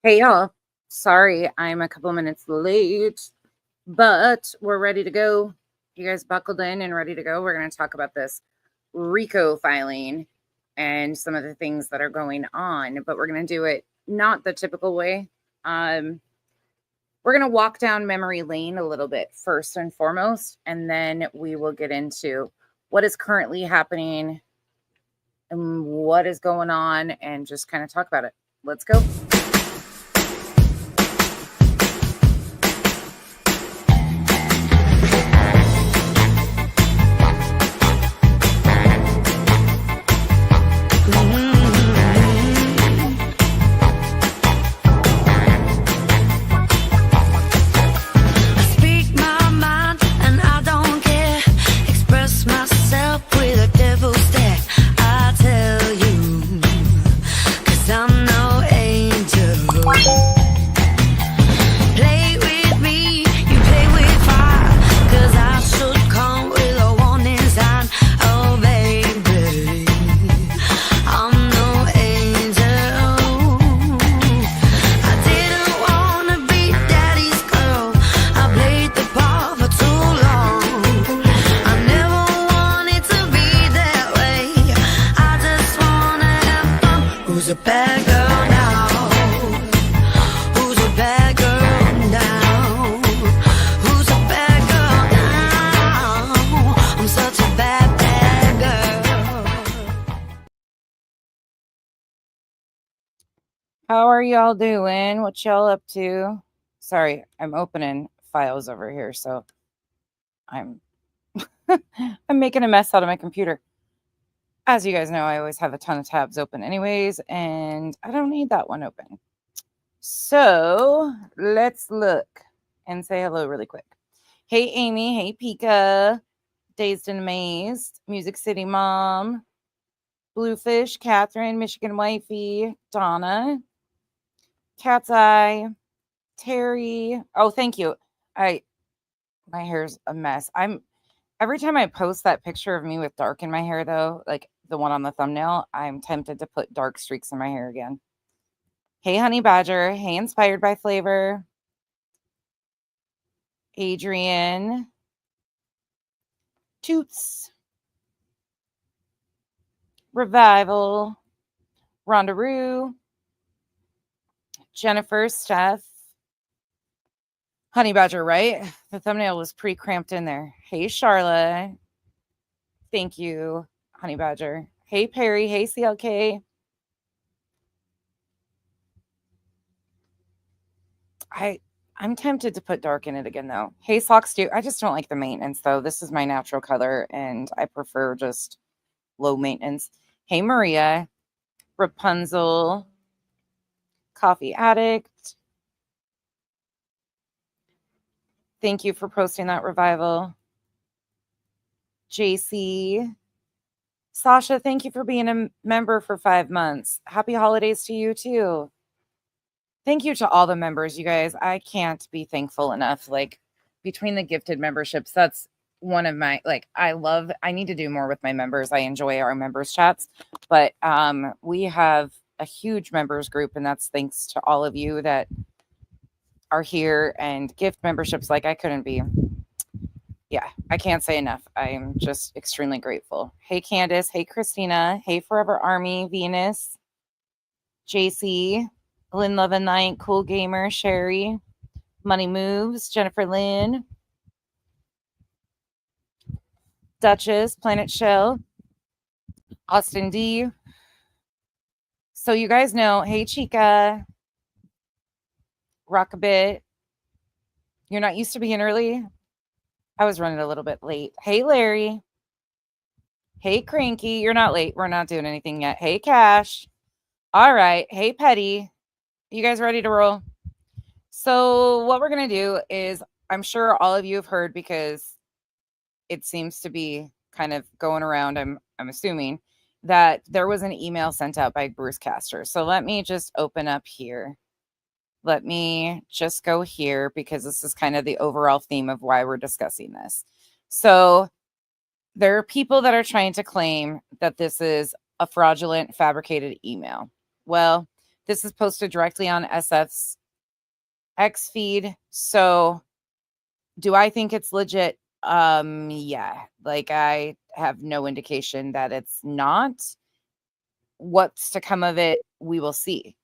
Hey y'all, sorry I'm a couple minutes late, but we're ready to go. You guys buckled in and ready to go. We're going to talk about this Rico filing and some of the things that are going on, but we're going to do it not the typical way. We're going to walk down memory lane a little bit first and foremost, and then we will get into what is currently happening and what is going on and just kind of talk about it. Let's go. How are y'all doing? What y'all up to? Sorry, I'm opening files over here, so I'm I'm making a mess out of my computer. As you guys know, I always have a ton of tabs open anyways, and I don't need that one open. So let's look and say hello really quick. Hey, Amy. Hey, Pika. Dazed and Amazed. Music City Mom. Bluefish. Catherine. Michigan Wifey. Donna. Cat's Eye. Terry. Oh, thank you. My hair's a mess. Every time I post that picture of me with dark in my hair, though, like the one on the thumbnail, I'm tempted to put dark streaks in my hair again. Hey, Honey Badger. Hey, Inspired by Flavor. Adrian. Toots. Revival. Rondaroo. Jennifer. Steph. Honey Badger, right? The thumbnail was pre-cramped in there. Hey, Charlotte. Thank you, Honey Badger. Hey, Perry. Hey, CLK. I'm tempted to put dark in it again, though. Hey, Socks Stew. I just don't like the maintenance, though. This is my natural color, and I prefer just low maintenance. Hey, Maria. Rapunzel. Coffee Addict. Thank you for posting that, Revival. JC. Sasha, thank you for being a member for 5 months. Happy holidays to you, too. Thank you to all the members, you guys. I can't be thankful enough. Like, between the gifted memberships, that's one of my, like, I need to do more with my members. I enjoy our members chats, but we have a huge members group, and that's thanks to all of you that are here, and gift memberships. Like, I couldn't be. Yeah, I can't say enough. I'm just extremely grateful. Hey, Candace. Hey, Christina. Hey, Forever Army. Venus. JC. Lynn Love and Night. Cool Gamer. Sherry. Money Moves. Jennifer Lynn. Duchess. Planet Shell. Austin D. So you guys know, hey, Chica. Rock a bit. You're not used to being early? I was running a little bit late. Hey, Larry. Hey, Cranky. You're not late. We're not doing anything yet. Hey, Cash. All right. Hey, Petty. You guys ready to roll? So what we're going to do is, I'm sure all of you have heard, because it seems to be kind of going around, I'm assuming, that there was an email sent out by Bruce Castor. So let me just open up here. Let me just go here, because this is kind of the overall theme of why we're discussing this. So there are people that are trying to claim that this is a fraudulent, fabricated email. Well, This is posted directly on SF's X feed. So do I think it's legit? Yeah. Like, I have no indication that it's not. What's to come of it, we will see.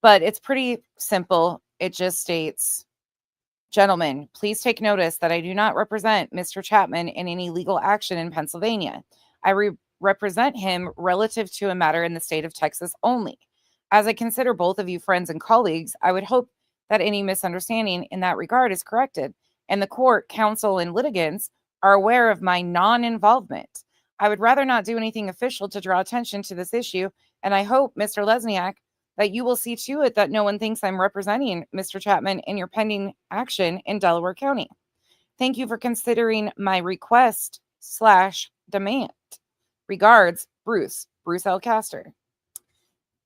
But it's pretty simple. It just states, gentlemen, please take notice that I do not represent Mr. Chapman in any legal action in Pennsylvania. I represent him relative to a matter in the state of Texas only. As I consider both of you friends and colleagues, I would hope that any misunderstanding in that regard is corrected, and the court, counsel, and litigants are aware of my non-involvement. I would rather not do anything official to draw attention to this issue, and I hope, Mr. Lesniak, that you will see to it that no one thinks I'm representing Mr. Chapman in your pending action in Delaware County. Thank you for considering my request/demand. Regards, Bruce L. Castor.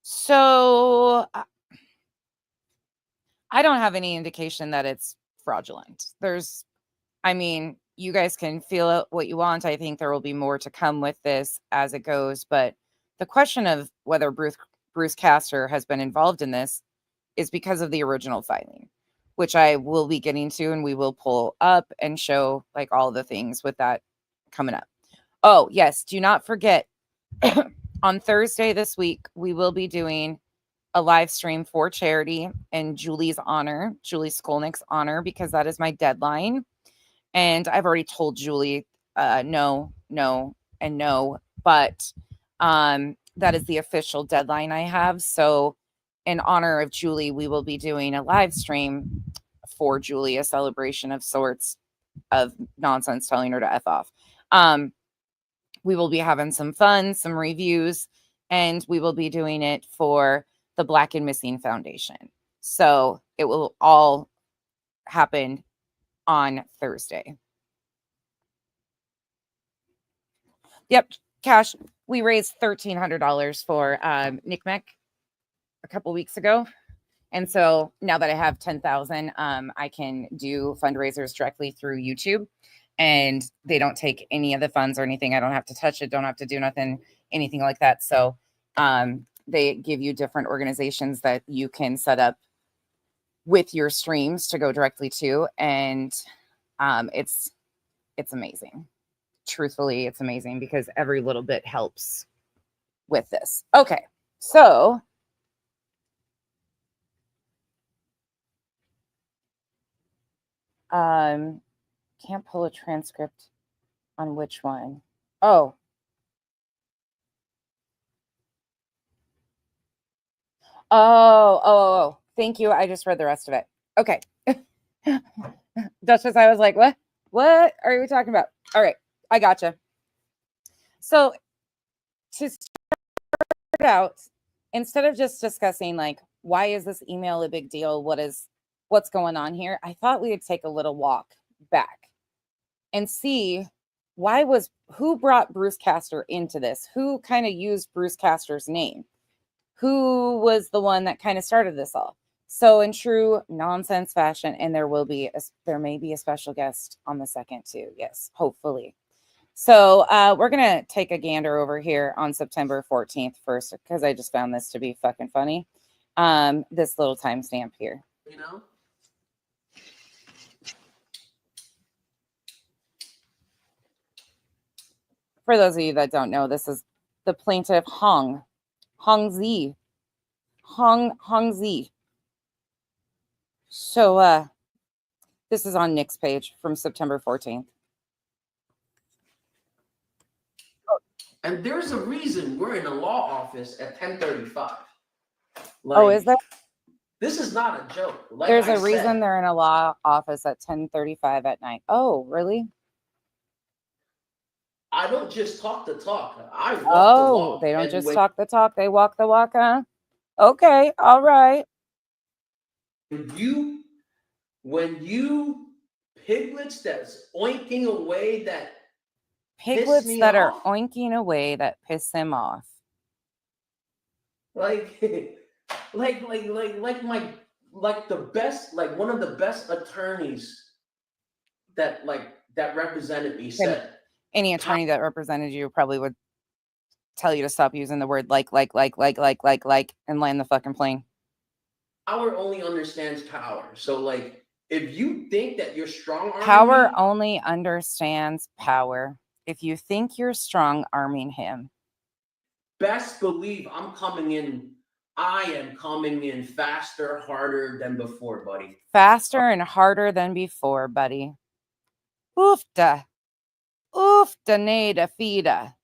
So I don't have any indication that it's fraudulent. You guys can feel it what you want. I think there will be more to come with this as it goes. But the question of whether Bruce Castor has been involved in this is because of the original filing, which I will be getting to, and we will pull up and show like all the things with that coming up. Oh, yes. Do not forget on Thursday this week, we will be doing a live stream for charity in Julie Skolnick's honor, because that is my deadline. And I've already told Julie no, and no, but that is the official deadline I have. So in honor of Julie, we will be doing a live stream for Julie, a celebration of sorts of nonsense, telling her to F off. We will be having some fun, some reviews, and we will be doing it for the Black and Missing Foundation. So it will all happen on Thursday. Yep, Cash. We raised $1,300 for NCMEC a couple weeks ago. And so now that I have 10,000, I can do fundraisers directly through YouTube, and they don't take any of the funds or anything. I don't have to touch it. Don't have to do nothing, anything like that. So they give you different organizations that you can set up with your streams to go directly to. And it's amazing. Truthfully, it's amazing because every little bit helps with this. Okay. So can't pull a transcript on which one. Oh. Thank you. I just read the rest of it. Okay. Duchess, I was like, what are you talking about? All right. I gotcha. So to start out, instead of just discussing like, why is this email a big deal? What's going on here? I thought we would take a little walk back and see who brought Bruce Castor into this? Who kind of used Bruce Castor's name? Who was the one that kind of started this all? So in true nonsense fashion, and there may be a special guest on the second too. Yes, hopefully. So we're going to take a gander over here on September 14th first, because I just found this to be fucking funny. This little timestamp here. You know? For those of you that don't know, this is the plaintiff Hong Zi. So this is on Nick's page from September 14th. And there's a reason we're in a law office at 10:35. Is there? This is not a joke. There's a reason they're in a law office at 10:35 at night. Oh, really? I don't just talk the talk. I walk the walk. They don't just talk the talk. They walk the walk, huh? Okay, all right. When you piglets that's oinking away that piglets that are oinking away that piss him off. Like the best, like one of the best attorneys that represented me said. Any attorney that represented you probably would tell you to stop using the word like, and land the fucking plane. Power only understands power. So like, if you think that you're strong arming Power me, only understands power. If you think you're strong arming him, best believe I'm coming in. I am coming in faster, harder than before, buddy. faster and harder than before, buddy. Oofta. Oofta nada fida.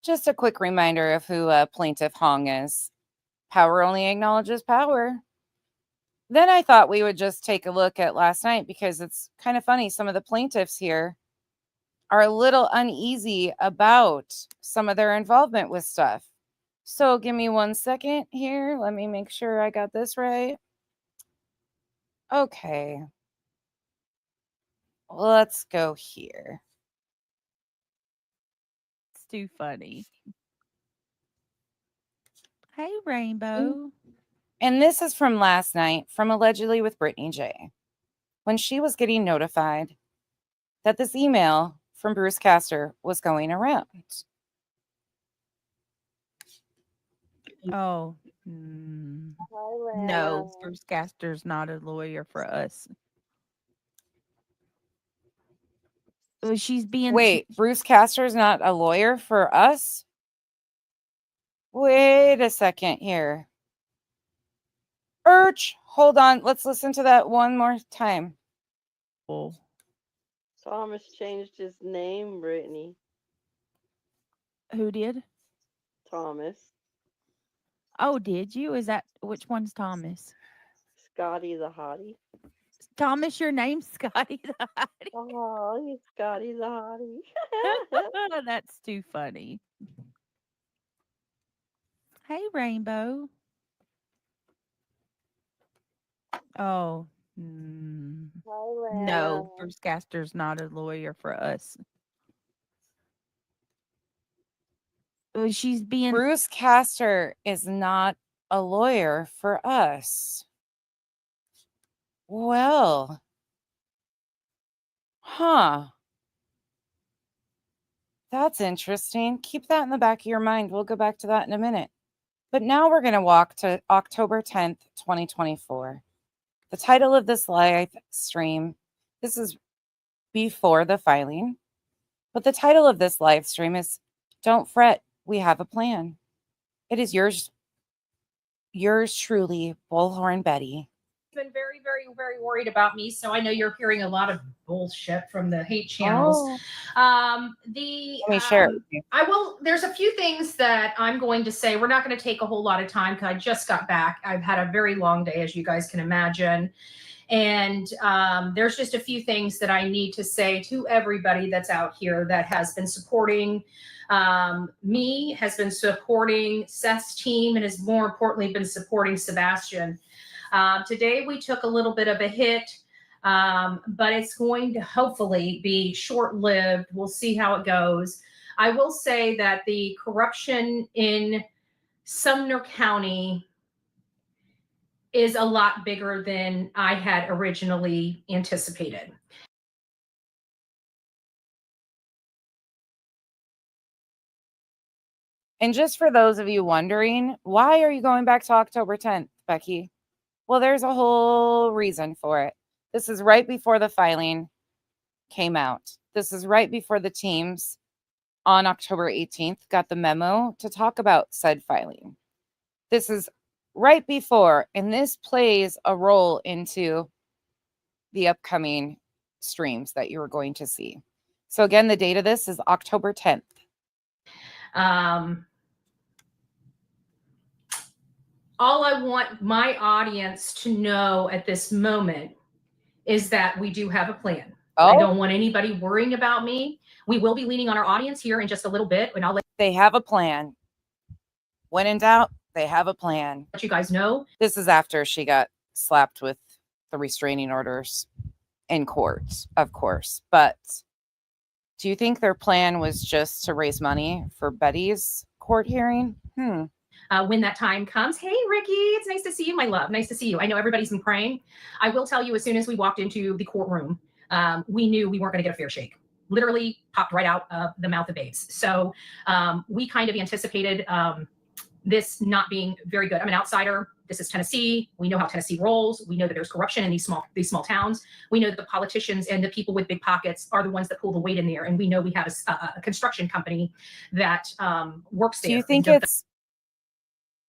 Just a quick reminder of who Plaintiff Hong is. Power only acknowledges power. Then I thought we would just take a look at last night because it's kind of funny. Some of the plaintiffs here are a little uneasy about some of their involvement with stuff. So give me 1 second here. Let me make sure I got this right. Okay. Let's go here. It's too funny. Hey, Rainbow. And this is from last night from Allegedly with Brittany J. When she was getting notified that this email from Bruce Castor was going around. Oh, no, Bruce Castor's not a lawyer for us. Well, she's being Wait, Bruce Castor's not a lawyer for us? Wait a second here. Hold on. Let's listen to that one more time. Oh. Thomas changed his name, Brittany. Who did? Thomas. Oh, did you? Is that which one's Thomas? Scotty the Hottie. Thomas, your name's Scotty the Hottie. Oh, he's Scotty the Hottie. That's too funny. Hey, Rainbow. Oh, no, Bruce Castor's not a lawyer for us. Well, she's being Bruce Castor is not a lawyer for us. Well, that's interesting. Keep that in the back of your mind. We'll go back to that in a minute. But now we're going to walk to October 10th, 2024. The title of this live stream, this is before the filing, but the title of this live stream is Don't Fret, We Have a Plan. It is yours truly, Bullhorn Betty. Been very, very, very worried about me. So I know you're hearing a lot of bullshit from the hate channels. Let me share it with you. I will. There's a few things that I'm going to say. We're not going to take a whole lot of time because I just got back. I've had a very long day, as you guys can imagine. And there's just a few things that I need to say to everybody that's out here that has been supporting me, has been supporting Seth's team, and has more importantly been supporting Sebastian. Today we took a little bit of a hit, but it's going to hopefully be short-lived. We'll see how it goes. I will say that the corruption in Sumner County is a lot bigger than I had originally anticipated. And just for those of you wondering, why are you going back to October 10th, Becky? Well, there's a whole reason for it. This is right before the filing came out. This is right before the teams on October 18th got the memo to talk about said filing. This is right before, and this plays a role into the upcoming streams that you're going to see. So again, the date of this is October 10th. All I want my audience to know at this moment is that we do have a plan. I don't want anybody worrying about me. We will be leaning on our audience here in just a little bit, and I'll let they have a plan. When in doubt, they have a plan. you guys know. This is after she got slapped with the restraining orders in court, of course. But do you think their plan was just to raise money for Betty's court hearing? When that time comes. Hey, Ricky, it's nice to see you, my love. Nice to see you. I know everybody's been praying. I will tell you, as soon as we walked into the courtroom, we knew we weren't going to get a fair shake. Literally popped right out of the mouth of babes. So we kind of anticipated this not being very good. I'm an outsider. This is Tennessee. We know how Tennessee rolls. We know that there's corruption in these small towns. We know that the politicians and the people with big pockets are the ones that pull the weight in there. And we know we have a construction company that works there. Do you think it's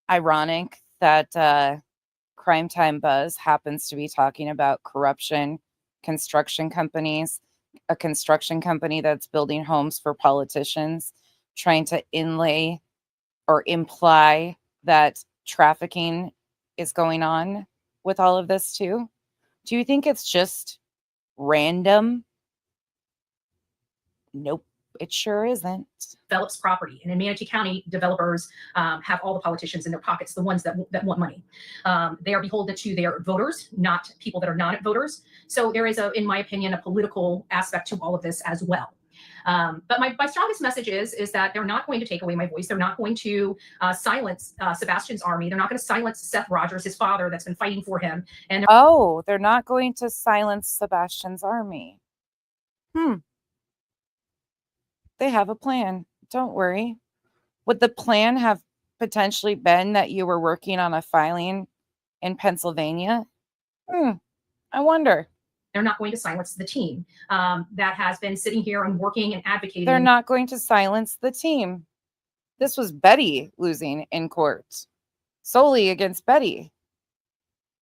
ironic that Crime Time Buzz happens to be talking about corruption, construction companies, a construction company that's building homes for politicians, trying to inlay or imply that trafficking is going on with all of this too? Do you think it's just random? Nope, it sure isn't. Develops property, and in Manatee County, developers have all the politicians in their pockets, the ones that want money. They are beholden to their voters, not people that are not voters. So there is, in my opinion, a political aspect to all of this as well. But my strongest message is that they're not going to take away my voice. They're not going to silence Sebastian's army. They're not going to silence Seth Rogers, his father, that's been fighting for him. And they're not going to silence Sebastian's army. They have a plan. Don't worry. Would the plan have potentially been that you were working on a filing in Pennsylvania? I wonder. They're not going to silence the team that has been sitting here and working and advocating. They're not going to silence the team. This was Betty losing in court, solely against Betty.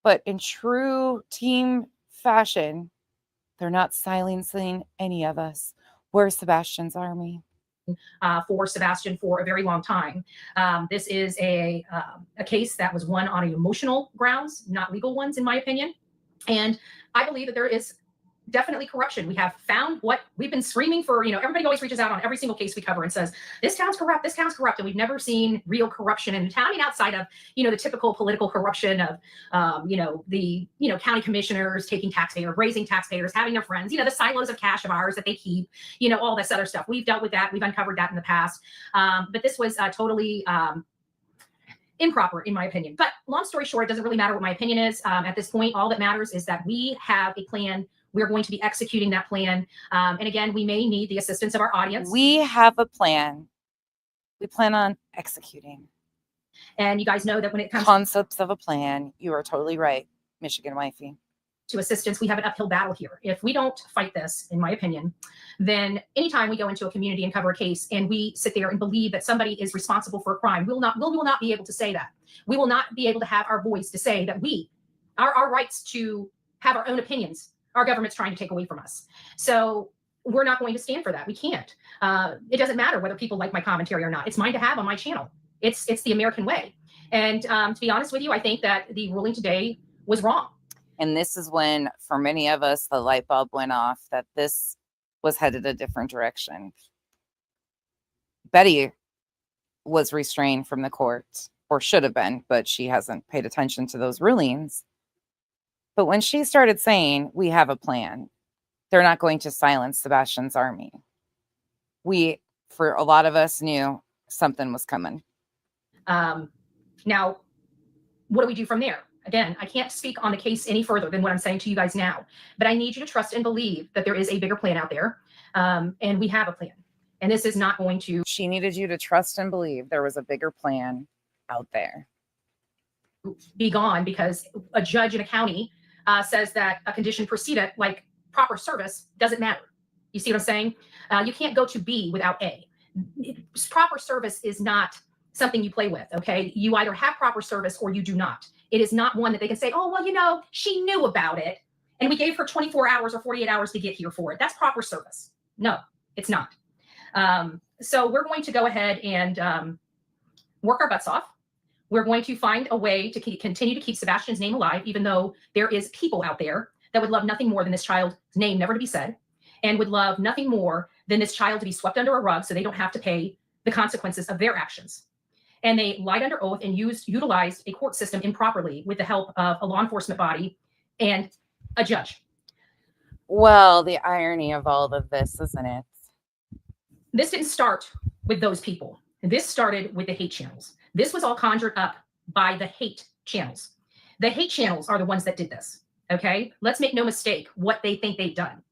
But in true team fashion, they're not silencing any of us. We're Sebastian's army. For Sebastian for a very long time. This is a case that was won on emotional grounds, not legal ones, in my opinion. And I believe that there is definitely corruption. We have found what we've been screaming for. Everybody always reaches out on every single case we cover and says, this town's corrupt, this town's corrupt. And we've never seen real corruption in the town. I mean, outside of, the typical political corruption of, the county commissioners taking taxpayers, raising taxpayers, having their friends, the silos of cash of ours that they keep, all this other stuff. We've dealt with that. We've uncovered that in the past. But this was totally improper, in my opinion. But long story short, it doesn't really matter what my opinion is. At this point, all that matters is that we have a plan. We're going to be executing that plan. And again, we may need the assistance of our audience. We have a plan. We plan on executing. And you guys know that when it comes concepts of a plan, you are totally right, Michigan wifey. To assistance, we have an uphill battle here. If we don't fight this, in my opinion, then anytime we go into a community and cover a case and we sit there and believe that somebody is responsible for a crime, we will not be able to say that. We will not be able to have our voice to say that our rights to have our own opinions, our government's trying to take away from us. So we're not going to stand for that. We can't. It doesn't matter whether people like my commentary or not. It's mine to have on my channel. It's the American way. And to be honest with you, I think that the ruling today was wrong. And this is when, for many of us, the light bulb went off that this was headed a different direction. Betty was restrained from the court, or should have been, but she hasn't paid attention to those rulings. But when she started saying, we have a plan, they're not going to silence Sebastian's army. We, for a lot of us, knew something was coming. Now, what do we do from there? Again, I can't speak on the case any further than what I'm saying to you guys now, but I need you to trust and believe that there is a bigger plan out there, and we have a plan. And this is not going to... She needed you to trust and believe there was a bigger plan out there. Be gone because a judge in a county says that a condition precedent, like proper service, doesn't matter. You see what I'm saying? You can't go to B without A. Proper service is not something you play with, okay? You either have proper service or you do not. It is not one that they can say, oh, well, she knew about it and we gave her 24 hours or 48 hours to get here for it. That's proper service. No, it's not. So we're going to go ahead and work our butts off. We're going to find a way to continue to keep Sebastian's name alive, even though there is people out there that would love nothing more than this child's name never to be said, and would love nothing more than this child to be swept under a rug so they don't have to pay the consequences of their actions. And they lied under oath and utilized a court system improperly with the help of a law enforcement body and a judge. Well, the irony of all of this, isn't it? This didn't start with those people. This started with the hate channels. This was all conjured up by the hate channels. The hate channels are the ones that did this, okay? Let's make no mistake what they think they've done.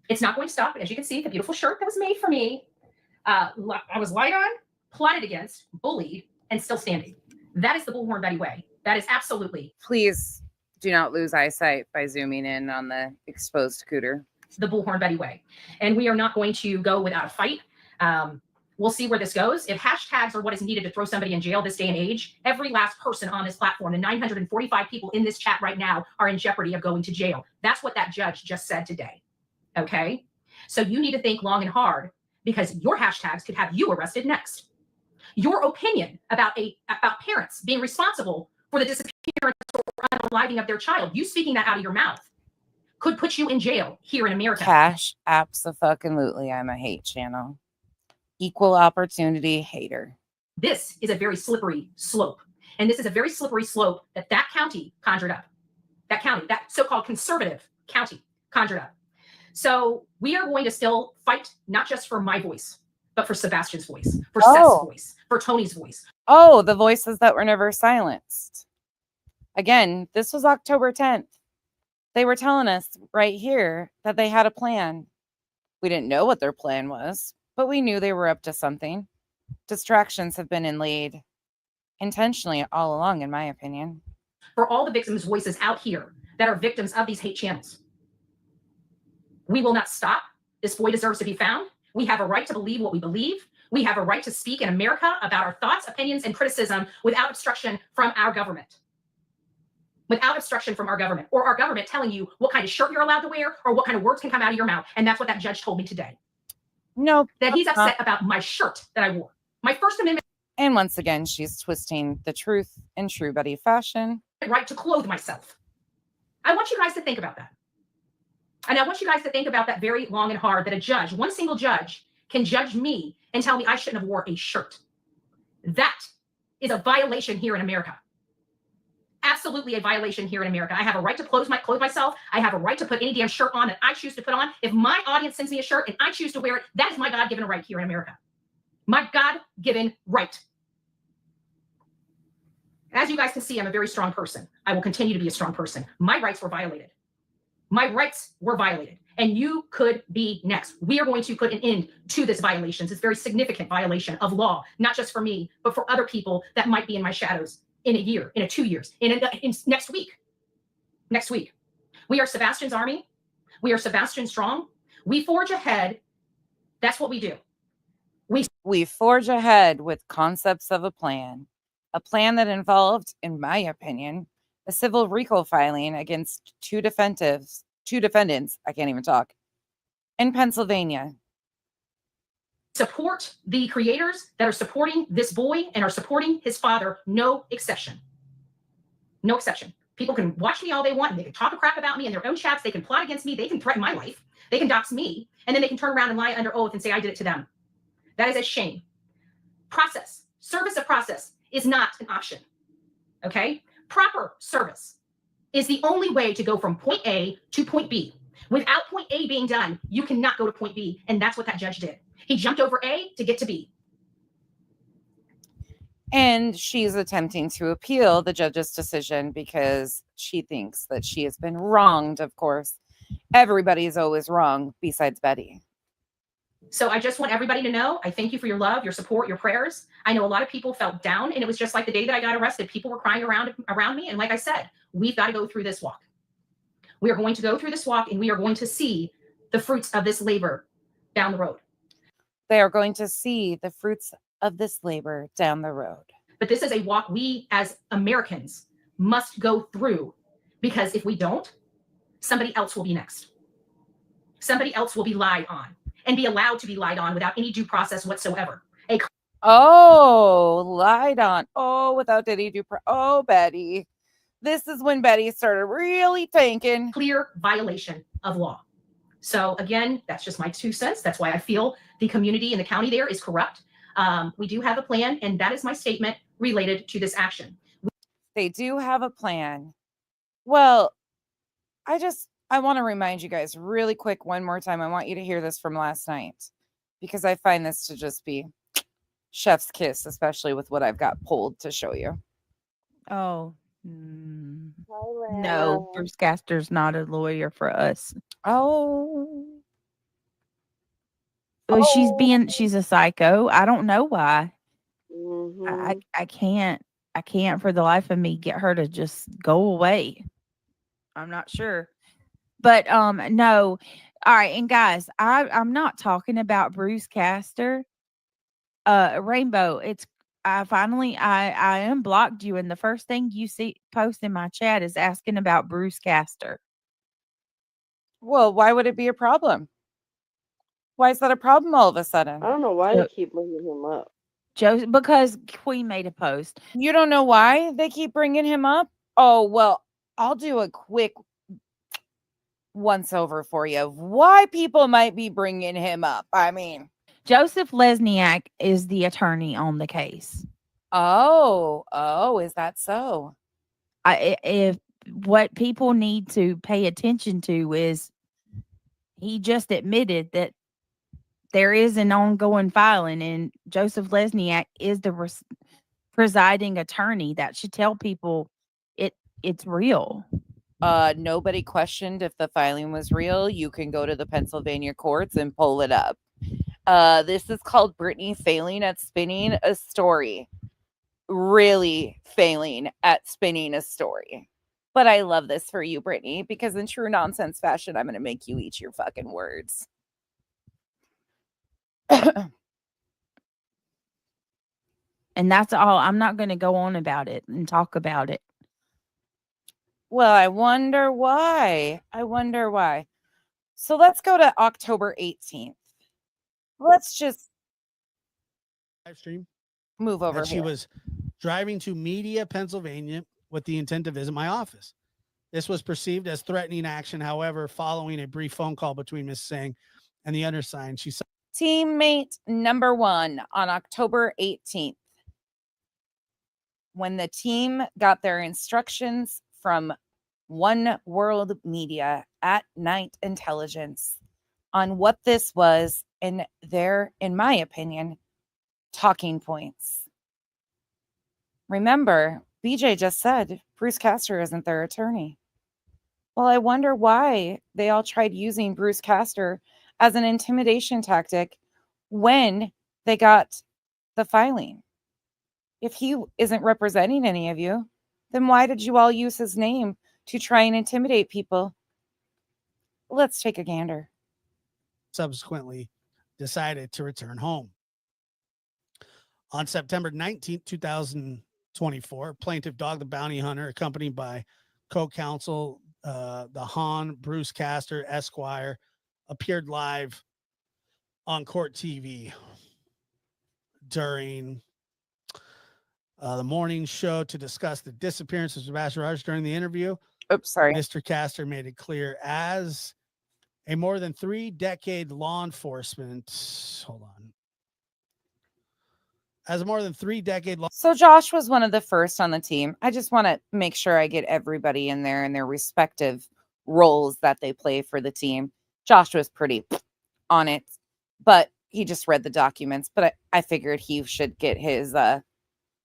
It's not going to stop. As you can see, the beautiful shirt that was made for me, I was lied on, plotted against, bullied, and still standing. That is the Bullhorn Betty way. That is absolutely Please do not lose eyesight by zooming in on the exposed cooter. the Bullhorn Betty way. And we are not going to go without a fight. We'll see where this goes. If hashtags are what is needed to throw somebody in jail this day and age, every last person on this platform, the 945 people in this chat right now, are in jeopardy of going to jail. That's what that judge just said today. Okay? So you need to think long and hard, because your hashtags could have you arrested next. Your opinion about parents being responsible for the disappearance or unaliving of their child, you speaking that out of your mouth, could put you in jail here in America. Cash, abso-fucking-lutely, I'm a hate channel. Equal opportunity hater. This is a very slippery slope. And this is a very slippery slope that county conjured up. That county, that so-called conservative county conjured up. So we are going to still fight, not just for my voice, but for Sebastian's voice, for Seth's voice, for Tony's voice. Oh, the voices that were never silenced. Again, this was October 10th. They were telling us right here that they had a plan. We didn't know what their plan was, but we knew they were up to something. Distractions have been inlaid intentionally all along, in my opinion. For all the victims' voices out here that are victims of these hate channels, we will not stop. This boy deserves to be found. We have a right to believe what we believe. We have a right to speak in America about our thoughts, opinions, and criticism without obstruction from our government. Without obstruction from our government, or our government telling you what kind of shirt you're allowed to wear or what kind of words can come out of your mouth. And that's what that judge told me today. No, that he's upset about my shirt that I wore. My First Amendment. And once again, she's twisting the truth in true Betty fashion. Right to clothe myself. I want you guys to think about that. And I want you guys to think about that very long and hard, that a judge, one single judge, can judge me and tell me I shouldn't have wore a shirt. That is a violation here in America. Absolutely a violation here in America. I have a right to clothe myself. I have a right to put any damn shirt on that I choose to put on. If my audience sends me a shirt and I choose to wear it, that is my God-given right here in America. My God-given right. As you guys can see, I'm a very strong person. I will continue to be a strong person. My rights were violated. My rights were violated. And you could be next. We are going to put an end to this violation. It's a very significant violation of law, not just for me, but for other people that might be in my shadows in a year, in 2 years, in next week. Next week. We are Sebastian's army. We are Sebastian strong. We forge ahead. That's what we do. We forge ahead with concepts of a plan that involved, in my opinion, a civil Rico filing against two defendants, I can't even talk, in Pennsylvania. Support the creators that are supporting this boy and are supporting his father. No exception. No exception. People can watch me all they want and they can talk a crap about me in their own chats. They can plot against me. They can threaten my life. They can dox me. And then they can turn around and lie under oath and say I did it to them. That is a shame. Process. Service of process is not an option. Okay? Proper service is the only way to go from point A to point B. Without point A being done, you cannot go to point B. And that's what that judge did. He jumped over A to get to B. And she's attempting to appeal the judge's decision because she thinks that she has been wronged, of course. Everybody's always wrong besides Betty. So I just want everybody to know, I thank you for your love, your support, your prayers. I know a lot of people felt down, and it was just like the day that I got arrested. People were crying around me. And like I said, we've got to go through this walk. We are going to go through this walk, and we are going to see the fruits of this labor down the road. They are going to see the fruits of this labor down the road. But this is a walk we as Americans must go through, because if we don't, somebody else will be next. Somebody else will be lied on and be allowed to be lied on without any due process whatsoever. Lied on. Without any due process. Oh, Betty. This is when Betty started really tanking. Clear violation of law. So again, that's just my 2 cents. That's why I feel the community in the county there is corrupt. We do have a plan, and that is my statement related to this action. They do have a plan. Well, I want to remind you guys really quick one more time. I want you to hear this from last night, because I find this to just be chef's kiss, especially with what I've got pulled to show you. Oh, no, Bruce Castor's not a lawyer for us. Oh, She's a psycho. I don't know why. Mm-hmm. I can't for the life of me get her to just go away. I'm not sure. But no. All right, and guys, I'm not talking about Bruce Castor. Rainbow, it's I unblocked you, and the first thing you see post in my chat is asking about Bruce Castor. Well, why would it be a problem? Why is that a problem all of a sudden? I don't know why they keep bringing him up. Because Queen made a post. You don't know why they keep bringing him up? Oh, well, I'll do a quick once over for you of why people might be bringing him up. I mean, Joseph Lesniak is the attorney on the case. oh, is that so? If what people need to pay attention to is he just admitted that there is an ongoing filing, and Joseph Lesniak is the presiding attorney. That should tell people it's real. Nobody questioned if the filing was real. You can go to the Pennsylvania courts and pull it up. This is called Brittany failing at spinning a story. Really failing at spinning a story. But I love this for you, Brittany, because in true nonsense fashion, I'm going to make you eat your fucking words. And that's all. I'm not going to go on about it and talk about it. Well, I wonder why. So let's go to October 18th. Let's just live stream move over that she here. was driving to Media, Pennsylvania with the intent to visit my office. This was perceived as threatening action. However, following a brief phone call between Ms. Singh and the undersigned, she said, Teammate number 1 on October 18th. When the team got their instructions from One World Media at Night Intelligence on what this was and their, in my opinion, talking points. Remember, BJ just said Bruce Castor isn't their attorney. Well, I wonder why they all tried using Bruce Castor as an intimidation tactic when they got the filing. If he isn't representing any of you, then why did you all use his name to try and intimidate people? Let's take a gander. Subsequently decided to return home. On September 19th, 2024, plaintiff Dog the Bounty Hunter, accompanied by co-counsel the Han Bruce Castor Esquire, appeared live on court TV during the morning show to discuss the disappearance of Sebastian Rogers. During the interview, Oops, sorry. Mr. Castor made it clear as a more than 3-decade law enforcement. Hold on. As a more than 3-decade law. So Josh was one of the first on the team. I just want to make sure I get everybody in there in their respective roles that they play for the team. Josh was pretty on it, but he just read the documents. But I figured he should get his,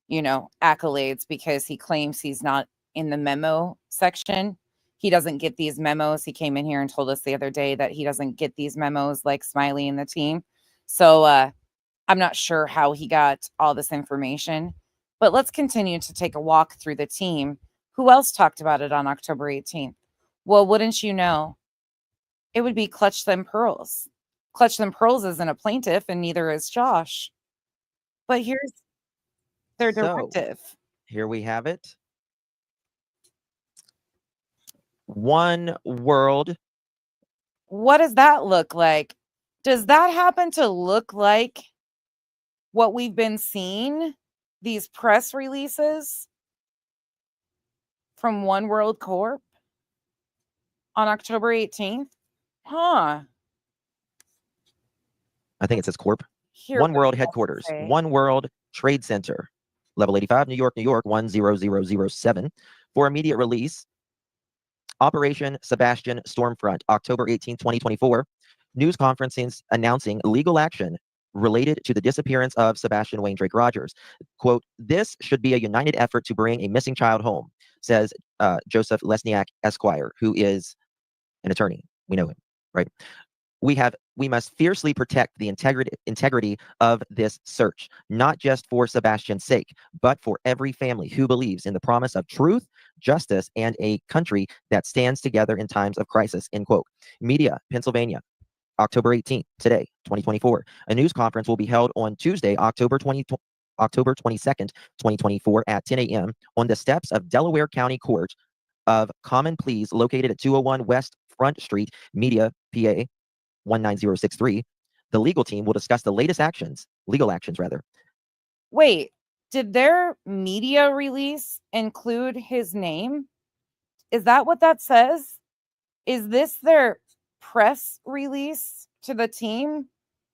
accolades because he claims he's not in the memo section. He doesn't get these memos. He came in here and told us the other day that he doesn't get these memos like Smiley and the team. So I'm not sure how he got all this information, but let's continue to take a walk through the team. Who else talked about it on October 18th? Well, wouldn't you know? It would be Clutch Them Pearls. Clutch Them Pearls isn't a plaintiff, and neither is Josh. But here's their directive. Here we have it. One World. What does that look like? Does that happen to look like what we've been seeing? These press releases from One World Corp on October 18th? Huh. I think it says Corp. Here One World what does it headquarters. say? One World Trade Center. Level 85, New York, 10007. For immediate release. Operation Sebastian Stormfront, October 18, 2024. News conferences announcing legal action related to the disappearance of Sebastian Wayne Drake Rogers. Quote, this should be a united effort to bring a missing child home, says Joseph Lesniak Esquire, who is an attorney. We know him, right? we must fiercely protect the integrity of this search, not just for Sebastian's sake, but for every family who believes in the promise of truth, justice, and a country that stands together in times of crisis, end quote. Media, Pennsylvania, October 18th, today, 2024. A news conference will be held on Tuesday, October 22nd, 2024 at 10 a.m. on the steps of Delaware County Court of Common Pleas located at 201 West Front Street, Media, PA, 19063. The legal team will discuss the latest legal actions rather. Wait, did their media release include his name? Is that what that says? Is this their press release to the team?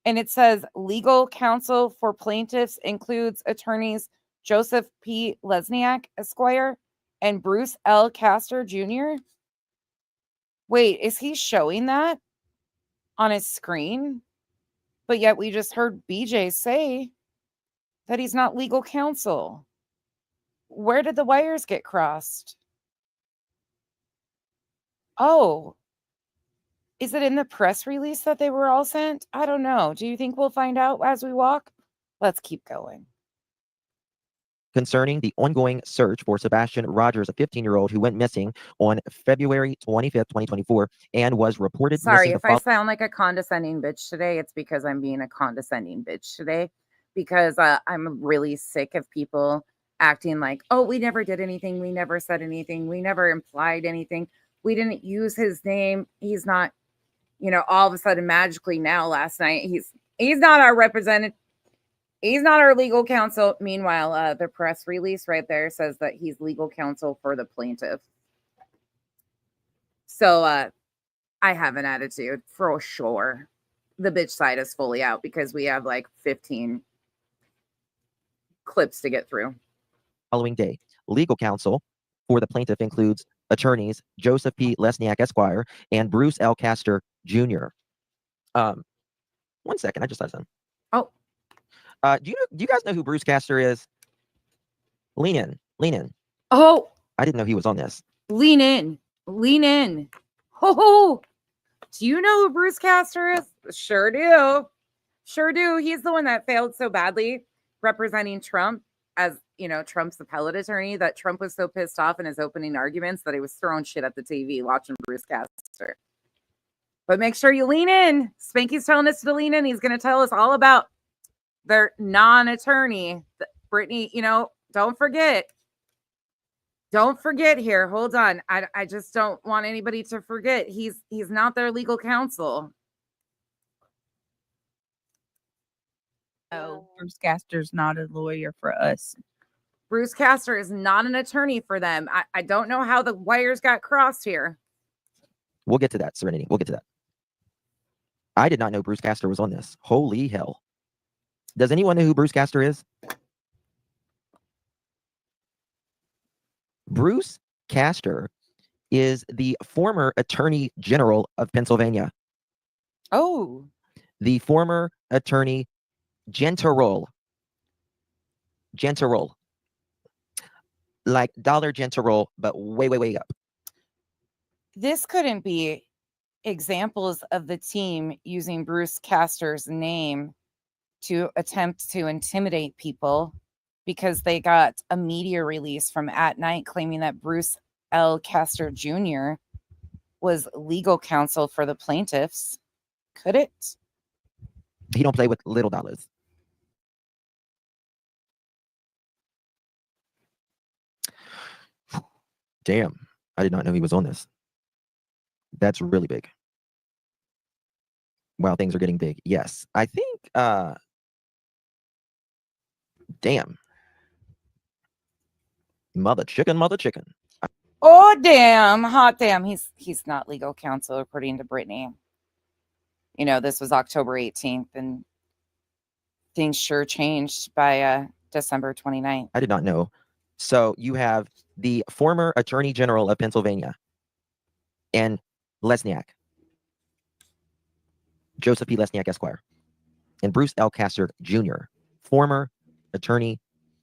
And it says legal counsel for plaintiffs includes attorneys Joseph P. Lesniak, Esquire, and Bruce L. Castor Jr. Wait, is he showing that on his screen? But yet we just heard BJ say that he's not legal counsel. Where did the wires get crossed? Oh, is it in the press release that they were all sent? I don't know. Do you think we'll find out as we walk? Let's keep going. Concerning the ongoing search for Sebastian Rogers, a 15-year-old who went missing on February 25th, 2024, and was reported Sorry, missing. if I sound like a condescending bitch today, it's because I'm being a condescending bitch today. Because I'm really sick of people acting like, oh, we never did anything. We never said anything. We never implied anything. We didn't use his name. He's not, all of a sudden magically now last night, he's not our representative. He's not our legal counsel. Meanwhile, the press release right there says that he's legal counsel for the plaintiff. So I have an attitude for sure. The bitch side is fully out because we have like 15 clips to get through. Following day, legal counsel for the plaintiff includes attorneys Joseph P. Lesniak, Esquire, and Bruce L. Castor Jr. 1 second, I just said something. Oh. Do you guys know who Bruce Castor is? Lean in. Oh, I didn't know he was on this. lean in. Oh, do you know who Bruce Castor is? Sure do. He's the one that failed so badly representing Trump as, Trump's appellate attorney, that Trump was so pissed off in his opening arguments that he was throwing shit at the TV watching Bruce Castor. But make sure you lean in. Spanky's telling us to lean in. He's going to tell us all about their non-attorney. Brittany, don't forget here. Hold on. I just don't want anybody to forget. He's not their legal counsel. Oh, Bruce Castor's not a lawyer for us. Bruce Castor is not an attorney for them. I don't know how the wires got crossed here. We'll get to that, Serenity. We'll get to that. I did not know Bruce Castor was on this. Holy hell. Does anyone know who Bruce Castor is? Bruce Castor is the former Attorney General of Pennsylvania. Oh. The former Attorney General. Like Dollar General, but way up. This couldn't be examples of the team using Bruce Castor's name to attempt to intimidate people, because they got a media release from At Night claiming that Bruce L. Castor Jr. was legal counsel for the plaintiffs. Could it? He don't play with little dollars. Damn, I did not know he was on this. That's really big. Wow, things are getting big. Yes, I think, damn. Mother chicken. Oh, damn. Hot damn. He's not legal counsel, according to Brittany. This was October 18th, and things sure changed by December 29th. I did not know. So you have the former Attorney General of Pennsylvania and Lesniak, Joseph P. Lesniak, Esquire, and Bruce L. Castor Jr., former Attorney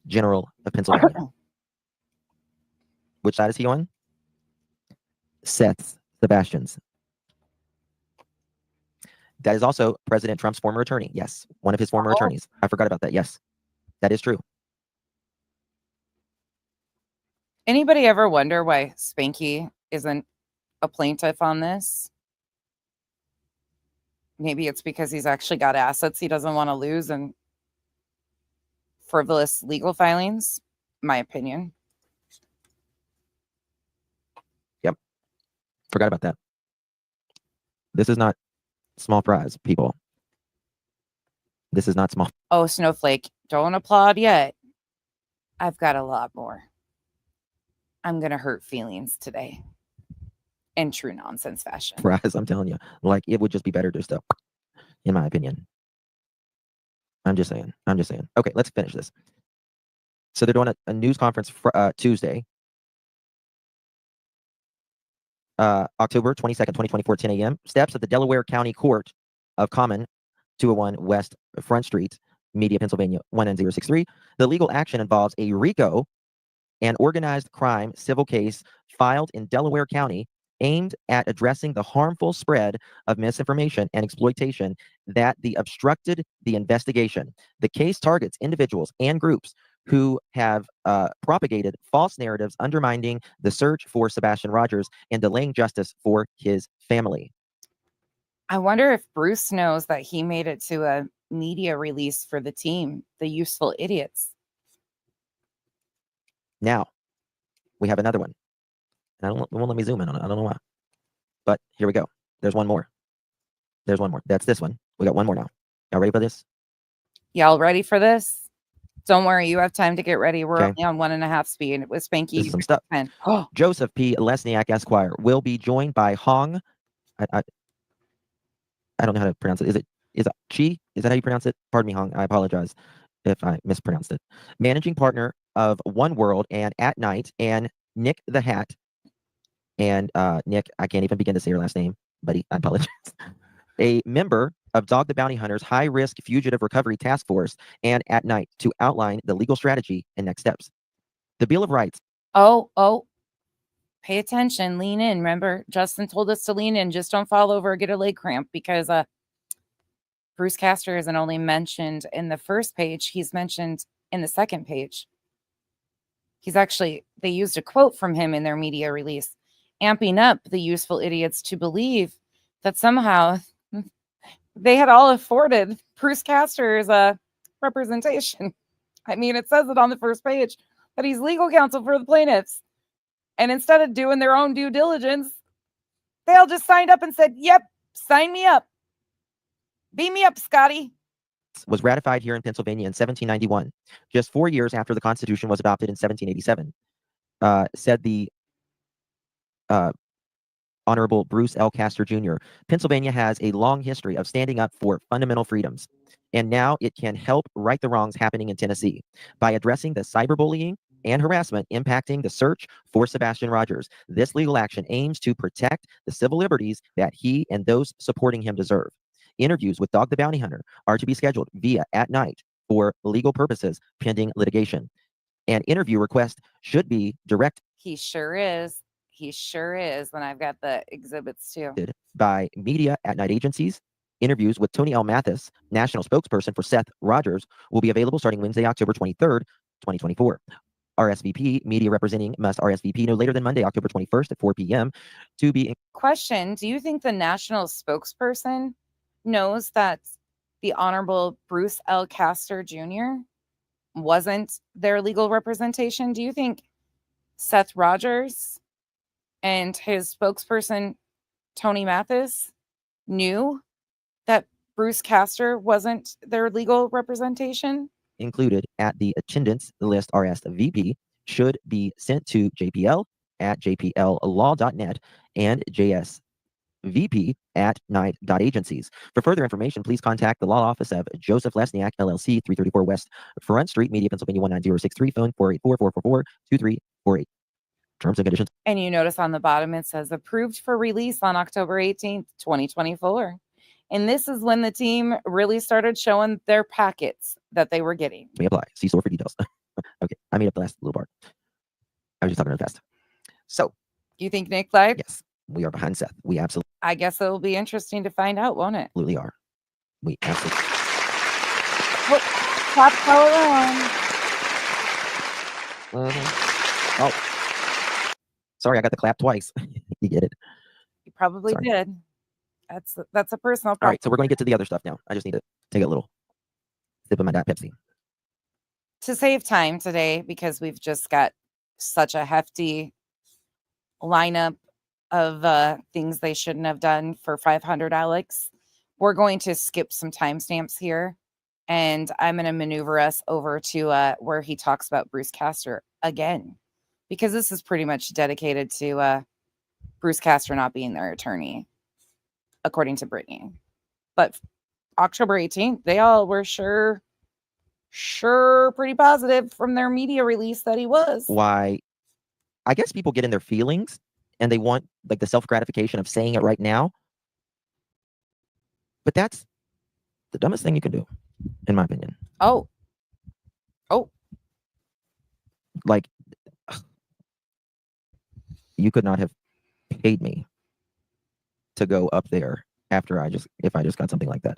General of Pennsylvania. Which side is he on? Sebastian's. That is also President Trump's former attorney. Yes, one of his former attorneys. I forgot about that. Yes, that is true. Anybody ever wonder why Spanky isn't a plaintiff on this? Maybe it's because he's actually got assets he doesn't want to lose and frivolous legal filings, my opinion. Yep. Forgot about that. This is not small prize, people. This is not small. Oh, Snowflake, don't applaud yet. I've got a lot more. I'm going to hurt feelings today in true nonsense fashion. Prize, I'm telling you. Like, it would just be better just to, in my opinion. I'm just saying. Okay, let's finish this. So they're doing a news conference Tuesday, October 22nd, 2024, 10 a.m. Steps at the Delaware County Court of Common, 201 West Front Street, Media, Pennsylvania, 19063. The legal action involves a Rico, an organized crime civil case filed in Delaware County aimed at addressing the harmful spread of misinformation and exploitation that obstructed the investigation. The case targets individuals and groups who have propagated false narratives undermining the search for Sebastian Rogers and delaying justice for his family. I wonder if Bruce knows that he made it to a media release for the team, the Useful Idiots. Now, we have another one. It won't let me zoom in on it. I don't know why. But here we go. There's one more. That's this one. We got one more now. Y'all ready for this? Y'all ready for this? Don't worry, you have time to get ready. We're Okay. only on 1.5 speed with Spanky. This is some stuff. Oh, Joseph P. Lesniak, Esquire, will be joined by Hong. I don't know how to pronounce it. Is it Chi? Is that how you pronounce it? Pardon me, Hong. I apologize if I mispronounced it. Managing partner of One World and At Night, and Nick the Hat. And Nick, I can't even begin to say your last name, buddy. I apologize. A member of Dog the Bounty Hunter's High Risk Fugitive Recovery Task Force, and At Night, to outline the legal strategy and next steps. The Bill of Rights. Oh, pay attention. Lean in. Remember, Justin told us to lean in. Just don't fall over or get a leg cramp, because Bruce Castor isn't only mentioned in the first page, he's mentioned in the second page. They used a quote from him in their media release, amping up the Useful Idiots to believe that somehow they had all afforded Bruce Castor's representation. I mean, it says it on the first page that he's legal counsel for the plaintiffs. And instead of doing their own due diligence, they all just signed up and said, yep, sign me up. Beam me up, Scotty. Was ratified here in Pennsylvania in 1791, just 4 years after the Constitution was adopted in 1787, said the Honorable Bruce L. Castor Jr. Pennsylvania has a long history of standing up for fundamental freedoms, and now it can help right the wrongs happening in Tennessee by addressing the cyberbullying and harassment impacting the search for Sebastian Rogers. This legal action aims to protect the civil liberties that he and those supporting him deserve. Interviews with Dog the Bounty Hunter are to be scheduled via At Night for legal purposes pending litigation. An interview request should be direct. He sure is. And I've got the exhibits too. By media At Night agencies. Interviews with Tony L. Mathis, national spokesperson for Seth Rogers, will be available starting Wednesday, October 23rd, 2024. RSVP, media representing must RSVP no later than Monday, October 21st at 4 p.m. to be. Question, do you think the national spokesperson knows that the Honorable Bruce L. Castor Jr. wasn't their legal representation? Do you think Seth Rogers and his spokesperson, Tony Mathis, knew that Bruce Castor wasn't their legal representation? Included at the attendance list RSVP should be sent to jpl@jplaw.net and jsvp@night.agencies. For further information, please contact the law office of Joseph Lesniak, LLC, 334 West Front Street, Media, Pennsylvania, 19063, phone 484-444-2348. Terms and conditions. And you notice on the bottom it says approved for release on October 18th, 2024. And this is when the team really started showing their packets that they were getting. May apply. See store for details. Okay, I made up the last little part. I was just talking really fast. So, You think Nick lied? yes. We are behind Seth. We absolutely I guess it'll be interesting to find out, won't it? are. We absolutely. Clap all around. Oh, sorry, I got the clap twice. You get it. You probably Sorry. did. That's a personal All problem. right, so we're going to get to the other stuff now. I just need to take a little sip of my Diet Pepsi. To save time today, because we've just got such a hefty lineup of things they shouldn't have done for 500 Alex, we're going to skip some timestamps here, and I'm going to maneuver us over to where he talks about Bruce Castor again, because this is pretty much dedicated to Bruce Castor not being their attorney, according to Brittany. But October 18th, they all were sure pretty positive from their media release that he was. Why? I guess people get in their feelings and they want like the self-gratification of saying it right now. But that's the dumbest thing you can do, in my opinion. Oh. Like, you could not have paid me to go up there after if I just got something like that.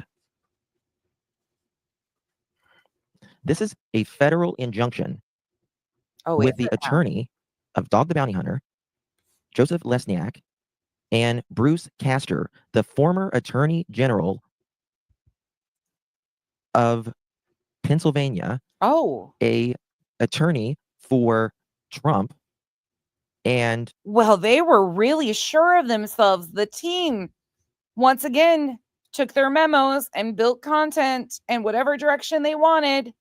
This is a federal injunction with the attorney of Dog the Bounty Hunter, Joseph Lesniak, and Bruce Castor, the former Attorney General of Pennsylvania. Oh. A attorney for Trump. And well, they were really sure of themselves. The team, once again, took their memos and built content in whatever direction they wanted.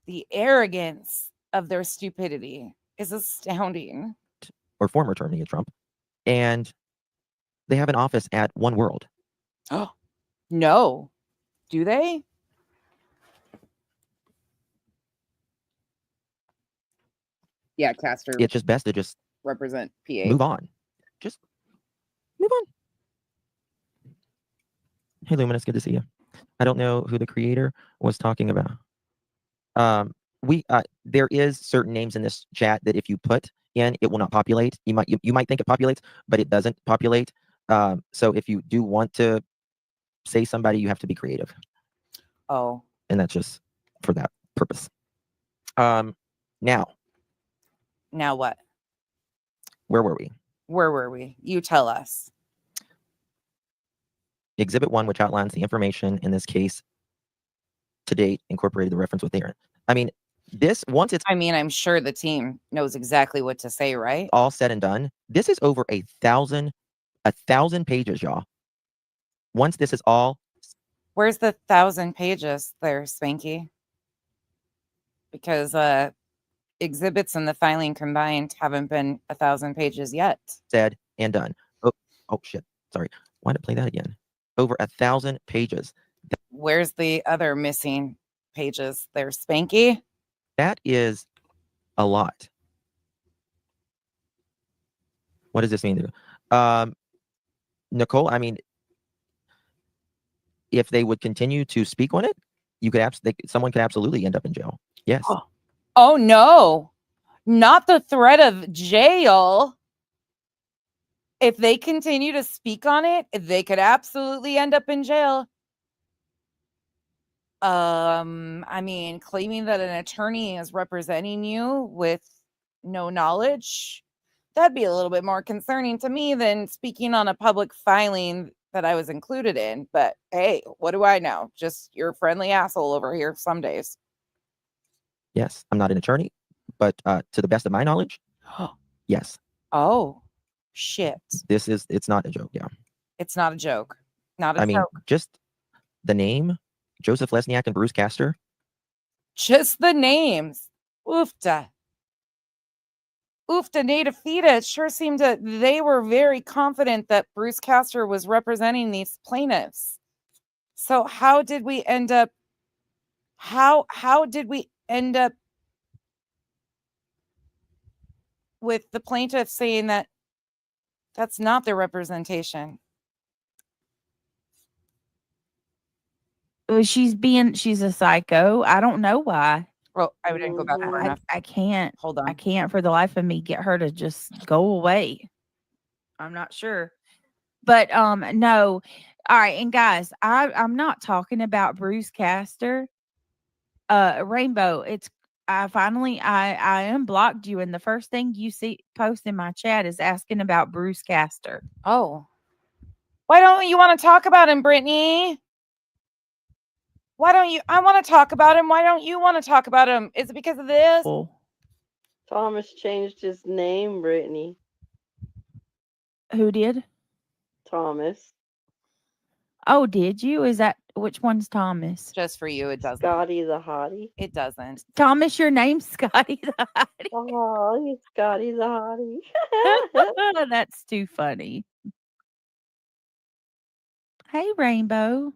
The arrogance of their stupidity is astounding. Or former attorney of Trump. And they have an office at One World. Oh, no. Do they? Yeah, Castor. It's just best to just represent PA. move on. Just move on. Hey, Luminous, good to see you. I don't know who the creator was talking about. There is certain names in this chat that if you put in, it will not populate. You might think it populates, but it doesn't populate. So if you do want to say somebody, you have to be creative. Oh. And that's just for that purpose. Now what? Where were we? You tell us. Exhibit 1, which outlines the information in this case to date, incorporated the reference with Aaron. I mean, I'm sure the team knows exactly what to say, right? All said and done, this is over 1,000 pages, y'all. Once this is all. Where's the 1,000 pages there, Spanky? Because exhibits and the filing combined haven't been 1,000 pages yet. Said and done. Oh shit. Sorry. Why did I play that again? Over 1,000 pages. Where's the other missing pages there, Spanky? That is a lot. What does this mean? Nicole, I mean, if they would continue to speak on it, someone could absolutely end up in jail. Yes. Oh no, not the threat of jail. If they continue to speak on it, they could absolutely end up in jail. I mean, claiming that an attorney is representing you with no knowledge, that'd be a little bit more concerning to me than speaking on a public filing that I was included in. But hey, what do I know? Just your friendly asshole over here some days. Yes, I'm not an attorney, but to the best of my knowledge, yes. Oh, shit. It's not a joke, yeah. It's not a joke. Not a joke. I mean, just the name, Joseph Lesniak and Bruce Castor. Just the names. Oofta. Oofta Nada Fita. It sure seemed that they were very confident that Bruce Castor was representing these plaintiffs. So how did we end up? How did we end up with the plaintiff saying that that's not their representation? She's a psycho. I don't know why. Well, I didn't go back far enough. I can't. Hold on. I can't for the life of me get her to just go away. I'm not sure. But no. All right, and guys, I'm not talking about Bruce Castor. Rainbow, it's I unblocked you, and the first thing you see post in my chat is asking about Bruce Castor. Oh. Why don't you want to talk about him, Brittany? Why don't you? I want to talk about him. Why don't you want to talk about him? Is it because of this? Oh, Thomas changed his name, Brittany. who did? Thomas. Oh, did you? Is that which one's Thomas? Just for you, it doesn't. Scotty the Hottie. It doesn't. Thomas, your name's Scotty the Hottie. Oh, he's Scotty the Hottie. That's too funny. Hey, Rainbow.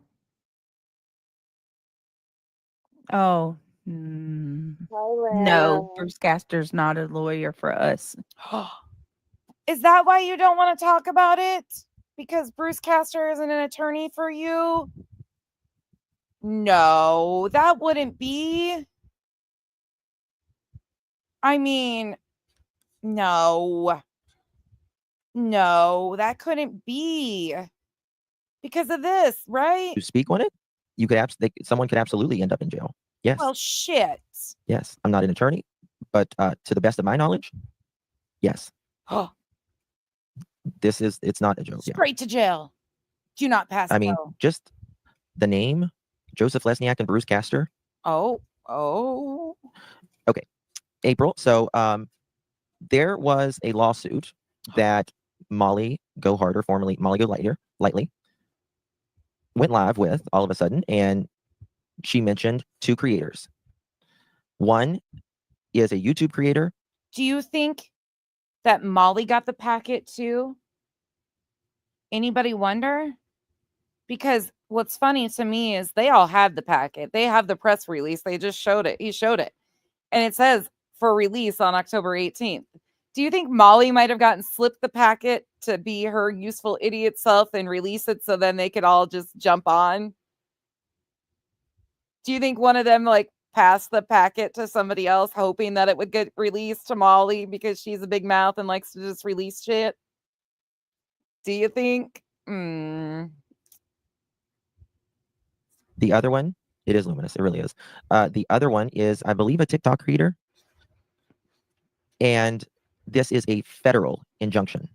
Oh, no, Bruce Castor's not a lawyer for us. Is that why you don't want to talk about it? Because Bruce Castor isn't an attorney for you? No, that wouldn't be. I mean, no. No, that couldn't be. Because of this, right? To speak on it, you could someone could absolutely end up in jail. Yes. Well, shit. Yes. I'm not an attorney, but to the best of my knowledge, yes. Oh, It's not a joke. Yeah. straight to jail. Do not pass I mean, go. just the name, Joseph Lesniak and Bruce Castor. Oh. April. So there was a lawsuit that Molly Go Harder, formerly Molly Go Lightly, went live with all of a sudden, and she mentioned two creators. One is a YouTube creator. Do you think that Molly got the packet too? Anybody wonder? Because what's funny to me is they all had the packet. They have the press release. They just showed it. He showed it. And it says for release on October 18th. Do you think Molly might have gotten slipped the packet to be her useful idiot self and release it so then they could all just jump on? Do you think one of them like passed the packet to somebody else hoping that it would get released to Molly because she's a big mouth and likes to just release shit? Do you think? The other one, it is luminous. It really is. The other one is, I believe, a TikTok creator. And this is a federal injunction.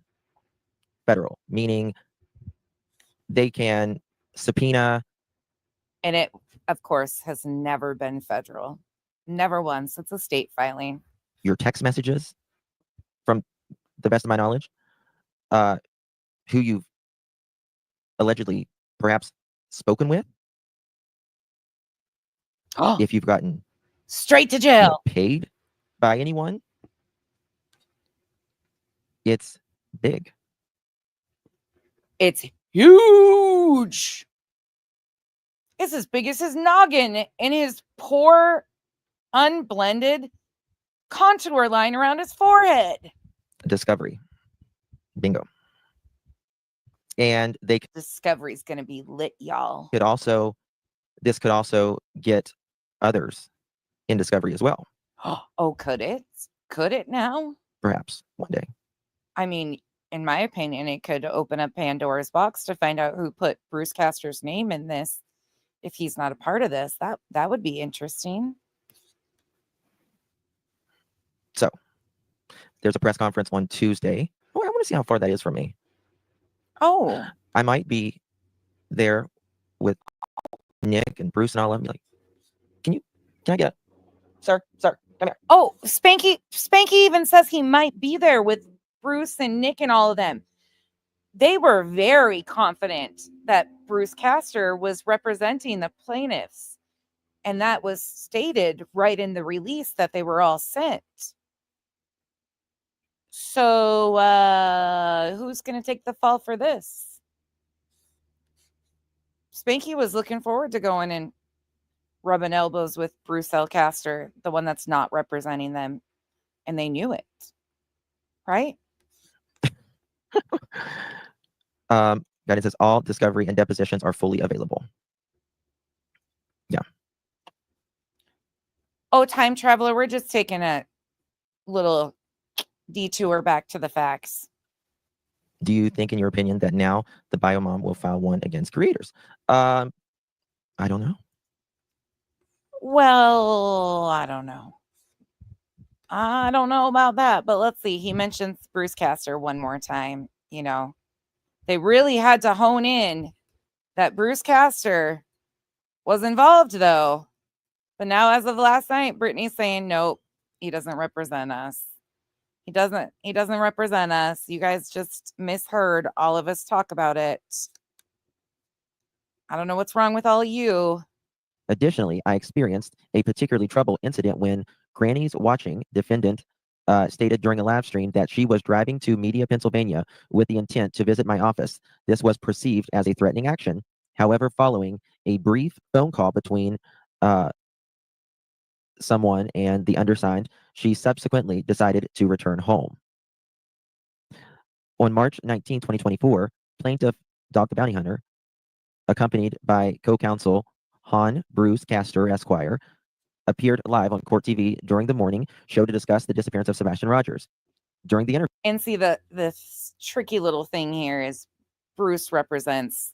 Federal, meaning they can subpoena. And it, of course, has never been federal. Never once. It's a state filing. Your text messages, from the best of my knowledge, who you've allegedly perhaps spoken with. If you've gotten straight to jail, paid by anyone, it's big. It's huge. It's as big as his noggin and his poor, unblended contour line around his forehead. Discovery. Bingo. And Discovery's gonna be lit, y'all. This could also get others in Discovery as well. Oh, could it? Could it now? Perhaps one day. I mean, in my opinion, it could open up Pandora's box to find out who put Bruce Castor's name in this. If he's not a part of this, that would be interesting. So there's a press conference on Tuesday. Oh, I want to see how far that is from me. Oh, I might be there with Nick and Bruce and all of them. Like, can I get sir, come here. Oh, Spanky even says he might be there with Bruce and Nick and all of them. They were very confident that Bruce Castor was representing the plaintiffs. And that was stated right in the release that they were all sent. So who's going to take the fall for this? Spanky was looking forward to going and rubbing elbows with Bruce L. Castor, the one that's not representing them. And they knew it. Right? Guidance says all discovery and depositions are fully available. Yeah. Oh, time traveler, we're just taking a little detour back to the facts. Do you think, in your opinion, that now the biomom will file one against creators? I don't know. Well, I don't know. I don't know about that, but let's see. He mentions Bruce Castor one more time. You know, they really had to hone in that Bruce Castor was involved, though. But now, as of last night, Brittany's saying, nope, he doesn't represent us. He doesn't represent us. You guys just misheard all of us talk about it. I don't know what's wrong with all of you. Additionally, I experienced a particularly troubled incident when Granny's watching defendant stated during a live stream that she was driving to Media, Pennsylvania with the intent to visit my office. This was perceived as a threatening action. However, following a brief phone call between someone and the undersigned, she subsequently decided to return home. On March 19, 2024, plaintiff Dog the Bounty Hunter, accompanied by co-counsel Bruce Castor, Esquire, appeared live on Court TV during the morning show to discuss the disappearance of Sebastian Rogers. During the interview, And see, this tricky little thing here is Bruce represents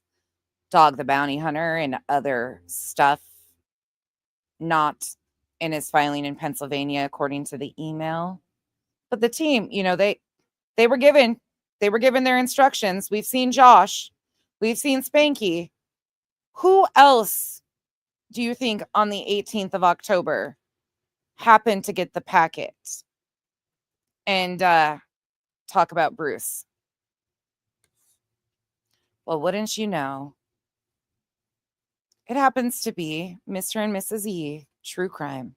Dog the Bounty Hunter and other stuff, not in his filing in Pennsylvania, according to the email. But the team, you know, they were given their instructions. We've seen Josh, we've seen Spanky. Who else do you think on the 18th of October happened to get the packet? And talk about Bruce. Well, wouldn't you know? It happens to be Mr. and Mrs. E, True Crime.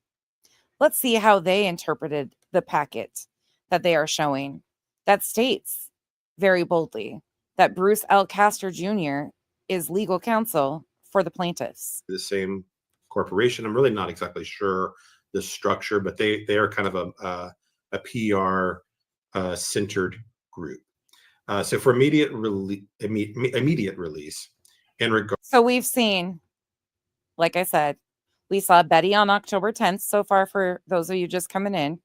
Let's see how they interpreted the packet that they are showing that states very boldly that Bruce L. Castor Jr. is legal counsel for the plaintiffs. The same corporation. I'm really not exactly sure the structure, but they are kind of a PR centered group. So for immediate release in regard. So we've seen, like I said, we saw Betty on October 10th so far, for those of you just coming in,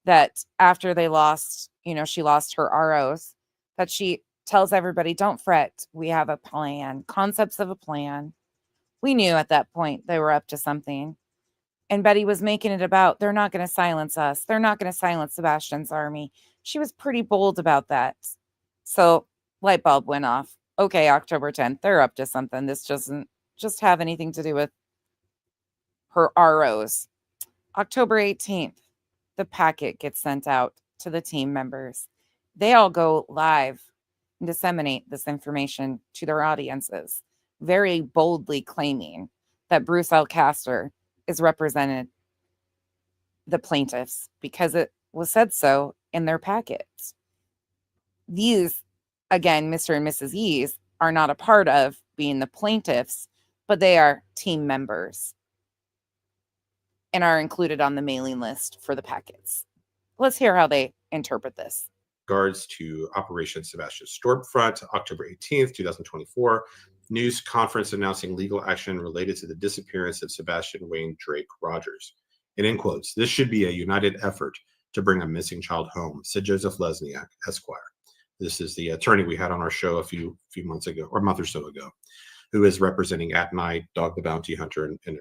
that after they lost, you know, she lost her ROs, that she tells everybody, don't fret, we have a plan, concepts of a plan. We knew at that point they were up to something. And Betty was making it about, they're not going to silence us. They're not going to silence Sebastian's army. She was pretty bold about that. So light bulb went off. Okay, October 10th, they're up to something. This doesn't just have anything to do with her ROs. October 18th, the packet gets sent out to the team members. They all go live and disseminate this information to their audiences, very boldly claiming that Bruce L. Castor is represented the plaintiffs because it was said so in their packets. These, again, Mr. and Mrs. E's, are not a part of being the plaintiffs, but they are team members and are included on the mailing list for the packets. Let's hear how they interpret this. Regards to Operation Sebastian Stormfront, October 18th, 2024, news conference announcing legal action related to the disappearance of Sebastian Wayne Drake Rogers. And in quotes, this should be a united effort to bring a missing child home, said Joseph Lesniak, Esquire. This is the attorney we had on our show a few months ago, or a month or so ago, who is representing At Night, Dog the Bounty Hunter, and everyone.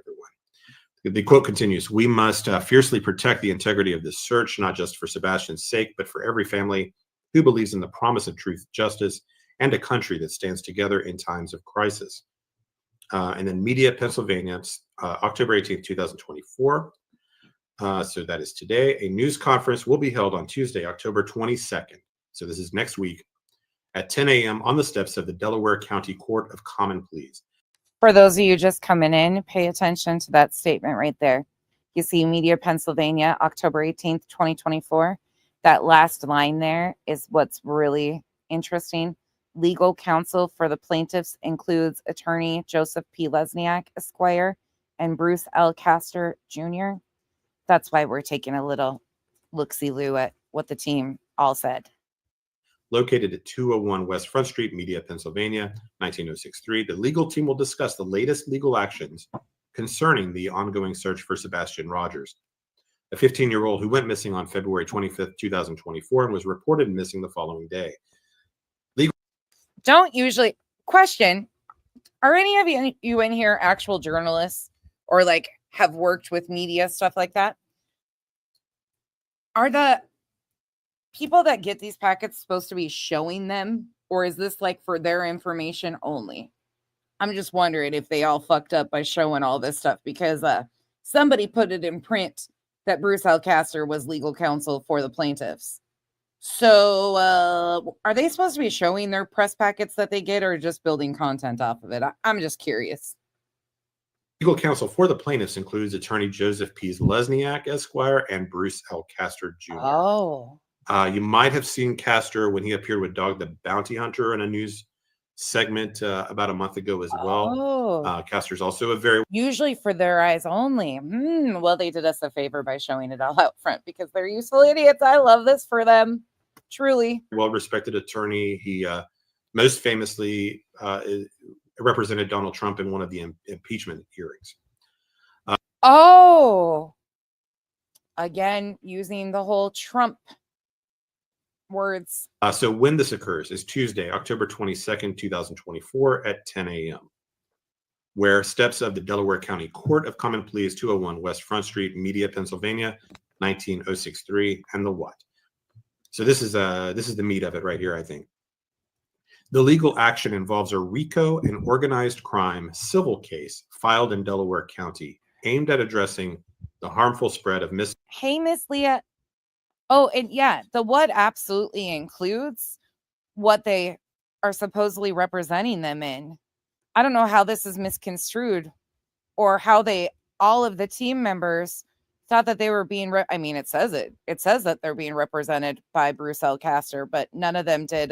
The quote continues, we must fiercely protect the integrity of this search, not just for Sebastian's sake, but for every family who believes in the promise of truth, justice, and a country that stands together in times of crisis. And then Media, Pennsylvania, October 18th, 2024. So that is today. A news conference will be held on Tuesday, October 22nd. So this is next week at 10 a.m. on the steps of the Delaware County Court of Common Pleas. For those of you just coming in, pay attention to that statement right there. You see Media, Pennsylvania, October 18th, 2024. That last line there is what's really interesting. Legal counsel for the plaintiffs includes attorney Joseph P. Lesniak, Esquire, and Bruce L. Castor Jr. That's why we're taking a little look-see-loo at what the team all said. Located at 201 West Front Street, Media, Pennsylvania, 19063. The legal team will discuss the latest legal actions concerning the ongoing search for Sebastian Rogers, a 15-year-old who went missing on February 25th, 2024, and was reported missing the following day. Legal don't usually question. Are any of you in here actual journalists or like have worked with media, stuff like that? Are the people that get these packets supposed to be showing them, or is this like for their information only? I'm just wondering if they all fucked up by showing all this stuff, because somebody put it in print that Bruce L. Castor was legal counsel for the plaintiffs. So are they supposed to be showing their press packets that they get, or just building content off of it? I'm just curious. Legal counsel for the plaintiffs includes attorney Joseph P. Lesniak, Esquire, and Bruce L. Castor Jr. Oh. You might have seen Castor when he appeared with Dog the Bounty Hunter in a news segment about a month ago as well. Oh. Castor's also a very Usually for their eyes only. Well, they did us a favor by showing it all out front because they're useful idiots. I love this for them. Truly. well-respected attorney. He most famously represented Donald Trump in one of the impeachment hearings. Oh. Again, using the whole Trump words. So when this occurs is Tuesday, October 22nd, 2024 at 10 a.m., where steps of the Delaware County Court of Common Pleas, 201 West Front Street, Media, Pennsylvania, 19063, and the what? So this is the meat of it right here, I think. The legal action involves a RICO and organized crime civil case filed in Delaware County aimed at addressing the harmful spread of Hey, Miss Leah. Oh, and yeah, the what absolutely includes what they are supposedly representing them in. I don't know how this is misconstrued, or how all of the team members thought that they were being, I mean, it says that they're being represented by Bruce L. Castor, but none of them did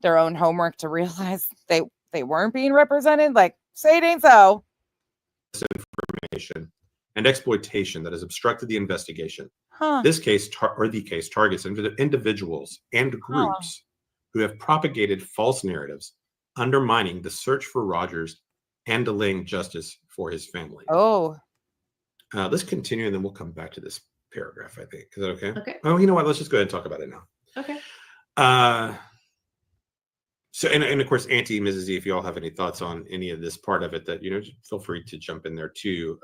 their own homework to realize they weren't being represented. Like, say it ain't so. Misinformation and exploitation that has obstructed the investigation. Huh. This case, the case, targets individuals and groups who have propagated false narratives, undermining the search for Rogers and delaying justice for his family. Oh. Let's continue, and then we'll come back to this paragraph, I think. Is that okay? Okay. Oh, you know what? Let's just go ahead and talk about it now. Okay. So, and of course, Auntie, Mrs. E, if you all have any thoughts on any of this part of it, that, feel free to jump in there too.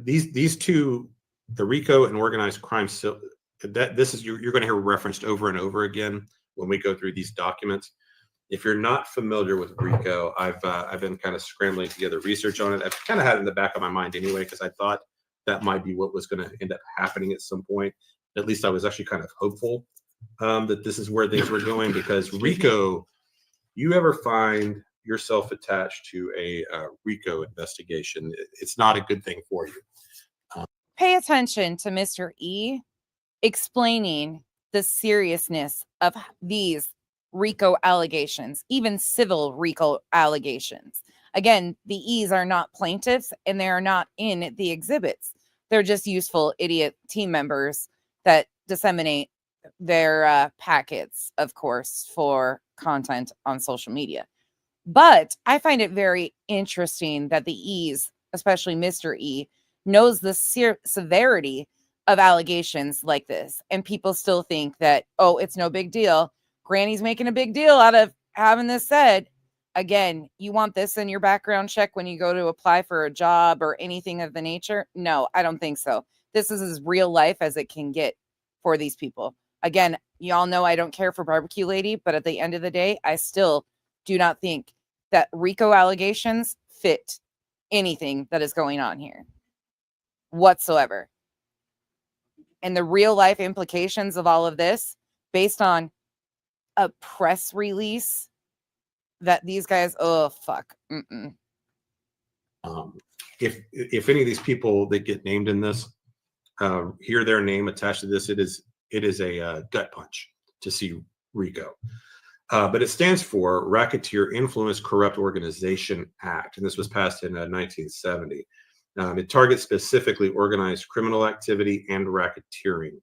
These two, the RICO and organized crime, this is you're going to hear referenced over and over again when we go through these documents. If you're not familiar with RICO, I've been kind of scrambling together research on it. I've kind of had it in the back of my mind anyway, because I thought that might be what was going to end up happening at some point. At least I was actually kind of hopeful that this is where things were going, because RICO, you ever find yourself attached to a RICO investigation, it's not a good thing for you. Pay attention to Mr. E explaining the seriousness of these RICO allegations, even civil RICO allegations. Again, the E's are not plaintiffs, and they are not in the exhibits. They're just useful idiot team members that disseminate their packets, of course, for content on social media. But I find it very interesting that the E's, especially Mr. E, knows the severity of allegations like this, and people still think that, oh, it's no big deal. Granny's making a big deal out of having this said. Again, you want this in your background check when you go to apply for a job or anything of the nature? No, I don't think so. This is as real life as it can get for these people. Again, y'all know I don't care for Barbecue Lady, but at the end of the day, I still do not think that RICO allegations fit anything that is going on here whatsoever. And the real life implications of all of this, based on a press release that these guys, oh, fuck. If any of these people that get named in this hear their name attached to this, it is a gut punch to see RICO. But it stands for Racketeer Influence Corrupt Organization Act, and this was passed in 1970. It targets specifically organized criminal activity and racketeering.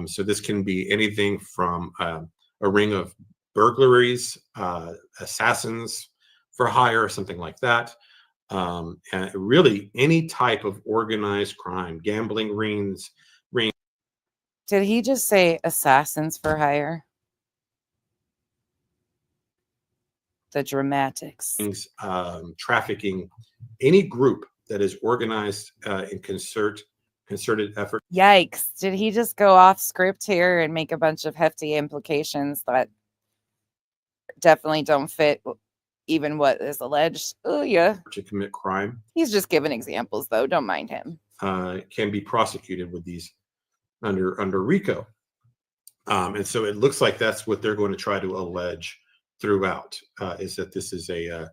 So this can be anything from a ring of burglaries, assassins for hire, something like that. And really any type of organized crime, gambling rings. Did he just say assassins for hire? The dramatics. Trafficking, any group that is organized in concerted effort. Yikes. Did he just go off script here and make a bunch of hefty implications that definitely don't fit even what is alleged? Oh, yeah. To commit crime. He's just giving examples, though. Don't mind him. Can be prosecuted with these under Rico. And so it looks like that's what they're going to try to allege throughout, is that this is a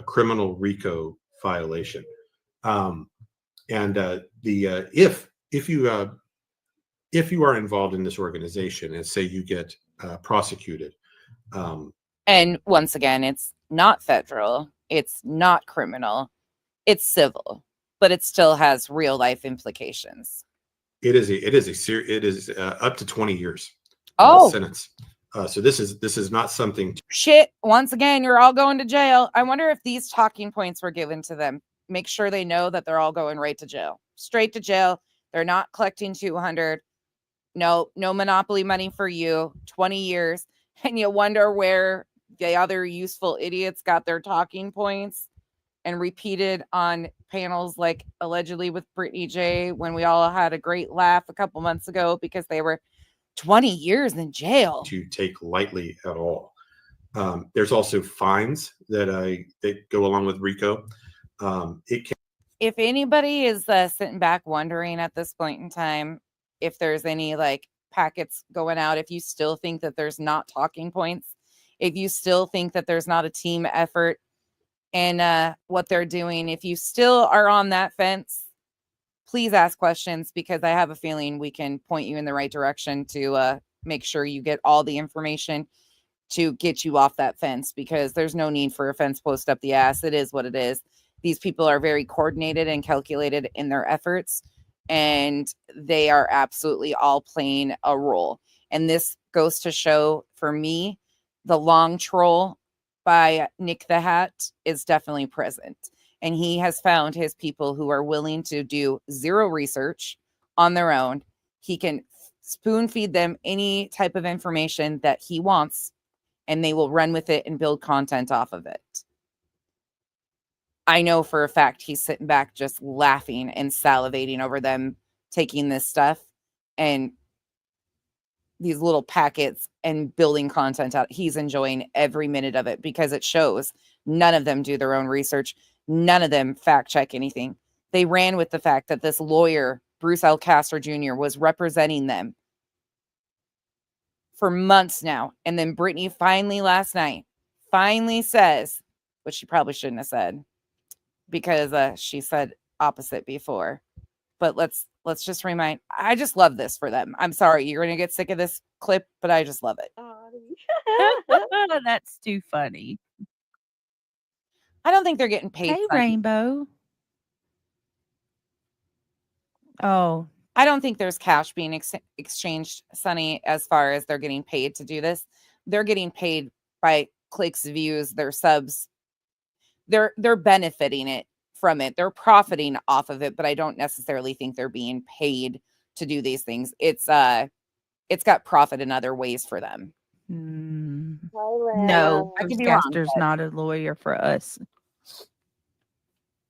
criminal RICO violation. If you are involved in this organization and say you get prosecuted, and once again, it's not federal, it's not criminal, it's civil, but it still has real life implications. It is up to 20 years sentence. So this is not something. Shit. Once again, you're all going to jail. I wonder if these talking points were given to them. Make sure they know that they're all going right to jail, straight to jail. They're not collecting 200. No monopoly money for you. 20 years. And you wonder where the other useful idiots got their talking points and repeated on panels like allegedly with Brittany J, when we all had a great laugh a couple months ago because they were 20 years in jail. To take lightly at all. There's also fines that go along with RICO. If anybody is sitting back wondering at this point in time if there's any like packets going out, if you still think that there's not talking points, if you still think that there's not a team effort in what they're doing, if you still are on that fence, please ask questions, because I have a feeling we can point you in the right direction to make sure you get all the information to get you off that fence, because there's no need for a fence post up the ass. It is what it is. These people are very coordinated and calculated in their efforts, and they are absolutely all playing a role. And this goes to show, for me, the long troll by Nick the Hat is definitely present. And he has found his people who are willing to do zero research on their own. He can spoon feed them any type of information that he wants, and they will run with it and build content off of it. I know for a fact he's sitting back just laughing and salivating over them taking this stuff and these little packets and building content out. He's enjoying every minute of it, because it shows none of them do their own research. None of them fact check anything. They ran with the fact that this lawyer, Bruce L. Castor Jr., was representing them for months now. And then Brittany finally last night says, which she probably shouldn't have said, because she said opposite before. But let's just remind, I just love this for them. I'm sorry, you're going to get sick of this clip, but I just love it. That's too funny. I don't think they're getting paid. Hey, Sonny. Rainbow. Oh. I don't think there's cash being exchanged, Sonny, as far as they're getting paid to do this. They're getting paid by clicks, views, their subs. They're benefiting it from it. They're profiting off of it, but I don't necessarily think they're being paid to do these things. It's got profit in other ways for them. No, I could be Castor's wrong, not a lawyer for us.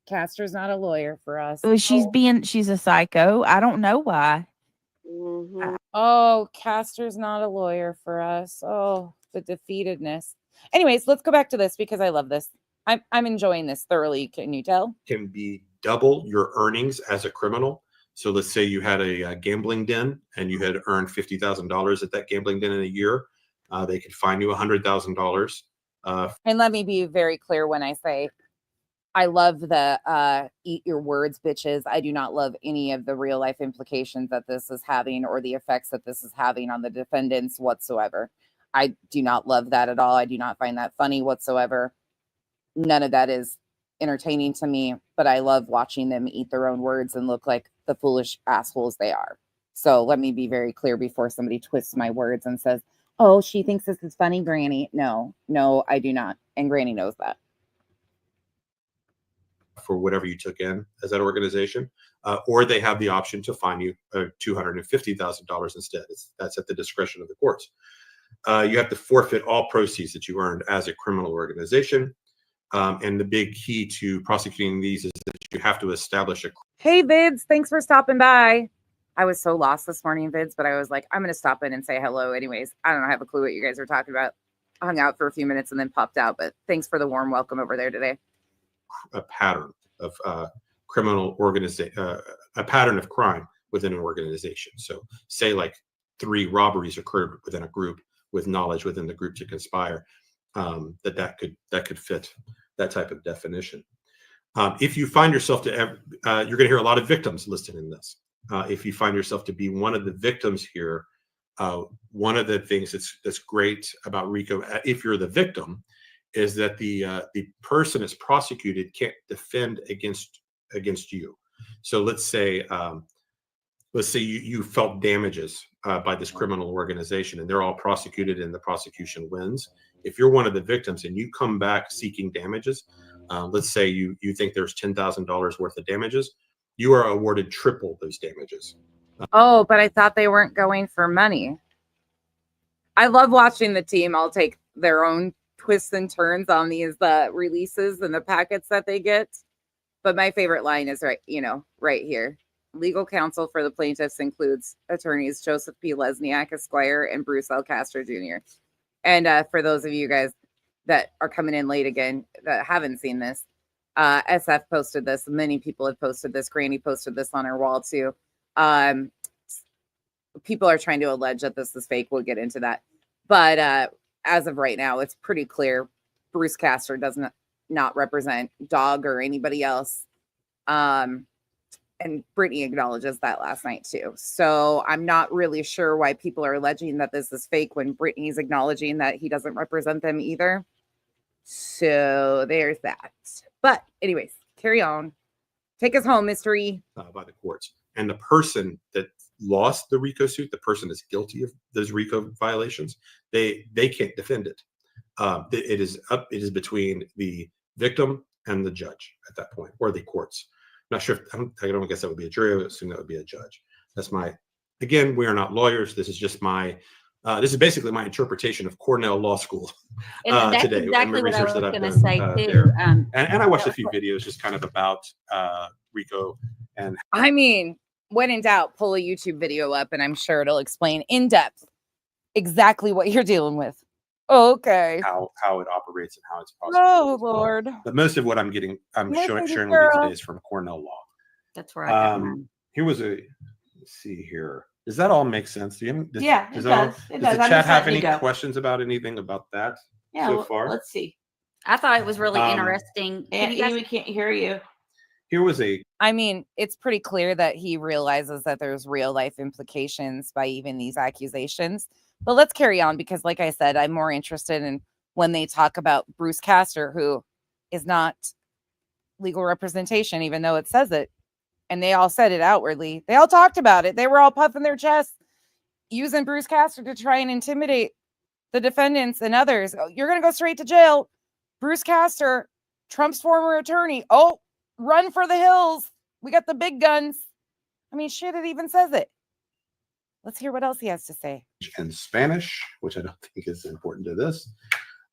Castor's not a lawyer for us. She's a psycho. I don't know why. Oh, Castor's not a lawyer for us. Oh, the defeatedness. Anyways, let's go back to this, because I love this. I'm enjoying this thoroughly. Can you tell? Can be double your earnings as a criminal. So let's say you had a gambling den and you had earned $50,000 at that gambling den in a year. They could fine you $100,000. And let me be very clear when I say I love the eat your words, bitches. I do not love any of the real life implications that this is having or the effects that this is having on the defendants whatsoever. I do not love that at all. I do not find that funny whatsoever. None of that is entertaining to me, but I love watching them eat their own words and look like the foolish assholes they are. So let me be very clear before somebody twists my words and says, oh, she thinks this is funny, Granny. No, I do not. And Granny knows that. For whatever you took in as that organization, or they have the option to fine you $250,000 instead. That's at the discretion of the courts. you have to forfeit all proceeds that you earned as a criminal organization. And the big key to prosecuting these is that you have to establish a. Hey, Vids, thanks for stopping by. I was so lost this morning, Vids, but I was like, I'm going to stop in and say hello anyways. I don't have a clue what you guys are talking about. I hung out for a few minutes and then popped out, but thanks for the warm welcome over there today. A pattern of criminal organization, a pattern of crime within an organization. So say like 3 robberies occurred within a group with knowledge within the group to conspire, that could fit that type of definition. If you find yourself you're going to hear a lot of victims listed in this. If you find yourself to be one of the victims here, one of the things that's great about Rico, if you're the victim, is that the person that's prosecuted can't defend against you. So let's say you felt damages by this criminal organization, and they're all prosecuted, and the prosecution wins. If you're one of the victims and you come back seeking damages, let's say you think there's $10,000 worth of damages, you are awarded triple those damages. Oh, but I thought they weren't going for money. I love watching the team. I'll take their own twists and turns on these releases and the packets that they get. But my favorite line is right here. Legal counsel for the plaintiffs includes attorneys Joseph P. Lesniak, Esquire, and Bruce L. Castor Jr. And for those of you guys that are coming in late again that haven't seen this, SF posted this. Many people have posted this. Granny posted this on her wall too. People are trying to allege that this is fake. We'll get into that. But as of right now, it's pretty clear Bruce Castor does not represent Dog or anybody else. And Brittany acknowledges that last night too. So I'm not really sure why people are alleging that this is fake when Brittany's acknowledging that he doesn't represent them either. So there's that. But anyways, carry on. Take us home, mystery. By the courts. And the person that lost the RICO suit, the person that's guilty of those RICO violations, they can't defend it. It is between the victim and the judge at that point, or the courts. I'm not sure. I don't guess that would be a jury. I would assume that would be a judge. Again, we are not lawyers. This is just this is basically my interpretation of Cornell Law School that's today. exactly what I was going to say too. And I watched a few videos just kind of about RICO. And I mean, when in doubt, pull a YouTube video up and I'm sure it'll explain in depth exactly what you're dealing with. Okay. How it operates and how it's possible. Oh, Lord. But most of what I'm sharing with you today is from Cornell Law. That's where I got Here was let's see here. Does that all make sense to you? Yeah, it does. It does. Does the chat have any questions about anything about that so far? Let's see. I thought it was really interesting. We can't hear you. Here was I mean, it's pretty clear that he realizes that there's real life implications by even these accusations. But let's carry on because, like I said, I'm more interested in when they talk about Bruce Castor, who is not legal representation, even though it says it. And they all said it outwardly. They all talked about it. They were all puffing their chests, using Bruce Castor to try and intimidate the defendants and others. Oh, you're going to go straight to jail. Bruce Castor, Trump's former attorney. Oh, run for the hills. We got the big guns. I mean, shit, it even says it. Let's hear what else he has to say. In Spanish, which I don't think is important to this.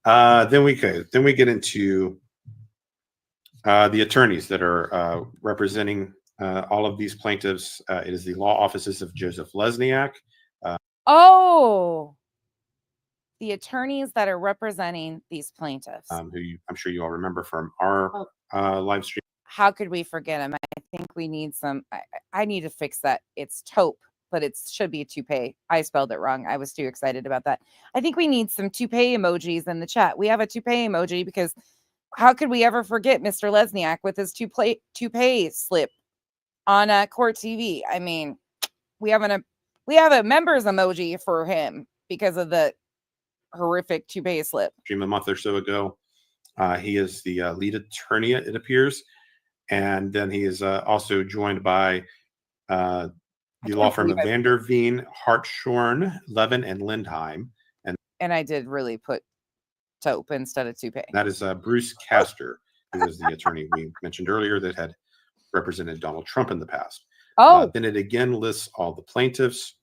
Then we get into the attorneys that are representing all of these plaintiffs. It is the law offices of Joseph Lesniak. The attorneys that are representing these plaintiffs. Who I'm sure you all remember from our live stream. How could we forget him? I think we need some. I need to fix that. It's taupe, but it should be a toupee. I spelled it wrong. I was too excited about that. I think we need some toupee emojis in the chat. We have a toupee emoji because how could we ever forget Mr. Lesniak with his toupee slip on court TV? I mean, we have a members emoji for him because of the horrific toupee slip. A month or so ago, he is the lead attorney, it appears, and then he is also joined by the law firm of Vanderveen, Hartshorn, Levin, and Lindheim. And I did really put taupe instead of toupee. That is Bruce Castor, who is the attorney we mentioned earlier that had represented Donald Trump in the past. Then it again lists all the plaintiffs.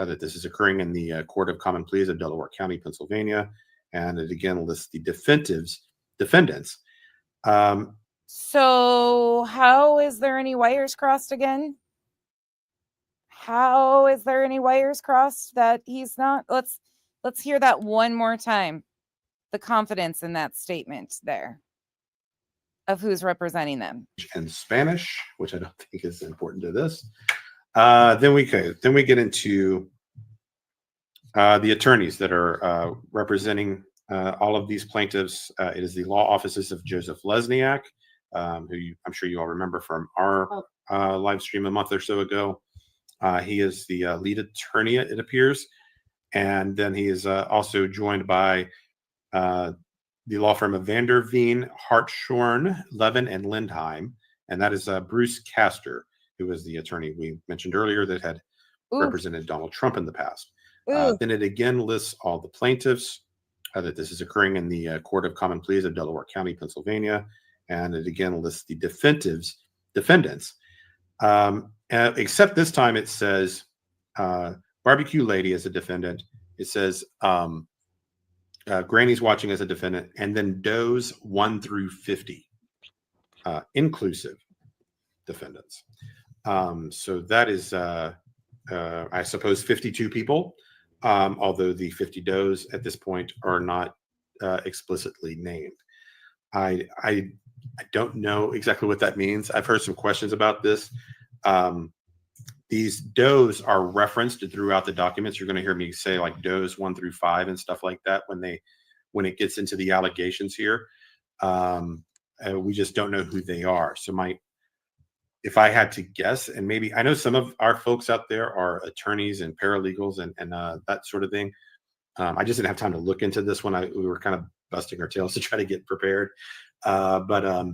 that this is occurring in the Court of Common Pleas of Delaware County, Pennsylvania, and it again lists the defendants. So how is there any wires crossed again? How is there any wires crossed that he's not? Let's hear that one more time. The confidence in that statement there of who's representing them. In Spanish, which I don't think is important to this. Then we get into the attorneys that are representing all of these plaintiffs. It is the law offices of Joseph Lesniak, who I'm sure you all remember from our live stream a month or so ago. He is the lead attorney, it appears. And then he is also joined by the law firm of Vanderveen, Hartshorn, Levin, and Lindheim. And that is Bruce Castor, who was the attorney we mentioned earlier that had represented Donald Trump in the past. Then it again lists all the plaintiffs, that this is occurring in the Court of Common Pleas of Delaware County, Pennsylvania. And it again lists the defendants. Except this time it says Barbecue Lady as a defendant. It says Granny's Watching as a defendant, and then Doe's 1 through 50 inclusive defendants. So that is, I suppose, 52 people, although the 50 Does at this point are not explicitly named. I don't know exactly what that means. I've heard some questions about this. These Does are referenced throughout the documents. You're going to hear me say like Does 1 through 5 and stuff like that when it gets into the allegations here. We just don't know who they are. So if I had to guess, and maybe I know some of our folks out there are attorneys and paralegals and that sort of thing. I just didn't have time to look into this one. We were kind of busting our tails to try to get prepared. But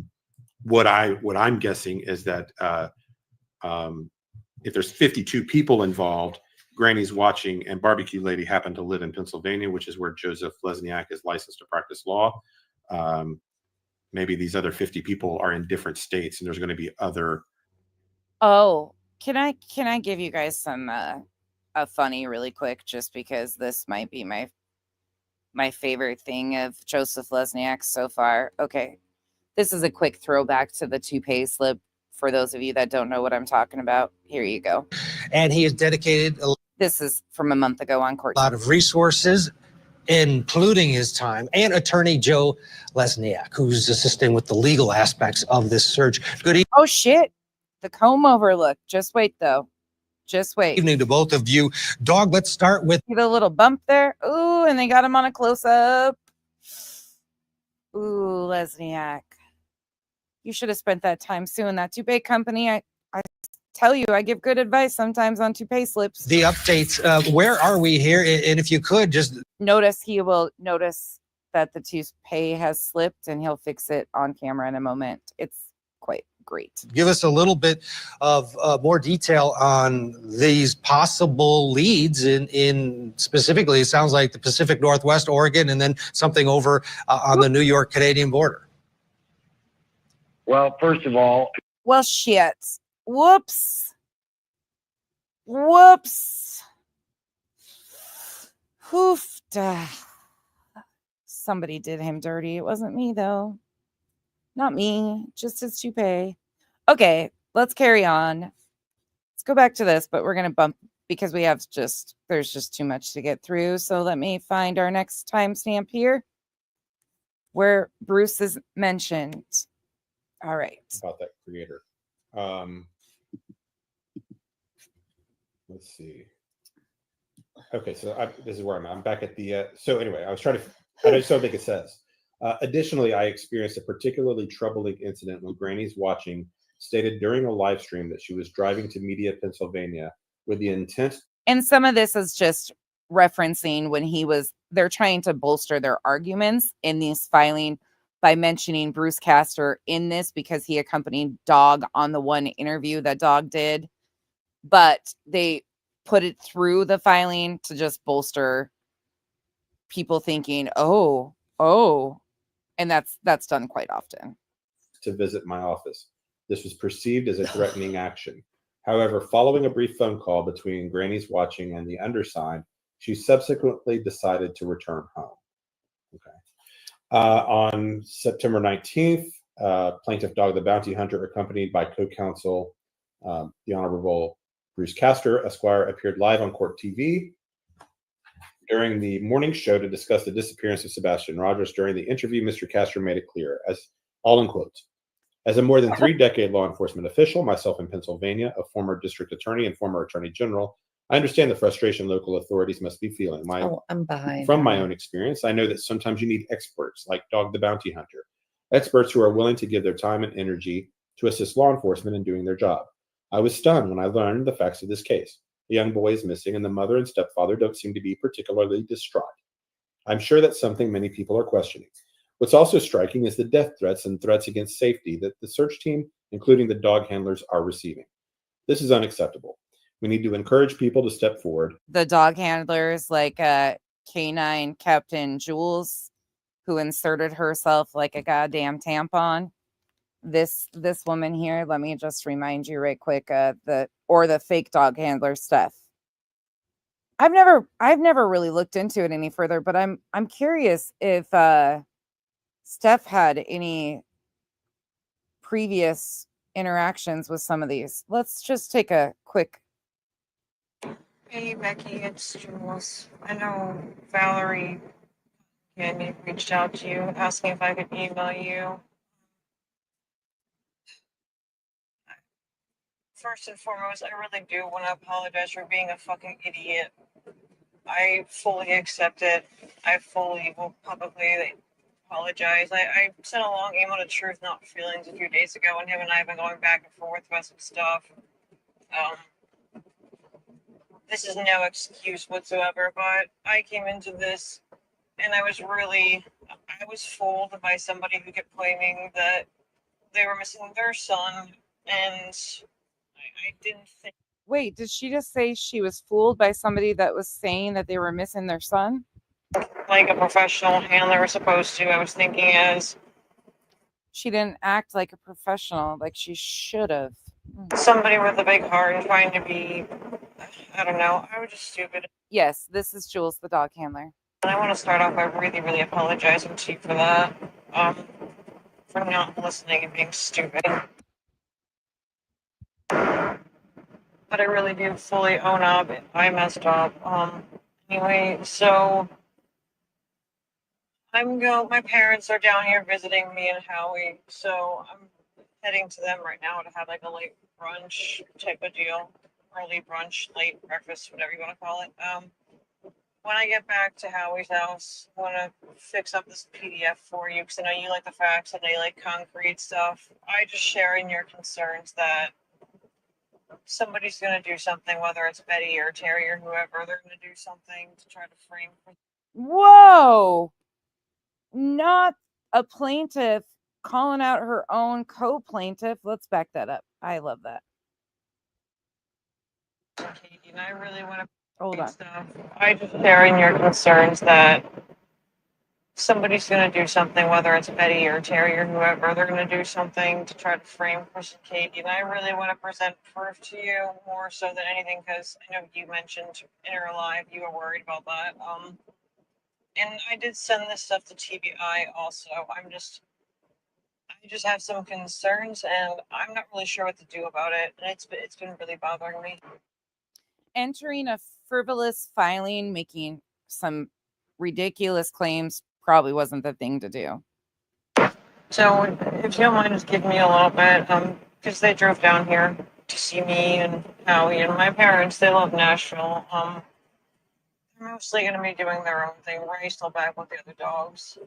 what I'm guessing is that if there's 52 people involved, Granny's Watching and Barbecue Lady happen to live in Pennsylvania, which is where Joseph Lesniak is licensed to practice law. Maybe these other 50 people are in different states, and there's going to be other. Oh, can I give you guys some a funny really quick, just because this might be my favorite thing of Joseph Lesniak so far. Okay, this is a quick throwback to the toupee slip. For those of you that don't know what I'm talking about, here you go. And he has dedicated this is from a month ago on court. A lot of resources, including his time, and attorney Joe Lesniak, who's assisting with the legal aspects of this search. Good evening. Oh, shit. The comb overlook. Just wait, though. Just wait. Evening to both of you. Dog, let's start with see the little bump there. Ooh, and they got him on a close-up. Ooh, Lesniak. You should have spent that time suing that toupee company. I tell you, I give good advice sometimes on toupee slips. the updates. Where are we here? And if you could just Notice he will notice that the toupee has slipped, and he'll fix it on camera in a moment. It's quite great. give us a little bit of more detail on these possible leads in specifically, it sounds like the Pacific Northwest, Oregon, and then something over on the New York Canadian border. Well, first of all, Well, shit. Whoops. Whoops. Hoofda. Somebody did him dirty. It wasn't me, though. Not me. Just his toupee. Okay, let's carry on. Let's go back to this, but we're going to bump because there's just too much to get through. So let me find our next timestamp here where Bruce is mentioned. All right. About that creator. Let's see. Okay, so this is where I'm back at the. So anyway, I just don't think it says. Additionally, I experienced a particularly troubling incident when Granny's Watching stated during a live stream that she was driving to Media, Pennsylvania with the intent. And some of this is just referencing when they're trying to bolster their arguments in this filing by mentioning Bruce Castor in this because he accompanied Dog on the one interview that Dog did. But they put it through the filing to just bolster people thinking, oh, and that's done quite often. To visit my office. This was perceived as a threatening action. However, following a brief phone call between Granny's Watching and the undersigned, she subsequently decided to return home. Okay. On September 19th, plaintiff Dog the Bounty Hunter, accompanied by co-counsel the Honorable Bruce Castor, Esquire, appeared live on Court TV during the morning show to discuss the disappearance of Sebastian Rogers. During the interview, Mr. Castor made it clear, as all in quotes, as a more than 3-decade law enforcement official, myself in Pennsylvania, a former district attorney and former attorney general, I understand the frustration local authorities must be feeling. I'm behind. From my own experience, I know that sometimes you need experts like Dog the Bounty Hunter, experts who are willing to give their time and energy to assist law enforcement in doing their job. I was stunned when I learned the facts of this case. The young boy is missing, and the mother and stepfather don't seem to be particularly distraught. I'm sure that's something many people are questioning. What's also striking is the death threats and threats against safety that the search team, including the dog handlers, are receiving. This is unacceptable. We need to encourage people to step forward. The dog handlers, like canine Captain Jules, who inserted herself like a goddamn tampon. This woman here, let me just remind you right quick, the fake dog handler Steph. I've never really looked into it any further, but I'm curious if Steph had any previous interactions with some of these. Let's just take a quick. Hey Becky, it's Jules. I know Valerie reached out to you asking if I could email you. First and foremost, I really do want to apologize for being a fucking idiot. I fully accept it. I fully will publicly apologize. I sent a long email to Truth Not Feelings a few days ago, and him and I have been going back and forth about some stuff. This is no excuse whatsoever, but I came into this and I was fooled by somebody who kept claiming that they were missing their son, and I didn't think. Wait, did she just say she was fooled by somebody that was saying that they were missing their son? Like a professional handler was supposed to. I was thinking as she didn't act like a professional, like she should have. Somebody with a big heart and trying to be, I don't know, I was just stupid. Yes, this is Jules, the dog handler. And I want to start off by really, really apologizing to you for that. For not listening and being stupid. But I really do fully own up. I messed up. Anyway, so my parents are down here visiting me and Howie, so I'm heading to them right now to have like a late brunch type of deal. Early brunch, late breakfast, whatever you want to call it. When I get back to Howie's house, I want to fix up this PDF for you because I know you like the facts and they like concrete stuff. I just share in your concerns that somebody's going to do something, whether it's Betty or Terry or whoever, they're going to do something to try to frame. Whoa! Not a plaintiff calling out her own co-plaintiff. Let's back that up. I love that. Katie, and I really want to hold on. I just share in your concerns that somebody's going to do something, whether it's Betty or Terry or whoever, they're going to do something to try to frame Chris and Katie. And I really want to present proof to you more so than anything, because I know you mentioned in your live you were worried about that. And I did send this stuff to TBI also. I just have some concerns and I'm not really sure what to do about it. And it's been really bothering me. Entering a frivolous filing, making some ridiculous claims probably wasn't the thing to do. So if you don't mind just giving me a little bit, because they drove down here to see me and Howie and my parents. They love Nashville. They're mostly going to be doing their own thing. Ray's still back with the other dogs.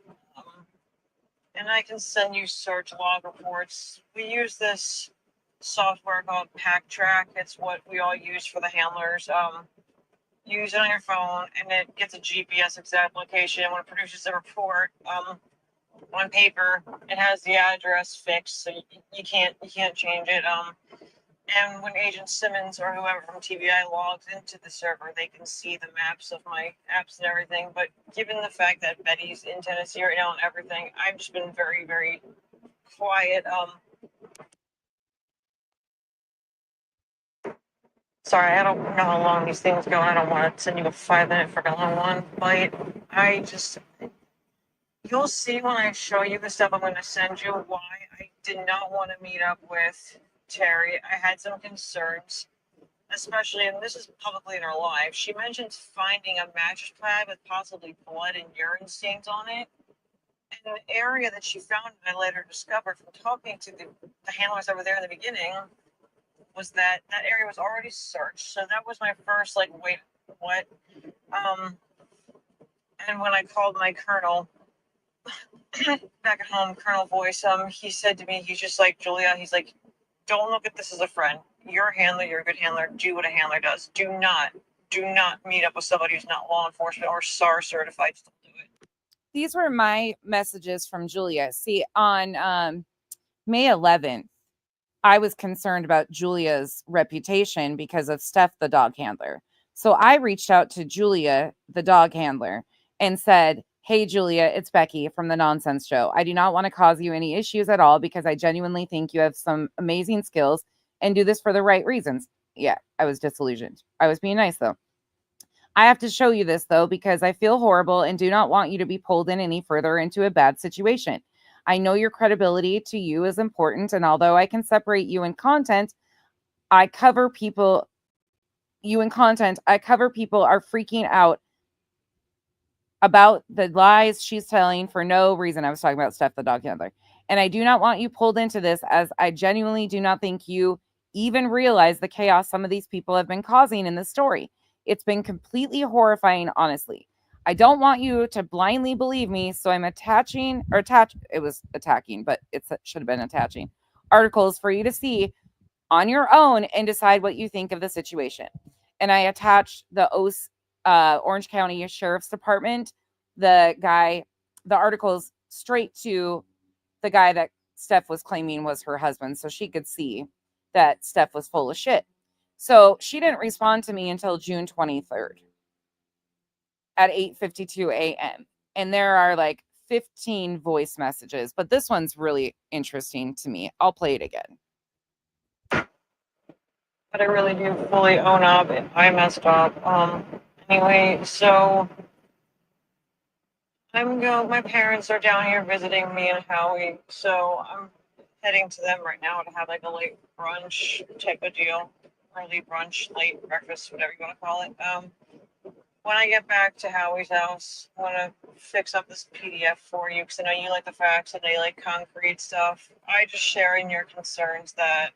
And I can send you search log reports. We use this software called Pack Track. It's what we all use for the handlers. Use it on your phone and it gets a GPS exact location. When it produces a report on paper, it has the address fixed, so you can't change it. And when Agent Simmons or whoever from TBI logs into the server, they can see the maps of my apps and everything. But given the fact that Betty's in Tennessee right now and everything, I've just been very, very quiet. Sorry, I don't know how long these things go. I don't want to send you a 5-minute freaking long one, but you'll see when I show you the stuff I'm going to send you why I did not want to meet up with Terry. I had some concerns, especially, and this is publicly in her live. She mentions finding a mattress pad with possibly blood and urine stains on it. And the area that she found, I later discovered from talking to the handlers over there in the beginning, was that area was already searched. So that was my first, like, wait, what? And when I called my colonel back at home, Colonel Voice, he said to me, he's just like, Julia, he's like, don't look at this as a friend. You're a handler, you're a good handler. Do what a handler does. Do not meet up with somebody who's not law enforcement or SAR certified. Don't do it. These were my messages from Julia. See, on May 11th, I was concerned about Julia's reputation because of Steph, the dog handler. So I reached out to Julia, the dog handler, and said, hey, Julia, it's Becky from the Nonsense Show. I do not want to cause you any issues at all because I genuinely think you have some amazing skills and do this for the right reasons. Yeah, I was disillusioned. I was being nice, though. I have to show you this, though, because I feel horrible and do not want you to be pulled in any further into a bad situation. I know your credibility to you is important, and although I can separate you in content, I cover people are freaking out about the lies she's telling for no reason. I was talking about Steph, the dog handler. And I do not want you pulled into this, as I genuinely do not think you even realize the chaos some of these people have been causing in this story. It's been completely horrifying, honestly. I don't want you to blindly believe me, so I'm attaching articles for you to see on your own and decide what you think of the situation. And I attached the Orange County Sheriff's Department, the articles straight to the guy that Steph was claiming was her husband, so she could see that Steph was full of shit. So she didn't respond to me until June 23rd at 8:52 a.m. And there are like 15 voice messages, but this one's really interesting to me. I'll play it again. But I really do fully own up if I messed up. Anyway, so my parents are down here visiting me and Howie, so I'm heading to them right now to have like a late brunch type of deal. Early brunch, late breakfast, whatever you want to call it. When I get back to Howie's house, I want to fix up this PDF for you because I know you like the facts and they like concrete stuff. I just share in your concerns that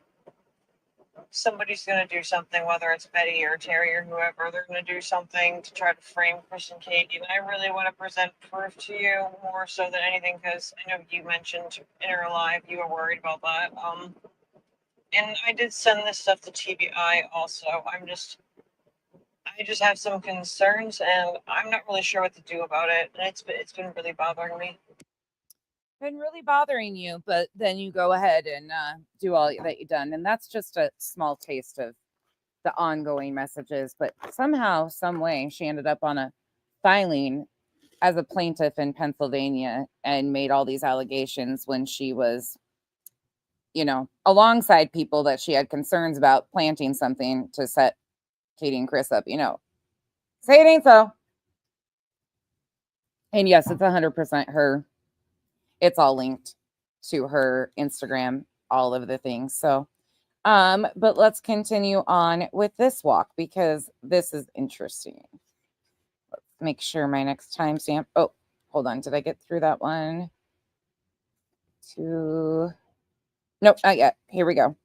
somebody's going to do something, whether it's Betty or Terry or whoever, they're going to do something to try to frame Chris and Katie. And I really want to present proof to you more so than anything because I know you mentioned in her live you were worried about that. And I did send this stuff to TBI also. I just have some concerns and I'm not really sure what to do about it. And it's been really bothering me. Been really bothering you, but then you go ahead and do all that you've done. And that's just a small taste of the ongoing messages. But somehow, some way, she ended up on a filing as a plaintiff in Pennsylvania and made all these allegations when she was, alongside people that she had concerns about planting something to set Katie and Chris up, say it ain't so. And yes, it's 100% her. It's all linked to her Instagram, all of the things. So, but let's continue on with this walk because this is interesting. Let's make sure my next timestamp. Oh, hold on. Did I get through that one? Nope, not yet. Here we go.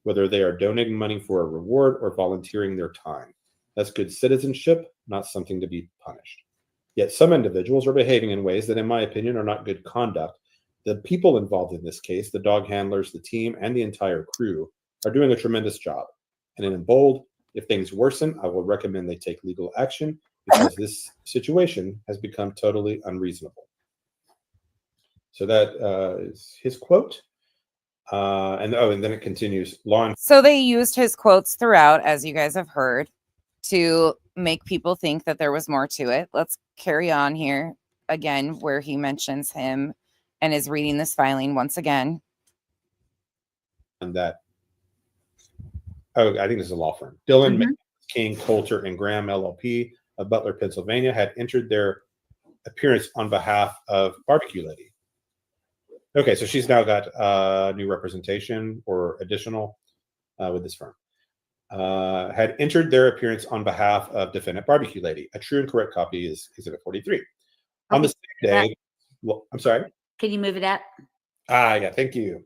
Whether they are donating money for a reward or volunteering their time. That's good citizenship, not something to be punished. Yet some individuals are behaving in ways that, in my opinion, are not good conduct. The people involved in this case, the dog handlers, the team, and the entire crew, are doing a tremendous job. And in bold, if things worsen, I will recommend they take legal action because this situation has become totally unreasonable. So that is his quote. And then it continues. So they used his quotes throughout, as you guys have heard, to make people think that there was more to it. Let's carry on here again, where he mentions him and is reading this filing once again. And that Oh, I think this is a law firm. Dillon, Mhm. King, Coulter, and Graham LLP of Butler, Pennsylvania, had entered their appearance on behalf of Barbecue Lady. Okay, so she's now got new representation or additional with this firm. Had entered their appearance on behalf of defendant Barbecue Lady. A true and correct copy is Exhibit 43. On the Okay, same day, well, I'm sorry. Can you move it up? Yeah, thank you.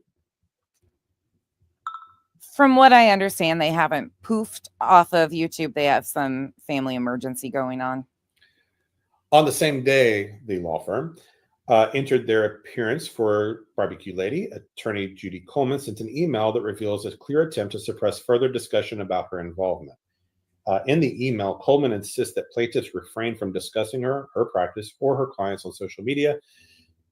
From what I understand, they haven't poofed off of YouTube. They have some family emergency going on. On the same day, the law firm entered their appearance for Barbecue Lady. Attorney Judy Coleman sent an email that reveals a clear attempt to suppress further discussion about her involvement. In the email, Coleman insists that plaintiffs refrain from discussing her practice, or her clients on social media,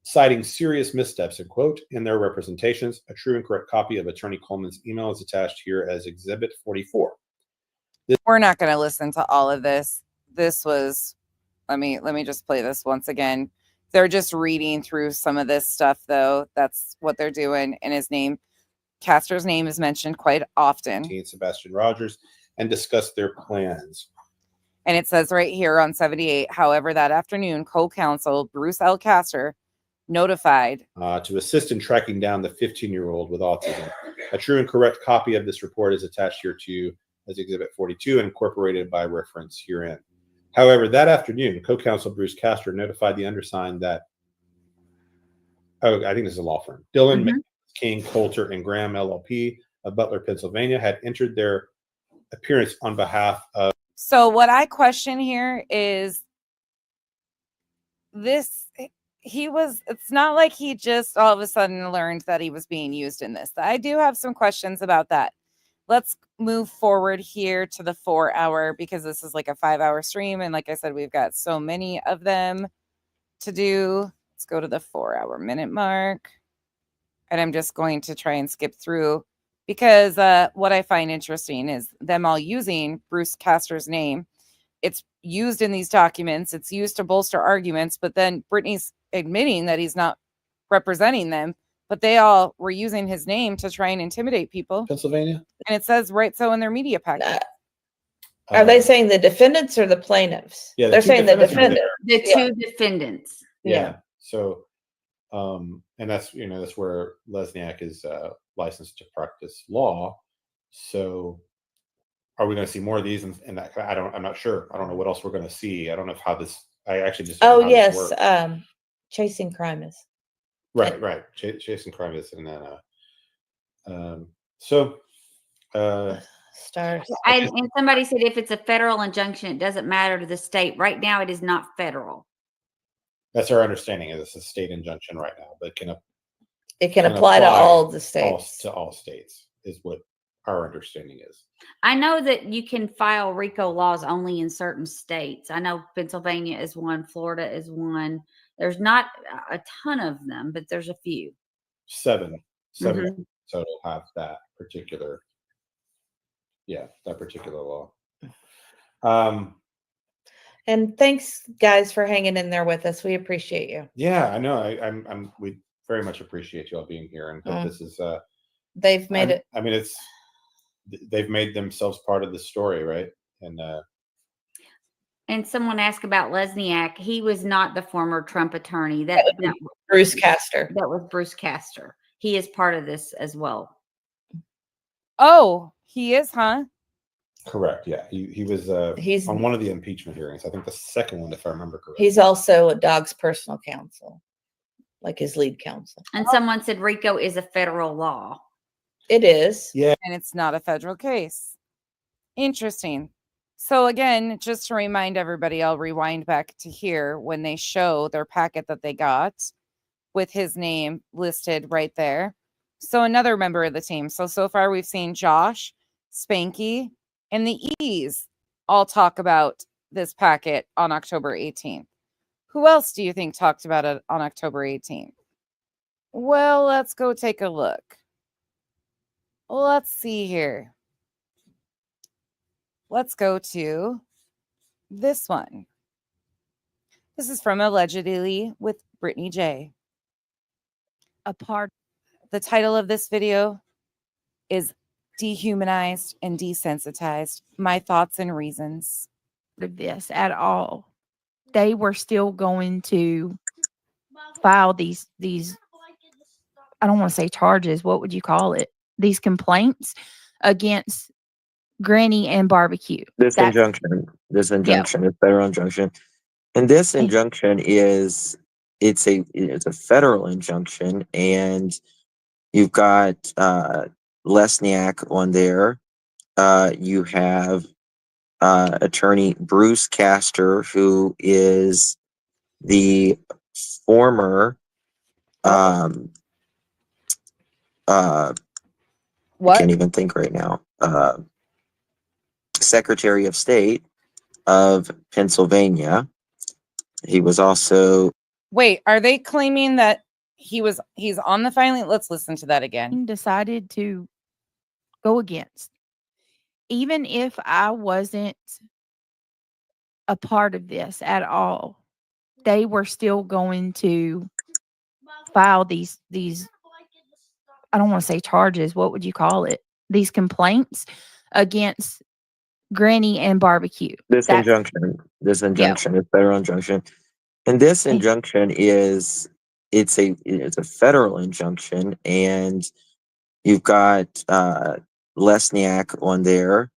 citing serious missteps, and quote, in their representations. A true and correct copy of Attorney Coleman's email is attached here as Exhibit 44. We're not going to listen to all of this. This was, let me just play this once again. They're just reading through some of this stuff, though. That's what they're doing. And his name, Castor's name, is mentioned quite often. Sebastian Rogers, and discuss their plans. And it says right here on 78, however, that afternoon, co-counsel Bruce L. Castor notified to assist in tracking down the 15-year-old with autism. A true and correct copy of this report is attached here to as Exhibit 42 and incorporated by reference herein. However, that afternoon, co-counsel Bruce Castor notified the undersigned that, I think this is a law firm, Dillon, King, Coulter, and Graham LLP of Butler, Pennsylvania, had entered their appearance on behalf of. So what I question here is this, it's not like he just all of a sudden learned that he was being used in this. I do have some questions about that. Let's move forward here to the 4-hour, because this is like a 5-hour stream. And like I said, we've got so many of them to do. Let's go to the 4-hour minute mark. And I'm just going to try and skip through, because what I find interesting is them all using Bruce Castor's name. It's used in these documents. It's used to bolster arguments, but then Brittany's admitting that he's not representing them, but they all were using his name to try and intimidate people. Pennsylvania? And it says right so in their media packet. Are they saying the defendants or the plaintiffs? Yeah, they're saying the defendant. The two defendants. Yeah. So, and that's, that's where Lesniak is licensed to practice law. So are we going to see more of these? And that, I'm not sure. I don't know what else we're going to see. I don't know how this, I actually just. Oh, yes. Chasing crime is. Right. Chasing crime is. And then, stars. And somebody said if it's a federal injunction, it doesn't matter to the state. Right now, it is not federal. That's our understanding. It's a state injunction right now, but it can apply to all the states. To all states is what our understanding is. I know that you can file RICO laws only in certain states. I know Pennsylvania is one, Florida is one. There's not a ton of them, but there's a few. Seven total have that particular law. And thanks, guys, for hanging in there with us. We appreciate you. Yeah, I know. We very much appreciate you all being here, and hope this is. They've made it. I mean, they've made themselves part of the story, right? And someone asked about Lesniak. He was not the former Trump attorney. That Bruce Castor. That was Bruce Castor. He is part of this as well. Oh, he is, huh? Correct. Yeah, he was. He's on one of the impeachment hearings. I think the second one, if I remember correctly. He's also a dog's personal counsel, like his lead counsel. And someone said RICO is a federal law. It is. Yeah, and it's not a federal case. Interesting. So again, just to remind everybody, I'll rewind back to here when they show their packet that they got with his name listed right there. So another member of the team. So far we've seen Josh, Spanky, and the E's all talk about this packet on October 18th. Who else do you think talked about it on October 18th? Well, let's go take a look. Let's see here. Let's go to this one. This is from Allegedly with Brittany J. The title of this video is dehumanized, and desensitized. My thoughts and reasons. Of this at all. They were still going to file these I don't want to say charges. What would you call it? These complaints against Granny and Barbecue. This That's injunction, this federal injunction, and this injunction is it's a federal injunction, and you've got Lesniak on there. You have attorney Bruce Castor, who is the former I can't even think right now. Secretary of State of Pennsylvania. He was also. Wait, are they claiming that he's on the filing? Let's listen to that again. Decided to go against. Even if I wasn't a part of this at all, they were still going to file these I don't want to say charges. What would you call it? These complaints against Granny and Barbecue. This injunction is federal injunction, and this injunction is it's a federal injunction, and you've got Lesniak on there.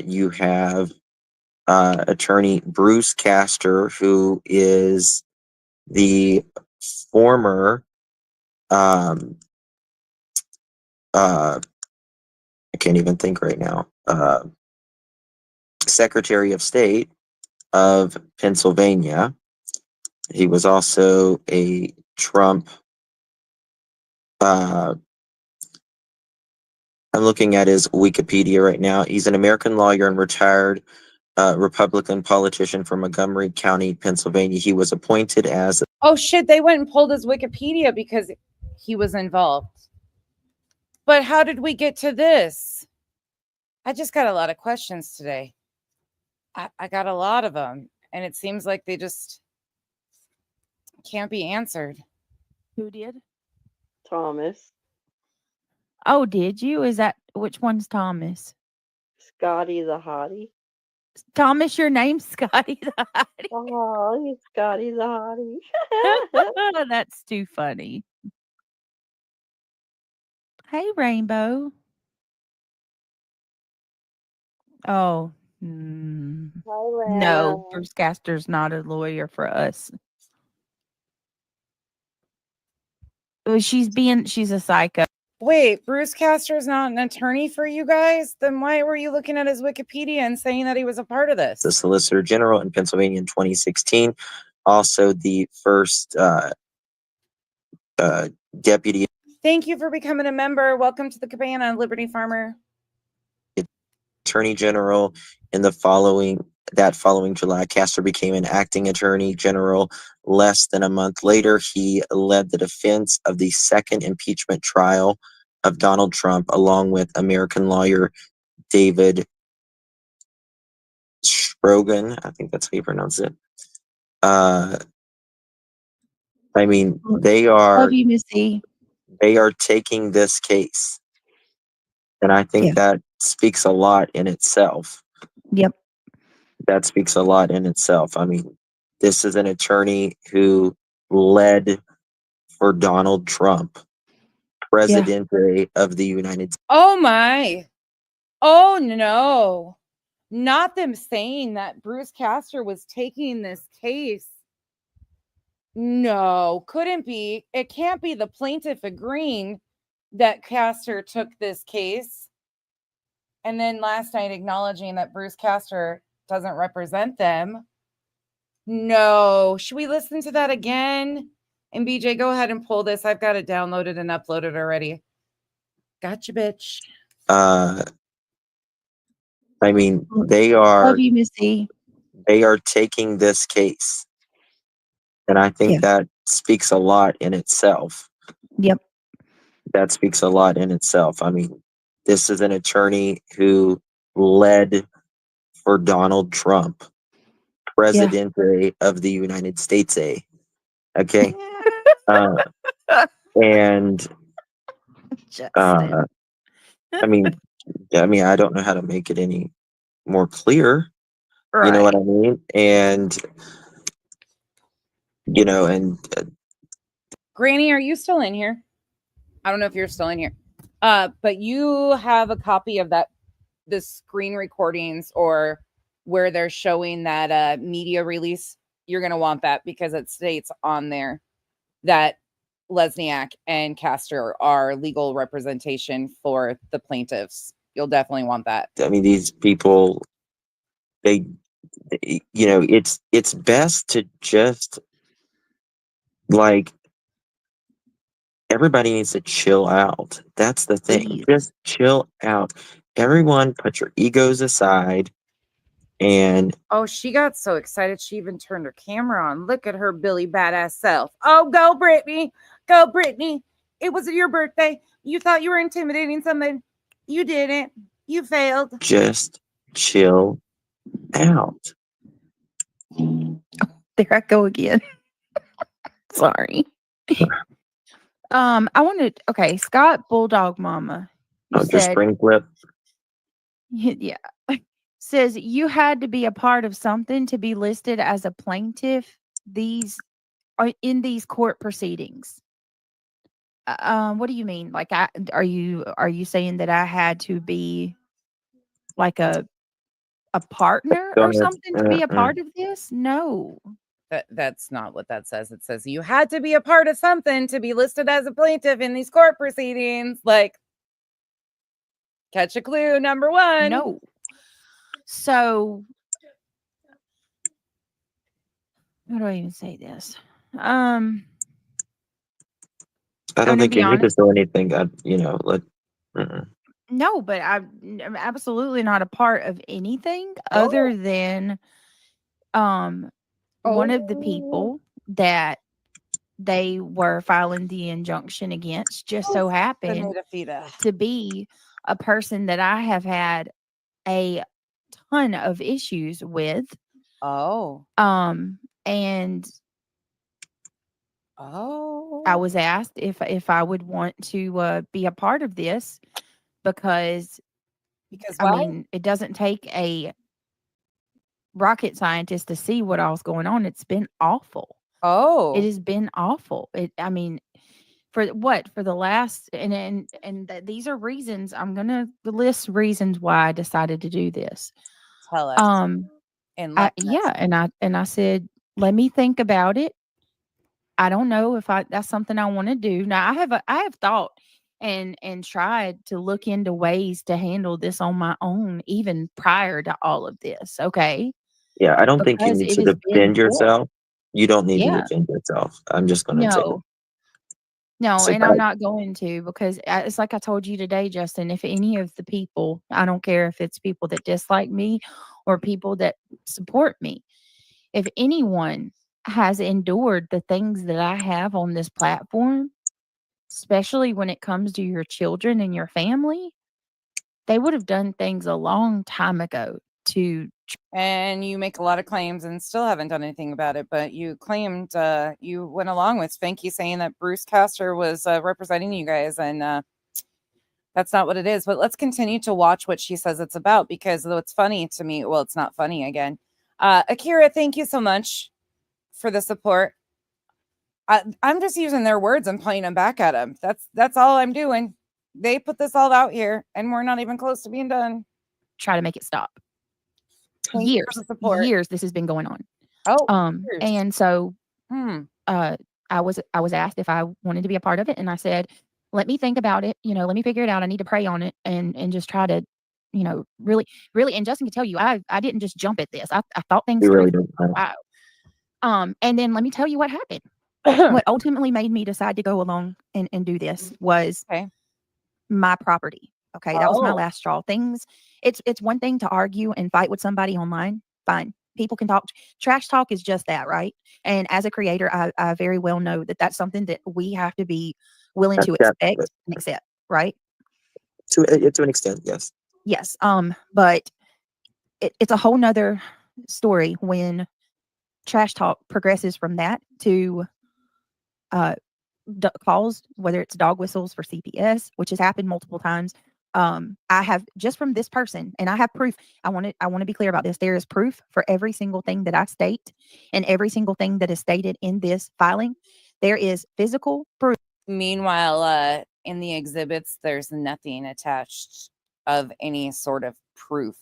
You have attorney Bruce Castor, who is the former I can't even think right now. Secretary of State of Pennsylvania. He was also a Trump. I'm looking at his Wikipedia right now. He's an American lawyer and retired Republican politician from Montgomery County, Pennsylvania. He was appointed as. Oh shit! They went and pulled his Wikipedia because he was involved. But how did we get to this? I just got a lot of questions today. I got a lot of them, and it seems like they just can't be answered. Who did? Thomas. Oh, did you? Is that which one's Thomas? Scotty the Hottie. Thomas, your name's Scotty the Hottie. Oh, he's Scotty the Hottie. That's too funny. Hey, Rainbow. Oh, no, Bruce Castor's not a lawyer for us. She's a psycho. Wait, Bruce Castor is not an attorney for you guys? Then why were you looking at his Wikipedia and saying that he was a part of this? The Solicitor General in Pennsylvania in 2016. Also the first deputy. Thank you for becoming a member. Welcome to the Cabana, Liberty Farmer. Attorney General in the following July. Castor became an acting Attorney General less than a month later. He led the defense of the second impeachment trial of Donald Trump, along with American lawyer David Strogan. I think that's how you pronounce it. I mean, they are. Love you, Missy. They are taking this case, and I think that speaks a lot in itself. Yep. That speaks a lot in itself. I mean, this is an attorney who led for Donald Trump, Presidente of the United States. Oh my. Oh no. Not them saying that Bruce Castor was taking this case. No, couldn't be. It can't be the plaintiff agreeing that Castor took this case. And then last night acknowledging that Bruce Castor doesn't represent them. No. Should we listen to that again? And BJ, go ahead and pull this. I've got it downloaded and uploaded already. Gotcha, bitch. I mean, they are. Love you, Missy. They are taking this case, and I think that speaks a lot in itself. Yep. That speaks a lot in itself. I mean, this is an attorney who led for Donald Trump, Presidente of the United States. Okay. And I mean, I don't know how to make it any more clear. You know what I mean? And Granny, are you still in here? I don't know if you're still in here. But you have a copy of the screen recordings or where they're showing that media release. You're gonna want that because it states on there that Lesniak and Castor are legal representation for the plaintiffs. You'll definitely want that. I mean, these people, it's best to just like everybody needs to chill out. That's the thing. Please. Just chill out. Everyone put your egos aside and Oh, she got so excited she even turned her camera on. Look at her Billy badass self. Oh, go Brittany. Go Brittany. It was your birthday. You thought you were intimidating somebody. You didn't. You failed. just chill out. There I go again. Sorry. I wanted, okay, Scott Bulldog Mama. You Just said, spring flip. yeah, says you had to be a part of something to be listed as a plaintiff. These are in these court proceedings. What do you mean? Like, are you saying that I had to be like a partner or something to be a part of this? No. That's not what that says. It says you had to be a part of something to be listed as a plaintiff in these court proceedings. Like, catch a clue, number one. No. So, how do I even say this? I don't think you need to say anything. No, but I'm absolutely not a part of anything other than one of the people that they were filing the injunction against just so happened to be a person that I have had a ton of issues with. And I was asked if I would want to be a part of this because I mean, it doesn't take a rocket scientist to see what all's going on. It's been awful. It has been awful. I mean, for the last these are reasons I'm gonna list reasons why I decided to do this. Tell us. And I said, let me think about it. I don't know if that's something I want to do. Now I have thought and tried to look into ways to handle this on my own even prior to all of this. Okay. Yeah, I don't think you Because need it to has been defend yourself. horrible. You don't need to Yeah. defend yourself. I'm just going to say that. No, So and I'm not going to because it's like I told you today, Justin. If any of the people, I don't care if it's people that dislike me or people that support me, if anyone has endured the things that I have on this platform, especially when it comes to your children and your family, they would have done things a long time ago to. And you make a lot of claims and still haven't done anything about it, but you claimed you went along with Spanky saying that Bruce Castor was representing you guys, and that's not what it is. But let's continue to watch what she says it's about, because what's funny to me, well, it's not funny again. Akira, thank you so much for the support. I'm just using their words and playing them back at them. That's all I'm doing. They put this all out here, and we're not even close to being done. Try to make it stop. Thank Years this has been going on. Years. And so I was asked if I wanted to be a part of it, and I said, let me think about it, let me figure it out. I need to pray on it and just try to, really, and Justin can tell you, I didn't just jump at this. I thought things You through. really don't. Wow. And then let me tell you what happened. What ultimately made me decide to go along and do this was my property. Okay. That was my last straw. It's one thing to argue and fight with somebody online. Fine. People can talk. Trash talk is just that, right? And as a creator, I very well know that that's something that we have to be willing to expect and accept, right? To an extent, yes. Yes. But it's a whole nother story when trash talk progresses from that to calls, whether it's dog whistles for CPS, which has happened multiple times, I have just from this person, and I have proof. I want to be clear about this. There is proof for every single thing that I state and every single thing that is stated in this filing. There is physical proof. Meanwhile, in the exhibits, there's nothing attached of any sort of proof.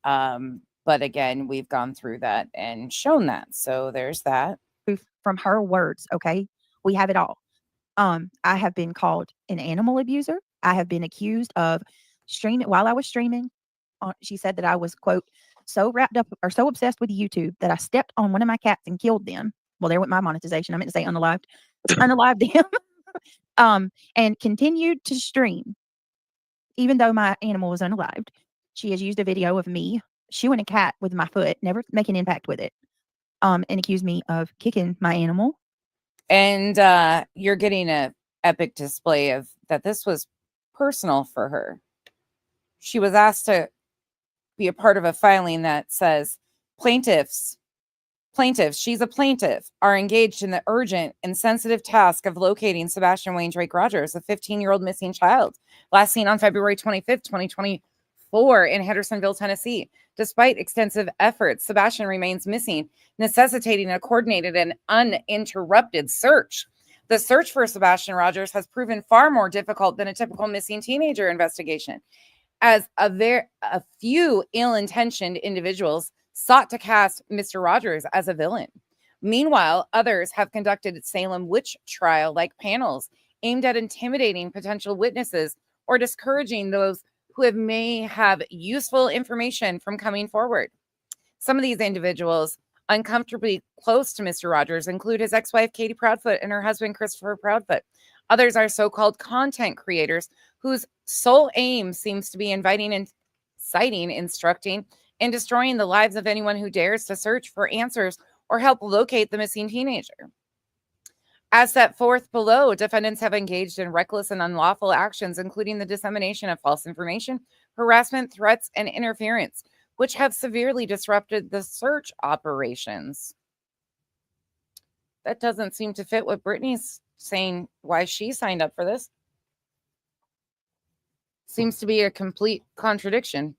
But again, we've gone through that and shown that. So there's that. Proof from her words. Okay. We have it all. I have been called an animal abuser. I have been accused of streaming while I was streaming. She said that I was, quote, so wrapped up or so obsessed with YouTube that I stepped on one of my cats and killed them. Well, there went my monetization. I meant to say unalived. Unalived them. And continued to stream, even though my animal was unalived. She has used a video of me shooing a cat with my foot, never making impact with it, and accused me of kicking my animal. And you're getting a epic display of that this was personal for her. She was asked to be a part of a filing that says plaintiffs, she's a plaintiff, are engaged in the urgent and sensitive task of locating Sebastian Wayne Drake Rogers, a 15-year-old missing child, last seen on February 25th, 2024 in Hendersonville, Tennessee. Despite extensive efforts, Sebastian remains missing, necessitating a coordinated and uninterrupted search. The search for Sebastian Rogers has proven far more difficult than a typical missing teenager investigation, as a few ill-intentioned individuals sought to cast Mr. Rogers as a villain. Meanwhile, others have conducted Salem witch trial-like panels aimed at intimidating potential witnesses or discouraging those who may have useful information from coming forward. Some of these individuals uncomfortably close to Mr. Rogers include his ex-wife, Katie Proudfoot, and her husband, Christopher Proudfoot. Others are so-called content creators whose sole aim seems to be inciting, instructing, and destroying the lives of anyone who dares to search for answers or help locate the missing teenager. As set forth below, defendants have engaged in reckless and unlawful actions, including the dissemination of false information, harassment, threats, and interference, which have severely disrupted the search operations. That doesn't seem to fit what Brittany's saying, why she signed up for this. Seems to be a complete contradiction.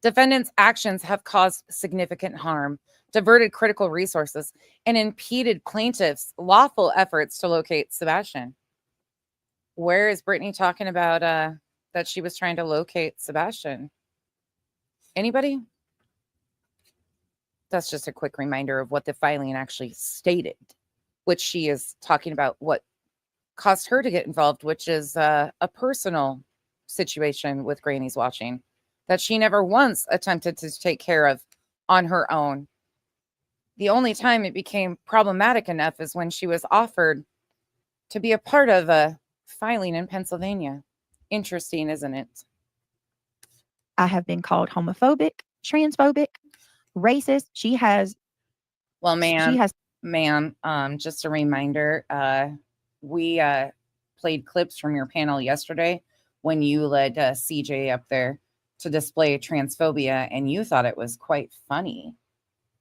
Defendants' actions have caused significant harm, diverted critical resources, and impeded plaintiffs' lawful efforts to locate Sebastian. Where is Brittany talking about that she was trying to locate Sebastian? Anybody? That's just a quick reminder of what the filing actually stated, which she is talking about what caused her to get involved, which is a personal situation with Granny's watching that she never once attempted to take care of on her own. The only time it became problematic enough is when she was offered to be a part of a filing in Pennsylvania. Interesting, isn't it? I have been called homophobic, transphobic, racist. She has. Well, ma'am, just a reminder, we played clips from your panel yesterday when you led CJ up there to display transphobia, and you thought it was quite funny.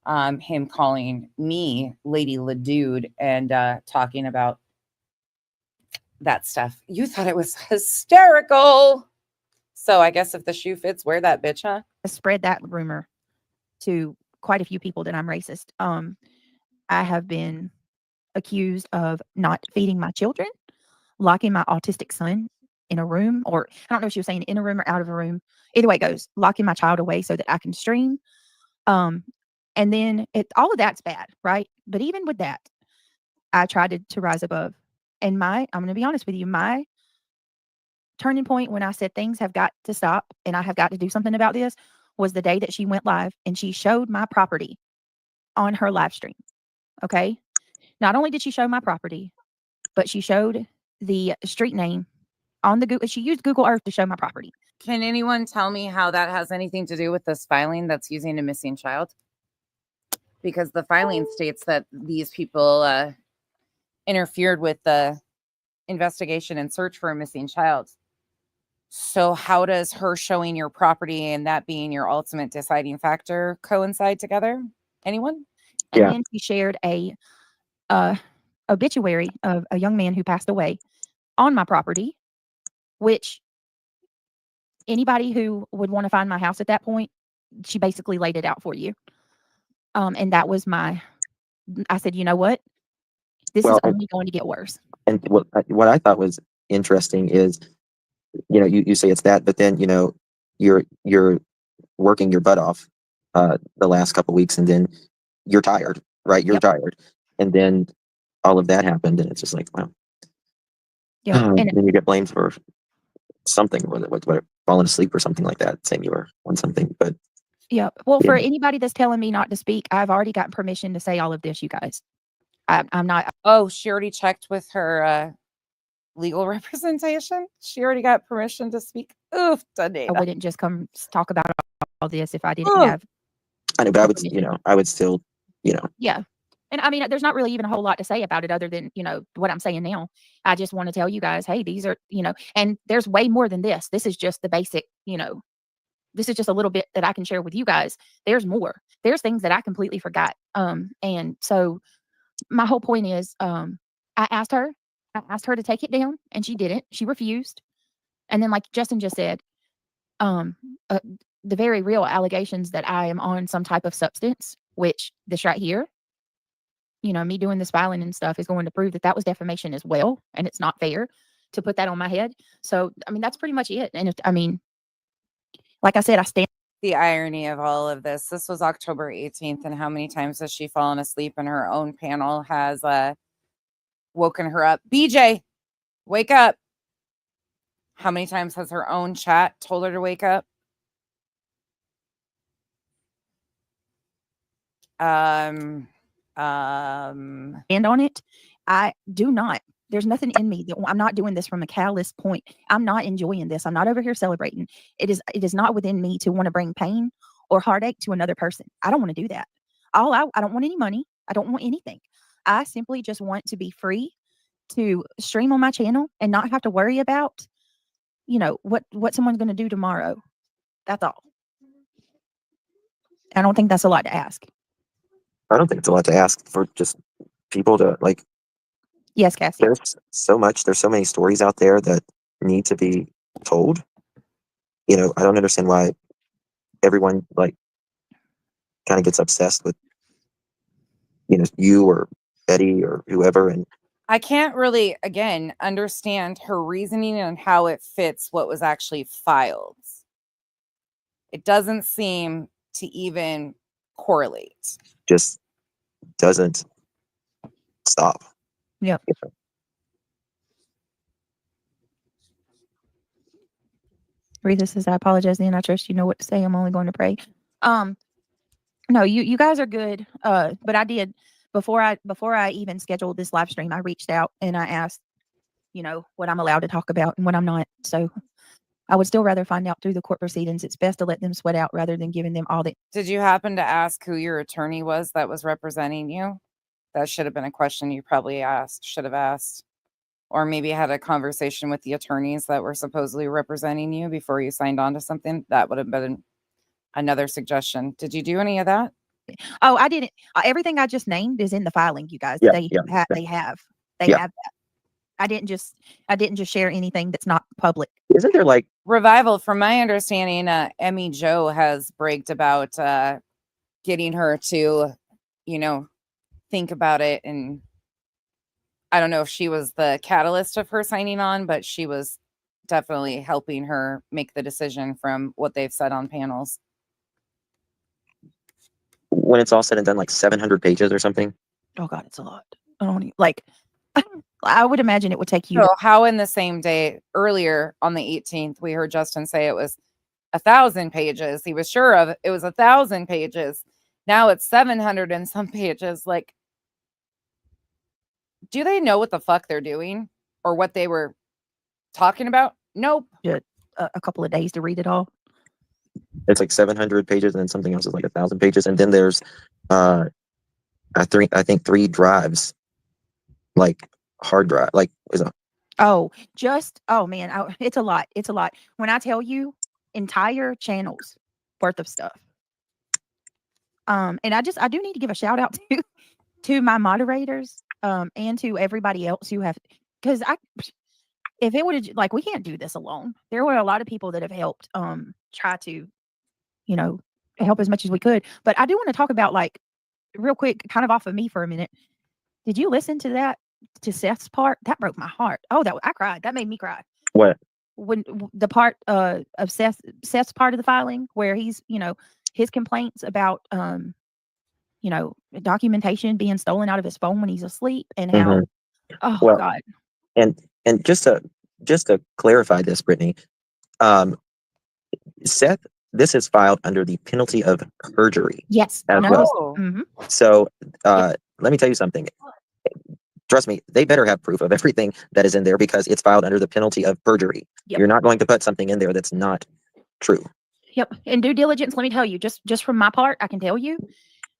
Him calling me Lady LaDude and talking about that stuff. You thought it was hysterical. So I guess if the shoe fits, wear that, bitch, huh? Spread that rumor to quite a few people that I'm racist. I have been accused of not feeding my children, locking my autistic son in a room, or I don't know if she was saying in a room or out of a room. Either way it goes, locking my child away so that I can stream. And then all of that's bad, right? But even with that, I tried to rise above. And I'm going to be honest with you, my turning point when I said things have got to stop and I have got to do something about this was the day that she went live and she showed my property on her live stream. Okay. Not only did she show my property, but she showed the street name on the Google. She used Google Earth to show my property. Can anyone tell me how that has anything to do with this filing that's using a missing child? Because the filing states that these people interfered with the investigation and search for a missing child. So how does her showing your property and that being your ultimate deciding factor coincide together? Anyone? And then she shared a obituary of a young man who passed away on my property, which anybody who would want to find my house at that point, she basically laid it out for you. And that was I said, you know what? This is Well, only going to get worse. and what I thought was interesting is, you say it's that, but then, you're working your butt off the last couple weeks, and then you're tired, right? You're Yep. tired. And then all of that happened, and it's just like, wow. Yeah. And then you get blamed for something, whether falling asleep or something like that, saying you were on something. But yeah. Well, for Yeah. anybody that's telling me not to speak, I've already gotten permission to say all of this, you guys. I'm not. Oh, she already checked with her legal representation. She already got permission to speak. Oof, I Danita. wouldn't just come talk about all this if I didn't Ugh. have. I know, but I would, permission. I would still, Yeah. And I mean, there's not really even a whole lot to say about it other than, what I'm saying now. I just want to tell you guys, hey, these are, and there's way more than this. This is just the basic, this is just a little bit that I can share with you guys. There's more. There's things that I completely forgot. And so my whole point is, I asked her to take it down, and she didn't. She refused. And then, like Justin just said, the very real allegations that I am on some type of substance, which this right here, me doing this filing and stuff is going to prove that was defamation as well. And it's not fair to put that on my head. So, I mean, that's pretty much it. And like I said, I stand. The irony of all of this. This was October 18th, and how many times has she fallen asleep and her own panel has woken her up? BJ, wake up. How many times has her own chat told her to wake up? And on it, I do not. There's nothing in me that I'm not doing this from a callous point. I'm not enjoying this. I'm not over here celebrating. It is not within me to want to bring pain or heartache to another person. I don't want to do that. I don't want any money. I don't want anything. I simply just want to be free to stream on my channel and not have to worry about, what someone's going to do tomorrow. That's all. I don't think that's a lot to ask. I don't think it's a lot to ask for just people to like. Yes, Cassie. There's so many stories out there that need to be told. I don't understand why everyone like kind of gets obsessed with, you or Eddie or whoever. And I can't really, again, understand her reasoning and how it fits what was actually filed. It doesn't seem to even correlate. just doesn't stop. Yep. Rita says, I apologize, and I trust you know what to say. I'm only going to pray. No, you guys are good. But I did before I even scheduled this live stream, I reached out and I asked, what I'm allowed to talk about and what I'm not. So I would still rather find out through the court proceedings. It's best to let them sweat out rather than giving them all the. Did you happen to ask who your attorney was that was representing you? That should have been a question you probably should have asked. Or maybe had a conversation with the attorneys that were supposedly representing you before you signed on to something. That would have been another suggestion. Did you do any of that? Oh, I didn't. Everything I just named is in the filing, you guys. Yeah, They have that. I didn't just share anything that's not public. Isn't there like Revival? From my understanding, Emmy Joe has bragged about getting her to, think about it. And I don't know if she was the catalyst of her signing on, but she was definitely helping her make the decision from what they've said on panels. when it's all said and done, like 700 pages or something? Oh God, it's a lot. I don't even, like. I would imagine it would take you. So how in the same day earlier on the 18th, we heard Justin say it was 1,000 pages. He was sure of it was 1,000 pages. Now it's 700 and some pages. Like, do they know what the fuck they're doing or what they were talking about? Nope. A couple of days to read it all. It's like 700 pages, and then something else is like 1,000 pages, and then there's I think 3 drives, like hard drive, like is a. Oh man, it's a lot. It's a lot. When I tell you entire channels worth of stuff. And I do need to give a shout out to my moderators, and to everybody else who have, because if it would have, like, we can't do this alone. There were a lot of people that have helped try to, you know, help as much as we could. But I do want to talk about, like, real quick, kind of off of me for a minute. Did you listen to that, to Seth's part? That broke my heart. Oh, I cried. That made me cry. What? When the part of Seth's part of the filing where he's, you know, his complaints about you know, documentation being stolen out of his phone when he's asleep, and how oh Well, God. And just to clarify this, Brittany, Seth, this is filed under the penalty of perjury. Yes. As No. well. Mhm. So let me tell you something. Trust me, they better have proof of everything that is in there because it's filed under the penalty of perjury. Yep. You're not going to put something in there that's not true. Yep. And due diligence, let me tell you, just from my part, I can tell you,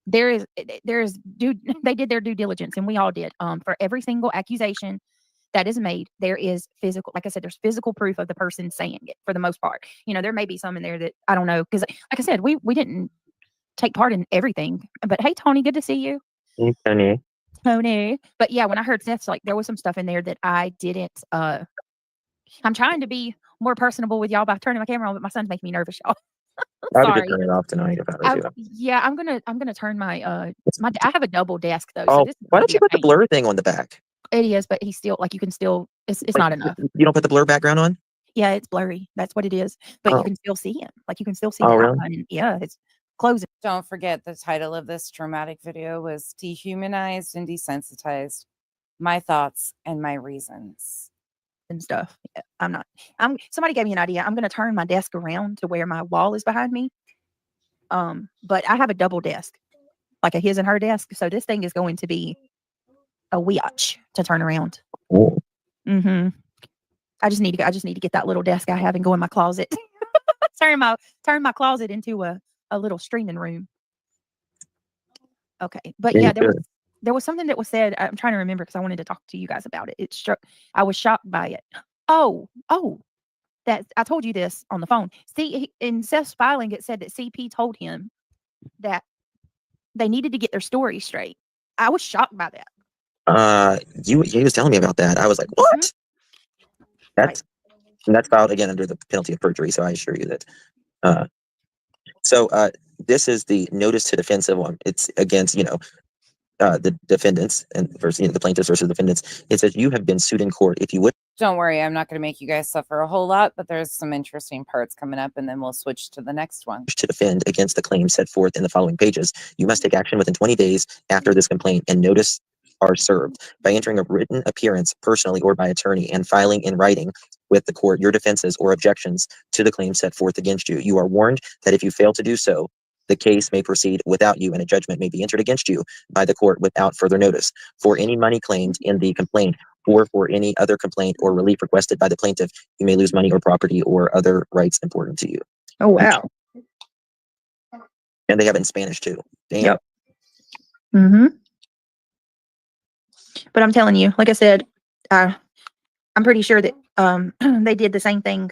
they did their due diligence, and we all did. For every single accusation that is made, there is physical, like I said, there's physical proof of the person saying it for the most part. You know, there may be some in there that I don't know, because like I said, we didn't take part in everything. But hey, Tony, good to see you. Hey, Tony. Tony. But yeah, when I heard Seth's, like, there was some stuff in there that I didn't I'm trying to be more personable with y'all by turning my camera on, but my son's making me nervous, y'all. I would Sorry. just turn it off tonight if I was you. Yeah, I'm gonna turn my I have a double desk though. Oh, So this is why gonna don't be you a put the pain. blur thing on the back? It is, but he's still, like, you can still, it's Like, not enough. You don't put the blur background on? Yeah, it's blurry. That's what it is. But Oh. you can still see him. Like, you can still see Oh, the really? outline. And yeah, it's closing. Don't forget, the title of this dramatic video was Dehumanized and Desensitized: My Thoughts and My Reasons. And stuff. Yeah, somebody gave me an idea. I'm gonna turn my desk around to where my wall is behind me. But I have a double desk, like a his and her desk. So this thing is going to be a witch to turn around. Oh. Mm-hmm. I just need to get that little desk I have and go in my closet. turn my closet into a little streaming room. Okay. But yeah, there was something that was said. I'm trying to remember because I wanted to talk to you guys about it. I was shocked by it. Oh, that I told you this on the phone. See, in Seth's filing, it said that CP told him that they needed to get their story straight. I was shocked by that. He was telling me about that. I was like, what? Right. That's filed again under the penalty of perjury. So I assure you that. This is the notice to defensive one. It's against, the defendants and versus the plaintiffs versus defendants. It says you have been sued in court if you would. Don't worry, I'm not going to make you guys suffer a whole lot, but there's some interesting parts coming up, and then we'll switch to the next one. To defend against the claims set forth in the following pages, you must take action within 20 days after this complaint and notice are served by entering a written appearance personally or by attorney and filing in writing with the court your defenses or objections to the claims set forth against you. You are warned that if you fail to do so, the case may proceed without you and a judgment may be entered against you by the court without further notice. For any money claimed in the complaint or for any other complaint or relief requested by the plaintiff, you may lose money or property or other rights important to you. Oh, wow. And they have it in Spanish too. Damn. Yep. Mm-hmm. But I'm telling you, like I said, I'm pretty sure that they did the same thing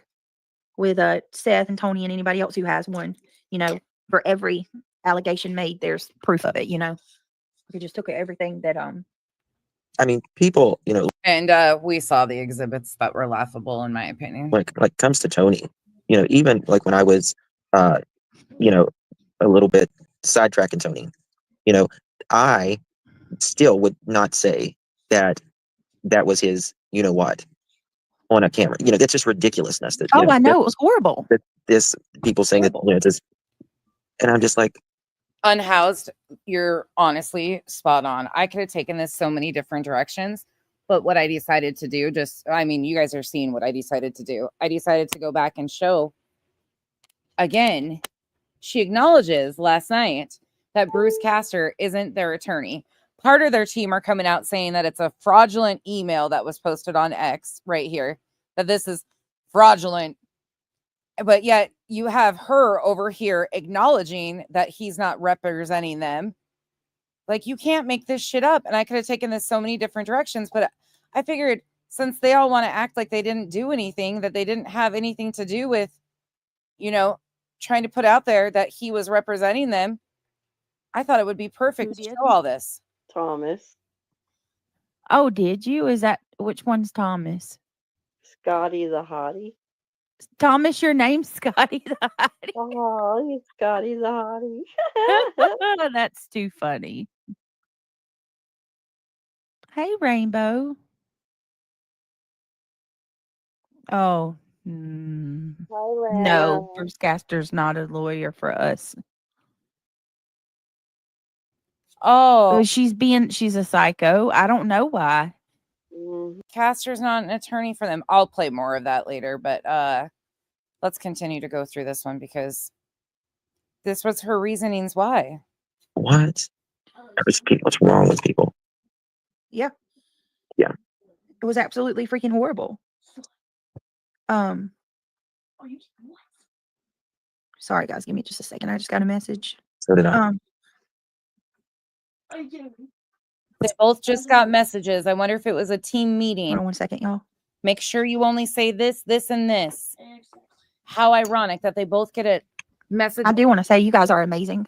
with Seth and Tony and anybody else who has one. For every allegation made, there's proof of it. We just took everything that I mean, people, And we saw the exhibits that were laughable, in my opinion. like comes to Tony, even like when I was, a little bit sidetracking Tony, I still would not say that was his, what, on a camera. That's just ridiculousness. That I know it was horrible. This people saying that, just, and I'm just like, Unhoused, you're honestly spot on. I could have taken this so many different directions, but what I decided to do, you guys are seeing what I decided to do. I decided to go back and show again. She acknowledges last night that Bruce Castor isn't their attorney. Part of their team are coming out saying that it's a fraudulent email that was posted on X right here, that this is fraudulent. But yet you have her over here acknowledging that he's not representing them. Like, you can't make this shit up. And I could have taken this so many different directions, but I figured since they all want to act like they didn't do anything, that they didn't have anything to do with, trying to put out there that he was representing them, I thought it would be perfect to show all this. Thomas. Oh, did you? Is that which one's Thomas? Scotty the hottie. Thomas, your name's Scotty the Hottie. Oh, he's Scotty the hottie. That's too funny. Hey, Rainbow. Oh, Hi, no, Lana. Bruce Castor's not a lawyer for us. Oh, She's a psycho. I don't know why. Mhm. Castor's not an attorney for them. I'll play more of that later, but let's continue to go through this one because this was her reasonings why. What? What's wrong with people? Yeah. Yeah. It was absolutely freaking horrible. Sorry guys, give me just a second. I just got a message. So did I. They both just got messages. I wonder if it was a team meeting. Hold on 1 second, y'all. Make sure you only say this, this, and this. How ironic that they both get a message. I do want to say you guys are amazing.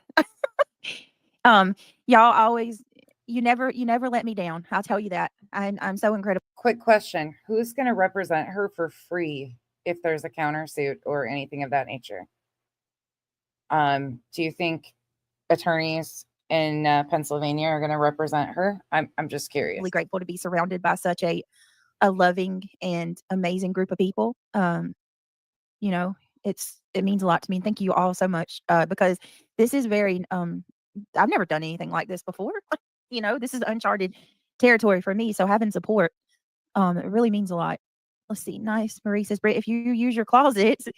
Y'all always you never let me down. I'll tell you that. I'm so incredible. Quick question. Who's going to represent her for free if there's a countersuit or anything of that nature? Do you think attorneys in Pennsylvania are going to represent her? I'm just curious. Really grateful to be surrounded by such a loving and amazing group of people. You know, it means a lot to me. And thank you all so much. Because this is very I've never done anything like this before. You know, this is uncharted territory for me. So having support, it really means a lot. Let's see. Nice. Marie says, Britt, if you use your closets,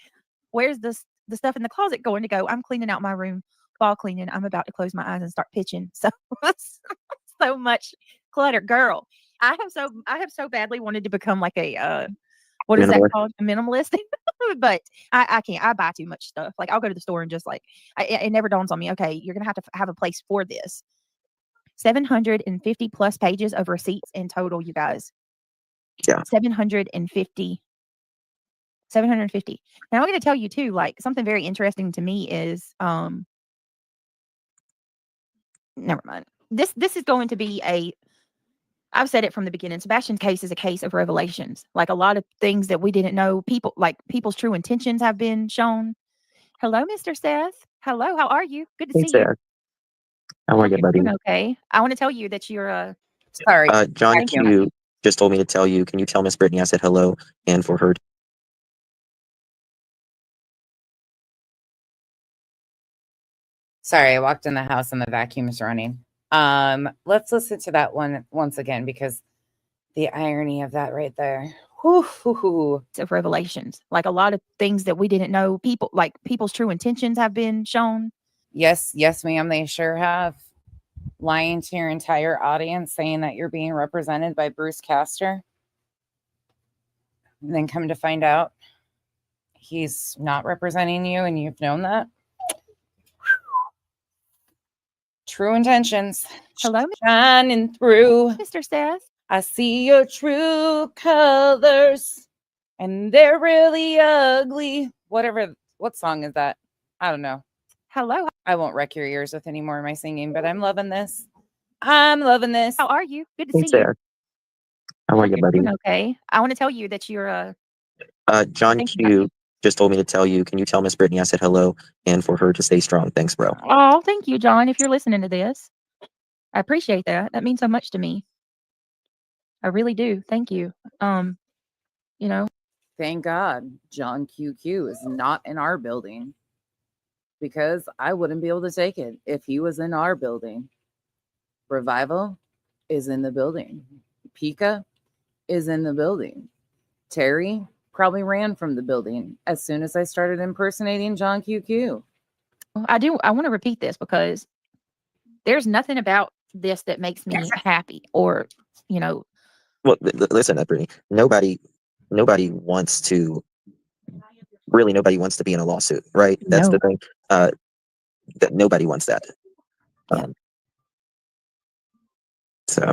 where's the stuff in the closet going to go? I'm cleaning out my room, fall cleaning. I'm about to close my eyes and start pitching. So so much clutter, girl. I have so badly wanted to become like a what is that called? A minimalist. But I can't. I buy too much stuff. Like I'll go to the store and just like it never dawns on me. Okay, you're gonna have to have a place for this. 750 plus pages of receipts in total, you guys. Yeah. 750. Now I'm going to tell you too, like something very interesting to me is never mind. This is going to be I've said it from the beginning. Sebastian's case is a case of revelations. Like a lot of things that we didn't know, people's true intentions have been shown. Hello, Mr. Seth. Hello, how are you? Good to see you. How are you, buddy? Okay. I want to tell you that you're sorry. John Q just told me to tell you. Can you tell Miss Brittany I said hello and for her? Sorry, I walked in the house and the vacuum is running. Let's listen to that one once again because the irony of that right there. Of revelations. Like a lot of things that we didn't know, people's true intentions have been shown. Yes, ma'am, they sure have. Lying to your entire audience, saying that you're being represented by Bruce Castor. And then come to find out he's not representing you and you've known that. True intentions. Hello, shining through. Mr. Seth. I see your true colors and they're really ugly. What song is that? I don't know. Hello. I won't wreck your ears with any more of my singing, but I'm loving this. How are you? Good to see you. How are you, buddy? Okay. I want to tell you that you're John Q just told me to tell you. Can you tell Miss Brittany I said hello and for her to stay strong? Thanks, bro. Oh, thank you, John. If you're listening to this, I appreciate that. That means so much to me. I really do. Thank you. You know. Thank God John QQ is not in our building because I wouldn't be able to take it if he was in our building. Revival is in the building. Pika is in the building. Terry probably ran from the building as soon as I started impersonating John QQ. I want to repeat this because there's nothing about this that makes me happy or, you know. Well, listen, Brittany, nobody wants to be in a lawsuit, right? That's the thing. That nobody wants that. So.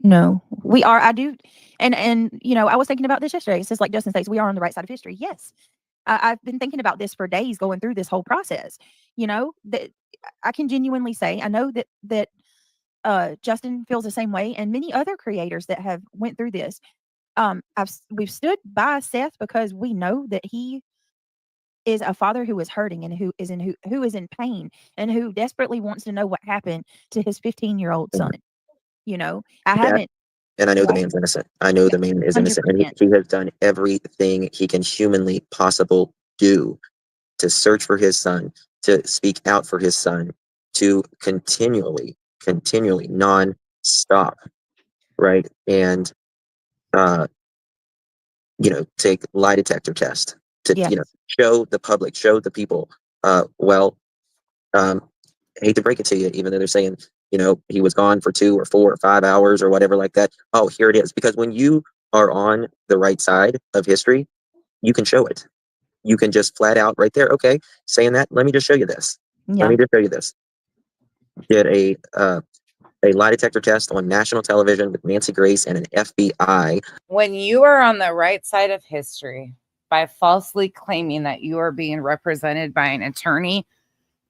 No, we are. I do. And, you know, I was thinking about this yesterday. It's just like Justin says, we are on the right side of history. Yes. I've been thinking about this for days going through this whole process. You know, that I can genuinely say, I know that Justin feels the same way and many other creators that have went through this. we've stood by Seth because we know that he is a father who is hurting and who is in pain and who desperately wants to know what happened to his 15-year-old son. You know, I That- haven't. And I know the Right. man's innocent. I know the man is innocent. And 100%. he has done everything he can humanly possible do to search for his son, to speak out for his son, to continually, non-stop, right? And, take lie detector test to, Yes. show the public, show the people, hate to break it to you, even though they're saying, he was gone for 2 or 4 or 5 hours or whatever like that. Oh, here it is. Because when you are on the right side of history, you can show it. You can just flat out right there. Okay, saying that, let me just show you this. Yeah. Let me just show you this. Did a lie detector test on national television with Nancy Grace and an FBI. When you are on the right side of history by falsely claiming that you are being represented by an attorney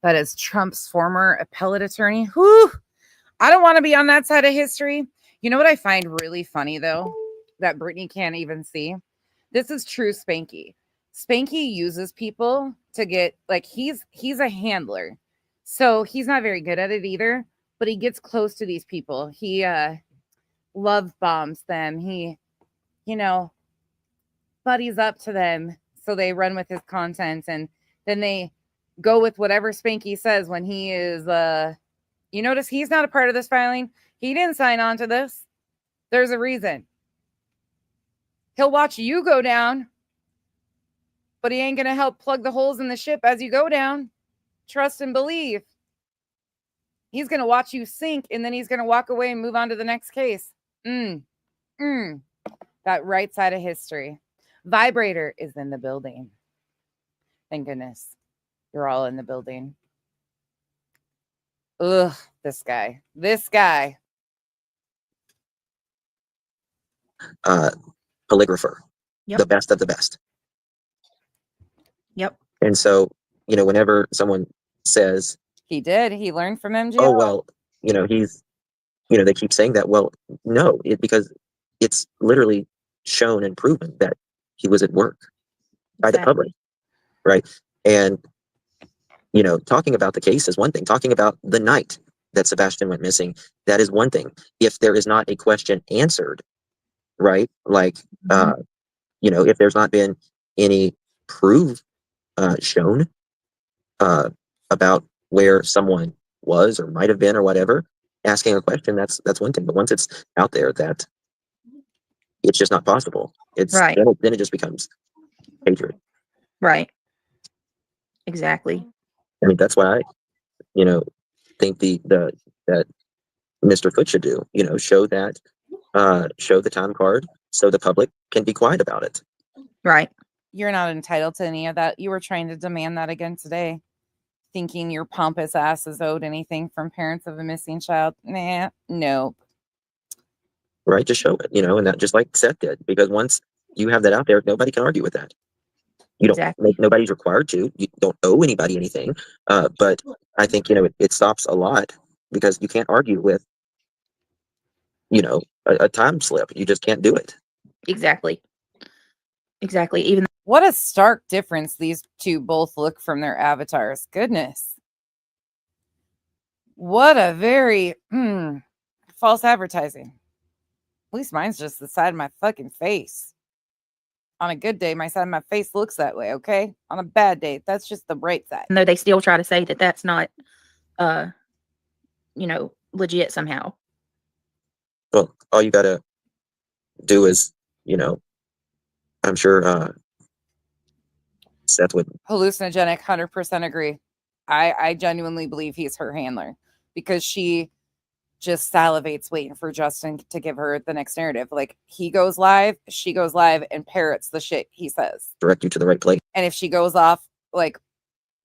that is Trump's former appellate attorney, I don't want to be on that side of history. You know what I find really funny, though, that Brittany can't even see? This is true Spanky. Spanky uses people to get, like, he's a handler. So he's not very good at it either, but he gets close to these people. He love bombs them. He, buddies up to them so they run with his content, and then they go with whatever Spanky says when he is you notice he's not a part of this filing. He didn't sign on to this. There's a reason. He'll watch you go down, but he ain't going to help plug the holes in the ship as you go down. Trust and believe. He's going to watch you sink, and then he's going to walk away and move on to the next case. That right side of history. Vibrator is in the building. Thank goodness. You're all in the building. Ugh, this guy. Polygrapher. Yep. The best of the best. Yep. And so, whenever someone says, he learned from MGL. Oh, well, he's, they keep saying that. Well, no, because it's literally shown and proven that he was at work by the public. Right. And, talking about the case is one thing. Talking about the night that Sebastian went missing, that is one thing. If there is not a question answered, right? Like, if there's not been any proof shown about where someone was or might have been or whatever, asking a question, that's one thing. But once it's out there that it's just not possible, it's right. Then it just becomes hatred. Right. Exactly. I mean, that's why I, think that Mr. Foote should do, show the time card so the public can be quiet about it. Right. You're not entitled to any of that. You were trying to demand that again today, thinking your pompous ass is owed anything from parents of a missing child. Nah, nope. Right, just show it, and that, just like Seth did, because once you have that out there, nobody can argue with that. You don't make, nobody's required to. You don't owe anybody anything. But I think it stops a lot because you can't argue with a time slip. You just can't do it. Exactly. Even what a stark difference these two both look from their avatars. Goodness. What a very false advertising. At least mine's just the side of my fucking face. On a good day, my side of my face looks that way, okay? On a bad day, that's just the bright side. No, they still try to say that that's not, legit somehow. Well, all you gotta do is, I'm sure Seth would. Hallucinogenic, 100% agree. I genuinely believe he's her handler because she just salivates waiting for Justin to give her the next narrative. Like, he goes live, she goes live and parrots the shit he says. Direct you to the right place. And if she goes off, like,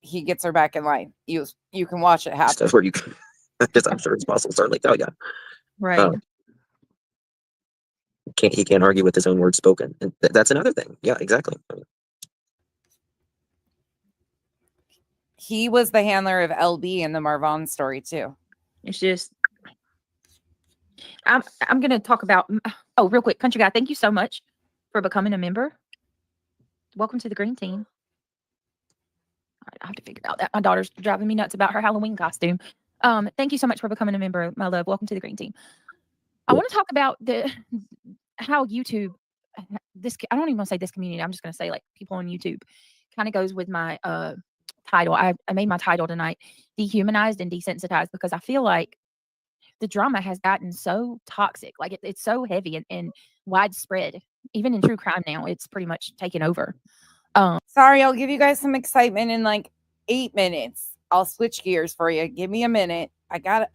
he gets her back in line. You can watch it happen. Stuff where you can, I'm sure his muscles certainly tell you. Right. He can't argue with his own words spoken. And that's another thing. Yeah, exactly. He was the handler of LB in the Marvon story too. It's just, I'm going to talk about. Oh, real quick, Country Guy. Thank you so much for becoming a member. Welcome to the green team. All right, I have to figure out that my daughter's driving me nuts about her Halloween costume. Thank you so much for becoming a member, my love. Welcome to the green team. I want to talk about how YouTube. I don't even want to say this community. I'm just going to say like people on YouTube. Kind of goes with my title. I made my title tonight, dehumanized and desensitized, because I feel like the drama has gotten so toxic. Like it's so heavy and widespread. Even in true crime now, it's pretty much taken over. Sorry, I'll give you guys some excitement in like 8 minutes. I'll switch gears for you. Give me a minute. I got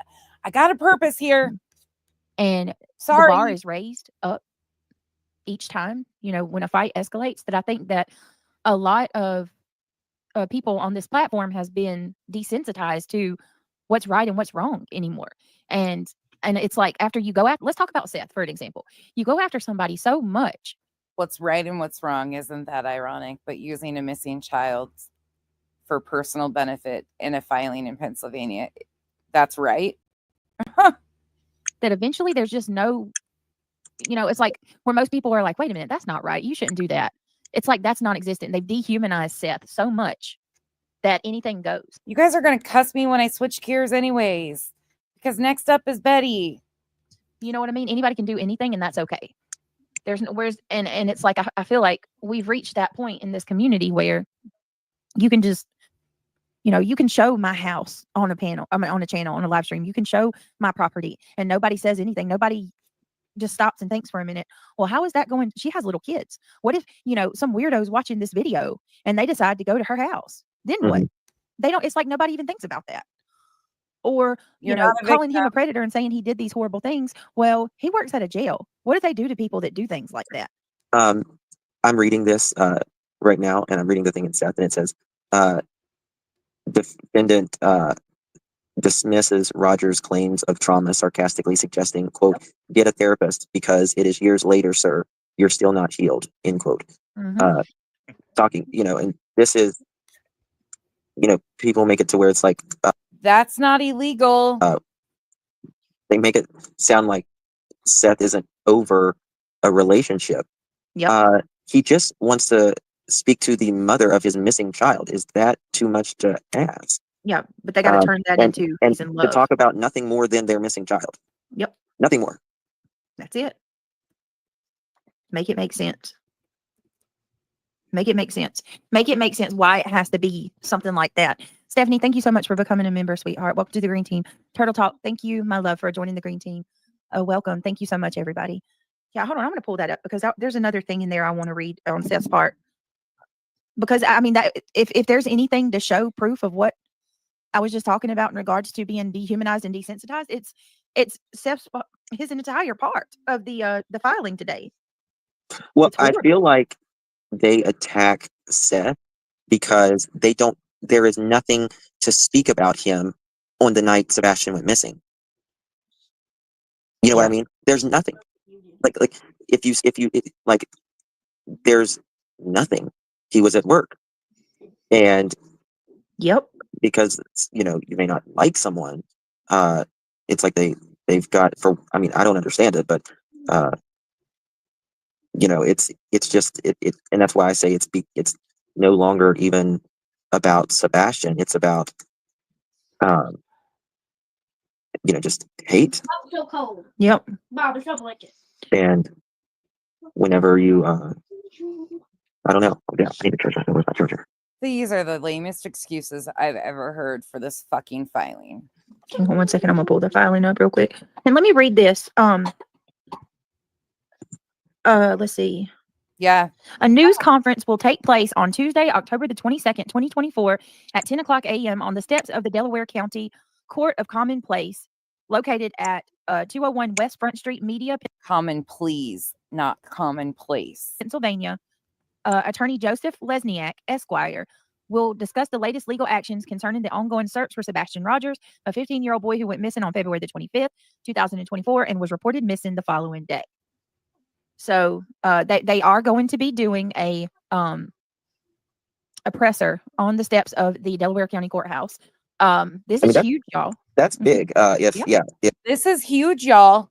a purpose here. And sorry, the bar is raised up each time, when a fight escalates. That I think that a lot of people on this platform has been desensitized to what's right and what's wrong anymore. And it's like, after you go after, let's talk about Seth, for an example. You go after somebody so much. What's right and what's wrong, isn't that ironic? But using a missing child for personal benefit in a filing in Pennsylvania, that's right. That eventually there's just no, it's like where most people are like, wait a minute, that's not right. You shouldn't do that. It's like that's non-existent. They've dehumanized Seth so much that anything goes. You guys are going to cuss me when I switch gears anyways, because next up is Betty. You know what I mean? Anybody can do anything, and that's okay. There's no, and it's like, I feel like we've reached that point in this community where you can just, you can show my house on a panel, on a channel, on a live stream. You can show my property and nobody says anything. Nobody just stops and thinks for a minute. Well, how is that going? She has little kids. What if, some weirdo's watching this video and they decide to go to her house? Then what? They don't, it's like nobody even thinks about that. Or, calling him a predator and saying he did these horrible things. Well, he works at a jail. What do they do to people that do things like that? I'm reading this right now, and I'm reading the thing in Seth, and it says, defendant dismisses Rogers' claims of trauma, sarcastically suggesting, quote, get a therapist because it is years later, sir. You're still not healed, end quote. Talking, and this is, people make it to where it's like, that's not illegal. They make it sound like Seth isn't over a relationship. Yep. He just wants to speak to the mother of his missing child. Is that too much to ask? Yeah, but they got to turn that into and peace and love. to talk about nothing more than their missing child. Yep. Nothing more. That's it. Make it make sense. Make it make sense. Make it make sense why it has to be something like that. Stephanie, thank you so much for becoming a member, sweetheart. Welcome to the green team. Turtle Talk, thank you, my love, for joining the green team. Welcome. Thank you so much, everybody. Yeah, hold on. I'm going to pull that up because there's another thing in there I want to read on Seth's part. Because, I mean, that if there's anything to show proof of what I was just talking about in regards to being dehumanized and desensitized, it's Seth's, his entire part of the filing today. Well, I feel like they attack Seth because there is nothing to speak about him on the night Sebastian went missing. You know what I mean? There's nothing. Like there's nothing. He was at work. And yep. Because, you may not like someone. It's like they've got I don't understand it, but it's just and that's why I say it's no longer even about Sebastian. It's about just hate. I'm so cold. Yep. Bob, it's not like it. And whenever you I don't know. Yeah, I need a charger. Where's my charger? These are the lamest excuses I've ever heard for this fucking filing. Hold on 1 second. I'm gonna pull the filing up real quick. And let me read this. Let's see. Yeah. A news conference will take place on Tuesday, October the 22nd, 2024 at 10 o'clock a.m. on the steps of the Delaware County Court of Common Pleas, located at 201 West Front Street, Media. Common Pleas, not commonplace. Pennsylvania. Attorney Joseph Lesniak, Esquire, will discuss the latest legal actions concerning the ongoing search for Sebastian Rogers, a 15-year-old boy who went missing on February the 25th, 2024, and was reported missing the following day. So they are going to be doing a presser on the steps of the Delaware County Courthouse. This is huge, y'all. That's big. If this is huge, y'all.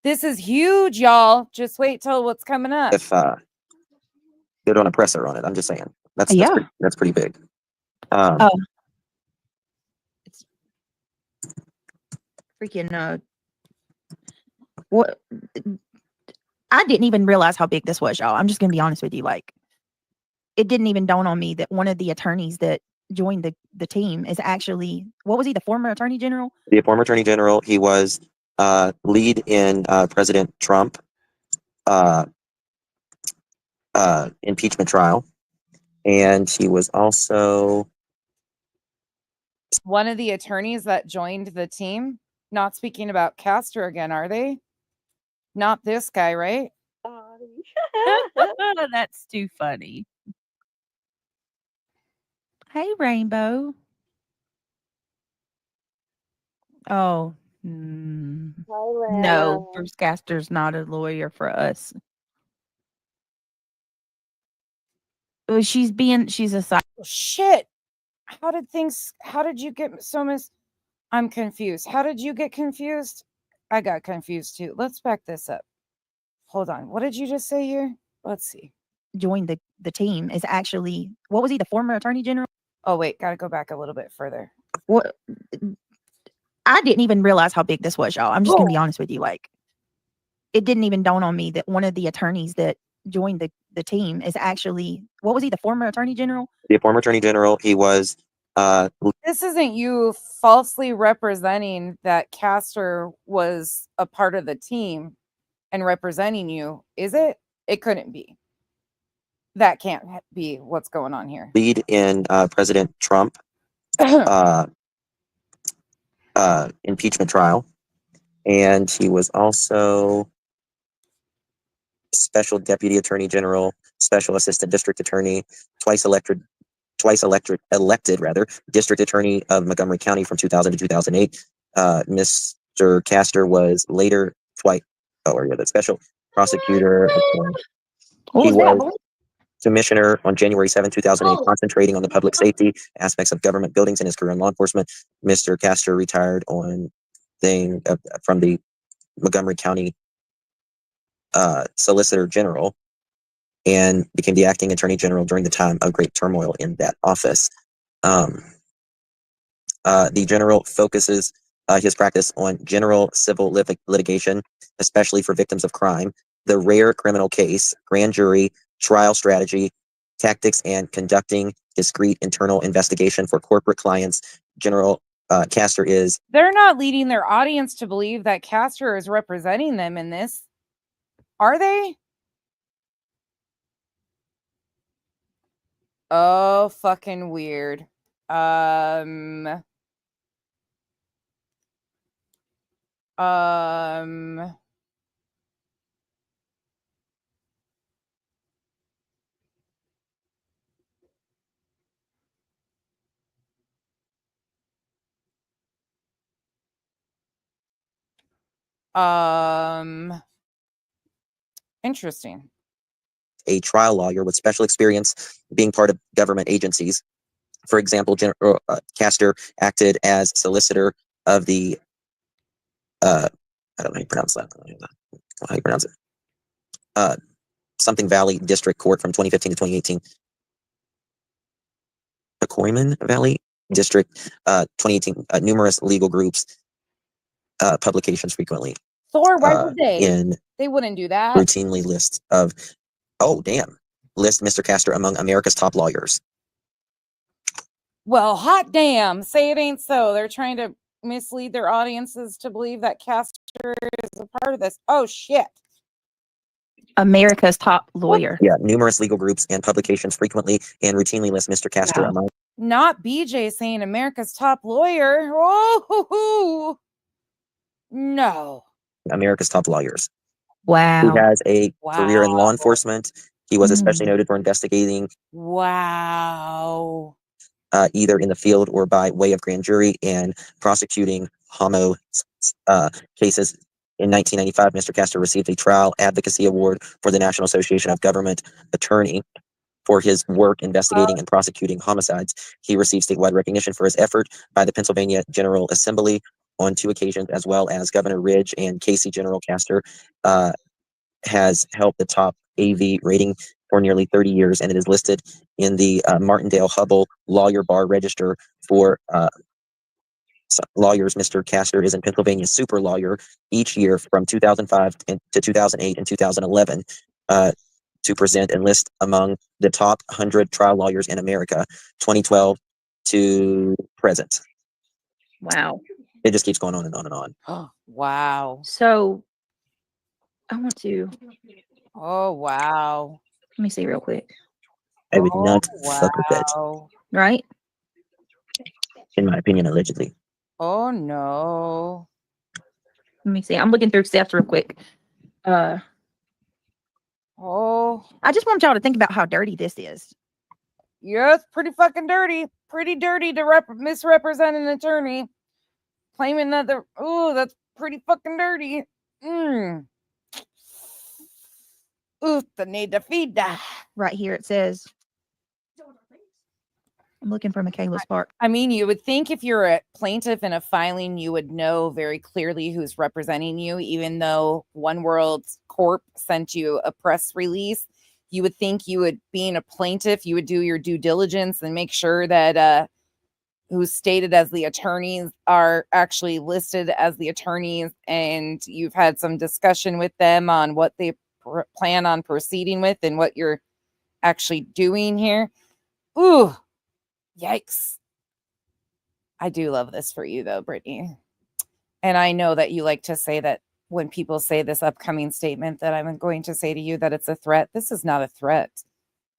This is huge, y'all. Just wait till what's coming up. If they're doing a presser on it, I'm just saying that's Yeah. that's pretty big. Oh. It's freaking what I didn't even realize how big this was, y'all. I'm just gonna be honest with you. Like, it didn't even dawn on me that one of the attorneys that joined the team is actually, what was he, the former attorney general? The former attorney general. He was lead in President Trump impeachment trial, and he was also One of the attorneys that joined the team. Not speaking about Castor again, are they? Not this guy, right? That's too funny. Hey, Rainbow. Oh, no, Bruce Castor's not a lawyer for us. Well, she's a side. Oh, shit. How did you get so I'm confused. How did you get confused? I got confused too. Let's back this up. Hold on. What did you just say here? Let's see. Joined the team is actually, what was he, the former attorney general? Oh, wait. Got to go back a little bit further. What? I didn't even realize how big this was, y'all. I'm just going to be honest with you. Like, it didn't even dawn on me that one of the attorneys that joined the team is actually, what was he, the former attorney general? the former attorney general. He was This isn't you falsely representing that Castor was a part of the team and representing you, is it? It couldn't be. That can't be what's going on here. lead in President Trump impeachment trial, and he was also special deputy attorney general, special assistant district attorney, twice elected district attorney of Montgomery County from 2000 to 2008. Mr. Castor was later the special prosecutor. He was commissioner on January 7, 2008, concentrating on the public safety aspects of government buildings in his career in law enforcement. Mr. Castor retired from the Montgomery County Solicitor General and became the acting attorney general during the time of great turmoil in that office. The general focuses his practice on general civil litigation, especially for victims of crime, the rare criminal case, grand jury, trial strategy, tactics, and conducting discrete internal investigation for corporate clients. General Castor is... They're not leading their audience to believe that Castor is representing them in this. Are they? Oh, fucking weird. Interesting. A trial lawyer with special experience being part of government agencies. For example, Castor acted as solicitor of the I don't know how you pronounce that. How you pronounce it? Something Valley District Court from 2015 to 2018. The Coiman Valley District, 2018. Numerous legal groups, publications frequently. Thor, why would they? They wouldn't do that. routinely list Mr. Castor among America's top lawyers. Well, hot damn. Say it ain't so. They're trying to mislead their audiences to believe that Castor is a part of this. Oh, shit. America's top lawyer. Yeah, numerous legal groups and publications frequently and routinely list Mr. Castor among... Not BJ saying America's top lawyer. Oh, no. America's top lawyers. Wow. He has a career in law enforcement. He was especially noted for investigating either in the field or by way of grand jury and prosecuting homo cases. In 1995, Mr. Castor received a Trial Advocacy Award for the National Association of Government Attorney for his work investigating and prosecuting homicides. He received statewide recognition for his effort by the Pennsylvania General Assembly on 2 occasions, as well as Governor Ridge and Casey General Castor, has held the top AV rating for nearly 30 years, and it is listed in the Martindale Hubble Lawyer Bar Register for lawyers. Mr. Castor is in Pennsylvania super lawyer each year from 2005 to 2008 and 2011 to present and list among the top 100 trial lawyers in America, 2012 to present. Wow. It just keeps going on and on and on. Oh, wow. So I want to, Oh, wow. let me see real quick. I would Oh, not fuck with that, wow. Right? in my opinion, allegedly. Oh, no. Let me see. I'm looking through Steph's real quick. Oh, I just want y'all to think about how dirty this is. yeah, it's pretty fucking dirty. Pretty dirty to misrepresent an attorney. Claiming that they're, oh, that's pretty fucking dirty. Ooh, the need to feed that. Right here it says, I'm looking for Michaela Spark. I mean, you would think if you're a plaintiff in a filing, you would know very clearly who's representing you, even though One World Corp sent you a press release. You would think you would, being a plaintiff, you would do your due diligence and make sure that who's stated as the attorneys are actually listed as the attorneys, and you've had some discussion with them on what they plan on proceeding with and what you're actually doing here. Ooh. Yikes. I do love this for you, though, Brittany. And I know that you like to say that when people say this upcoming statement that I'm going to say to you that it's a threat. This is not a threat.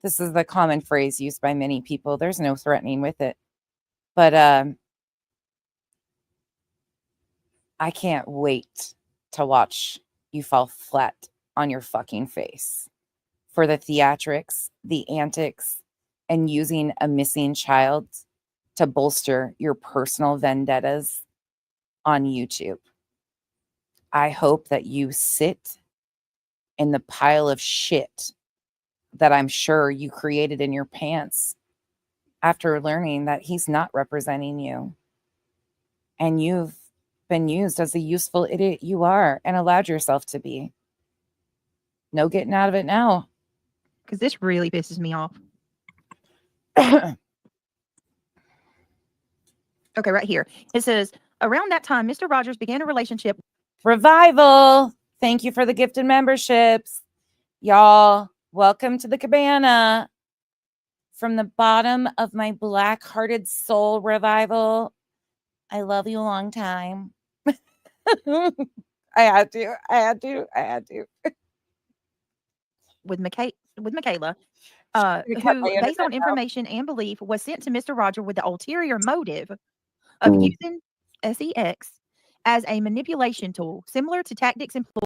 This is the common phrase used by many people. There's no threatening with it. But I can't wait to watch you fall flat on your fucking face for the theatrics, the antics, and using a missing child to bolster your personal vendettas on YouTube. I hope that you sit in the pile of shit that I'm sure you created in your pants after learning that he's not representing you. And you've been used as a useful idiot you are and allowed yourself to be. No getting out of it now. Because this really pisses me off. Okay, right here. It says, around that time, Mr. Rogers began a relationship. Revival. Thank you for the gifted memberships. Y'all, welcome to the cabana. From the bottom of my black-hearted soul, Revival. I love you a long time. I had to. With Michaela, who, based on information and belief, was sent to Mr. Roger with the ulterior motive of using SEX as a manipulation tool, similar to tactics employed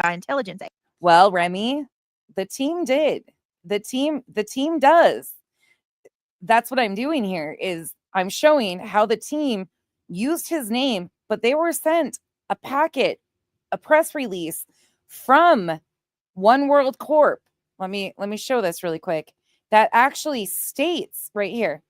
by intelligence. Well, Remy, the team did. The team does. That's what I'm doing here is I'm showing how the team used his name, but they were sent a packet, a press release from One World Corp. Let me show this really quick. That actually states right here.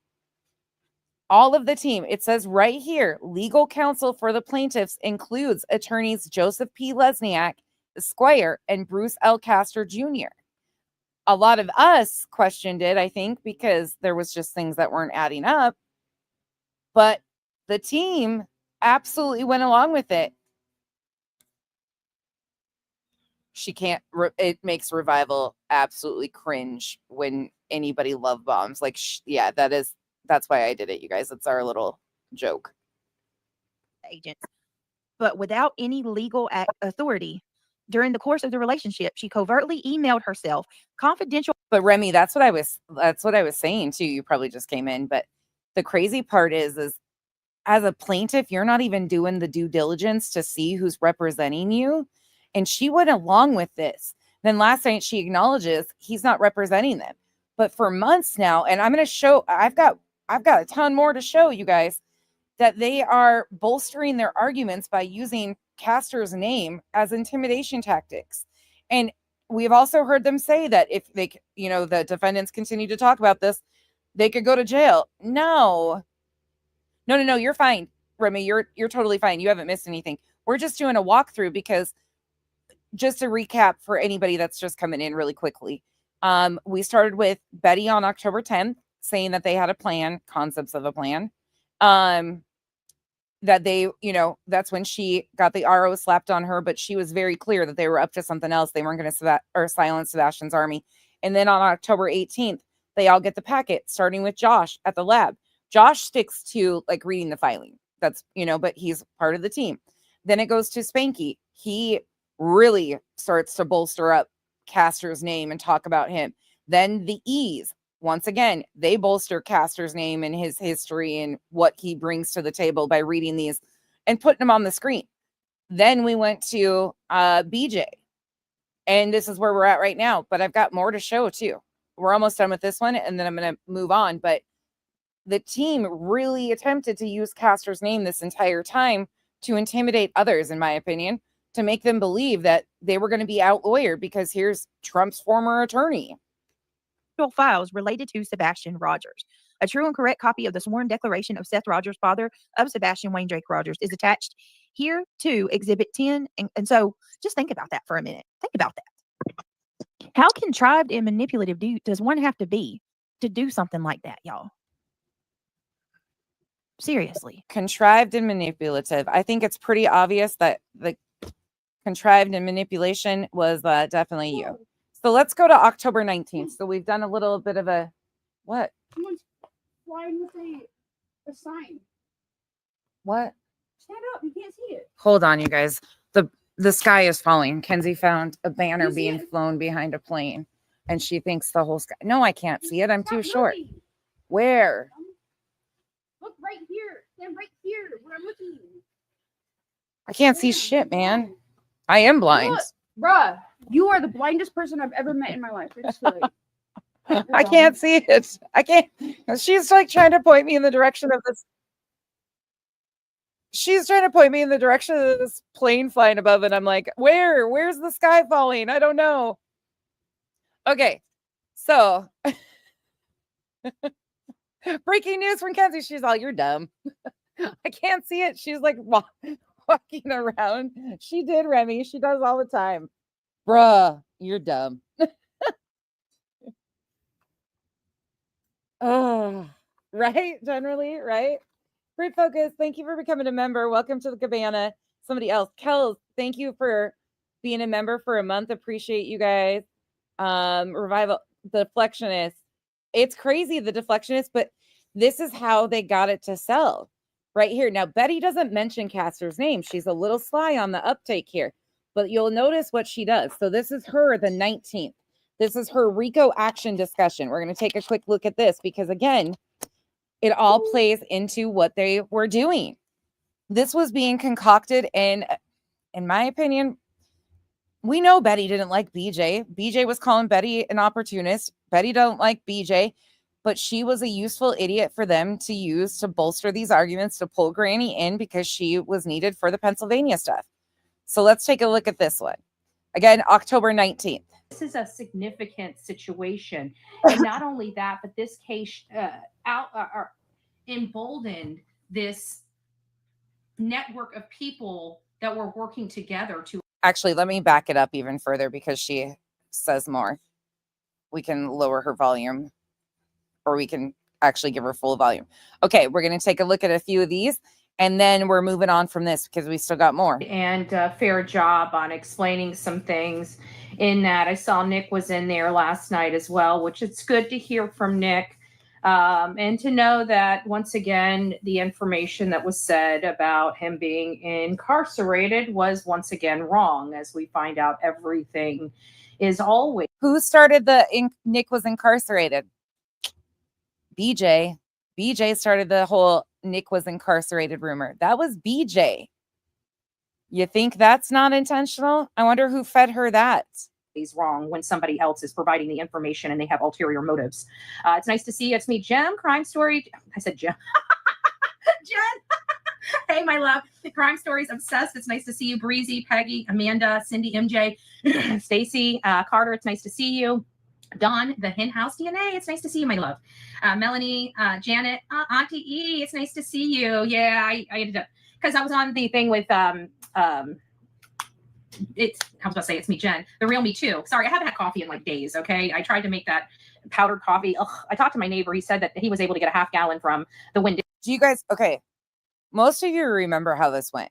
All of the team, it says right here, legal counsel for the plaintiffs includes attorneys Joseph P. Lesniak, Esquire, and Bruce L. Castor Jr. A lot of us questioned it, I think, because there was just things that weren't adding up. But the team absolutely went along with it. She can't, it makes Revival absolutely cringe when anybody love bombs. Like, yeah, that's why I did it, you guys. It's our little joke. Agents, but without any legal authority. During the course of the relationship, she covertly emailed herself confidential. But Remy, that's what I was saying too. You probably just came in, but the crazy part is as a plaintiff, you're not even doing the due diligence to see who's representing you. And she went along with this. Then last night she acknowledges he's not representing them. But for months now, and I'm going to show, I've got a ton more to show you guys, that they are bolstering their arguments by using Castor's name as intimidation tactics. And we've also heard them say that if they, the defendants continue to talk about this, they could go to jail. No, you're fine. Remy, you're totally fine. You haven't missed anything. We're just doing a walkthrough because just to recap for anybody that's just coming in really quickly. We started with Betty on October 10th saying that they had a plan, concepts of a plan. That they, that's when she got the RO slapped on her, but she was very clear that they were up to something else. They weren't going to silence Sebastian's army. And then on October 18th, they all get the packet, starting with Josh at the lab. Josh sticks to like reading the filing. That's, but he's part of the team. Then it goes to Spanky. He really starts to bolster up Castor's name and talk about him. Then the E's. Once again, they bolster Castor's name and his history and what he brings to the table by reading these and putting them on the screen. Then we went to BJ. And this is where we're at right now. But I've got more to show too. We're almost done with this one, and then I'm going to move on. But the team really attempted to use Castor's name this entire time to intimidate others, in my opinion, to make them believe that they were going to be out-lawyered because here's Trump's former attorney. Files related to Sebastian Rogers. A true and correct copy of the sworn declaration of Seth Rogers, father of Sebastian Wayne Drake Rogers, is attached here to Exhibit 10. And so just think about that for a minute. Think about that. How contrived and manipulative does one have to be to do something like that, y'all? Seriously. Contrived and manipulative. I think it's pretty obvious that the contrived and manipulation was definitely you. So let's go to October 19th. So we've done a little bit of a, what? Someone's flying with a sign. What? Stand up. You can't see it. Hold on, you guys. The sky is falling. Kenzie found a banner being flown behind a plane, and she thinks the whole sky. No, I can't see it. I'm too short. Where? Look right here. Stand right here where I'm looking. I can't see shit, man. I am blind. Bruh, you are the blindest person I've ever met in my life. I just feel like I can't see it. I can't. She's like trying to point me in the direction of this. She's trying to point me in the direction of this plane flying above, and I'm like, where's the sky falling? I don't know. Okay. So breaking news from Kenzie. She's all, you're dumb. I can't see it. She's like walking around. She did, Remy. She does all the time. Bruh, you're dumb. Oh, right? Generally, right? Great focus. Thank you for becoming a member. Welcome to the cabana. Somebody else. Kels, thank you for being a member for a month. Appreciate you guys. Revival, the Deflectionist. It's crazy, the Deflectionist, but this is how they got it to sell. Right here. Now, Betty doesn't mention Castor's name. She's a little sly on the uptake here, but you'll notice what she does. So this is her, the 19th. This is her Rico action discussion. We're going to take a quick look at this because, again, it all plays into what they were doing. This was being concocted, and in my opinion, we know Betty didn't like BJ. BJ was calling Betty an opportunist. Betty don't like BJ, but she was a useful idiot for them to use to bolster these arguments, to pull Granny in because she was needed for the Pennsylvania stuff. So let's take a look at this one. Again, October 19th. This is a significant situation. And not only that, but this case emboldened this network of people that were working together to. Actually, let me back it up even further because she says more. We can lower her volume, or we can actually give her full volume. Okay, we're going to take a look at a few of these, and then we're moving on from this because we still got more. And fair job on explaining some things in that. I saw Nick was in there last night as well, which it's good to hear from Nick. And to know that, once again, the information that was said about him being incarcerated was once again wrong, as we find out everything is always. Who started the Nick was incarcerated? BJ. BJ started the whole Nick was incarcerated rumor. That was BJ. You think that's not intentional? I wonder who fed her that. Is wrong when somebody else is providing the information and they have ulterior motives. It's nice to see you. It's me, Jem, Crime Story. I said Jem. Jen. Hey, my love. The Crime Story's obsessed. It's nice to see you. Breezy, Peggy, Amanda, Cindy, MJ, Stacy, Carter. It's nice to see you. Dawn, the Hen House DNA. It's nice to see you, my love. Melanie, Janet, Auntie E. It's nice to see you. Yeah, I ended up because I was on the thing with it's I was about to say it's me, Jen, the real me too. Sorry, I haven't had coffee in like days. Okay, I tried to make that powdered coffee. Ugh, I talked to my neighbor. He said that he was able to get a half gallon from the window. Do you guys, okay, most of you remember how this went.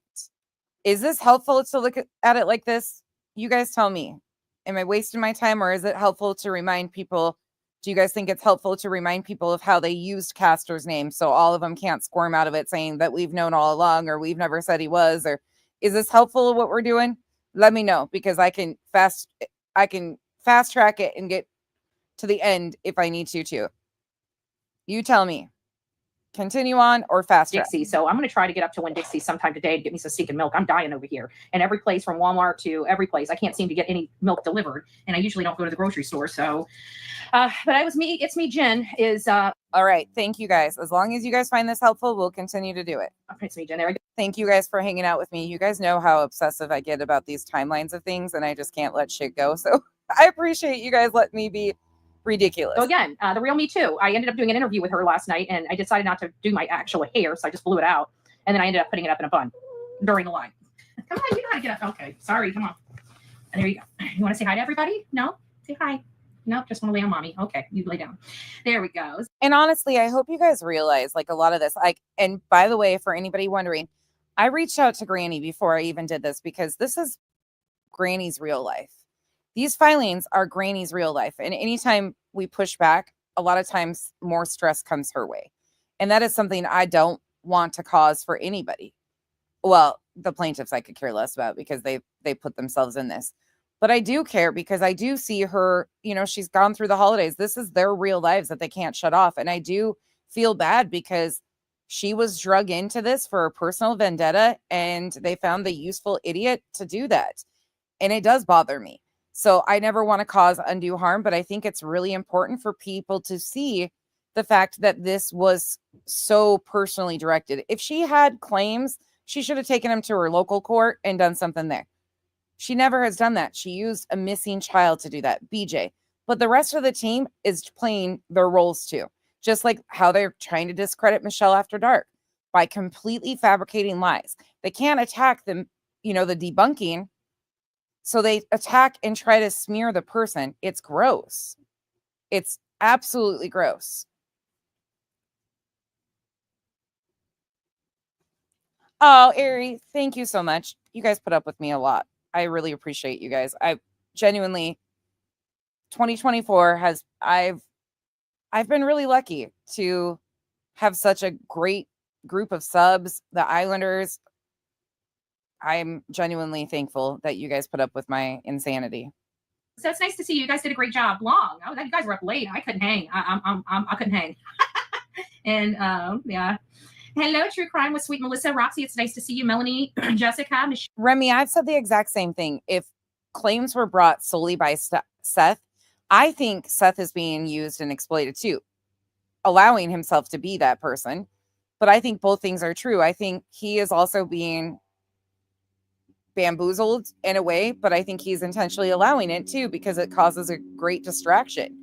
Is this helpful to look at it like this? You guys tell me. Am I wasting my time, or is it helpful to remind people? Do you guys think it's helpful to remind people of how they used Castor's name so all of them can't squirm out of it saying that we've known all along, or we've never said he was? Or is this helpful what we're doing? Let me know, because I can fast track it and get to the end if I need to too. You tell me. Continue on or fast track? Dixie. So I'm going to try to get up to Winn-Dixie sometime today to get me some Seek and milk. I'm dying over here. And every place from Walmart to every place, I can't seem to get any milk delivered. And I usually don't go to the grocery store. So, but it's me, Jen, is... All right. Thank you guys. As long as you guys find this helpful, we'll continue to do it. It's me, Jen. There we go. Thank you guys for hanging out with me. You guys know how obsessive I get about these timelines of things, and I just can't let shit go. So I appreciate you guys letting me be ridiculous. So again, the real me too. I ended up doing an interview with her last night, and I decided not to do my actual hair, so I just blew it out, and then I ended up putting it up in a bun during the line. Come on, you know how to get up. Okay, sorry, come on. And there you go. You want to say hi to everybody? No? Say hi. No, just want to lay on mommy. Okay, you lay down. There we go. And honestly, I hope you guys realize, like, a lot of this, like, and by the way, for anybody wondering, I reached out to Granny before I even did this, because this is Granny's real life. These filings are Granny's real life. And anytime we push back, a lot of times more stress comes her way. And that is something I don't want to cause for anybody. Well, the plaintiffs I could care less about, because they put themselves in this. But I do care, because I do see her, you know, she's gone through the holidays. This is their real lives that they can't shut off. And I do feel bad, because she was drug into this for a personal vendetta, and they found the useful idiot to do that. And it does bother me. So I never want to cause undue harm, but I think it's really important for people to see the fact that this was so personally directed. If she had claims, she should have taken them to her local court and done something there. She never has done that. She used a missing child to do that, BJ. But the rest of the team is playing their roles too. Just like how they're trying to discredit Michelle After Dark by completely fabricating lies. They can't attack them, you know, the debunking. So they attack and try to smear the person. It's gross. It's absolutely gross. Oh, Ari, thank you so much. You guys put up with me a lot. I really appreciate you guys. I genuinely, 2024 has, I've been really lucky to have such a great group of subs. The Islanders, I'm genuinely thankful that you guys put up with my insanity. So it's nice to see you. You guys did a great job. Long. Oh, you guys were up late. I couldn't hang. I couldn't hang. And yeah. Hello, True Crime with Sweet Melissa. Roxy, it's nice to see you. Melanie, Jessica, Michelle. Remy, I've said the exact same thing. If claims were brought solely by Seth, I think Seth is being used and exploited too, allowing himself to be that person. But I think both things are true. I think he is also being bamboozled in a way, but I think he's intentionally allowing it too, because it causes a great distraction.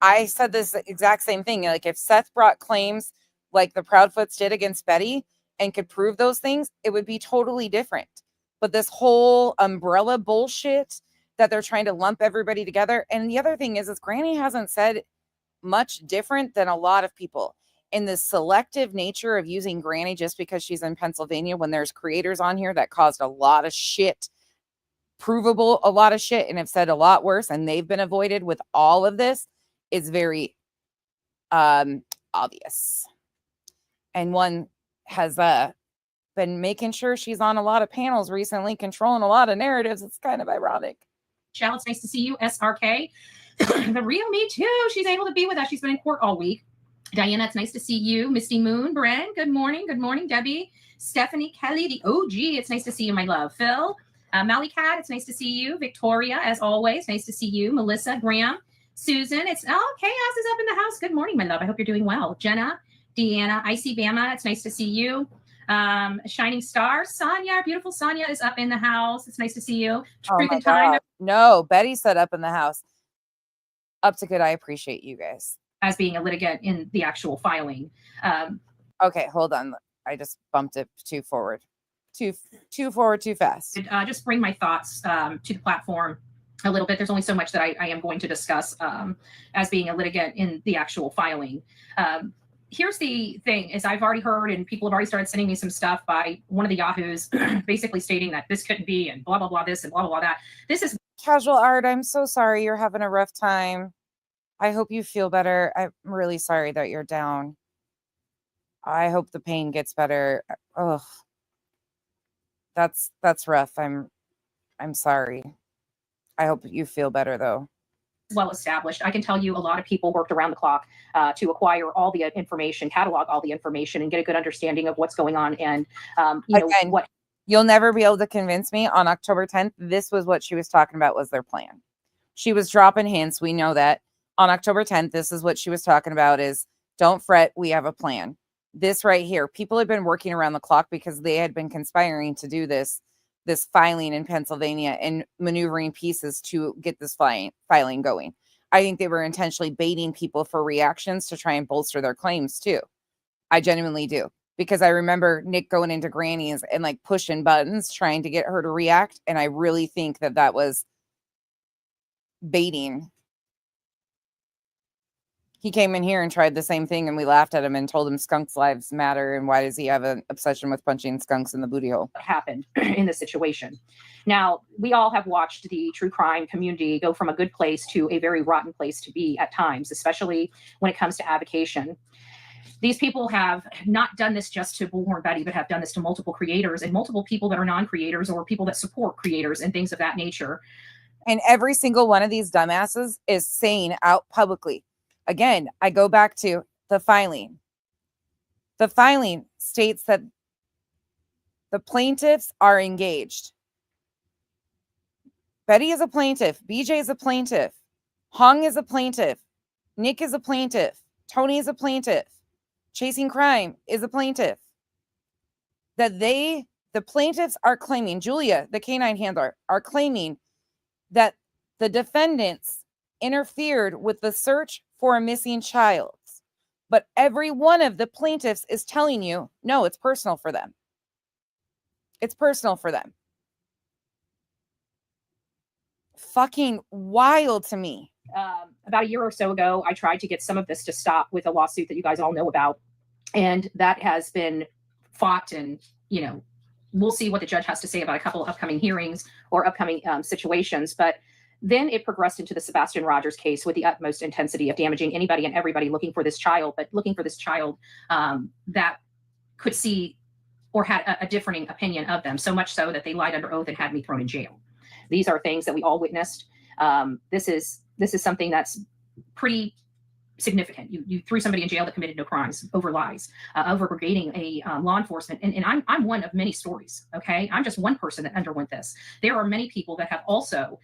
I said this exact same thing. Like, if Seth brought claims like the Proudfoots did against Betty and could prove those things, it would be totally different. But this whole umbrella bullshit that they're trying to lump everybody together. And the other thing is Granny hasn't said much different than a lot of people. In the selective nature of using Granny just because she's in Pennsylvania, when there's creators on here that caused a lot of shit, provable a lot of shit, and have said a lot worse, and they've been avoided with all of this, is very obvious. And one has been making sure she's on a lot of panels recently, controlling a lot of narratives. It's kind of ironic. Michelle, it's nice to see you. SRK, the real me too. She's able to be with us. She's been in court all week. Diana, it's nice to see you. Misty Moon, Bren, good morning. Good morning, Debbie. Stephanie Kelly, the OG, it's nice to see you, my love. Phil, Mally Cat, it's nice to see you. Victoria, as always, nice to see you. Melissa, Graham, Susan, it's, oh, Chaos is up in the house. Good morning, my love. I hope you're doing well. Jenna, Deanna, Icy Bama, it's nice to see you. Shining Star, Sonia, our beautiful Sonia is up in the house. It's nice to see you. Oh my God. No, Betty set up in the house. Up to good. I appreciate you guys. as being a litigant in the actual filing. Okay, hold on. I just bumped it too forward. Too forward, too fast. Just bring my thoughts to the platform a little bit. There's only so much that I am going to discuss as being a litigant in the actual filing. Here's the thing is I've already heard and people have already started sending me some stuff by one of the Yahoos basically stating that this couldn't be and blah, blah, blah, this and blah, blah, blah, that. This is Casual Art. I'm so sorry you're having a rough time. I hope you feel better. I'm really sorry that you're down. I hope the pain gets better. Oh, that's rough. I'm sorry. I hope you feel better though. well established. I can tell you a lot of people worked around the clock to acquire all the information, catalog all the information, and get a good understanding of what's going on. And Again, what you'll never be able to convince me. On October 10th, this was what she was talking about was their plan. She was dropping hints. We know that. On October 10th, this is what she was talking about is don't fret. We have a plan. This right here, people had been working around the clock because they had been conspiring to do this filing in Pennsylvania and maneuvering pieces to get this filing going. I think they were intentionally baiting people for reactions to try and bolster their claims too. I genuinely do. Because I remember Nick going into Granny's and like pushing buttons, trying to get her to react. And I really think that was baiting. He came in here and tried the same thing and we laughed at him and told him skunks' lives matter. And why does he have an obsession with punching skunks in the booty hole? happened in this situation. Now, we all have watched the true crime community go from a good place to a very rotten place to be at times, especially when it comes to avocation. These people have not done this just to Bullhorn Betty, but have done this to multiple creators and multiple people that are non-creators or people that support creators and things of that nature. And every single one of these dumbasses is saying out publicly. Again, I go back to the filing. The filing states that the plaintiffs are engaged. Betty is a plaintiff. BJ is a plaintiff. Hong is a plaintiff. Nick is a plaintiff. Tony is a plaintiff. Chasing Crime is a plaintiff. That the plaintiffs are claiming, Julia, the canine handler, are claiming that the defendants interfered with the search for a missing child. But every one of the plaintiffs is telling you, no, it's personal for them. It's personal for them. Fucking wild to me. About a year or so ago, I tried to get some of this to stop with a lawsuit that you guys all know about. And that has been fought and, we'll see what the judge has to say about a couple of upcoming hearings or upcoming situations. But then it progressed into the Sebastian Rogers case with the utmost intensity of damaging anybody and everybody looking for this child, but looking for this child that could see or had a differing opinion of them, so much so that they lied under oath and had me thrown in jail. These are things that we all witnessed. This is something that's pretty significant. You threw somebody in jail that committed no crimes over lies, over brigading a law enforcement. And I'm one of many stories. Okay. I'm just one person that underwent this. There are many people that have also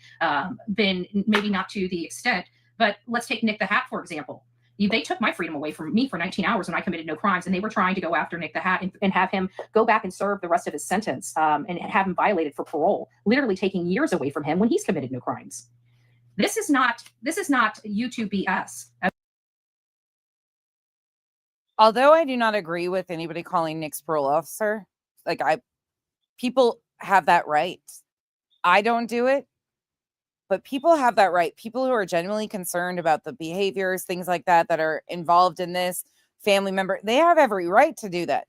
been, maybe not to the extent, but let's take Nick the Hat, for example. They took my freedom away from me for 19 hours when I committed no crimes, and they were trying to go after Nick the Hat and have him go back and serve the rest of his sentence and have him violated for parole, literally taking years away from him when he's committed no crimes. This is not YouTube BS. Although I do not agree with anybody calling Nick's parole officer, people have that right. I don't do it, but people have that right. People who are genuinely concerned about the behaviors, things like that are involved in this, family member, they have every right to do that.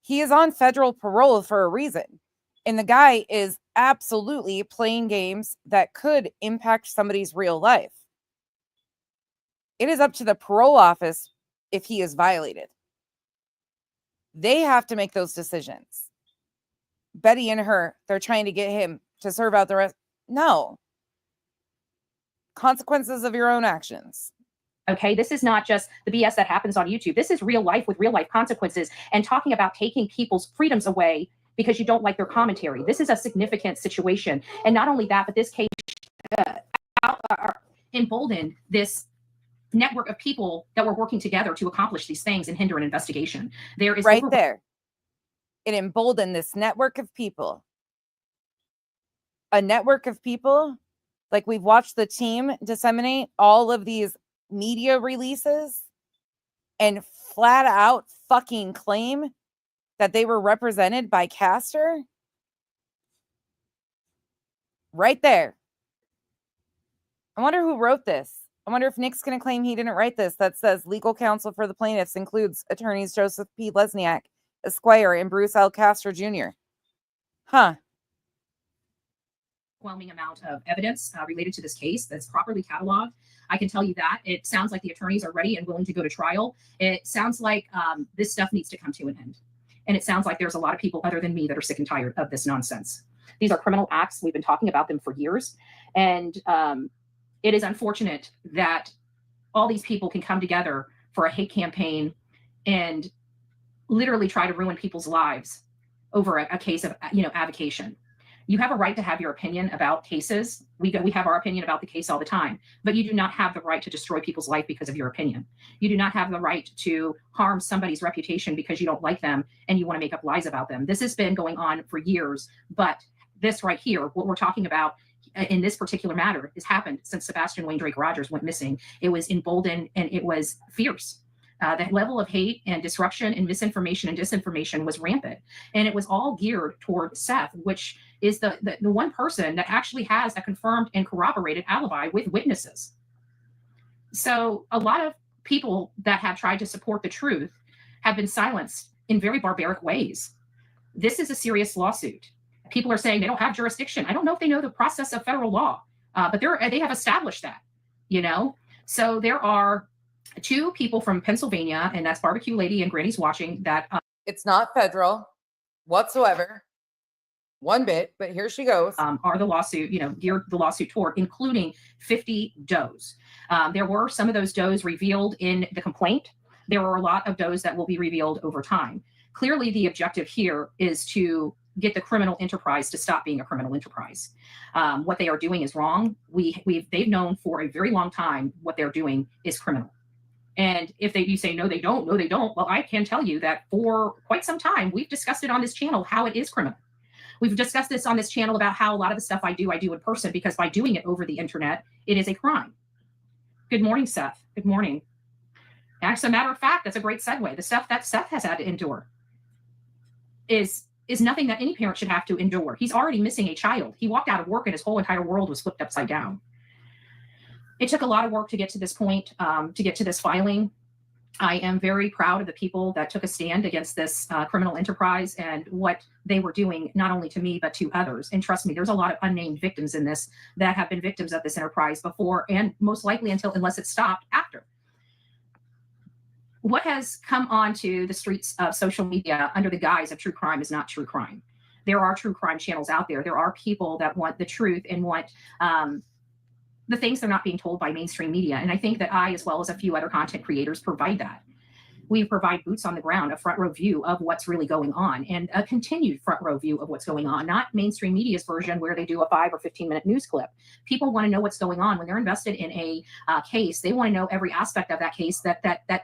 He is on federal parole for a reason. And the guy is absolutely playing games that could impact somebody's real life. It is up to the parole office if he is violated. They have to make those decisions. Betty and her, they're trying to get him to serve out the rest. No. Consequences of your own actions. Okay, this is not just the BS that happens on YouTube. This is real life with real life consequences and talking about taking people's freedoms away because you don't like their commentary. This is a significant situation. And not only that, but this case emboldened this network of people that were working together to accomplish these things and hinder an investigation. There is right there. It emboldened this network of people. A network of people Like, we've watched the team disseminate all of these media releases and flat out fucking claim that they were represented by Castor. Right there. I wonder who wrote this. I wonder if Nick's going to claim he didn't write this. That says legal counsel for the plaintiffs includes attorneys Joseph P. Lesniak, Esquire, and Bruce L. Castor Jr. Huh. Overwhelming amount of evidence related to this case that's properly cataloged. I can tell you that. It sounds like the attorneys are ready and willing to go to trial. It sounds like this stuff needs to come to an end. And it sounds like there's a lot of people other than me that are sick and tired of this nonsense. These are criminal acts. We've been talking about them for years. And it is unfortunate that all these people can come together for a hate campaign and literally try to ruin people's lives over a case of, avocation. You have a right to have your opinion about cases. We have our opinion about the case all the time, but you do not have the right to destroy people's life because of your opinion. You do not have the right to harm somebody's reputation because you don't like them and you want to make up lies about them. This has been going on for years, but this right here, what we're talking about in this particular matter, has happened since Sebastian Wayne Drake Rogers went missing. It was emboldened and it was fierce. The level of hate and disruption and misinformation and disinformation was rampant. And it was all geared toward Seth, which is the one person that actually has a confirmed and corroborated alibi with witnesses. So a lot of people that have tried to support the truth have been silenced in very barbaric ways. This is a serious lawsuit. People are saying they don't have jurisdiction. I don't know if they know the process of federal law, but they have established that, So there are two people from Pennsylvania, and that's Barbecue Lady and Granny's Watching, that It's not federal whatsoever. One bit, but here she goes. Are the lawsuit, geared the lawsuit toward, including 50 does. There were some of those does revealed in the complaint. There were a lot of does that will be revealed over time. Clearly, the objective here is to get the criminal enterprise to stop being a criminal enterprise. What they are doing is wrong. They've known for a very long time what they're doing is criminal. And if you say, no, they don't, well, I can tell you that for quite some time, we've discussed it on this channel, how it is criminal. We've discussed this on this channel about how a lot of the stuff I do in person, because by doing it over the internet, it is a crime. Good morning, Seth. Good morning. As a matter of fact, that's a great segue. The stuff that Seth has had to endure is nothing that any parent should have to endure. He's already missing a child. He walked out of work and his whole entire world was flipped upside down. It took a lot of work to get to this point, to get to this filing. I am very proud of the people that took a stand against this criminal enterprise and what they were doing, not only to me, but to others. And trust me, there's a lot of unnamed victims in this that have been victims of this enterprise before, and most likely unless it stopped after. What has come onto the streets of social media under the guise of true crime is not true crime. There are true crime channels out there. There are people that want the truth and want the things they're not being told by mainstream media. And I think that I, as well as a few other content creators, provide that. We provide boots on the ground, a front row view of what's really going on, and a continued front row view of what's going on, not mainstream media's version where they do a 5 or 15-minute news clip. People want to know what's going on. When they're invested in a case, they want to know every aspect of that case that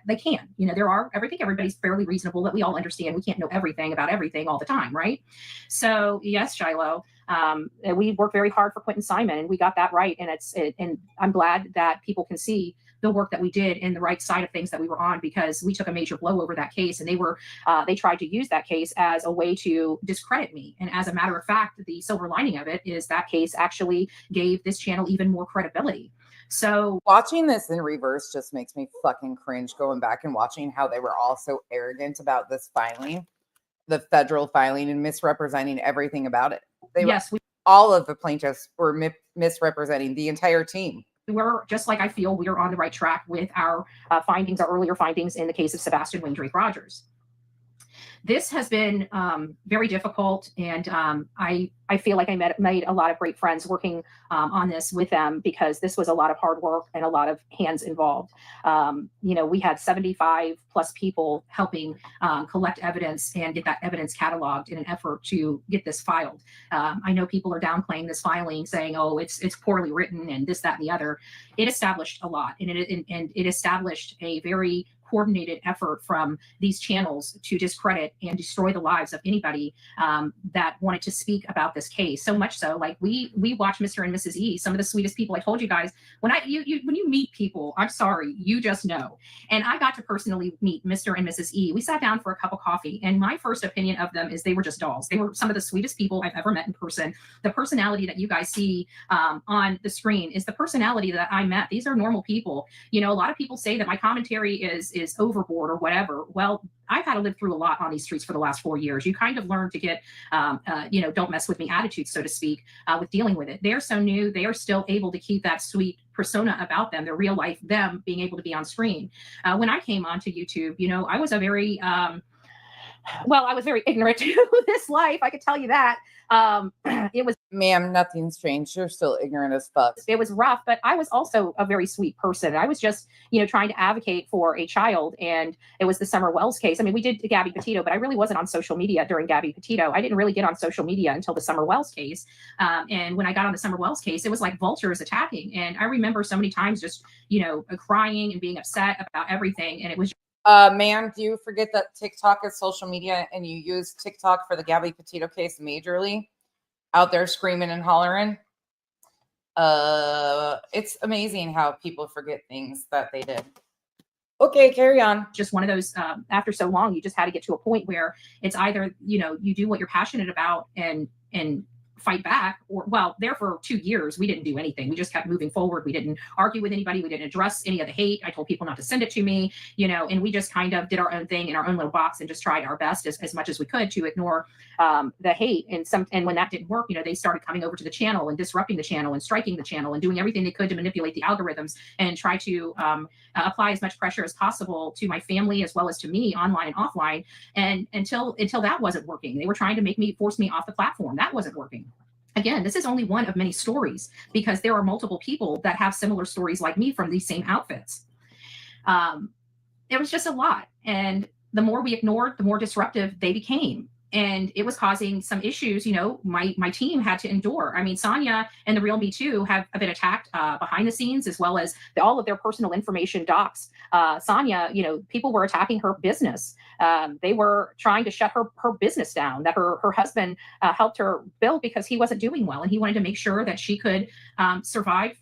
they can. I think everybody's fairly reasonable that we all understand we can't know everything about everything all the time, right? So yes, Shiloh, we worked very hard for Quentin Simon, and we got that right. And I'm glad that people can see the work that we did in the right side of things that we were on, because we took a major blow over that case, and they tried to use that case as a way to discredit me. And as a matter of fact, the silver lining of it is that case actually gave this channel even more credibility. So watching this in reverse just makes me fucking cringe, going back and watching how they were all so arrogant about this filing, the federal filing, and misrepresenting everything about it. All of the plaintiffs were misrepresenting the entire team. We're just like, I feel we're on the right track with our findings, our earlier findings in the case of Sebastian Wayne Drake Rogers. This has been very difficult, and I feel like I made a lot of great friends working on this with them, because this was a lot of hard work and a lot of hands involved. We had 75 plus people helping collect evidence and get that evidence cataloged in an effort to get this filed. I know people are downplaying this filing, saying, oh, it's poorly written and this, that, and the other. It established a lot, and it established a very coordinated effort from these channels to discredit and destroy the lives of anybody that wanted to speak about this case. So much so, like we watch Mr. and Mrs. E, some of the sweetest people. I told you guys, when you meet people, I'm sorry, you just know. And I got to personally meet Mr. and Mrs. E. We sat down for a cup of coffee, and my first opinion of them is they were just dolls. They were some of the sweetest people I've ever met in person. The personality that you guys see on the screen is the personality that I met. These are normal people. You know, a lot of people say that my commentary is overboard or whatever. Well, I've had to live through a lot on these streets for the last 4 years. You kind of learn to get, don't mess with me attitude, so to speak, with dealing with it. They're so new. They are still able to keep that sweet persona about them, their real life, them being able to be on screen. When I came onto YouTube, I was a very, I was very ignorant to this life. I could tell you that. It was, Ma'am, nothing's changed. You're still ignorant as fuck. it was rough, but I was also a very sweet person. I was just, trying to advocate for a child. And it was the Summer Wells case. I mean, we did Gabby Petito, but I really wasn't on social media during Gabby Petito. I didn't really get on social media until the Summer Wells case. And when I got on the Summer Wells case, it was like vultures attacking. And I remember so many times just, crying and being upset about everything. And it was Ma'am, do you forget that TikTok is social media and you use TikTok for the Gabby Petito case majorly? Out there screaming and hollering. It's amazing how people forget things that they did. Okay, carry on. just one of those, after so long, you just had to get to a point where it's either, you do what you're passionate about and fight back, or, well, there for 2 years, we didn't do anything. We just kept moving forward. We didn't argue with anybody. We didn't address any of the hate. I told people not to send it to me, and we just kind of did our own thing in our own little box and just tried our best as much as we could to ignore the hate. And when that didn't work, they started coming over to the channel and disrupting the channel and striking the channel and doing everything they could to manipulate the algorithms and try to apply as much pressure as possible to my family as well as to me online and offline. And until that wasn't working, they were trying to force me off the platform. That wasn't working. Again, this is only one of many stories because there are multiple people that have similar stories like me from these same outfits. It was just a lot. And the more we ignored, the more disruptive they became. And it was causing some issues, my team had to endure. I mean, Sonia and the Real Me Too have been attacked behind the scenes, as well as all of their personal information docs. Sonia, people were attacking her business. They were trying to shut her business down that her husband helped her build because he wasn't doing well. And he wanted to make sure that she could survive,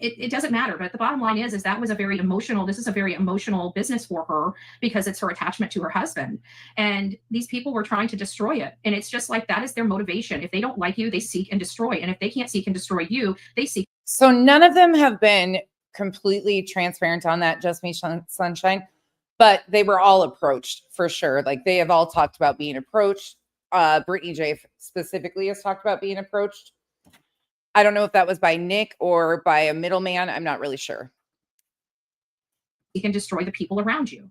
It doesn't matter, but the bottom line is this is a very emotional business for her because it's her attachment to her husband. And these people were trying to destroy it. And it's just like, that is their motivation. If they don't like you, they seek and destroy. And if they can't seek and destroy you, they seek. So none of them have been completely transparent on that, just me, Sunshine, but they were all approached for sure. Like, they have all talked about being approached. Brittany J specifically has talked about being approached. I don't know if that was by Nick or by a middleman. I'm not really sure. You can destroy the people around you.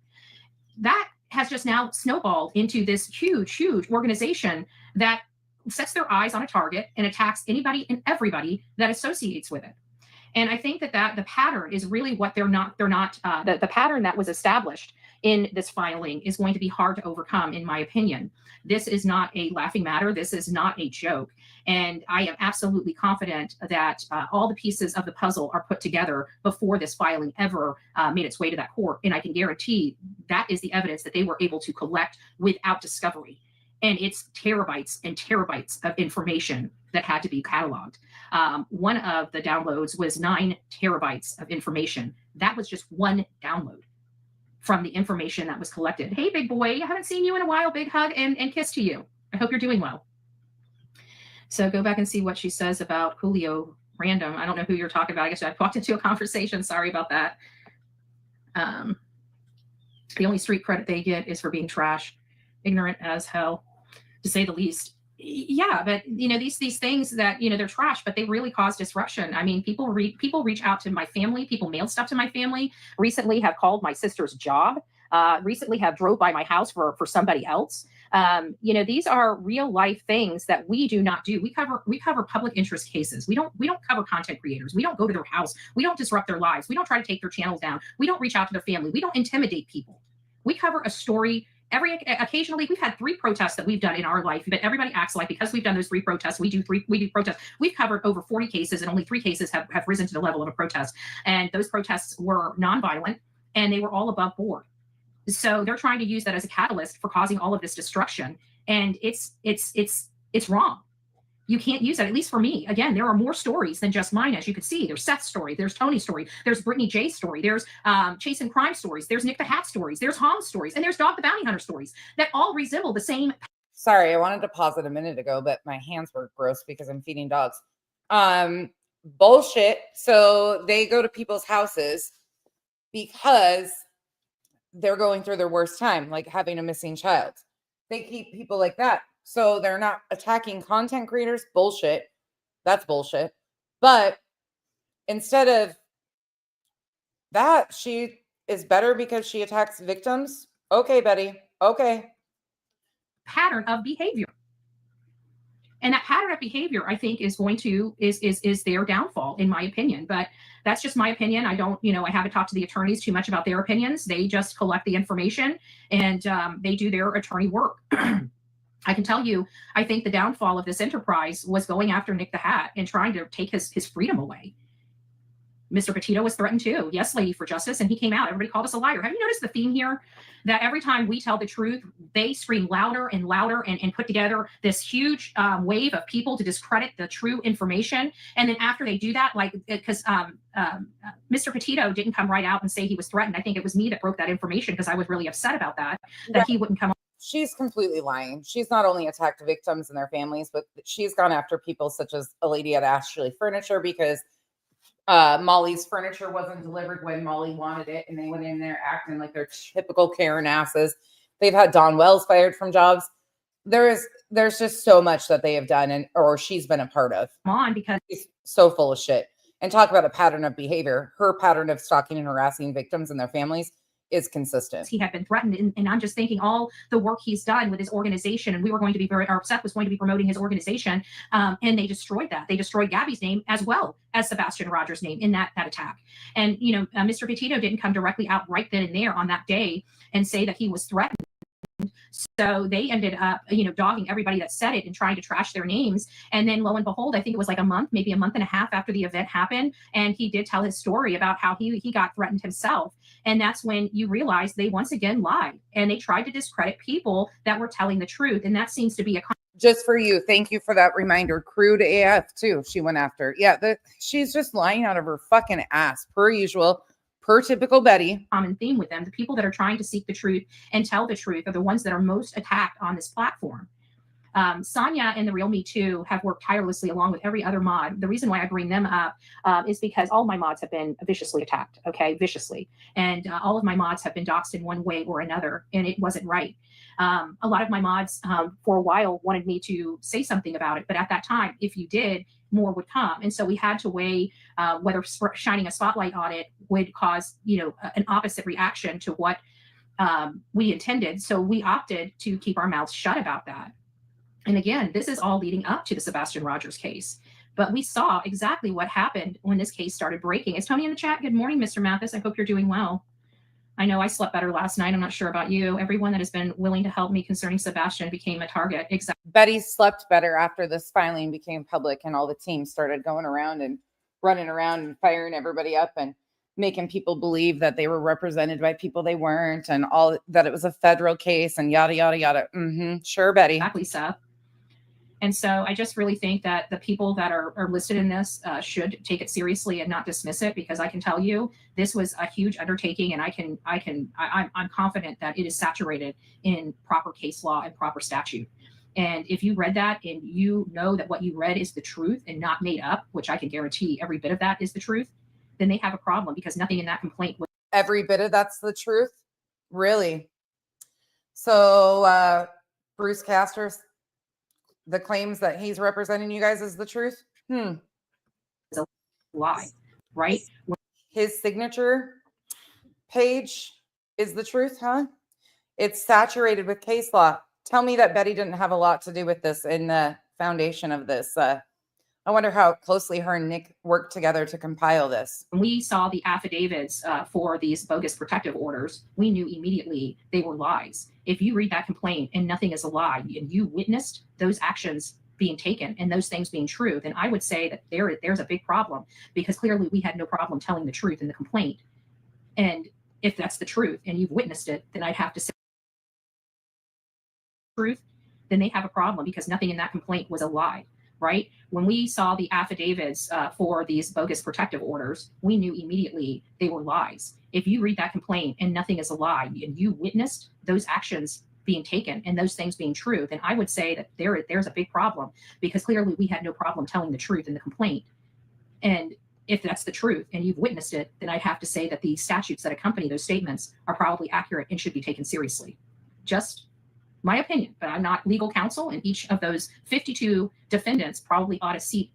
That has just now snowballed into this huge, huge organization that sets their eyes on a target and attacks anybody and everybody that associates with it. And I think that the pattern is really what the pattern that was established in this filing is going to be hard to overcome, in my opinion. This is not a laughing matter. This is not a joke. And I am absolutely confident that all the pieces of the puzzle are put together before this filing ever made its way to that court. And I can guarantee that is the evidence that they were able to collect without discovery. And it's terabytes and terabytes of information that had to be cataloged. One of the downloads was 9 terabytes of information. That was just one download from the information that was collected. Hey, big boy, I haven't seen you in a while. Big hug and kiss to you. I hope you're doing well. So go back and see what she says about Julio Random. I don't know who you're talking about. I guess I walked into a conversation. Sorry about that. The only street credit they get is for being trash, ignorant as hell, to say the least. Yeah, but these things that they're trash, but they really cause disruption. I mean, people reach out to my family. People mail stuff to my family. Recently, have called my sister's job. Recently, have drove by my house for somebody else. These are real life things that we do not do. We cover public interest cases. We don't cover content creators. We don't go to their house. We don't disrupt their lives. We don't try to take their channels down. We don't reach out to their family. We don't intimidate people. We cover a story. Occasionally, we've had 3 protests that we've done in our life, but everybody acts like because we've done those 3 protests, we do protests. We've covered over 40 cases, and only 3 cases have risen to the level of a protest. And those protests were nonviolent, and they were all above board. So they're trying to use that as a catalyst for causing all of this destruction. And it's wrong. You can't use that, at least for me. Again, there are more stories than just mine, as you could see. There's Seth's story, there's Tony's story, there's Brittany J's story, there's Chase and Crime stories, there's Nick the Hat stories, there's Ham's stories, and there's Dog the Bounty Hunter stories that all resemble the same. Sorry, I wanted to pause it a minute ago, but my hands were gross because I'm feeding dogs. Bullshit. So they go to people's houses because they're going through their worst time, like having a missing child. They keep people like that. So they're not attacking content creators. Bullshit. That's bullshit. But instead of that, she is better because she attacks victims. Okay, Betty. Okay. Pattern of behavior. And that pattern of behavior, I think, is going to is their downfall, in my opinion. But that's just my opinion. I don't, I haven't talked to the attorneys too much about their opinions. They just collect the information and they do their attorney work. I can tell you, I think the downfall of this enterprise was going after Nick the Hat and trying to take his freedom away. Mr. Petito was threatened too. Yes, Lady for Justice. And he came out. Everybody called us a liar. Have you noticed the theme here? That every time we tell the truth, they scream louder and louder and put together this huge wave of people to discredit the true information. And then after they do that, like, because Mr. Petito didn't come right out and say he was threatened. I think it was me that broke that information because I was really upset about that he wouldn't come. She's completely lying. She's not only attacked victims and their families, but she's gone after people such as a lady at Ashley Furniture because Molly's furniture wasn't delivered when Molly wanted it, and they went in there acting like they're typical Karen asses. They've had Don Wells fired from jobs. There's just so much that they have done or she's been a part of. Because she's so full of shit. And talk about a pattern of behavior. Her pattern of stalking and harassing victims and their families is consistent. He had been threatened. And I'm just thinking all the work he's done with his organization. And we were going to be Seth was going to be promoting his organization. And they destroyed that. They destroyed Gabby's name as well as Sebastian Rogers' name in that attack. And, Mr. Petito didn't come directly out right then and there on that day and say that he was threatened. So they ended up, dogging everybody that said it and trying to trash their names. And then lo and behold, I think it was like a month, maybe a month and a half after the event happened. And he did tell his story about how he got threatened himself. And that's when you realize they once again lied and they tried to discredit people that were telling the truth. And that seems to be just for you. Thank you for that reminder. Crude AF too. She went after. Yeah, she's just lying out of her fucking ass per usual. Per typical Betty. Common theme with them. The people that are trying to seek the truth and tell the truth are the ones that are most attacked on this platform. Sonia and the Real Me Too have worked tirelessly along with every other mod. The reason why I bring them up is because all my mods have been viciously attacked, viciously. And all of my mods have been doxxed in one way or another, and it wasn't right. A lot of my mods for a while wanted me to say something about it, but at that time, if you did, more would come. And so we had to weigh whether shining a spotlight on it would cause, an opposite reaction to what we intended. So we opted to keep our mouths shut about that. And again, this is all leading up to the Sebastian Rogers case. But we saw exactly what happened when this case started breaking. Is Tony in the chat? Good morning, Mr. Mathis. I hope you're doing well. I know I slept better last night. I'm not sure about you. Everyone that has been willing to help me concerning Sebastian became a target. Exactly. Betty slept better after this filing became public and all the teams started going around and running around and firing everybody up and making people believe that they were represented by people they weren't and all that it was a federal case and yada, yada, yada. Sure, Betty. Exactly, Seth. And so I just really think that the people that are listed in this should take it seriously and not dismiss it, because I can tell you this was a huge undertaking, and I'm confident that it is saturated in proper case law and proper statute. And if you read that and you know that what you read is the truth and not made up, which I can guarantee every bit of that is the truth, then they have a problem, because nothing in that complaint was every bit of that's the truth. Really? So Bruce Castor's the claims that he's representing you guys is the truth? It's a lie, right? His signature page is the truth, huh? It's saturated with case law. Tell me that Betty didn't have a lot to do with this in the foundation of this. I wonder how closely her and Nick worked together to compile this. When we saw the affidavits for these bogus protective orders, we knew immediately they were lies. If you read that complaint and nothing is a lie, and you witnessed those actions being taken and those things being true, then I would say that there's a big problem, because clearly we had no problem telling the truth in the complaint. And if that's the truth and you've witnessed it, then I'd have to say truth, then they have a problem because nothing in that complaint was a lie, right? When we saw the affidavits for these bogus protective orders, we knew immediately they were lies. If you read that complaint and nothing is a lie and you witnessed those actions being taken and those things being true, then I would say that there's a big problem, because clearly we had no problem telling the truth in the complaint. And if that's the truth and you've witnessed it, then I'd have to say that the statutes that accompany those statements are probably accurate and should be taken seriously. Just my opinion, but I'm not legal counsel, and each of those 52 defendants probably ought to seek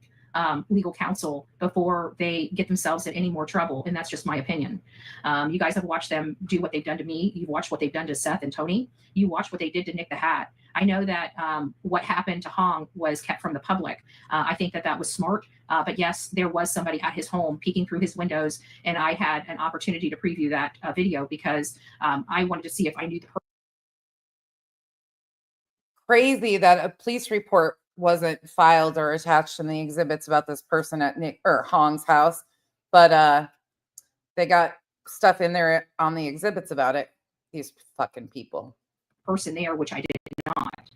legal counsel before they get themselves in any more trouble. And that's just my opinion. You guys have watched them do what they've done to me. You've watched what they've done to Seth and Tony. You watched what they did to Nick the Hat. I know that what happened to Hong was kept from the public. I think that was smart. But yes, there was somebody at his home peeking through his windows, and I had an opportunity to preview that video because I wanted to see if I knew the person. Crazy that a police report wasn't filed or attached in the exhibits about this person at Nick or Hong's house, but they got stuff in there on the exhibits about it. These fucking people. Person there, which I did not.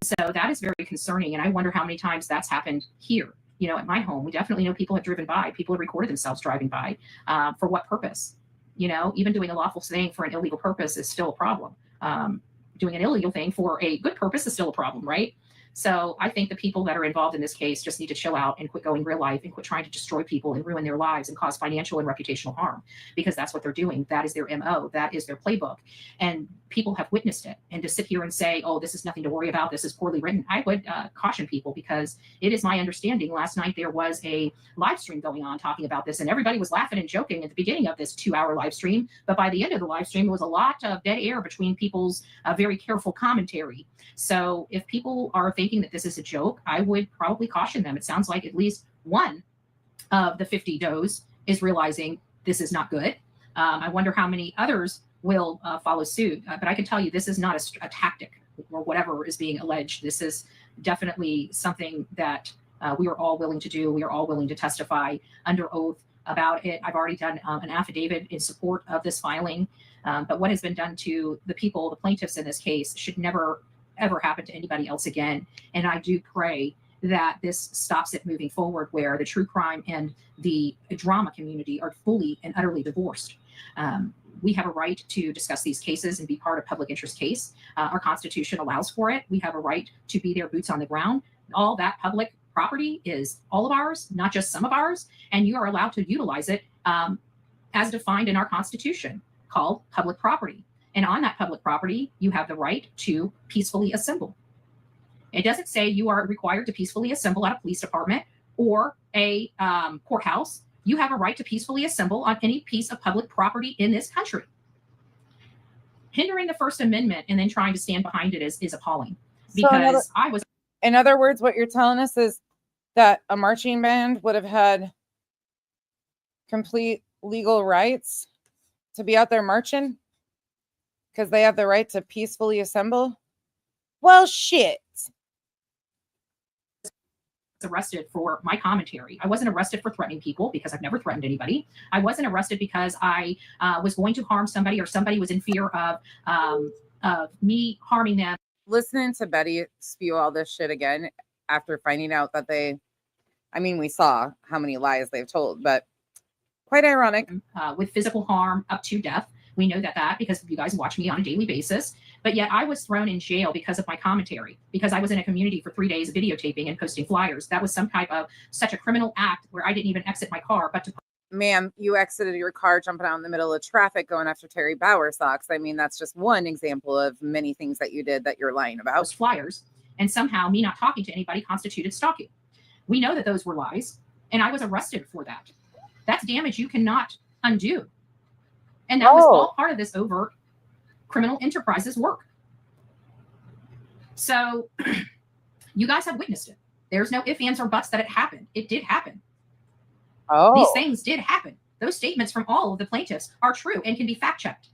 So that is very concerning, and I wonder how many times that's happened here. You know, at my home, we definitely know people have driven by. People have recorded themselves driving by. For what purpose? You know, even doing a lawful thing for an illegal purpose is still a problem. Doing an illegal thing for a good purpose is still a problem, right? So I think the people that are involved in this case just need to chill out and quit going real life and quit trying to destroy people and ruin their lives and cause financial and reputational harm, because that's what they're doing. That is their MO. That is their playbook. And people have witnessed it. And to sit here and say, oh, this is nothing to worry about, this is poorly written, I would caution people, because it is my understanding last night there was a live stream going on talking about this, and everybody was laughing and joking at the beginning of this 2-hour live stream. But by the end of the live stream, there was a lot of dead air between people's very careful commentary. So if people are thinking that this is a joke, I would probably caution them. It sounds like at least one of the 50 does is realizing this is not good. I wonder how many others will follow suit. But I can tell you this is not a tactic or whatever is being alleged. This is definitely something that we are all willing to do. We are all willing to testify under oath about it. I've already done an affidavit in support of this filing. But what has been done to the people, the plaintiffs in this case, should never ever happen to anybody else again. And I do pray that this stops it moving forward, where the true crime and the drama community are fully and utterly divorced. We have a right to discuss these cases and be part of public interest case. Our Constitution allows for it. We have a right to be there, boots on the ground. All that public property is all of ours, not just some of ours. And you are allowed to utilize it as defined in our Constitution, called public property. And on that public property, you have the right to peacefully assemble. It doesn't say you are required to peacefully assemble at a police department or a courthouse. You have a right to peacefully assemble on any piece of public property in this country. Hindering the First Amendment and then trying to stand behind it is appalling. Because in other words, what you're telling us is that a marching band would have had complete legal rights to be out there marching because they have the right to peacefully assemble. Well, shit. Arrested for my commentary. I wasn't arrested for threatening people, because I've never threatened anybody. I wasn't arrested because I was going to harm somebody, or somebody was in fear of me harming them. Listening to Betty spew all this shit again after finding out that we saw how many lies they've told, but quite ironic. With physical harm up to death. We know that because you guys watch me on a daily basis. But yet I was thrown in jail because of my commentary, because I was in a community for 3 days videotaping and posting flyers. That was some type of such a criminal act where I didn't even exit my car, but to... Ma'am, you exited your car jumping out in the middle of traffic going after Terry Bowersox. I mean, that's just one example of many things that you did that you're lying about. Those flyers, and somehow me not talking to anybody constituted stalking. We know that those were lies, and I was arrested for that. That's damage you cannot undo. And that was all part of this overt criminal enterprise's work. So you guys have witnessed it. There's no ifs, ands, or buts that it happened. It did happen. These things did happen. Those statements from all of the plaintiffs are true and can be fact-checked.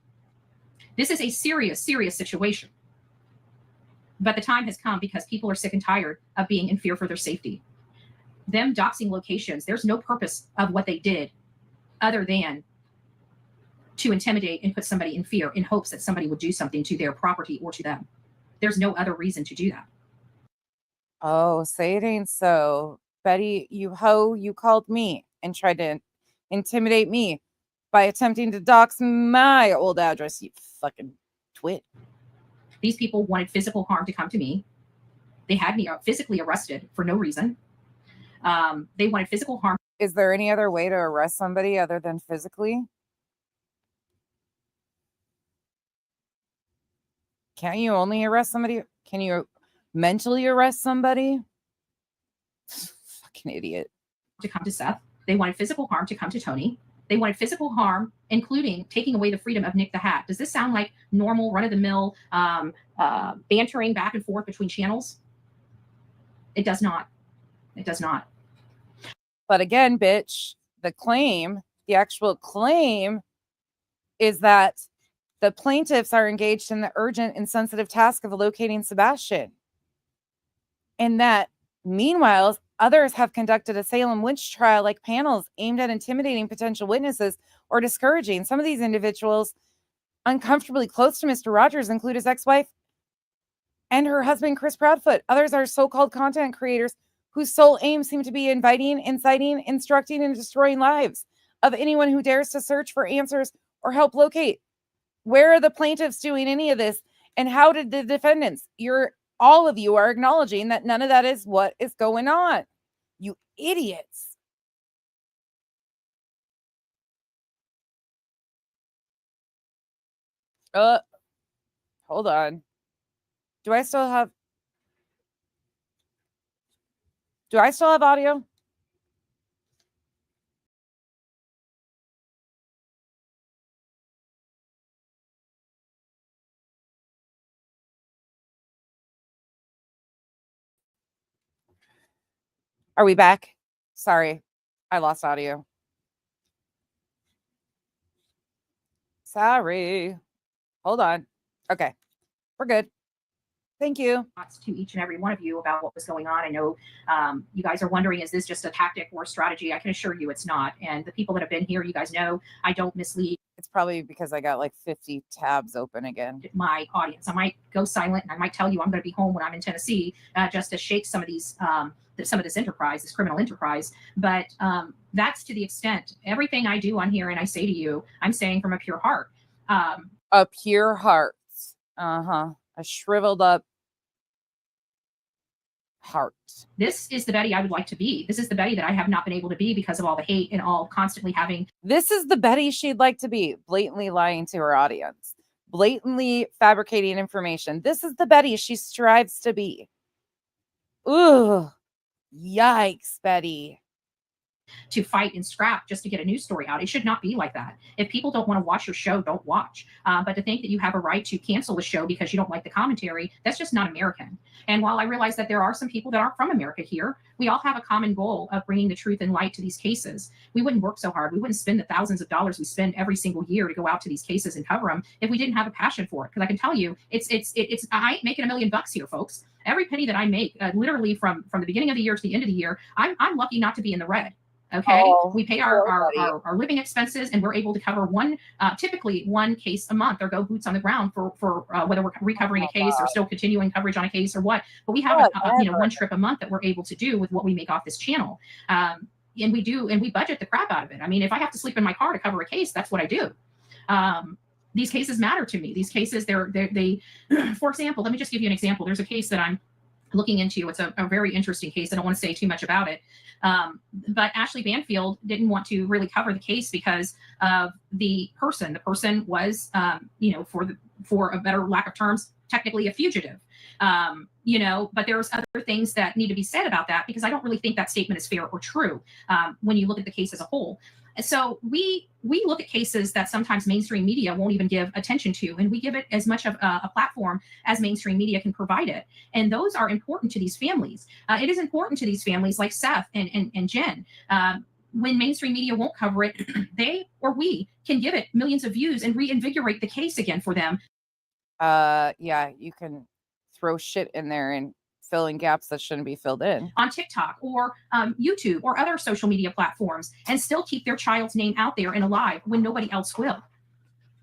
This is a serious, serious situation. But the time has come because people are sick and tired of being in fear for their safety. Them doxing locations, there's no purpose of what they did other than to intimidate and put somebody in fear in hopes that somebody would do something to their property or to them. There's no other reason to do that. Oh, say it ain't so. Betty, you hoe, you called me and tried to intimidate me by attempting to dox my old address, you fucking twit. These people wanted physical harm to come to me. They had me physically arrested for no reason. They wanted physical harm. Is there any other way to arrest somebody other than physically? Can't you only arrest somebody? Can you mentally arrest somebody? Fucking idiot. To come to Seth. They wanted physical harm to come to Tony. They wanted physical harm, including taking away the freedom of Nick the Hat. Does this sound like normal, run-of-the-mill bantering back and forth between channels? It does not. It does not. But again, bitch, the actual claim is that the plaintiffs are engaged in the urgent and sensitive task of locating Sebastian. And that, meanwhile, others have conducted a Salem witch trial like panels aimed at intimidating potential witnesses or discouraging. Some of these individuals uncomfortably close to Mr. Rogers include his ex-wife and her husband, Chris Proudfoot. Others are so-called content creators whose sole aim seem to be inviting, inciting, instructing, and destroying lives of anyone who dares to search for answers or help locate. Where are the plaintiffs doing any of this? And how did the defendants? All of you are acknowledging that none of that is what is going on. You idiots. Hold on. Do I still have audio? Are we back? Sorry, I lost audio. Sorry. Hold on. Okay, we're good. Thank you. To each and every one of you about what was going on. I know you guys are wondering, is this just a tactic or strategy? I can assure you it's not. And the people that have been here, you guys know I don't mislead. It's probably because I got like 50 tabs open again. My audience. I might go silent and I might tell you I'm going to be home when I'm in Tennessee just to shake some of these some of this enterprise, this criminal enterprise. But that's to the extent. Everything I do on here and I say to you, I'm saying from a pure heart. A pure heart. A shriveled up heart. This is the Betty I would like to be. This is the Betty that I have not been able to be because of all the hate and all constantly having. This is the Betty she'd like to be, blatantly lying to her audience, blatantly fabricating information. This is the Betty she strives to be. Ooh, yikes, Betty. To fight and scrap just to get a news story out. It should not be like that. If people don't want to watch your show, don't watch. But to think that you have a right to cancel a show because you don't like the commentary, that's just not American. And while I realize that there are some people that aren't from America here, we all have a common goal of bringing the truth and light to these cases. We wouldn't work so hard. We wouldn't spend the thousands of dollars we spend every single year to go out to these cases and cover them if we didn't have a passion for it. Because I can tell you, I ain't making $1 million here, folks. Every penny that I make, literally from the beginning of the year to the end of the year, I'm lucky not to be in the red. Okay, we pay our living expenses, and we're able to cover typically one case a month, or go boots on the ground for whether we're recovering a case or still continuing coverage on a case or what. But we have one trip a month that we're able to do with what we make off this channel, and we budget the crap out of it. I mean, if I have to sleep in my car to cover a case, that's what I do. These cases matter to me. These cases, they for example, let me just give you an example. There's a case that I'm looking into. It's a very interesting case. I don't want to say too much about it. But Ashley Banfield didn't want to really cover the case because of the person. The person was, for a better lack of terms, technically a fugitive. But there's other things that need to be said about that, because I don't really think that statement is fair or true when you look at the case as a whole. So we look at cases that sometimes mainstream media won't even give attention to, and we give it as much of a platform as mainstream media can provide it. And those are important to these families. It is important to these families like Seth and Jen. When mainstream media won't cover it, they or we can give it millions of views and reinvigorate the case again for them. Yeah, you can throw shit in there and fill in gaps that shouldn't be filled in on TikTok or YouTube or other social media platforms, and still keep their child's name out there and alive when nobody else will.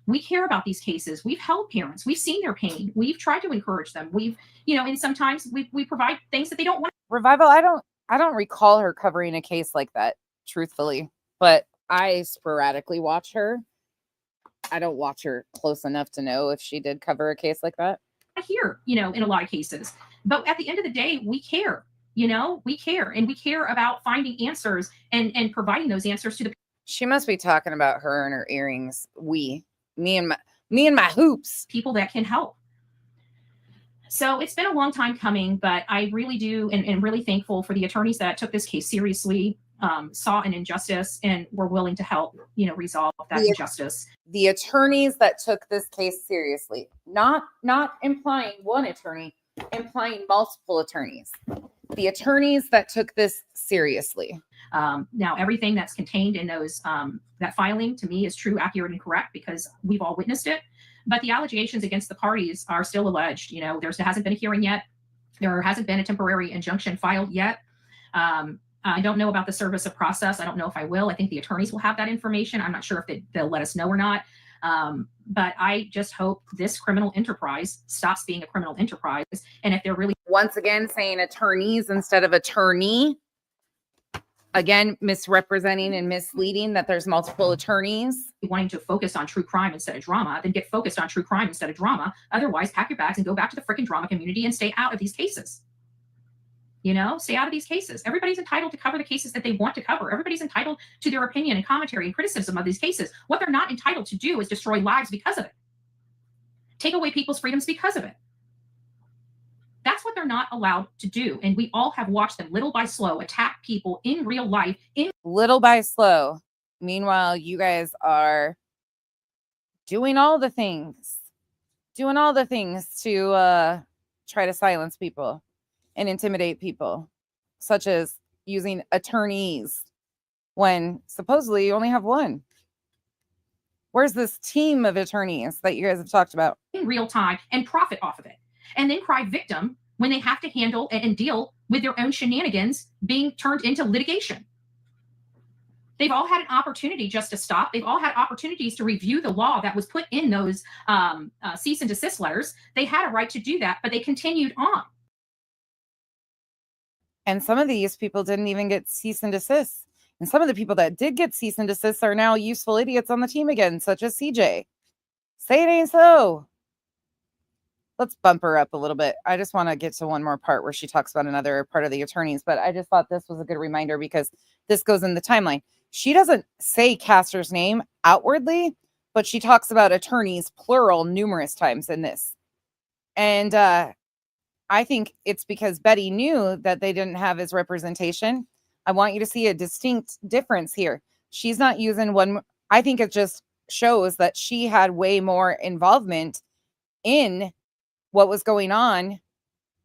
We care about these cases. We've helped parents. We've seen their pain. We've tried to encourage them. We've, and sometimes we provide things that they don't want. Revival, I don't recall her covering a case like that, truthfully, but I sporadically watch her. I don't watch her close enough to know if she did cover a case like that. Here, in a lot of cases. But at the end of the day, we care. We care, and we care about finding answers and providing those answers to the. She must be talking about her and her earrings. Me and my hoops. People that can help. So it's been a long time coming, but I really do, and really thankful for the attorneys that took this case seriously, saw an injustice, and were willing to help, resolve that injustice. The attorneys that took this case seriously, not implying one attorney, implying multiple attorneys. The attorneys that took this seriously. Now, everything that's contained in those that filing to me is true, accurate, and correct because we've all witnessed it. But the allegations against the parties are still alleged. There hasn't been a hearing yet. There hasn't been a temporary injunction filed yet. I don't know about the service of process. I don't know if I will. I think the attorneys will have that information. I'm not sure if they'll let us know or not. But I just hope this criminal enterprise stops being a criminal enterprise. And if they're really, once again, saying attorneys instead of attorney, again, misrepresenting and misleading that there's multiple attorneys. Wanting to focus on true crime instead of drama, then get focused on true crime instead of drama. Otherwise, pack your bags and go back to the freaking drama community and stay out of these cases. Stay out of these cases. Everybody's entitled to cover the cases that they want to cover. Everybody's entitled to their opinion and commentary and criticism of these cases. What they're not entitled to do is destroy lives because of it. Take away people's freedoms because of it. That's what they're not allowed to do. And we all have watched them little by slow attack people in real life. Little by slow. Meanwhile, you guys are doing all the things to try to silence people and intimidate people, such as using attorneys when supposedly you only have one. Where's this team of attorneys that you guys have talked about? In real time and profit off of it. And then cry victim when they have to handle and deal with their own shenanigans being turned into litigation. They've all had an opportunity just to stop. They've all had opportunities to review the law that was put in those cease and desist letters. They had a right to do that, but they continued on. And some of these people didn't even get cease and desist. And some of the people that did get cease and desist are now useful idiots on the team again, such as CJ. Say it ain't so. Let's bump her up a little bit. I just want to get to one more part where she talks about another part of the attorneys, but I just thought this was a good reminder because this goes in the timeline. She doesn't say Castor's name outwardly, but she talks about attorneys, plural, numerous times in this. And I think it's because Betty knew that they didn't have his representation. I want you to see a distinct difference here. She's not using one. I think it just shows that she had way more involvement in what was going on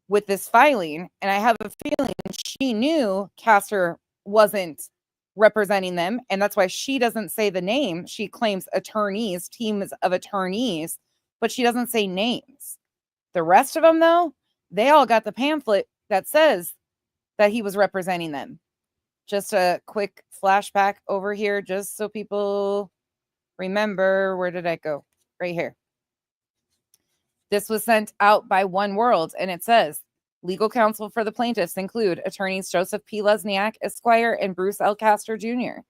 with this filing. And I have a feeling she knew Castor wasn't representing them. And that's why she doesn't say the name. She claims attorneys, teams of attorneys, but she doesn't say names. The rest of them, though, they all got the pamphlet that says that he was representing them. Just a quick flashback over here, just so people remember. Where did I go? Right here. This was sent out by One World, and it says, legal counsel for the plaintiffs include attorneys Joseph P. Lesniak, Esquire, and Bruce L. Castor Jr.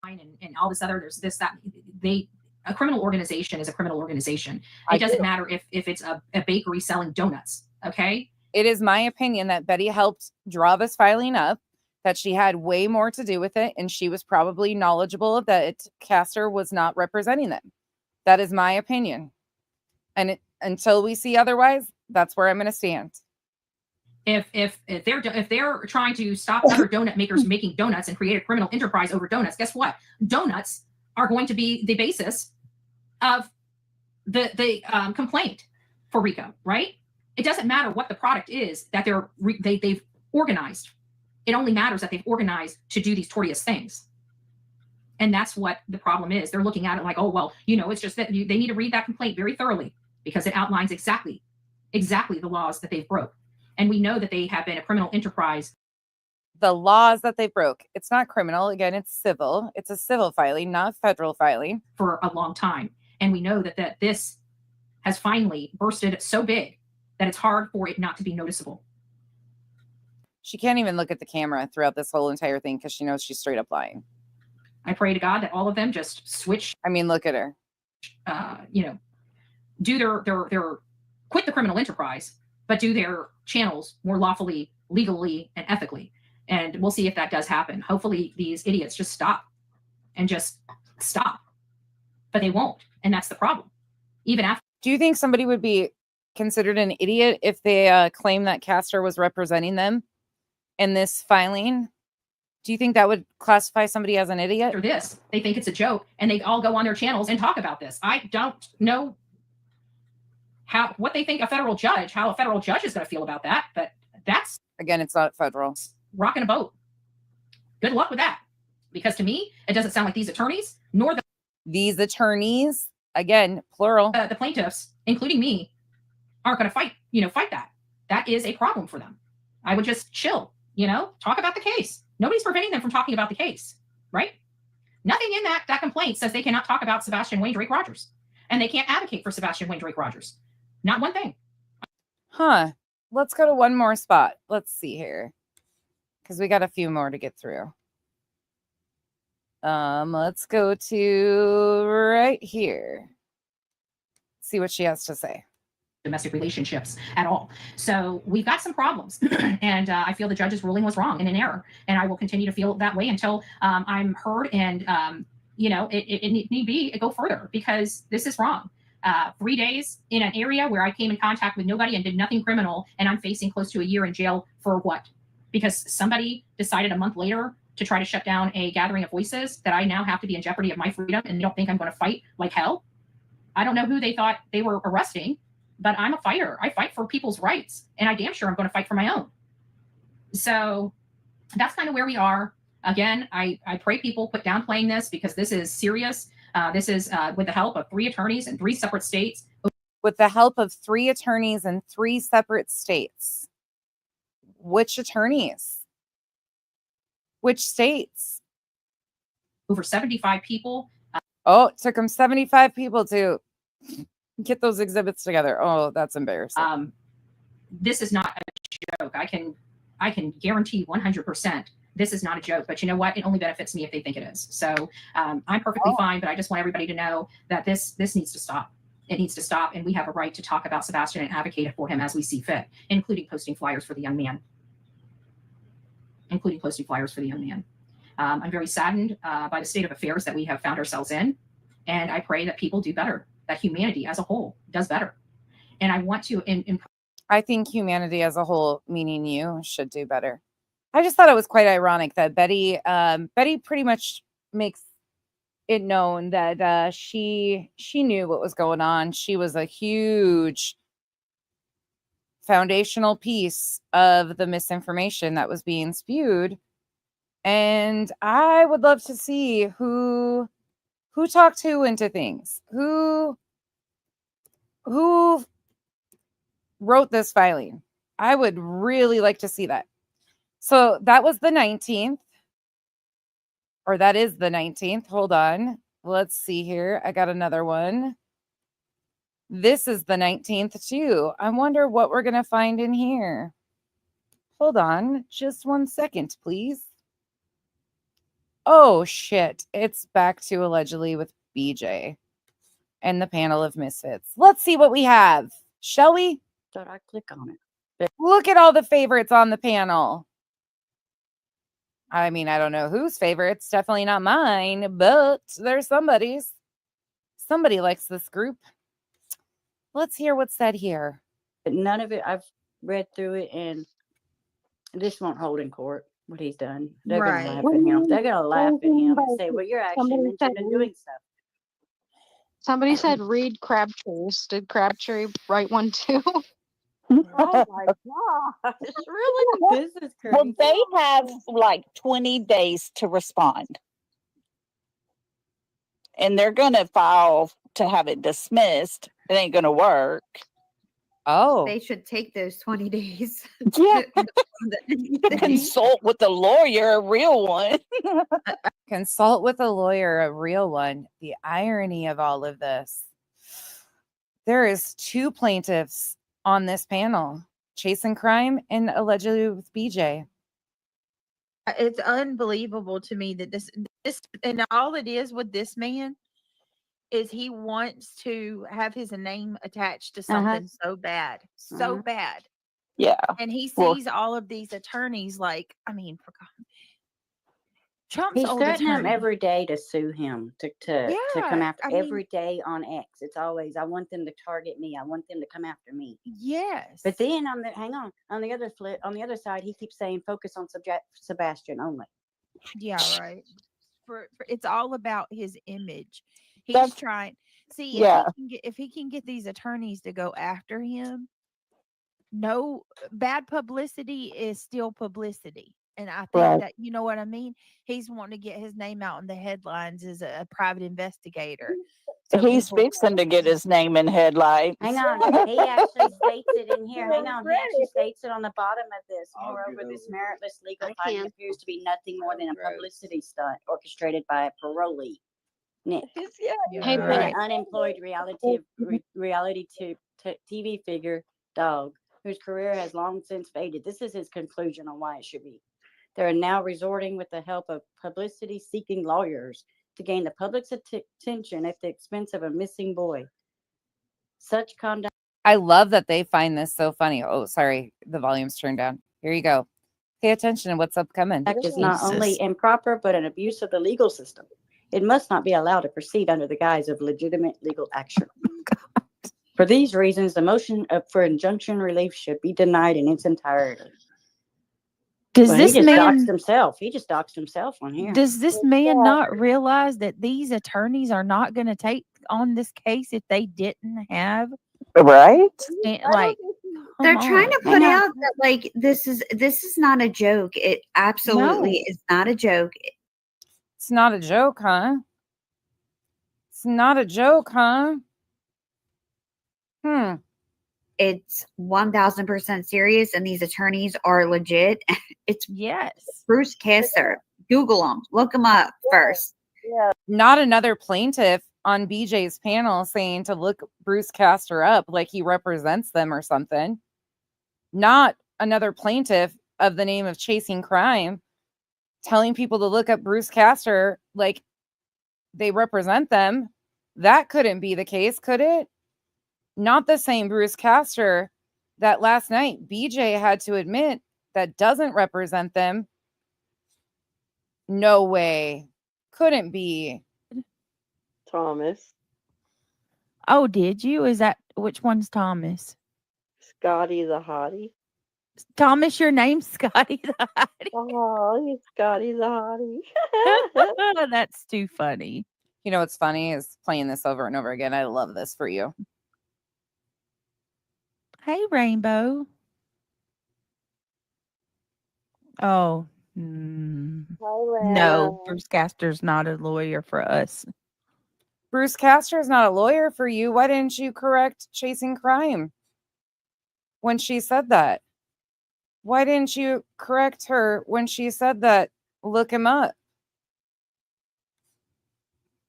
And all this other, there's this, that, a criminal organization is a criminal organization. It doesn't matter if it's a bakery selling donuts, okay? It is my opinion that Betty helped draw this filing up, that she had way more to do with it, and she was probably knowledgeable that Castor was not representing them. That is my opinion. And until we see otherwise, that's where I'm going to stand. If they're trying to stop other donut makers making donuts and create a criminal enterprise over donuts, guess what? Donuts are going to be the basis of the complaint for Rico, right? It doesn't matter what the product is that they've organized. It only matters that they've organized to do these tortious things. And that's what the problem is. They're looking at it like, oh, well, it's just that they need to read that complaint very thoroughly because it outlines exactly the laws that they've broke. And we know that they have been a criminal enterprise. the laws that they broke. It's not criminal. Again, it's civil. It's a civil filing, not federal filing. For a long time. And we know that this has finally bursted so big that it's hard for it not to be noticeable. She can't even look at the camera throughout this whole entire thing because she knows she's straight up lying. I pray to God that all of them just switch. I mean, look at her. Do their quit the criminal enterprise, but do their channels more lawfully, legally, and ethically. And we'll see if that does happen. Hopefully these idiots just stop. But they won't. And that's the problem. Even after. Do you think somebody would be considered an idiot if they claim that Castor was representing them in this filing? Do you think that would classify somebody as an idiot? After this, they think it's a joke and they all go on their channels and talk about this. I don't know what they think how a federal judge is going to feel about that. But that's, again, it's not federal. Rocking a boat. Good luck with that. Because to me, it doesn't sound like these attorneys, nor these attorneys, again, plural, the plaintiffs, including me, aren't going to fight that. That is a problem for them. I would just chill, talk about the case. Nobody's preventing them from talking about the case, right? Nothing in that complaint says they cannot talk about Sebastian Wayne Drake Rogers, and they can't advocate for Sebastian Wayne Drake Rogers. Not one thing. Huh. Let's go to one more spot. Let's see here, because we got a few more to get through. Let's go to right here. See what she has to say. Domestic relationships at all. So we've got some problems, and I feel the judge's ruling was wrong and an error, and I will continue to feel that way until I'm heard and it need be go further, because this is wrong. 3 days in an area where I came in contact with nobody and did nothing criminal, and I'm facing close to a year in jail for what? Because somebody decided a month later to try to shut down a gathering of voices that I now have to be in jeopardy of my freedom, and they don't think I'm going to fight like hell. I don't know who they thought they were arresting, but I'm a fighter. I fight for people's rights, and I damn sure I'm going to fight for my own. So that's kind of where we are. Again, I pray people quit downplaying this, because this is serious. This is with the help of 3 attorneys in 3 separate states. With the help of 3 attorneys in 3 separate states. Which attorneys? Which states? Over 75 people. It took them 75 people to get those exhibits together. Oh, that's embarrassing. This is not a joke. I can guarantee 100% this is not a joke. But you know what? It only benefits me if they think it is. So I'm perfectly fine. But I just want everybody to know that this needs to stop. It needs to stop. And we have a right to talk about Sebastian and advocate for him as we see fit, including posting flyers for the young man. I'm very saddened by the state of affairs that we have found ourselves in. And I pray that people do better, that humanity as a whole does better. And I want to I think humanity as a whole, meaning you, should do better. I just thought it was quite ironic that Betty pretty much makes it known that she knew what was going on. She was a huge foundational piece of the misinformation that was being spewed. And I would love to see who talked who into things, who wrote this filing. I would really like to see that. So that was the 19th, or that is the 19th. Hold on. Let's see here. I got another one. This is the 19th too. I wonder what we're going to find in here. Hold on. Just 1 second, please. Oh, shit. It's back to allegedly with BJ and the panel of misfits. Let's see what we have. Shall we? Thought I'd click on it. Look at all the favorites on the panel. I mean, I don't know whose favorites. Definitely not mine, but there's somebody's. Somebody likes this group. Let's hear what's said here. But none of it, I've read through it, and this won't hold in court what he's done. They're Right. going to laugh at him. They're going to laugh at him and say, well, you're actually Somebody mentioned in said- doing stuff. Somebody said read Crabtree's. Did Crabtree write one too? Oh my gosh. Really? This is crazy. Well, they have like 20 days to respond. And they're going to file to have it dismissed. It ain't going to work. Oh, They should take those 20 days. Yeah. to Consult with a lawyer, a real one. consult with a lawyer, a real one. The irony of all of this. There is 2 plaintiffs on this panel, chasing crime and allegedly with BJ. It's unbelievable to me that this and all it is with this man is he wants to have his name attached to something so bad, so bad. Yeah. And he Well- sees all of these attorneys like, I mean, for God, Trump's He's old threatening him attorney. every day to sue him to come Yeah, after I mean- every day on X. It's always, I want them to target me. I want them to come after me. Yes. But then on the other flip, on the other side, he keeps saying focus on Sebastian only. Yeah, right. For it's all about his image. He's That's- trying. See, Yeah. if he can get these attorneys to go after him, no bad publicity is still publicity. And I think Right. that, you know what I mean? He's wanting to get his name out in the headlines as a private investigator. So He's people- fixing to get his name in headlights. Hang on. He actually states it in here. Hang on. He actually states it on the bottom of this. Moreover, this meritless legal finding appears to be nothing more than a publicity stunt orchestrated by a parolee. Nick. Hey, An Brittany. unemployed reality TV figure, Dog, whose career has long since faded. This is his conclusion on why it should be. They are now resorting with the help of publicity-seeking lawyers to gain the public's attention at the expense of a missing boy. Such conduct. I love that they find this so funny. Oh, sorry, the volume's turned down. Here you go. Pay attention to what's upcoming. Is not only improper, but an abuse of the legal system. It must not be allowed to proceed under the guise of legitimate legal action. For these reasons, the motion for injunction relief should be denied in its entirety. Does Well, this he just man doxed himself? He just doxed himself on here. Does this man not realize that these attorneys are not going to take on this case if they didn't have Right? like They're come trying to on. put out that like this is not a joke. It absolutely No. is not a joke. It's not a joke, huh? It's not a joke, huh? It's 1000% serious, and these attorneys are legit. It's yes, Bruce Castor. Google him. Look him up first. Not another plaintiff on BJ's panel saying to look Bruce Castor up like he represents them or something. Not another plaintiff of the name of Chasing Crime telling people to look up Bruce Castor like they represent them. That couldn't be the case, could it? Not the same Bruce Castor that last night BJ had to admit that doesn't represent them. No way. Couldn't be. Thomas. Oh, did you? Is that which one's Thomas? Scotty the hottie. Thomas, your name's Scotty the Hottie. Oh, he's Scotty the hottie. That's too funny. You know what's funny is playing this over and over again. I love this for you. Hey, Rainbow. Oh, no, Bruce Castor's not a lawyer for us. Bruce Castor is not a lawyer for you. Why didn't you correct Chasing Crime when she said that? Why didn't you correct her when she said that? Look him up.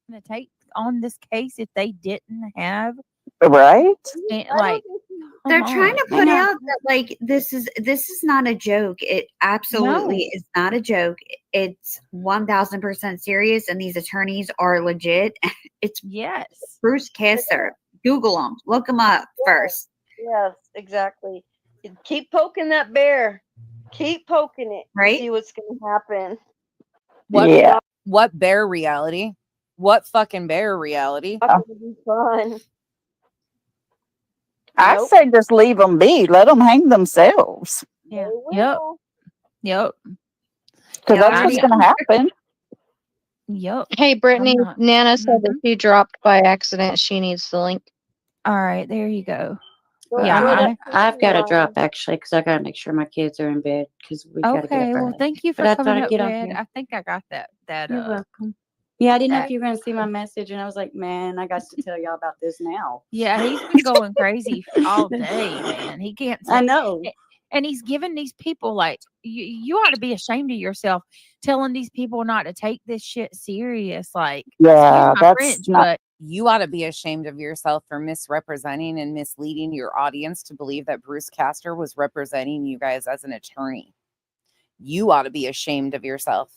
Going to take on this case if they didn't have Right? like They're come trying to on. put out that like this is not a joke. It absolutely is not a joke. It's 1000% serious, and these attorneys are legit. It's yes, Bruce Castor. Google him. Look him up first. Yes, exactly. Keep poking that bear. Keep poking it. Right? See what's going to happen. What? Yeah. What bear reality? What fucking bear reality? That's going to be fun. I Nope. say just leave them be. Let them hang themselves. Yeah. They Yep. will. Yep. Because Yeah, that's I what's mean- going to happen. Yep. Hey, Brittany, not- Nana said that she dropped by accident. She needs the link. All right, there you go. Go Yeah, put I- it I've got to on. drop actually because I got to make sure my kids are in bed because we got to get Okay, up well, early. thank you for But I thought coming I'd up, get on Red. here. I think I got that. You're welcome. Yeah, I didn't know if you were going to see my message, and I was like, man, I got to tell y'all about this now. Yeah, he's been going crazy all day, man. He can't. I know. And he's giving these people like you ought to be ashamed of yourself, telling these people not to take this shit serious. Like, Yeah, excuse my that's French, not. but You ought to be ashamed of yourself for misrepresenting and misleading your audience to believe that Bruce Castor was representing you guys as an attorney. You ought to be ashamed of yourself,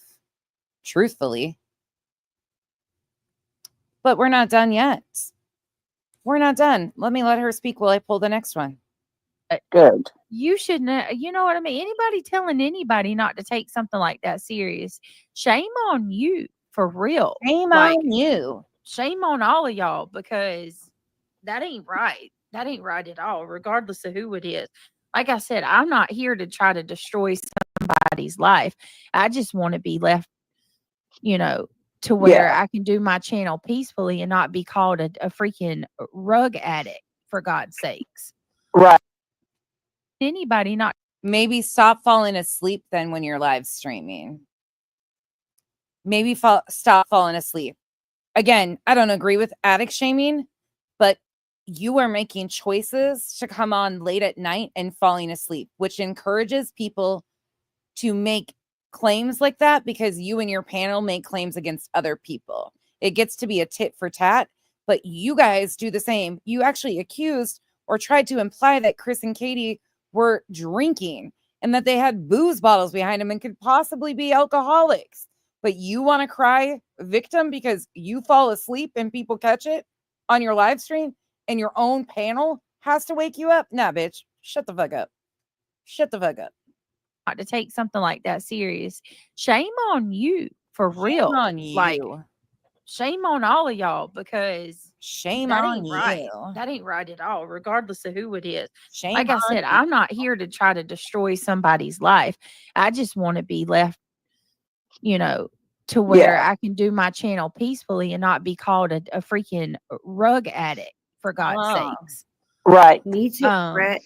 truthfully. But we're not done yet. We're not done. Let her speak while I pull the next one. Good. you should know. You know what I mean? Anybody telling anybody not to take something like that serious, shame on you, for real. Shame on you. Shame on all of y'all, because that ain't right. That ain't right at all, regardless of who it is. Like I said, I'm not here to try to destroy somebody's life. I just want to be left, to where I can do my channel peacefully and not be called a freaking rug addict, for God's sakes. Right. Anybody not. Maybe stop falling asleep then when you're live streaming. Maybe stop falling asleep. Again, I don't agree with addict shaming, but you are making choices to come on late at night and falling asleep, which encourages people to make claims like that because you and your panel make claims against other people. It gets to be a tit for tat, but you guys do the same. You actually accused or tried to imply that Chris and Katie were drinking and that they had booze bottles behind them and could possibly be alcoholics. But you want to cry victim because you fall asleep and people catch it on your live stream and your own panel has to wake you up? Nah, bitch. Shut the fuck up. Shut the fuck up. Not to take something like that serious. Shame on you, for real. Shame on you. Like, shame on all of y'all, because shame that on ain't you. right. That ain't right at all, regardless of who it is. Shame like I on said, you. I'm not here to try to destroy somebody's life. I just want to be left, to where I can do my channel peacefully and not be called a freaking rug addict, for God's sakes. Right. Me too, Brett.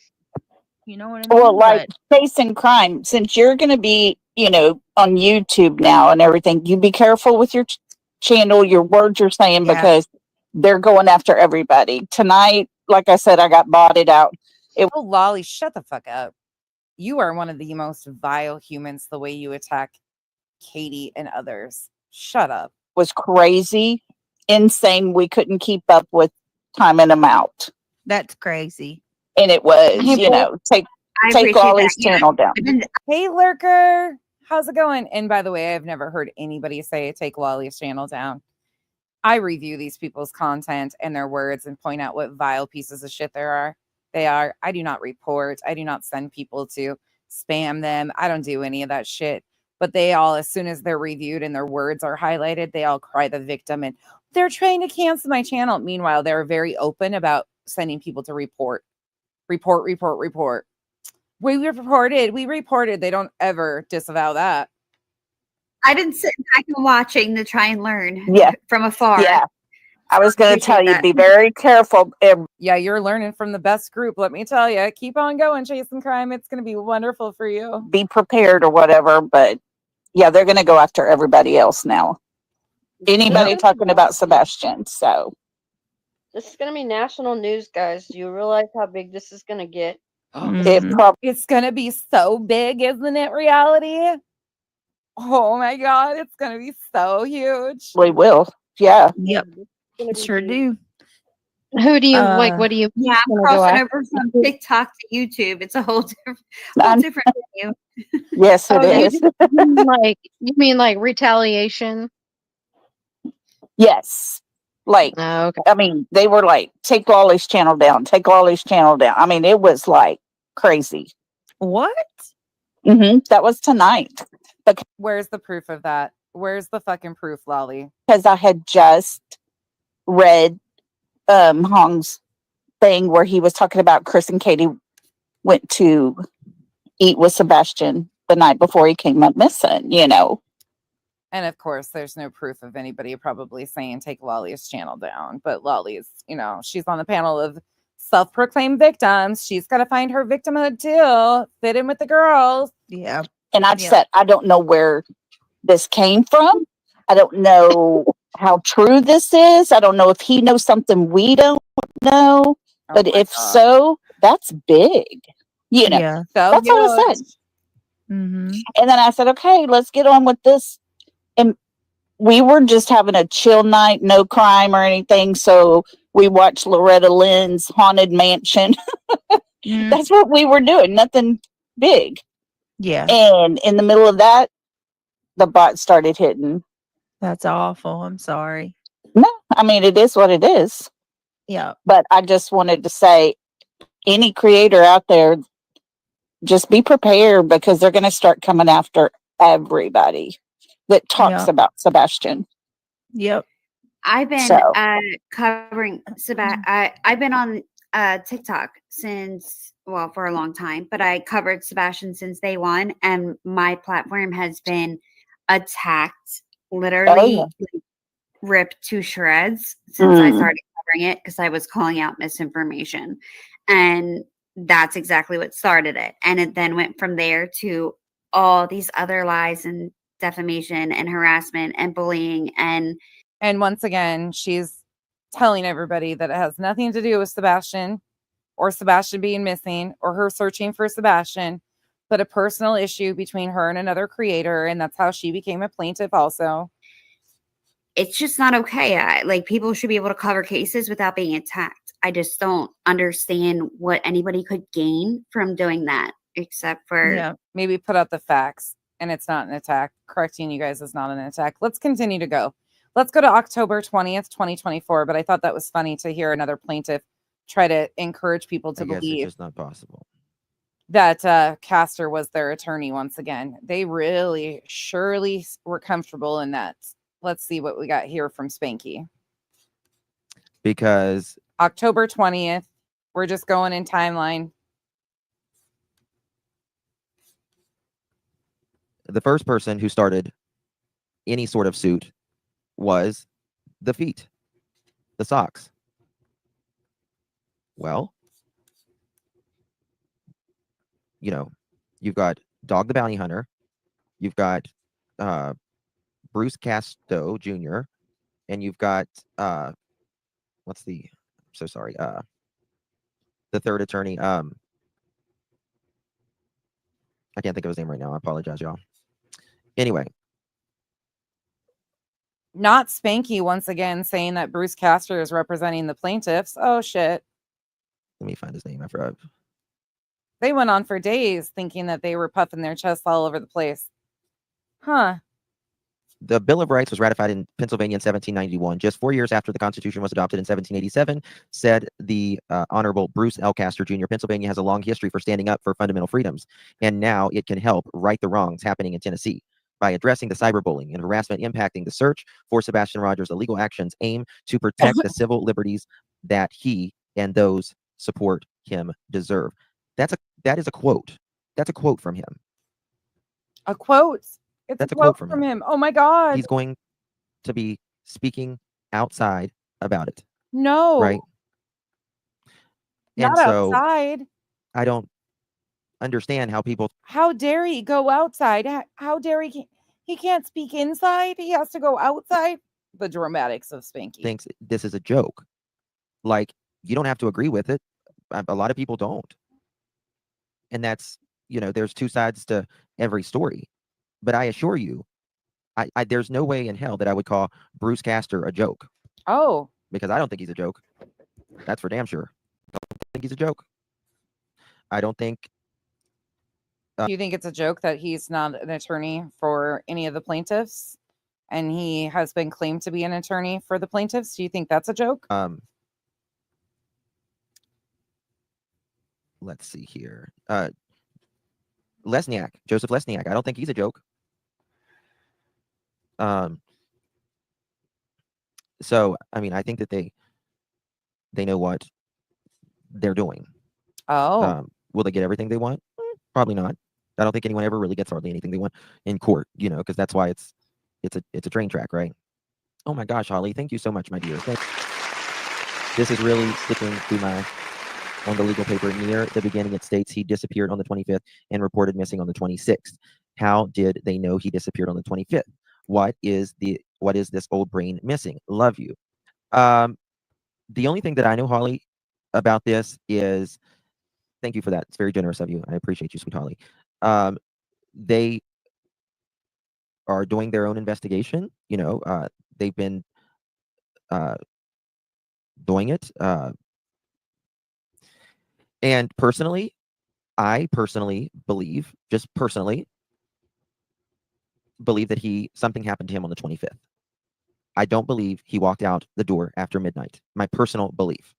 You know what I mean? Well, like chasing crime, since you're going to be, on YouTube now and everything, you be careful with your channel, your words you're saying, because they're going after everybody. Tonight, like I said, I got botted out. Oh, Lolly, shut the fuck up. You are one of the most vile humans, the way you attack Katie and others. Shut up. Was crazy, insane. We couldn't keep up with timing them out. That's crazy. And it was, take Wally's channel down. Hey, Lurker. How's it going? And by the way, I've never heard anybody say take Wally's channel down. I review these people's content and their words and point out what vile pieces of shit they are. I do not report. I do not send people to spam them. I don't do any of that shit. But they all, as soon as they're reviewed and their words are highlighted, they all cry the victim and they're trying to cancel my channel. Meanwhile, they're very open about sending people to report. We reported. They don't ever disavow that. I didn't sit back and watching to try and learn from afar. Yeah. I was going to tell you, be very careful. Yeah, you're learning from the best group. Let me tell you, keep on going, chasing crime. It's going to be wonderful for you. Be prepared or whatever. But yeah, they're going to go after everybody else now. Anybody talking about Sebastian. So this is going to be national news, guys. Do you realize how big this is going to get? It's going to be so big, isn't it, reality? Oh my God, it's going to be so huge. We will. Yeah. Yep. Sure do. Who do you like? What do you? Yeah, I'm crossing over from TikTok to YouTube. It's a whole different venue. Yes, it is. You mean like retaliation? Yes. Like, I mean, they were like, take Wally's channel down. Take Wally's channel down. I mean, it was like crazy. What? That was tonight. Where's the proof of that? Where's the fucking proof, Lolly? Because I had just read Hong's thing where he was talking about Chris and Katie went to eat with Sebastian the night before he came up missing, And of course, there's no proof of anybody probably saying take Lolly's channel down. But Lolly's, she's on the panel of self-proclaimed victims. She's got to find her victimhood too. Fit in with the girls. Yeah. And I said, I don't know where this came from. I don't know how true this is. I don't know if he knows something we don't know. But if so, that's big. You know, Yeah. So that's all I said. Mm-hmm. And then I said, okay, let's get on with this. And we were just having a chill night, no crime or anything. So we watched Loretta Lynn's Haunted Mansion. That's what we were doing. Nothing big. Yeah. And in the middle of that, the bot started hitting. That's awful. I'm sorry. No, I mean, it is what it is. Yeah. But I just wanted to say, any creator out there, just be prepared because they're going to start coming after everybody that talks about Sebastian. Yep. I've been So. covering I've been on TikTok since, well, for a long time, but I covered Sebastian since day one, and my platform has been attacked, literally like, ripped to shreds since I started covering it because I was calling out misinformation, and that's exactly what started it. And it then went from there to all these other lies and defamation and harassment and bullying. And once again, she's telling everybody that it has nothing to do with Sebastian or Sebastian being missing or her searching for Sebastian, but a personal issue between her and another creator. And that's how she became a plaintiff also. It's just not okay. Like, people should be able to cover cases without being attacked. I just don't understand what anybody could gain from doing that, except for maybe put out the facts. And it's not an attack. Correcting you guys is not an attack. Let's continue to go. Let's go to October 20th, 2024. But I thought that was funny to hear another plaintiff try to encourage people to believe it's just not possible that Castor was their attorney once again. They really, surely were comfortable in that. Let's see what we got here from Spanky. Because October 20th, we're just going in timeline. The first person who started any sort of suit was the feet, the socks. Well, you know, you've got Dog the Bounty Hunter, you've got Bruce Castor Jr., and you've got what's the the third attorney. I can't think of his name right now. I apologize, y'all. Anyway. Not Spanky once again saying that Bruce Castor is representing the plaintiffs. Oh, shit. Let me find his name. I forgot. They went on for days thinking that they were puffing their chests all over the place. Huh. The Bill of Rights was ratified in Pennsylvania in 1791, just 4 years after the Constitution was adopted in 1787, said the Honorable Bruce L. Castor Jr. Pennsylvania has a long history for standing up for fundamental freedoms, and now it can help right the wrongs happening in Tennessee. By addressing the cyberbullying and harassment impacting the search for Sebastian Rogers, the legal actions aim to protect the civil liberties that he and those support him deserve. That is a quote. That's a quote from him. A quote? That's a quote from him. Oh my God. He's going to be speaking outside about it. No. Right? Not and so outside. I don't understand how people. How dare he go outside? How dare he? He can't speak inside. He has to go outside. The dramatics of Spanky. Thinks this is a joke. Like, you don't have to agree with it. A lot of people don't. And that's, there's two sides to every story. But I assure you, there's no way in hell that I would call Bruce Castor a joke. Oh. Because I don't think he's a joke. That's for damn sure. I don't think he's a joke. I don't think. Do you think it's a joke that he's not an attorney for any of the plaintiffs? And he has been claimed to be an attorney for the plaintiffs? Do you think that's a joke? Let's see here. Lesniak, Joseph Lesniak. I don't think he's a joke. So, I mean, I think that they know what they're doing. Oh. Will they get everything they want? Probably not. I don't think anyone ever really gets hardly anything they want in court, because that's why it's a train track, right? Oh my gosh, Holly, thank you so much, my dear. This is really sticking to my on the legal paper. Near the beginning, it states he disappeared on the 25th and reported missing on the 26th. How did they know he disappeared on the 25th? What is the What is this old brain missing? Love you. The only thing that I know, Holly, about this is, thank you for that. It's very generous of you. I appreciate you, sweet Holly. They are doing their own investigation. You know, they've been doing it. And personally, I personally believe, just personally, believe that something happened to him on the 25th. I don't believe he walked out the door after midnight. My personal belief.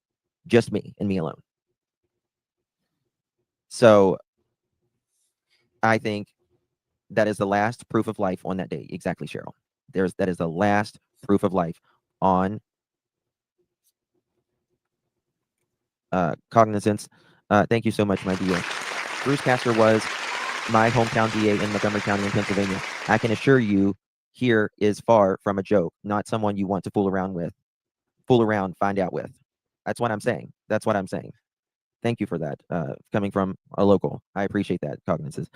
Just me and me alone. So I think that is the last proof of life on that day. Exactly, Cheryl. That is the last proof of life on cognizance. Thank you so much, my dear. Bruce Castor was my hometown DA in Montgomery County in Pennsylvania. I can assure you, here is far from a joke, not someone you want to fool around, find out with. That's what I'm saying. That's what I'm saying. Thank you for that. Coming from a local, I appreciate that, cognizance.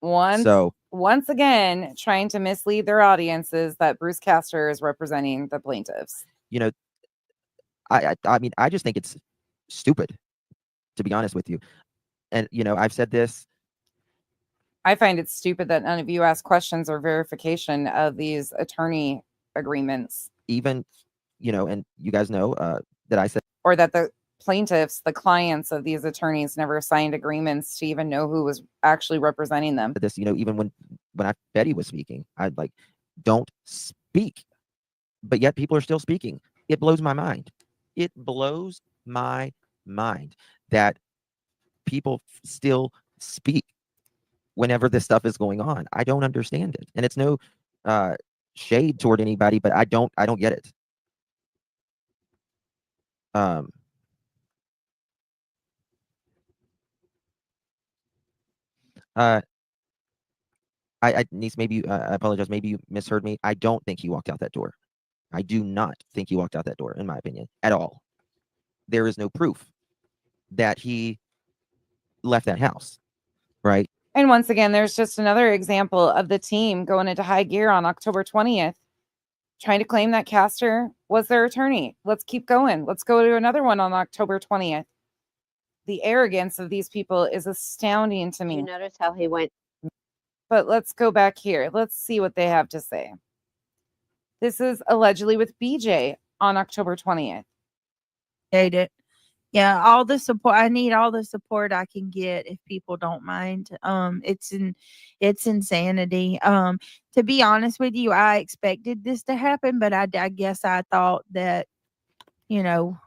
Once again, trying to mislead their audiences that Bruce Castor is representing the plaintiffs. You know, I mean, I just think it's stupid, to be honest with you. And, you know, I've said this. I find it stupid that none of you ask questions or verification of these attorney agreements. Even, you know, and you guys know that I said. Or that the plaintiffs, the clients of these attorneys, never signed agreements to even know who was actually representing them. This, you know, even when Betty was speaking, I'd like, don't speak. But yet people are still speaking. It blows my mind. It blows my mind that people still speak whenever this stuff is going on. I don't understand it. And it's no shade toward anybody, but I don't get it. Niece, maybe I apologize. Maybe you misheard me. I don't think he walked out that door. I do not think he walked out that door, in my opinion, at all. There is no proof that he left that house, right? And once again, there's just another example of the team going into high gear on October 20th, trying to claim that Castor was their attorney. Let's keep going. Let's go to another one on October 20th. The arrogance of these people is astounding to me. You notice how he went. But let's go back here. Let's see what they have to say. This is allegedly with BJ on October 20th. Hate it. Yeah, all the support. I need all the support I can get if people don't mind. It's insanity. To be honest with you, I expected this to happen, but I guess I thought that, you know,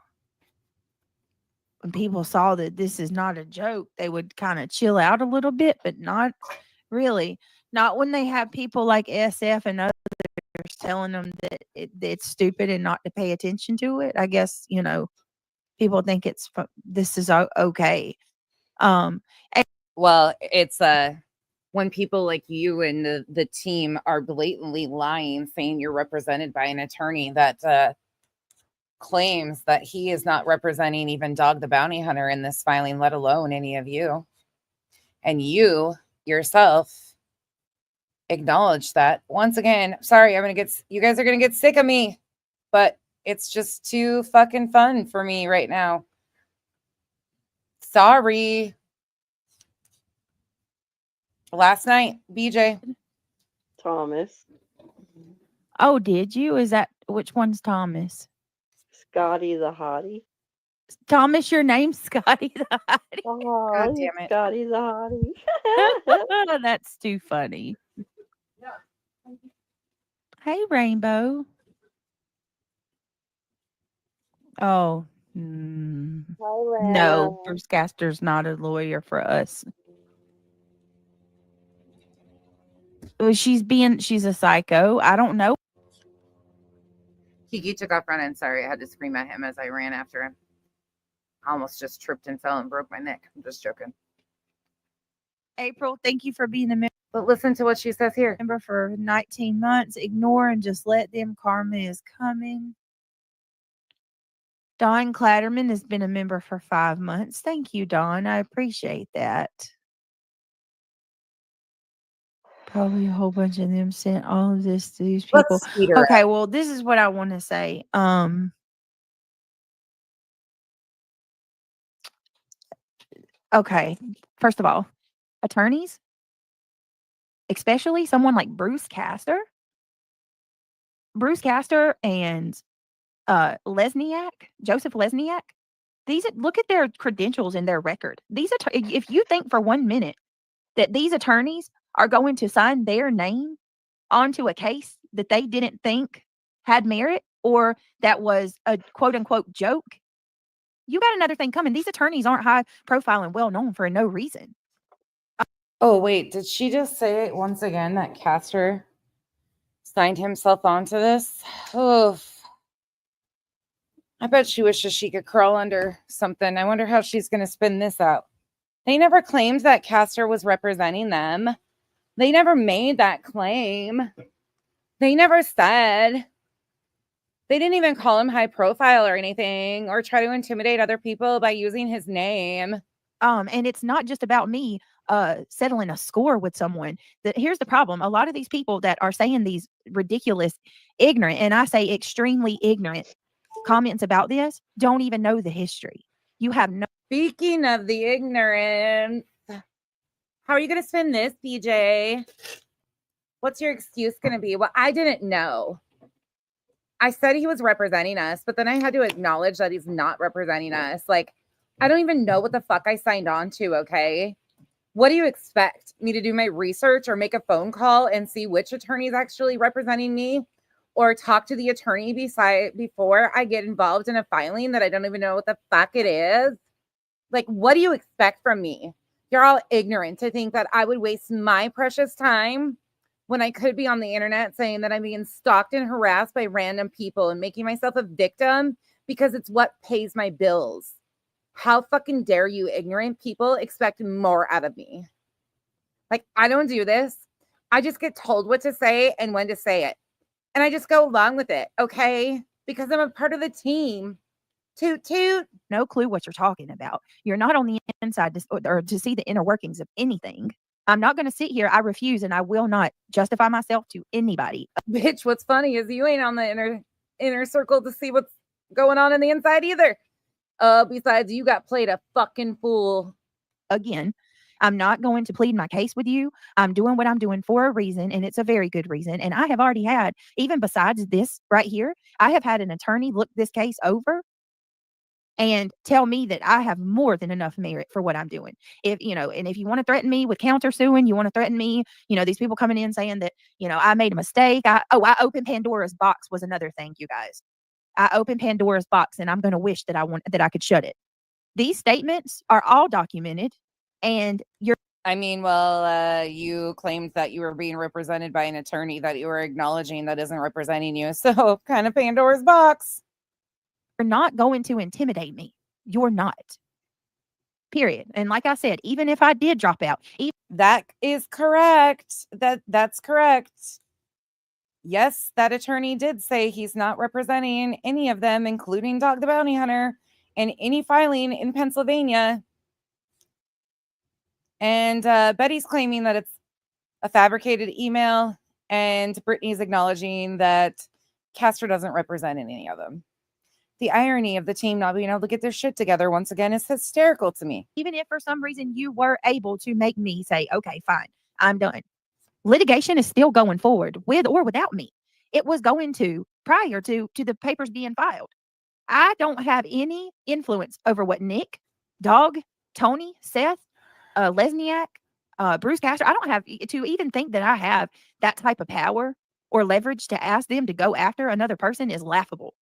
when people saw that this is not a joke, they would kind of chill out a little bit, but not really. Not when they have people like SF and others telling them that it's stupid and not to pay attention to it. I guess, you know, people think this is okay. Well, it's when people like you and the team are blatantly lying, saying you're represented by an attorney that claims that he is not representing even Dog the Bounty Hunter in this filing, let alone any of you. And you yourself acknowledge that. Once again, sorry, you guys are gonna get sick of me, but it's just too fucking fun for me right now. Sorry. Last night, BJ. Thomas. Oh, did you? Which one's Thomas? Scotty the Hottie. Thomas, your name's Scotty the Hottie. Oh, God damn it. Scotty the Hottie. That's too funny. Hey, Rainbow. Oh, no, Bruce Castor's not a lawyer for us. She's a psycho. I don't know. Kiki took off running. Sorry, I had to scream at him as I ran after him. I almost just tripped and fell and broke my neck. I'm just joking. April, thank you for being a member. But listen to what she says here. Member for 19 months. Ignore and just let them. Karma is coming. Dawn Clatterman has been a member for 5 months. Thank you, Dawn. I appreciate that. Probably a whole bunch of them sent all of this to these Let's people. speed her Okay, up. well, this is what I want to say. Okay, first of all, attorneys, especially someone like Bruce Castor and Lesniak, Joseph Lesniak. Look at their credentials and their record. If you think for 1 minute that these attorneys are going to sign their name onto a case that they didn't think had merit or that was a quote unquote joke, you got another thing coming. These attorneys aren't high profile and well known for no reason. Oh, wait, did she just say once again that Castor signed himself onto this? Oof. I bet she wishes she could crawl under something. I wonder how she's going to spin this out. They never claimed that Castor was representing them. They never made that claim. They never said. They didn't even call him high profile or anything or try to intimidate other people by using his name. And it's not just about me settling a score with someone. Here's the problem. A lot of these people that are saying these ridiculous, ignorant, and I say extremely ignorant comments about this don't even know the history. You have no. Speaking of the ignorant, how are you going to spin this, BJ? What's your excuse going to be? Well, I didn't know. I said he was representing us, but then I had to acknowledge that he's not representing us. Like, I don't even know what the fuck I signed on to, okay? What do you expect? Me to do my research or make a phone call and see which attorney is actually representing me? Or talk to the attorney before I get involved in a filing that I don't even know what the fuck it is? Like, what do you expect from me? You're all ignorant to think that I would waste my precious time when I could be on the internet saying that I'm being stalked and harassed by random people and making myself a victim because it's what pays my bills. How fucking dare you ignorant people expect more out of me? Like, I don't do this. I just get told what to say and when to say it. And I just go along with it, okay? Because I'm a part of the team. Toot, toot. No clue what you're talking about. You're not on the inside to see the inner workings of anything. I'm not going to sit here. I refuse, and I will not justify myself to anybody. Bitch, what's funny is you ain't on the inner circle to see what's going on in the inside either. Besides, you got played a fucking fool. Again, I'm not going to plead my case with you. I'm doing what I'm doing for a reason, and it's a very good reason. And I have already had, even besides this right here, I have had an attorney look this case over and tell me that I have more than enough merit for what I'm doing. If you want to threaten me with counter suing, you want to threaten me, these people coming in saying that, I made a mistake. I opened Pandora's box was another thing, you guys. I opened Pandora's box, and I'm going to wish that I could shut it. These statements are all documented, and you claimed that you were being represented by an attorney that you were acknowledging that isn't representing you. So kind of Pandora's box. You're not going to intimidate me. You're not. Period. And like I said, even if I did drop out, that is correct. That's correct. Yes, that attorney did say he's not representing any of them, including Dog the Bounty Hunter, in any filing in Pennsylvania. And Betty's claiming that it's a fabricated email, and Brittany's acknowledging that Castor doesn't represent any of them. The irony of the team not being able to get their shit together once again is hysterical to me. Even if for some reason you were able to make me say, okay, fine, I'm done. Litigation is still going forward with or without me. It was going to prior to the papers being filed. I don't have any influence over what Nick, Dog, Tony, Seth, Lesniak, Bruce Castor. I don't have to even think that I have that type of power or leverage to ask them to go after another person is laughable.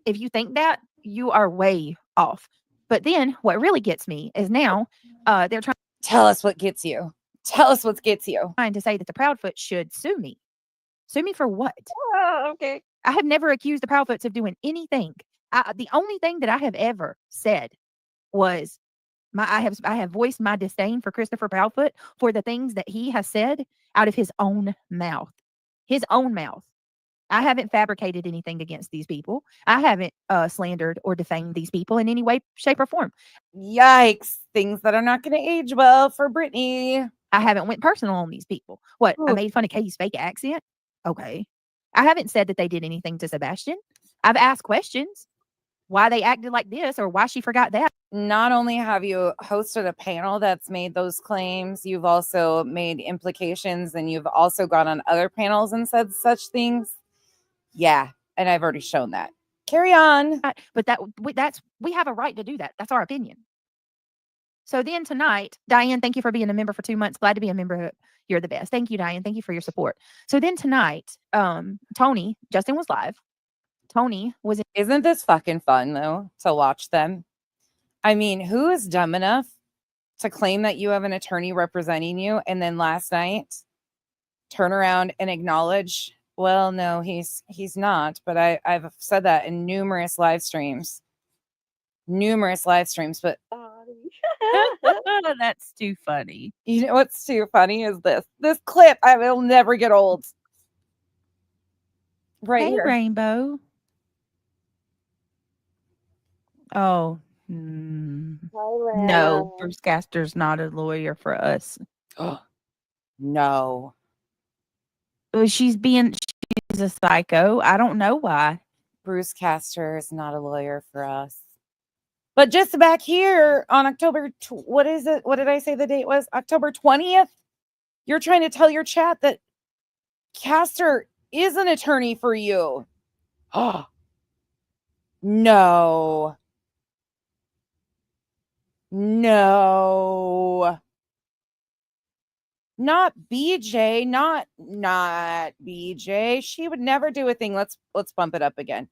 If you think that, you are way off. But then what really gets me is now they're trying. Tell us what gets you. Tell us what gets you. Trying to say that the Proudfoot should sue me. Sue me for what? Oh, okay. I have never accused the Proudfoots of doing anything. The only thing that I have ever said was I have voiced my disdain for Christopher Proudfoot for the things that he has said out of his own mouth. His own mouth. I haven't fabricated anything against these people. I haven't slandered or defamed these people in any way, shape, or form. Yikes. Things that are not going to age well for Brittany. I haven't went personal on these people. What? I made fun of Katie's fake accent? Okay. I haven't said that they did anything to Sebastian. I've asked questions. Why they acted like this or why she forgot that. Not only have you hosted a panel that's made those claims, you've also made implications and you've also gone on other panels and said such things. Yeah. And I've already shown that. Carry on. But we have a right to do that. That's our opinion. So then tonight, Diane, thank you for being a member for 2 months. Glad to be a member. You're the best. Thank you, Diane. Thank you for your support. So then tonight, Tony, Justin was live. Tony was. Isn't this fucking fun though to watch them? I mean, who is dumb enough to claim that you have an attorney representing you and then last night turn around and acknowledge, well, no, he's not. But I've said that in numerous live streams. But that's too funny. You know what's too funny is this clip. I will never get old. Right hey, here. Rainbow. Oh, no, Bruce Castor's not a lawyer for us. No. She's a psycho. I don't know why. Bruce Castor is not a lawyer for us. But just back here on October, what is it? What did I say the date was? October 20th? You're trying to tell your chat that Castor is an attorney for you. Oh, no. No. Not BJ, not BJ. She would never do a thing. Let's bump it up again.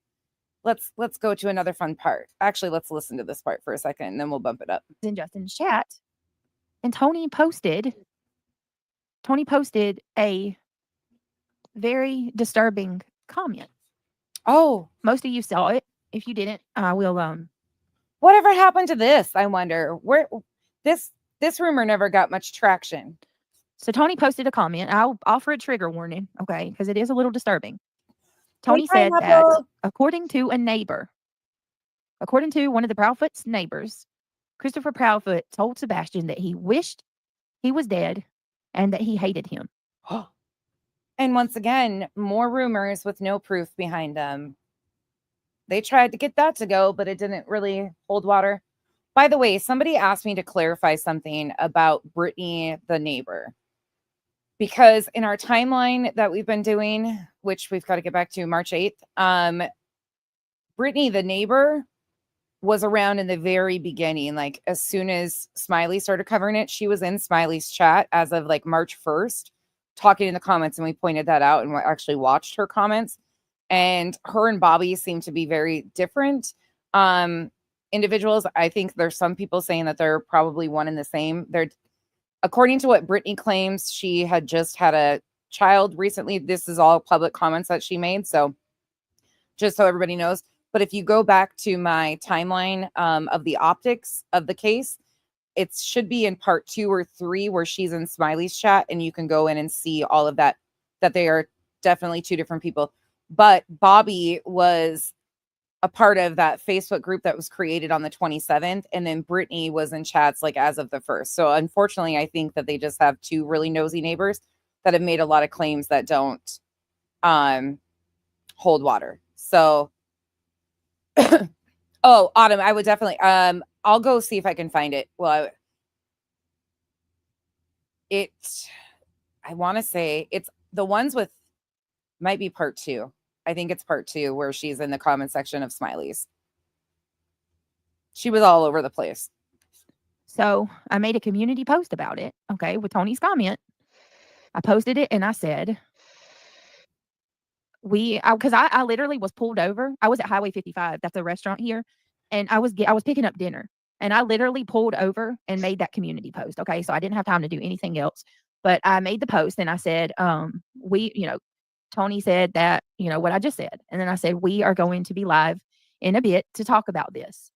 Let's go to another fun part. Actually, let's listen to this part for a second and then we'll bump it up. In Justin's chat, and Tony posted a very disturbing comment. Oh, most of you saw it. If you didn't, I will whatever happened to this? I wonder. Where this rumor never got much traction. So Tony posted a comment. I'll offer a trigger warning, okay, because it is a little disturbing. Tony said that according to one of the Proudfoot's neighbors, Christopher Proudfoot told Sebastian that he wished he was dead and that he hated him. And once again, more rumors with no proof behind them. They tried to get that to go, but it didn't really hold water. By the way, somebody asked me to clarify something about Brittany, the neighbor. Because in our timeline that we've been doing, which we've got to get back to March 8th, Brittany, the neighbor, was around in the very beginning. Like as soon as Smiley started covering it, she was in Smiley's chat as of like March 1st, talking in the comments. And we pointed that out and we actually watched her comments. And her and Bobby seem to be very different individuals. I think there's some people saying that they're probably one and the same. They're, according to what Brittany claims, she had just had a child recently. This is all public comments that she made. So just so everybody knows. But if you go back to my timeline of the optics of the case, it should be in part 2 or 3 where she's in Smiley's chat. And you can go in and see all of that they are definitely 2 different people. But Bobby was a part of that Facebook group that was created on the 27th. And then Brittany was in chats like as of the 1st. So unfortunately, I think that they just have 2 really nosy neighbors that have made a lot of claims that don't hold water. So, oh, Autumn, I would definitely, I'll go see if I can find it. Well, I want to say it's the ones with, might be part 2. I think it's part 2 where she's in the comment section of Smiley's. She was all over the place. So I made a community post about it, okay, with Tony's comment. I posted it and I said, because I literally was pulled over. I was at Highway 55. That's a restaurant here. And I was picking up dinner. And I literally pulled over and made that community post. Okay. So I didn't have time to do anything else. But I made the post and I said, Tony said that, what I just said. And then I said, we are going to be live in a bit to talk about this.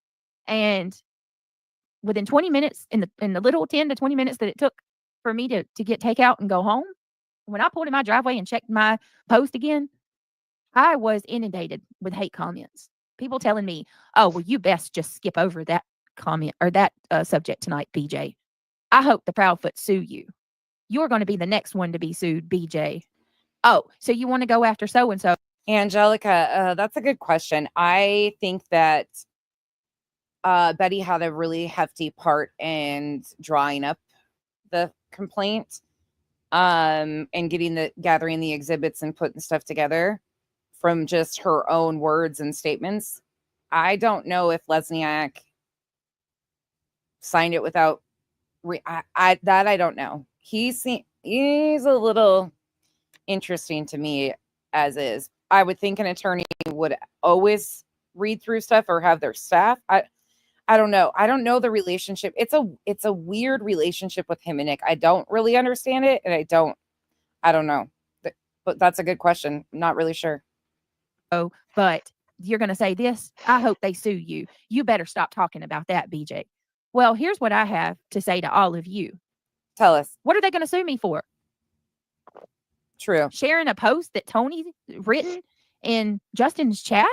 And within 20 minutes, in the little 10 to 20 minutes that it took for me to get takeout and go home, when I pulled in my driveway and checked my post again, I was inundated with hate comments. People telling me, oh, well, you best just skip over that comment or that subject tonight, BJ. I hope the Proudfoot sue you. You're going to be the next one to be sued, BJ. Oh, so you want to go after so and so? Angelica, that's a good question. I think that Betty had a really hefty part in drawing up the complaint, and gathering the exhibits and putting stuff together from just her own words and statements. I don't know if Lesniak signed it without I don't know. He's a little interesting to me as is. I would think an attorney would always read through stuff or have their staff. I don't know. I don't know the relationship. It's a weird relationship with him and Nick. I don't really understand it, and I don't know. But that's a good question. I'm not really sure. Oh, but you're going to say this. I hope they sue you. You better stop talking about that, BJ. Well, here's what I have to say to all of you. Tell us. What are they going to sue me for? True. Sharing a post that Tony written in Justin's chat?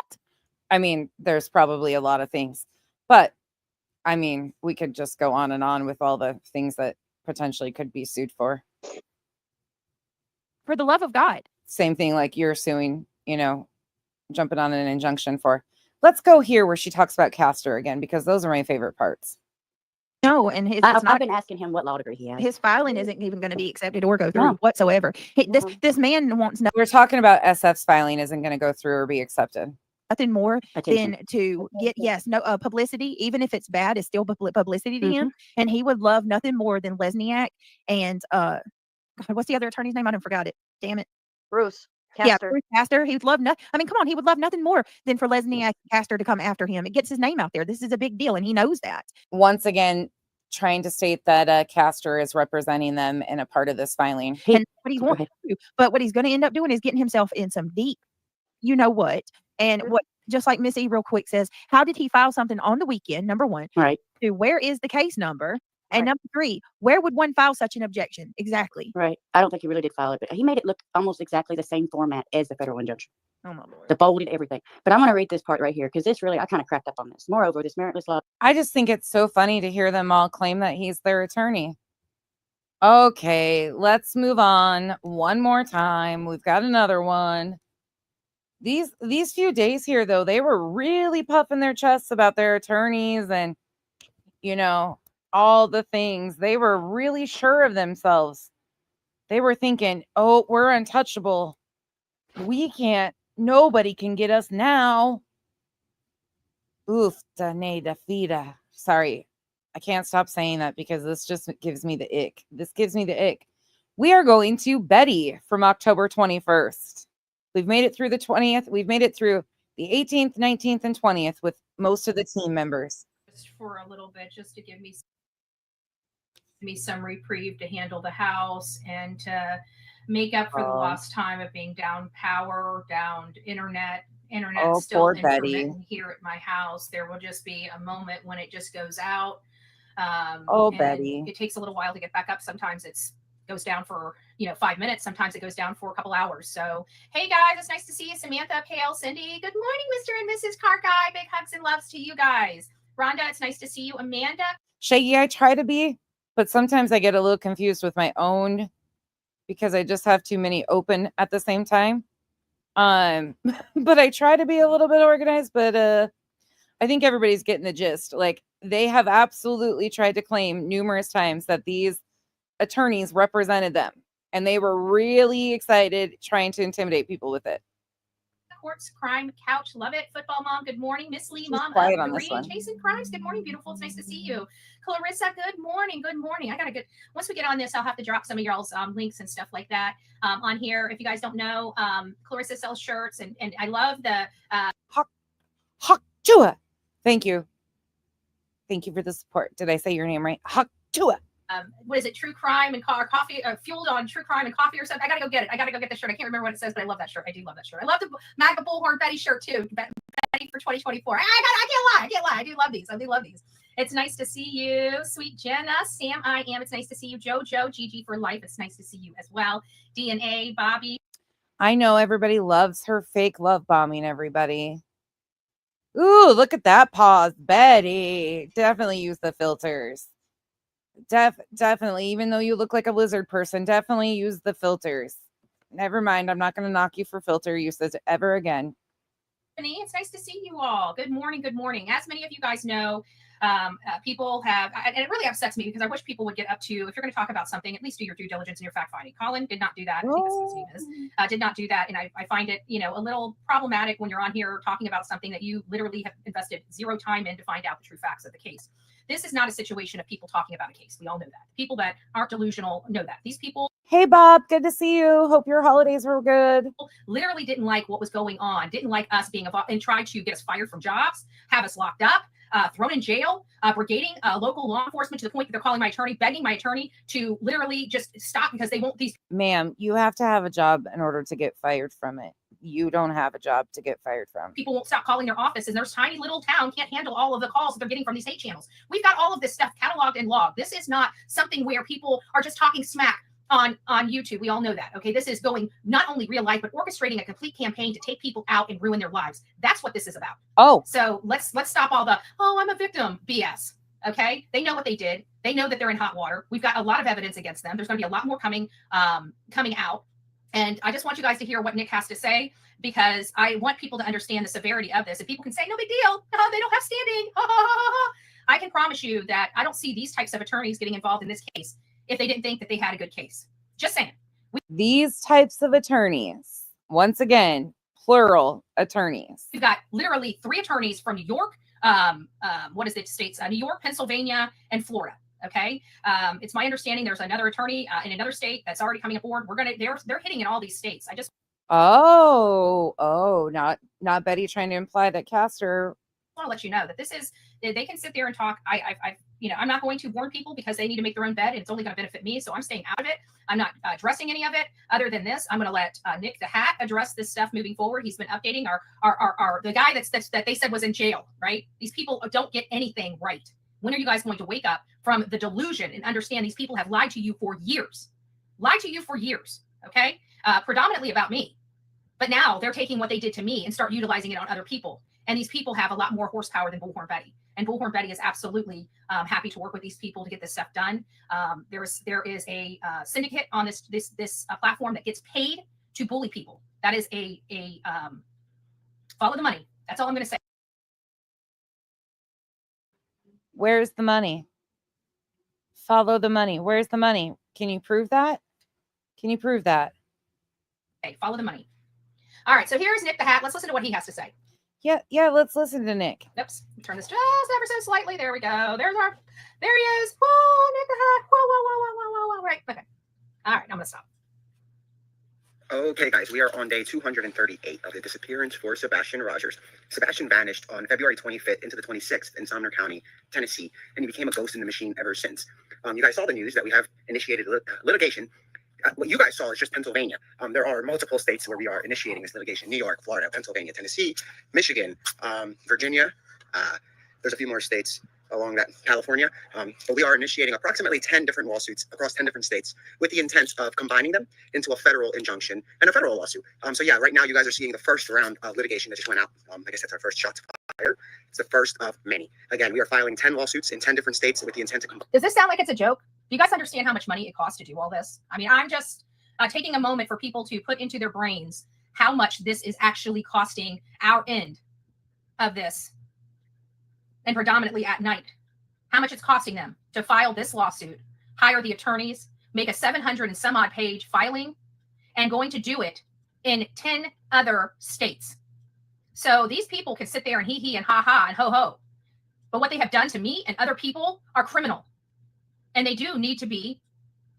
I mean, there's probably a lot of things, but I mean, we could just go on and on with all the things that potentially could be sued for. For the love of God. Same thing like you're suing, jumping on an injunction for. Let's go here where she talks about Castor again, because those are my favorite parts. No, and I've been asking him what law degree he has. His filing isn't even going to be accepted or go through whatsoever. This man wants We're talking about SF's filing isn't going to go through or be accepted. nothing more than to get publicity, even if it's bad, it's still publicity to him. And he would love nothing more than Lesniak and God, what's the other attorney's name? I don't forgot it. Damn it, Bruce. Castor. Yeah, Bruce Castor. He would love nothing. I mean, come on, he would love nothing more than for Lesniak and Castor to come after him. It gets his name out there. This is a big deal, and he knows that. Once again, trying to state that Castor is representing them in a part of this filing. And what he's wanting to do, but what he's going to end up doing is getting himself in some deep, you know what? And what, just like Miss E real quick says, how did he file something on the weekend? Number one. Right. Two, where is the case number? And number three, where would one file such an objection? Exactly. Right. I don't think he really did file it, but he made it look almost exactly the same format as the federal injunction. Oh my Lord. The bolded everything. But I'm going to read this part right here because this really, I kind of cracked up on this. Moreover, this meritless law. I just think it's so funny to hear them all claim that he's their attorney. Okay, let's move on one more time. We've got another one. These few days here, though, they were really puffing their chests about their attorneys and, all the things. They were really sure of themselves. They were thinking, oh, we're untouchable. Nobody can get us now. Oof, da fida. Sorry, I can't stop saying that because this just gives me the ick. This gives me the ick. We are going to Betty from October 21st. We've made it through the 20th. We've made it through the 18th, 19th, and 20th with most of the team members. Just for a little bit, just to give me some reprieve to handle the house and to make up for the lost time of being down power, down internet still intermittent here at my house. There will just be a moment when it just goes out. Betty. It takes a little while to get back up. Sometimes goes down for 5 minutes. Sometimes it goes down for a couple hours. So hey guys, it's nice to see you. Samantha, Pale, Cindy, good morning, Mr. and Mrs. Car Guy. Big hugs and loves to you guys. Rhonda, it's nice to see you. Amanda, Shaggy, I try to be, but sometimes I get a little confused with my own because I just have too many open at the same time. But I try to be a little bit organized, but I think everybody's getting the gist. Like, they have absolutely tried to claim numerous times that these attorneys represented them, and they were really excited trying to intimidate people with it. Courts, Crime Couch, love it. Football Mom, good morning. Miss Lee, Mom, quiet on this one. Jason Crimes, good morning, beautiful. It's nice to see you. Clarissa, good morning. Good morning. Once we get on this, I'll have to drop some of y'all's links and stuff like that on here. If you guys don't know, Clarissa sells shirts, and I love the Haktua. Thank you for the support. Did I say your name right? Haktua. What is it? True crime and coffee, fueled on true crime and coffee or something. I gotta go get it. I gotta go get the shirt. I can't remember what it says, but I love that shirt. I do love that shirt. I love the MAGA Bullhorn Betty shirt too. Betty for 2024. I can't lie. I do love these. It's nice to see you, sweet Jenna. Sam, I am. It's nice to see you. Jojo, Gigi for life. It's nice to see you as well. DNA, Bobby. I know everybody loves her fake love bombing everybody. Ooh, look at that pause. Betty. Definitely use the filters. Definitely. Even though you look like a lizard person, definitely use the filters. Never mind. I'm not going to knock you for filter usage ever again. It's nice to see you all. Good morning. Good morning. As many of you guys know, people have, and it really upsets me because I wish people would get up to, if you're going to talk about something, at least do your due diligence and your fact finding. Colin did not do that. I think that's what his name is. Did not do that. And I find it, a little problematic when you're on here talking about something that you literally have invested zero time in to find out the true facts of the case. This is not a situation of people talking about a case. We all know that. People that aren't delusional know that. These people. Hey, Bob. Good to see you. Hope your holidays were good. Literally didn't like what was going on. Didn't like us being involved and tried to get us fired from jobs, have us locked up, thrown in jail, brigading local law enforcement to the point that they're calling my attorney, begging my attorney to literally just stop because they won't. Ma'am, you have to have a job in order to get fired from it. You don't have a job to get fired from. People won't stop calling their office, and there's tiny little town can't handle all of the calls that they're getting from these hate channels. We've got all of this stuff cataloged and logged. This is not something where people are just talking smack on YouTube. We all know that. Okay, this is going not only real life, but orchestrating a complete campaign to take people out and ruin their lives. That's what this is about. Oh, so let's stop all the I'm a victim BS. Okay, they know what they did. They know that they're in hot water. We've got a lot of evidence against them. There's going to be a lot more coming out. And I just want you guys to hear what Nick has to say, because I want people to understand the severity of this. And people can say, no big deal. They don't have standing. I can promise you that I don't see these types of attorneys getting involved in this case if they didn't think that they had a good case. Just saying. These types of attorneys, once again, plural attorneys. We've got literally 3 attorneys from New York. What is it? States? New York, Pennsylvania, and Florida. Okay. It's my understanding there's another attorney in another state that's already coming aboard. They're hitting in all these states. Not Betty trying to imply that Castor. I want to let you know that this is, they can sit there and talk. I'm not going to warn people because they need to make their own bed. And it's only going to benefit me. So I'm staying out of it. I'm not addressing any of it other than this. I'm going to let Nick the Hat address this stuff moving forward. He's been updating the guy that they said was in jail, right? These people don't get anything right. When are you guys going to wake up from the delusion and understand these people have lied to you for years? Okay? Predominantly about me. But now they're taking what they did to me and start utilizing it on other people. And these people have a lot more horsepower than Bullhorn Betty. And Bullhorn Betty is absolutely happy to work with these people to get this stuff done. There is a syndicate on this platform that gets paid to bully people. That is a follow the money. That's all I'm going to say. Where's the money? Follow the money. Where's the money? Can you prove that? Okay, follow the money. All right, so here's Nick the Hat. Let's listen to what he has to say. Yeah, let's listen to Nick. Oops, turn this just ever so slightly. There we go. There he is. Whoa, Nick the Hat. Whoa. Right, okay. All right, I'm going to stop. Okay, guys, we are on day 238 of the disappearance for Sebastian Rogers. Sebastian vanished on February 25th into the 26th in Sumner County, Tennessee, and he became a ghost in the machine ever since. You guys saw the news that we have initiated litigation. What you guys saw is just Pennsylvania. There are multiple states where we are initiating this litigation: New York, Florida, Pennsylvania, Tennessee, Michigan, Virginia. There's a few more states along that, California. But we are initiating approximately 10 different lawsuits across 10 different states with the intent of combining them into a federal injunction and a federal lawsuit. So yeah, right now you guys are seeing the first round of litigation that just went out. I guess that's our first shot to fire. It's the first of many. Again, we are filing 10 lawsuits in 10 different states with the intent to combine. Does this sound like it's a joke? Do you guys understand how much money it costs to do all this? I mean, I'm just taking a moment for people to put into their brains how much this is actually costing our end of this, and predominantly at night. How much it's costing them to file this lawsuit, hire the attorneys, make a 700 and some odd page filing, and going to do it in 10 other states. So these people can sit there and hee and ha and ho. But what they have done to me and other people are criminal. And they do need to be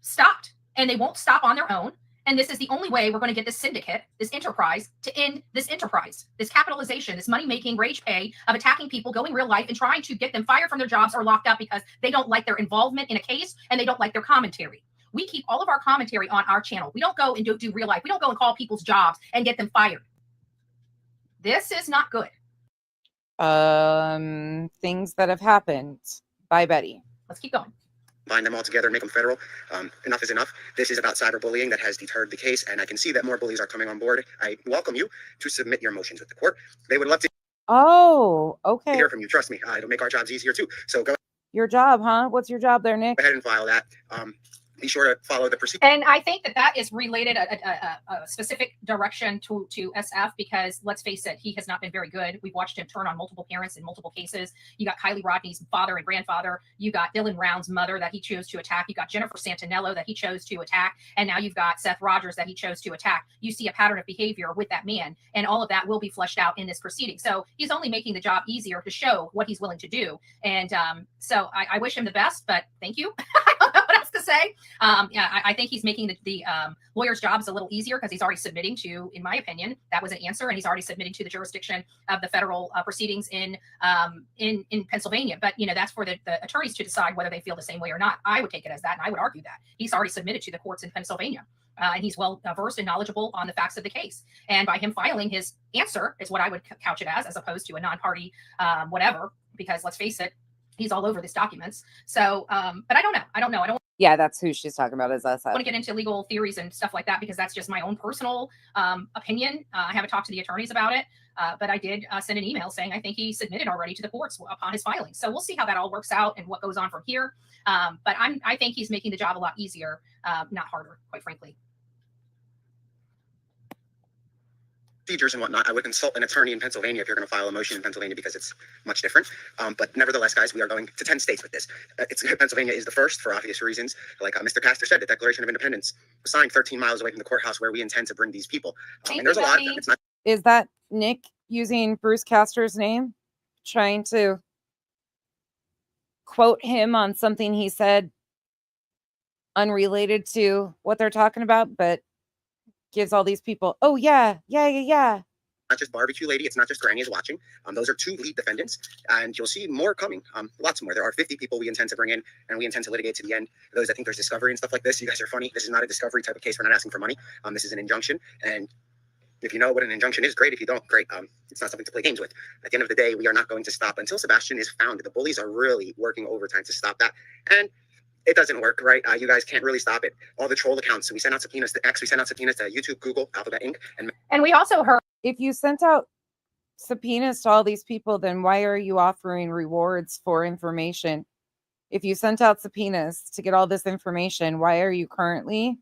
stopped. And they won't stop on their own. And this is the only way we're going to get this syndicate, this enterprise, to end this enterprise, this capitalization, this money-making rage pay of attacking people, going real life and trying to get them fired from their jobs or locked up because they don't like their involvement in a case and they don't like their commentary. We keep all of our commentary on our channel. We don't go and do real life. We don't go and call people's jobs and get them fired. This is not good. Things that have happened. Bye, Betty. Let's keep going. Bind them all together and make them federal. Enough is enough. This is about cyberbullying that has deterred the case, and I can see that more bullies are coming on board. I welcome you to submit your motions with the court. They would love to okay. hear from you. Trust me, it'll make our jobs easier too. So go. Your job, huh? What's your job there, Nick? Go ahead and file that. Be sure to follow the procedure. And I think that is related a specific direction to SF, because let's face it, he has not been very good. We've watched him turn on multiple parents in multiple cases. You got Kylie Rodney's father and grandfather. You got Dylan Round's mother that he chose to attack. You got Jennifer Santinello that he chose to attack. And now you've got Seth Rogers that he chose to attack. You see a pattern of behavior with that man, and all of that will be fleshed out in this proceeding. So he's only making the job easier to show what he's willing to do. And so I wish him the best, but thank you. I don't know what else to say. Yeah, I think he's making the lawyer's jobs a little easier, because he's already submitting to, in my opinion, that was an answer, and he's already submitting to the jurisdiction of the federal proceedings in Pennsylvania. But that's for the attorneys to decide whether they feel the same way or not. I would take it as that, and I would argue that he's already submitted to the courts in Pennsylvania, and he's well versed and knowledgeable on the facts of the case. And by him filing his answer is what I would couch it as opposed to a non-party whatever. Because let's face it, he's all over these documents. So, but I don't know. I don't. Yeah, that's who she's talking about, is us. I want to get into legal theories and stuff like that, because that's just my own personal opinion. I haven't talked to the attorneys about it, but I did send an email saying I think he submitted already to the courts upon his filing. So we'll see how that all works out and what goes on from here. But I think he's making the job a lot easier, not harder, quite frankly. Procedures and whatnot, I would consult an attorney in Pennsylvania if you're going to file a motion in Pennsylvania, because it's much different. But nevertheless, guys, we are going to 10 states with this. Pennsylvania is the first for obvious reasons. Like Mr. Castor said, the Declaration of Independence was signed 13 miles away from the courthouse where we intend to bring these people. And there's a lot of them. It's not. Is that Nick using Bruce Castor's name, trying to quote him on something he said unrelated to what they're talking about, but gives all these people, oh yeah. Not just Barbecue Lady, it's not just Granny is watching. Those are 2 lead defendants, and you'll see more coming. Lots more. There are 50 people we intend to bring in, and we intend to litigate to the end. For those that think there's discovery and stuff like this, you guys are funny. This is not a discovery type of case. We're not asking for money. This is an injunction, and if you know what an injunction is, great. If you don't, great. It's not something to play games with. At the end of the day, we are not going to stop until Sebastian is found. The bullies are really working overtime to stop that, and it doesn't work, right? You guys can't really stop it. All the troll accounts. So we sent out subpoenas to X. We sent out subpoenas to YouTube, Google, Alphabet Inc. And we also heard, if you sent out subpoenas to all these people, then why are you offering rewards for information? If you sent out subpoenas to get all this information, why are you currently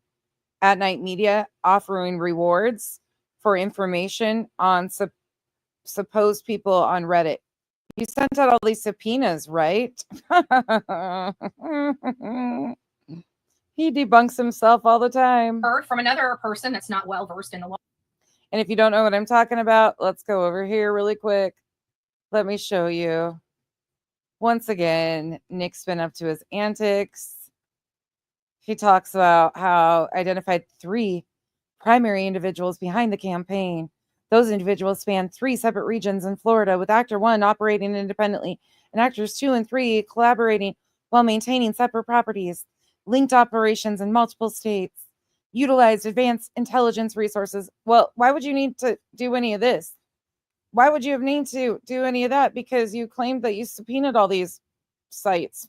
at Night Media offering rewards for information on supposed people on Reddit? You sent out all these subpoenas, right? He debunks himself all the time. heard from another person that's not well versed in the law. And if you don't know what I'm talking about, let's go over here really quick. Let me show you. Once again, Nick's been up to his antics. He talks about how identified 3 primary individuals behind the campaign. Those individuals span 3 separate regions in Florida, with actor 1 operating independently and actors 2 and 3 collaborating while maintaining separate properties. Linked operations in multiple states. Utilized advanced intelligence resources. Well, why would you need to do any of this? Why would you have need to do any of that? Because you claimed that you subpoenaed all these sites.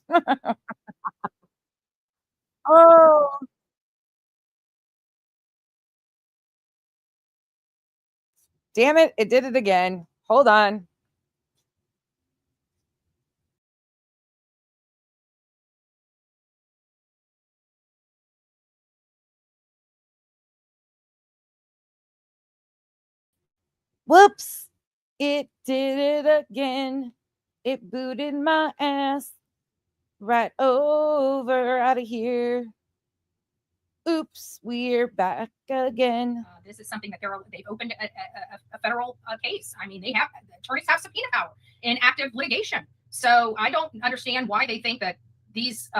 Oh. Damn it, it did it again. Hold on. Whoops. It did it again. It booted my ass right over out of here. Oops, we're back again. This is something that they've opened a federal case. I mean, attorneys have subpoena power in active litigation. So I don't understand why they think that these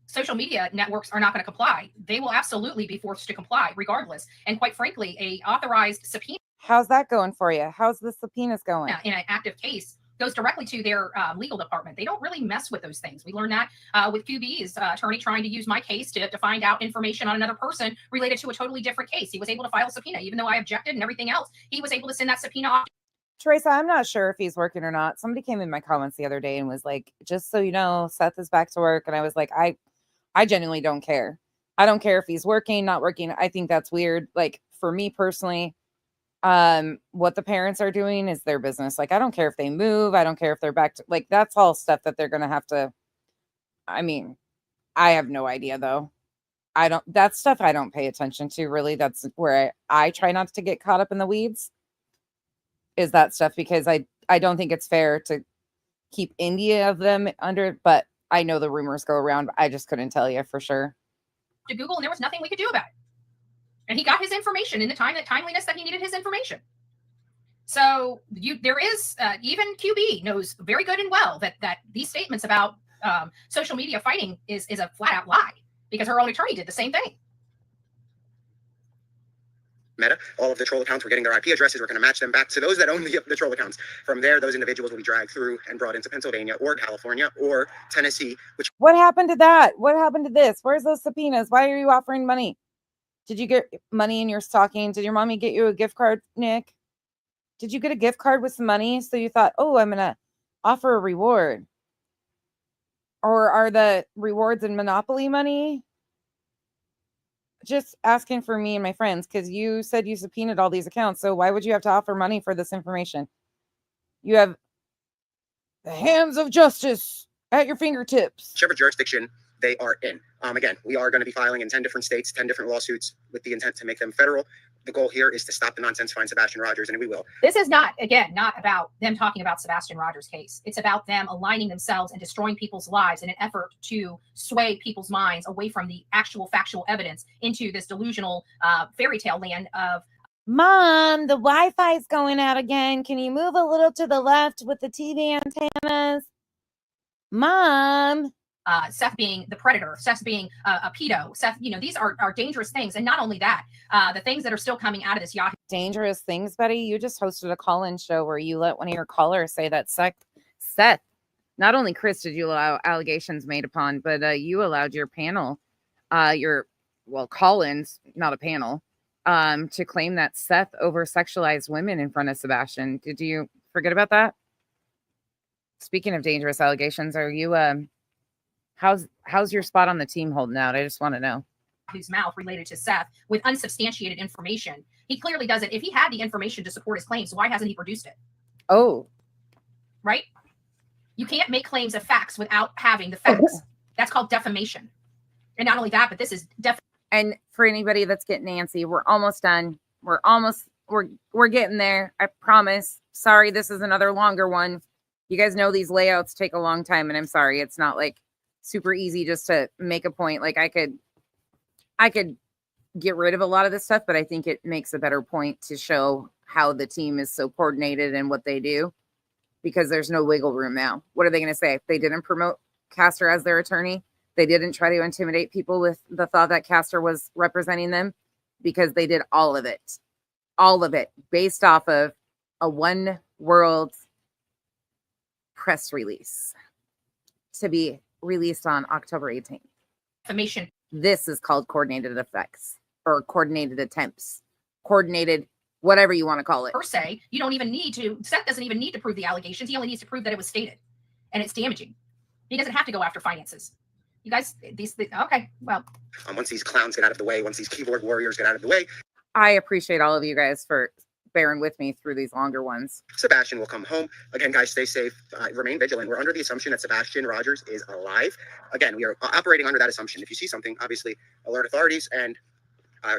social media networks are not going to comply. They will absolutely be forced to comply regardless. And quite frankly, a authorized subpoena. How's that going for you? How's the subpoenas going? In an active case goes directly to their legal department. They don't really mess with those things. We learned that with QB's attorney trying to use my case to find out information on another person related to a totally different case. He was able to file a subpoena, even though I objected and everything else. He was able to send that subpoena off. Teresa, I'm not sure if he's working or not. Somebody came in my comments the other day and was like, just so you know, Seth is back to work. And I was like, I genuinely don't care. I don't care if he's working, not working. I think that's weird. Like, for me personally, What the parents are doing is their business. Like, I don't care if they move. I don't care if they're back to, like, that's all stuff that they're going to have to, I mean, I have no idea though. That's stuff I don't pay attention to really. That's where I try not to get caught up in the weeds, is that stuff, because I don't think it's fair to keep any of them under, but I know the rumors go around. I just couldn't tell you for sure. To Google, and there was nothing we could do about it. And he got his information in the timeliness that he needed his information. So there is, even QB knows very good and well that these statements about social media fighting is a flat out lie, because her own attorney did the same thing. Meta, all of the troll accounts were getting their IP addresses. We're going to match them back to those that own the troll accounts. From there, those individuals will be dragged through and brought into Pennsylvania or California or Tennessee. What happened to that? What happened to this? Where's those subpoenas? Why are you offering money? Did you get money in your stocking? Did your mommy get you a gift card, Nick? Did you get a gift card with some money? So you thought, oh, I'm going to offer a reward. Or are the rewards in Monopoly money? Just asking for me and my friends, because you said you subpoenaed all these accounts. So why would you have to offer money for this information? You have the hands of justice at your fingertips. Whichever jurisdiction they are in. Again, we are going to be filing in 10 different states, 10 different lawsuits with the intent to make them federal. The goal here is to stop the nonsense, find Sebastian Rogers, and we will. This is not about them talking about Sebastian Rogers' case. It's about them aligning themselves and destroying people's lives in an effort to sway people's minds away from the actual factual evidence into this delusional fairy tale land of, Mom, the Wi-Fi is going out again. Can you move a little to the left with the TV antennas? Mom. Seth being the predator, Seth being a pedo, Seth, these are dangerous things. And not only that, the things that are still coming out of this Yahoo. Dangerous things, Betty. You just hosted a call-in show where you let one of your callers say that Seth, not only Chris did you allow allegations made upon, but you allowed your panel, call-ins, not a panel, to claim that Seth over-sexualized women in front of Sebastian. Did you forget about that? Speaking of dangerous allegations, are you, how's your spot on the team holding out? I just want to know. Whose mouth related to Seth with unsubstantiated information. He clearly doesn't. If he had the information to support his claims, why hasn't he produced it? Oh. Right? You can't make claims of facts without having the facts. That's called defamation. And not only that, but this is And for anybody that's getting antsy, we're almost done. We're getting there. I promise. Sorry, this is another longer one. You guys know these layouts take a long time, and I'm sorry. It's not like super easy just to make a point. Like I could get rid of a lot of this stuff, but I think it makes a better point to show how the team is so coordinated and what they do, because there's no wiggle room now. What are they going to say? They didn't promote Castor as their attorney. They didn't try to intimidate people with the thought that Castor was representing them, because they did all of it based off of a One World press release to be released on October 18th. Defamation. This is called coordinated effects, or coordinated attempts, coordinated, whatever you want to call it. Per se, you don't even need to, Seth doesn't even need to prove the allegations. He only needs to prove that it was stated and it's damaging. He doesn't have to go after finances. You guys, okay, well. Once these clowns get out of the way, once these keyboard warriors get out of the way. I appreciate all of you guys for bearing with me through these longer ones. Sebastian will come home. Again, guys, stay safe. Remain vigilant. We're under the assumption that Sebastian Rogers is alive. Again, we are operating under that assumption. If you see something, obviously alert authorities and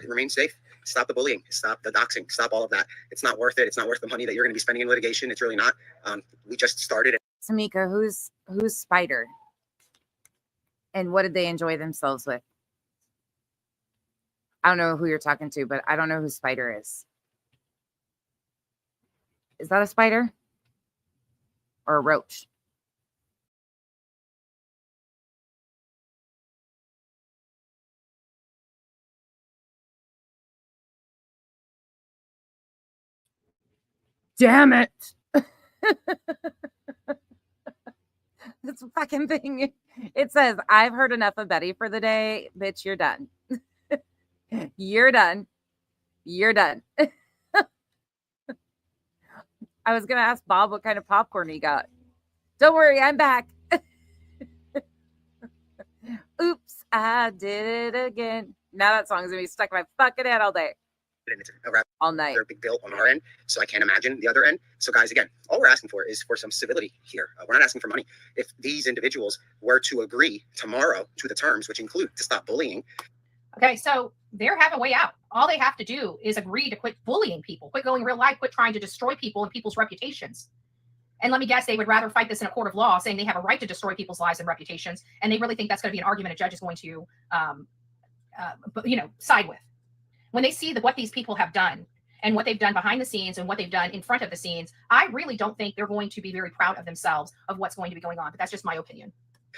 remain safe. Stop the bullying. Stop the doxing. Stop all of that. It's not worth it. It's not worth the money that you're going to be spending in litigation. It's really not. We just started. Tamika, who's Spider? And what did they enjoy themselves with? I don't know who you're talking to, but I don't know who Spider is. Is that a spider? Or a roach? Damn it. This fucking thing. It says, I've heard enough of Betty for the day. Bitch, you're done. You're done. You're done. I was going to ask Bob what kind of popcorn he got. Don't worry, I'm back. Oops, I did it again. Now that song's going to be stuck in my fucking head all day. and it's a rather all night. big deal on our end. So I can't imagine the other end. So guys, again, all we're asking for is for some civility here. We're not asking for money. If these individuals were to agree tomorrow to the terms, which include to stop bullying. Okay, so they're having a way out. All they have to do is agree to quit bullying people, quit going real life, quit trying to destroy people and people's reputations. And let me guess, they would rather fight this in a court of law, saying they have a right to destroy people's lives and reputations. And they really think that's going to be an argument a judge is going to, side with. When they see what these people have done and what they've done behind the scenes and what they've done in front of the scenes, I really don't think they're going to be very proud of themselves of what's going to be going on. But that's just my opinion.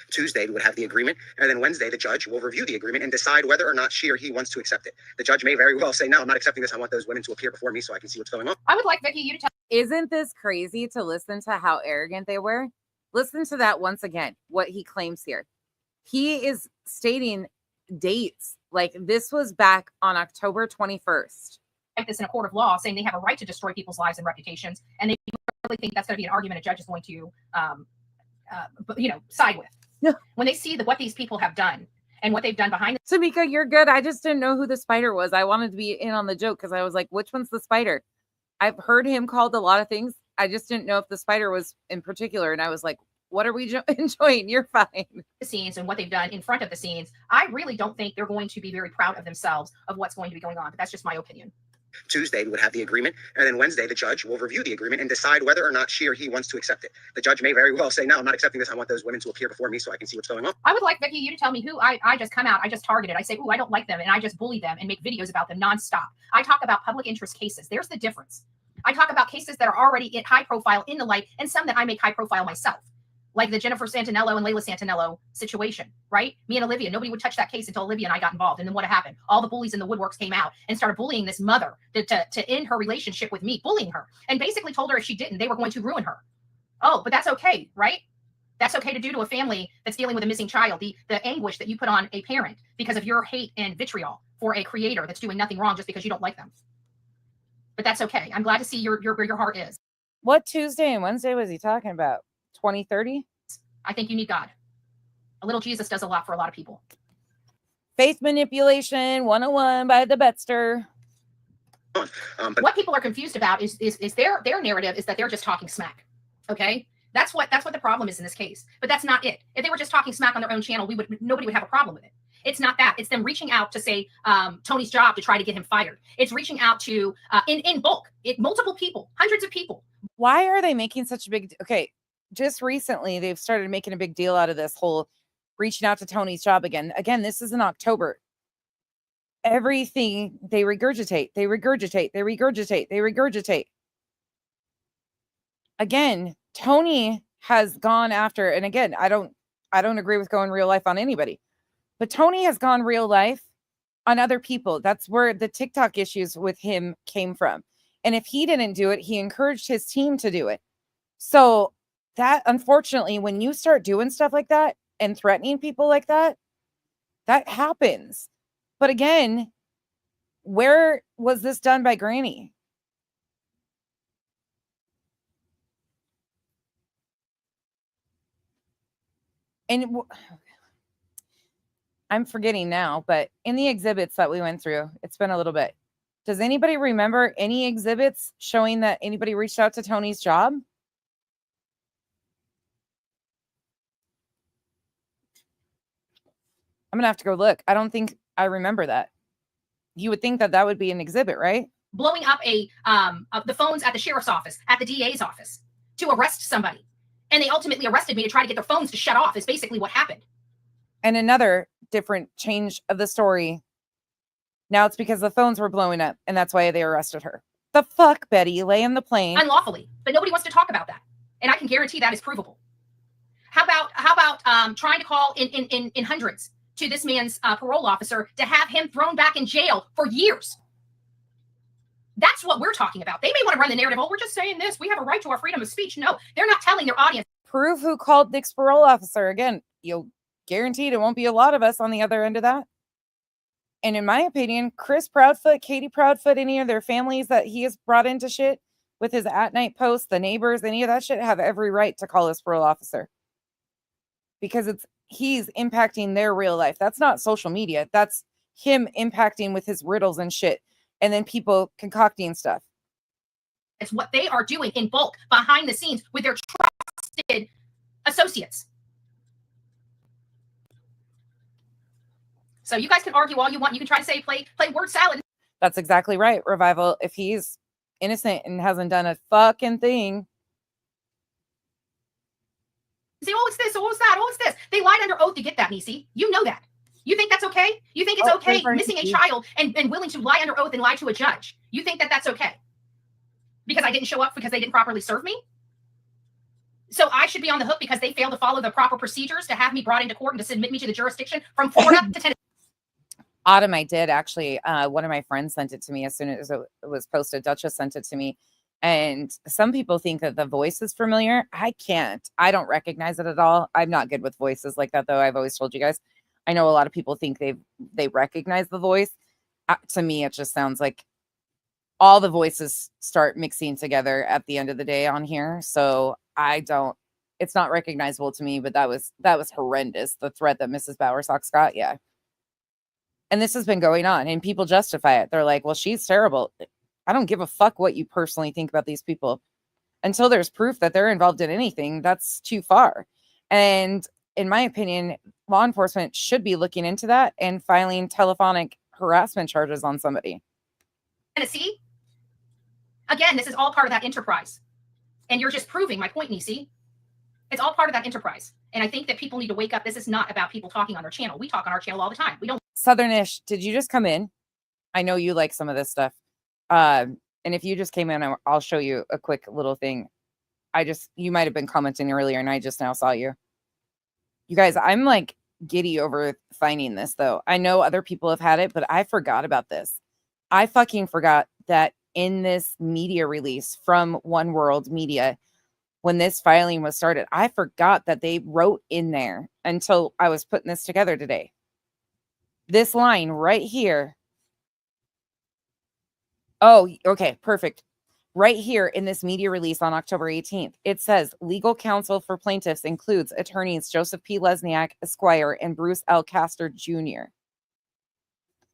Tuesday, we would have the agreement, and then Wednesday, the judge will review the agreement and decide whether or not she or he wants to accept it. The judge may very well say, no, I'm not accepting this. I want those women to appear before me so I can see what's going on. I would like, Vicky, you to tell. Isn't this crazy to listen to how arrogant they were? Listen to that once again, what he claims here. He is stating dates. Like this was back on October 21st. Fight this in a court of law, saying they have a right to destroy people's lives and reputations. And they really think that's going to be an argument a judge is going to, side with. When they see what these people have done and what they've done behind. Tamika, you're good. I just didn't know who the spider was. I wanted to be in on the joke because I was like, which one's the spider? I've heard him called a lot of things. I just didn't know if the spider was in particular. And I was like, what are we enjoying? You're fine. The scenes and what they've done in front of the scenes, I really don't think they're going to be very proud of themselves of what's going to be going on. But that's just my opinion. Tuesday, we would have the agreement, and then Wednesday, the judge will review the agreement and decide whether or not she or he wants to accept it. The judge may very well say, no, I'm not accepting this. I want those women to appear before me so I can see what's going on. I would like, Vicky, you to tell me who I just come out, I just targeted. I say, I don't like them, and I just bully them and make videos about them nonstop. I talk about public interest cases. There's the difference. I talk about cases that are already at high profile in the light and some that I make high profile myself. Like the Jennifer Santinello and Layla Santinello situation, right? Me and Olivia, nobody would touch that case until Olivia and I got involved. And then what happened? All the bullies in the woodworks came out and started bullying this mother to end her relationship with me, bullying her, and basically told her if she didn't, they were going to ruin her. Oh, but that's okay, right? That's okay to do to a family that's dealing with a missing child. The anguish that you put on a parent because of your hate and vitriol for a creator that's doing nothing wrong just because you don't like them. But that's okay. I'm glad to see where your heart is. What Tuesday and Wednesday was he talking about? 2030? I think you need God. A little Jesus does a lot for a lot of people. Faith manipulation 101 by the Betster. What people are confused about is their narrative is that they're just talking smack. Okay? That's what the problem is in this case. But that's not it. If they were just talking smack on their own channel, nobody would have a problem with it. It's not that. It's them reaching out to say Tony's job to try to get him fired. It's reaching out to in bulk, multiple people, hundreds of people. Why are they making such a big okay? Just recently, they've started making a big deal out of this whole reaching out to Tony's job again. Again, this is in October. Everything they regurgitate. Again, Tony has gone after, and again, I don't agree with going real life on anybody, but Tony has gone real life on other people. That's where the TikTok issues with him came from. And if he didn't do it, he encouraged his team to do it. So that, unfortunately, when you start doing stuff like that and threatening people like that, that happens. But again, where was this done by Granny? And I'm forgetting now, but in the exhibits that we went through, it's been a little bit. Does anybody remember any exhibits showing that anybody reached out to Tony's job? I'm going to have to go look. I don't think I remember that. You would think that would be an exhibit, right? Blowing up the phones at the sheriff's office, at the DA's office to arrest somebody. And they ultimately arrested me to try to get their phones to shut off is basically what happened. And another different change of the story. Now it's because the phones were blowing up and that's why they arrested her. The fuck, Betty? Lay in the plane. Unlawfully. But nobody wants to talk about that. And I can guarantee that is provable. How about trying to call in hundreds to this man's parole officer to have him thrown back in jail for years? That's what we're talking about. They may want to run the narrative, we're just saying this. We have a right to our freedom of speech. No, they're not telling their audience. Prove who called Nick's parole officer. Again, you'll guaranteed it won't be a lot of us on the other end of that. And in my opinion, Chris Proudfoot, Katie Proudfoot, any of their families that he has brought into shit with his at-night posts, the neighbors, any of that shit have every right to call his parole officer. Because he's impacting their real life. That's not social media. That's him impacting with his riddles and shit. and then people concocting stuff. It's what they are doing in bulk behind the scenes with their trusted associates. So you guys can argue all you want. You can try to say play word salad. That's exactly right, Revival. If he's innocent and hasn't done a fucking thing. Say, oh, it's this, oh, it's that, oh, it's this. They lied under oath to get that, Nisi. You know that. You think that's okay? You think it's okay missing a child and willing to lie under oath and lie to a judge? You think that that's okay? Because I didn't show up because they didn't properly serve me? So I should be on the hook because they failed to follow the proper procedures to have me brought into court and to submit me to the jurisdiction from Florida to Tennessee. Autumn, I did actually. One of my friends sent it to me as soon as it was posted. Duchess sent it to me. And some people think that the voice is familiar. I can't. I don't recognize it at all. I'm not good with voices like that, though. I've always told you guys. I know a lot of people think they recognize the voice. To me, it just sounds like all the voices start mixing together at the end of the day on here. So I don't. It's not recognizable to me. But that was horrendous. The threat that Mrs. Bowersox got. Yeah. And this has been going on, and people justify it. They're like, "Well, she's terrible." I don't give a fuck what you personally think about these people until there's proof that they're involved in anything. That's too far. And in my opinion, law enforcement should be looking into that and filing telephonic harassment charges on somebody. Tennessee, again, this is all part of that enterprise. And you're just proving my point, Nisi. It's all part of that enterprise. And I think that people need to wake up. This is not about people talking on their channel. We talk on our channel all the time. We don't. Southernish, did you just come in? I know you like some of this stuff. And if you just came in, I'll show you a quick little thing. You might have been commenting earlier and I just now saw you. You guys, I'm like giddy over finding this though. I know other people have had it, but I forgot about this. I fucking forgot that in this media release from One World Media, when this filing was started, I forgot that they wrote in there until I was putting this together today. This line right here. Oh, okay, perfect. Right here in this media release on October 18th, it says legal counsel for plaintiffs includes attorneys Joseph P. Lesniak, Esquire, and Bruce L. Castor Jr.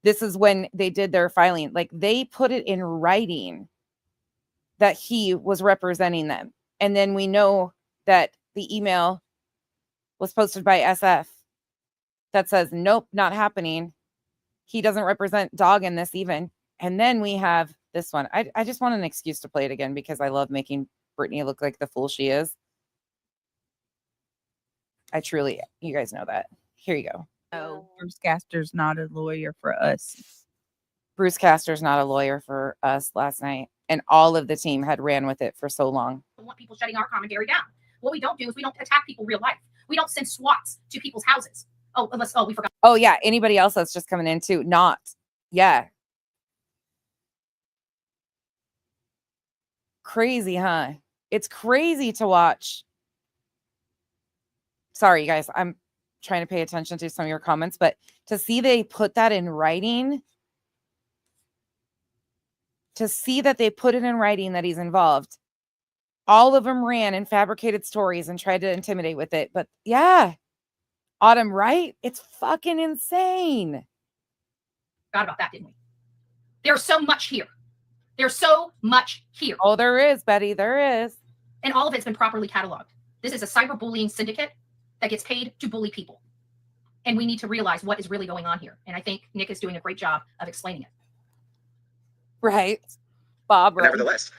This is when they did their filing. Like they put it in writing that he was representing them. And then we know that the email was posted by SF that says, nope, not happening. He doesn't represent Dog in this even. And then we have this one. I just want an excuse to play it again because I love making Brittany look like the fool she is. I truly, you guys know that. Here you go. No, Bruce Castor's not a lawyer for us. Bruce Castor's not a lawyer for us last night. And all of the team had ran with it for so long. I want people shutting our commentary down. What we don't do is we don't attack people real life. We don't send SWATs to people's houses. We forgot. Oh yeah. Anybody else that's just coming in too? Not. Yeah. Crazy, huh? It's crazy to watch. Sorry, you guys. I'm trying to pay attention to some of your comments, but to see they put that in writing, to see that they put it in writing that he's involved, all of them ran and fabricated stories and tried to intimidate with it. But yeah, Autumn, right? It's fucking insane. Forgot about that, didn't we? There's so much here. There's so much here. Oh, there is, Betty. There is. And all of it's been properly cataloged. This is a cyberbullying syndicate that gets paid to bully people. And we need to realize what is really going on here. And I think Nick is doing a great job of explaining it. Right. Bob, But nevertheless,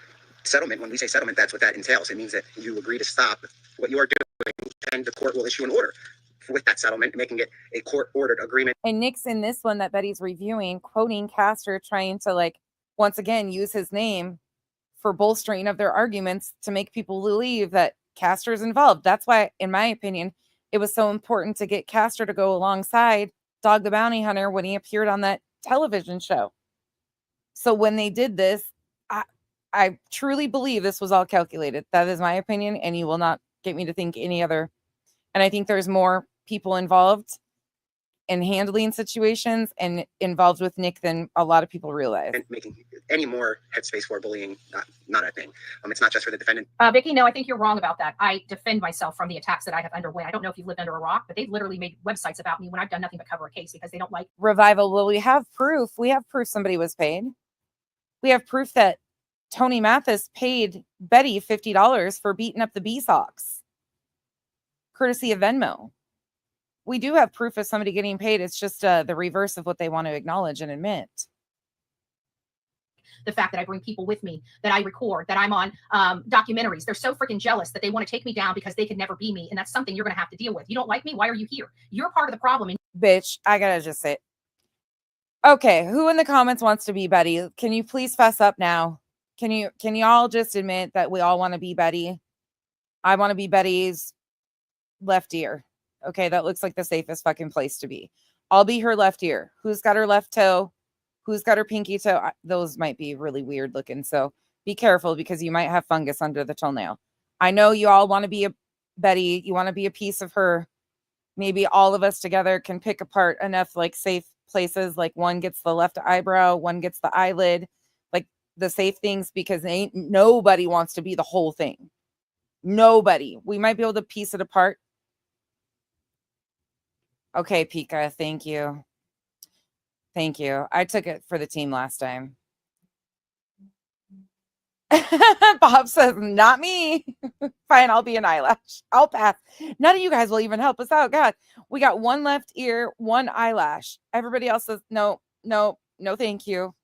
settlement, when we say settlement, that's what that entails. It means that you agree to stop what you are doing and the court will issue an order with that settlement, making it a court-ordered agreement. And Nick's in this one that Betty's reviewing, quoting Castor, trying to once again, use his name for bolstering of their arguments to make people believe that Castor's involved. That's why, in my opinion, it was so important to get Castor to go alongside Dog the Bounty Hunter when he appeared on that television show. So when they did this, I truly believe this was all calculated. That is my opinion, and you will not get me to think any other. And I think there's more people involved in handling situations and involved with Nick than a lot of people realize. And making any more headspace for bullying, not a thing. It's not just for the defendant. Vicky, no, I think you're wrong about that. I defend myself from the attacks that I have underwent. I don't know if you've lived under a rock, but they've literally made websites about me when I've done nothing but cover a case because they don't like. Revival, well, we have proof. We have proof somebody was paid. We have proof that Tony Mathis paid Betty $50 for beating up the bee socks, courtesy of Venmo. We do have proof of somebody getting paid. It's just the reverse of what they want to acknowledge and admit. The fact that I bring people with me, that I record, that I'm on documentaries. They're so freaking jealous that they want to take me down because they could never be me. And that's something you're going to have to deal with. You don't like me? Why are you here? You're part of the problem. Bitch, I gotta just say, okay, who in the comments wants to be Betty? Can you please fess up now? Can you all just admit that we all want to be Betty? I want to be Betty's left ear. Okay, that looks like the safest fucking place to be. I'll be her left ear. Who's got her left toe? Who's got her pinky toe? Those might be really weird looking, so be careful because you might have fungus under the toenail. I know you all want to be a Betty. You want to be a piece of her. Maybe all of us together can pick apart enough like safe places, like one gets the left eyebrow, one gets the eyelid, like the safe things, because nobody wants to be the whole thing. Nobody. We might be able to piece it apart. Okay, Pika, thank you. Thank you. I took it for the team last time. Bob says, not me. Fine, I'll be an eyelash. I'll pass. None of you guys will even help us out. God, we got one left ear, one eyelash. Everybody else says, no, thank you.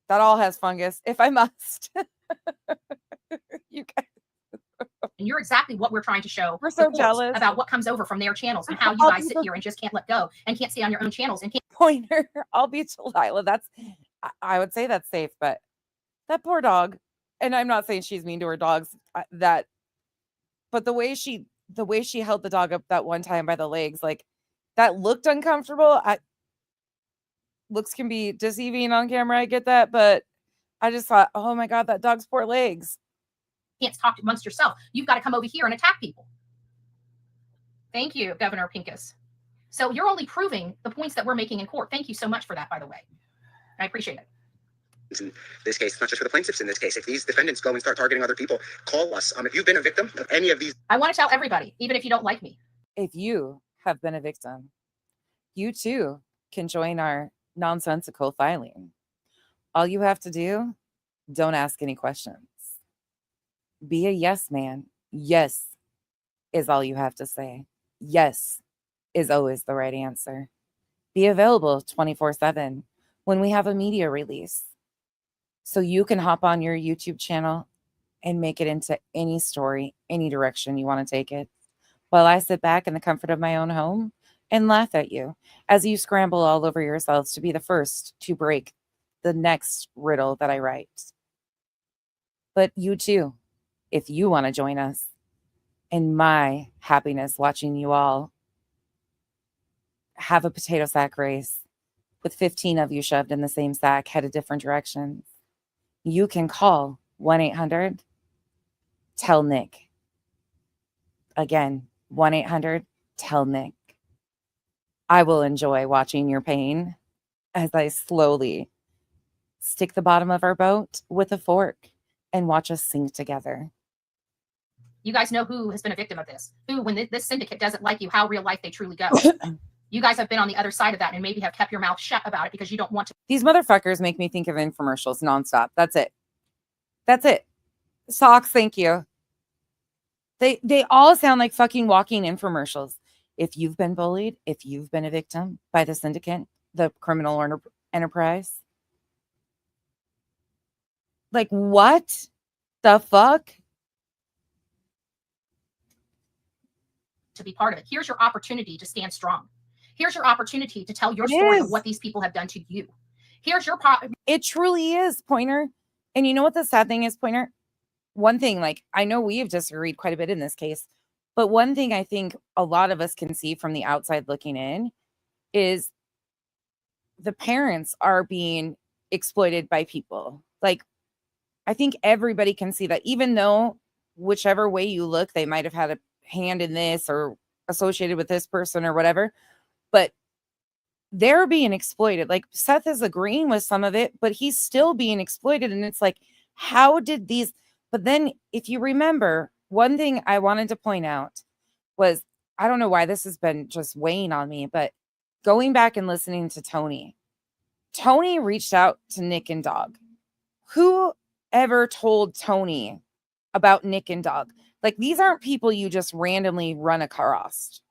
That all has fungus, if I must. You guys. And you're exactly what we're trying to show. We're so jealous about what comes over from their channels and how you guys sit here and just can't let go and can't stay on your own channels and can't. Pointer, I'll be Delilah. That's, I would say that's safe, but that poor dog. And I'm not saying she's mean to her dogs, but the way she held the dog up that one time by the legs, like that looked uncomfortable. Looks can be deceiving on camera. I get that, but I just thought, oh my God, that dog's poor legs. Can't talk amongst yourself. You've got to come over here and attack people. Thank you, Governor Pincus. So you're only proving the points that we're making in court. Thank you so much for that, by the way. I appreciate it. In this case, it's not just for the plaintiffs in this case. If these defendants go and start targeting other people, call us. If you've been a victim of any of these. I want to tell everybody, even if you don't like me. If you have been a victim, you too can join our nonsensical filing. All you have to do, don't ask any questions. Be a yes man. Yes is all you have to say. Yes is always the right answer. Be available 24/7 when we have a media release. So you can hop on your YouTube channel and make it into any story, any direction you want to take it, while I sit back in the comfort of my own home and laugh at you as you scramble all over yourselves to be the first to break the next riddle that I write. But you too, if you want to join us in my happiness watching you all have a potato sack race with 15 of you shoved in the same sack, headed different directions, you can call 1-800-TELL-NICK. Again, 1-800-TELL-NICK. I will enjoy watching your pain as I slowly stick the bottom of our boat with a fork and watch us sink together. You guys know who has been a victim of this. Who, when this syndicate doesn't like you, how real life they truly go. You guys have been on the other side of that and maybe have kept your mouth shut about it because you don't want to. These motherfuckers make me think of infomercials nonstop. That's it. That's it. Socks, thank you. They all sound like fucking walking infomercials. If you've been bullied, if you've been a victim by the syndicate, the criminal enterprise. Like, what the fuck? To be part of it. Here's your opportunity to stand strong. Here's your opportunity to tell your story of what these people have done to you. Here's your It truly is, Pointer. And you know what the sad thing is, Pointer? One thing, like, I know we have disagreed quite a bit in this case, but one thing I think a lot of us can see from the outside looking in is the parents are being exploited by people. Like, I think everybody can see that, even though whichever way you look, they might have had a hand in this or associated with this person or whatever, but they're being exploited. Like, Seth is agreeing with some of it, but he's still being exploited. And it's like, how did these, but then if you remember, one thing I wanted to point out was, I don't know why this has been just weighing on me, but going back and listening to Tony reached out to Nick and Dog Who ever told Tony about Nick and Doug? Like, these aren't people you just randomly run across.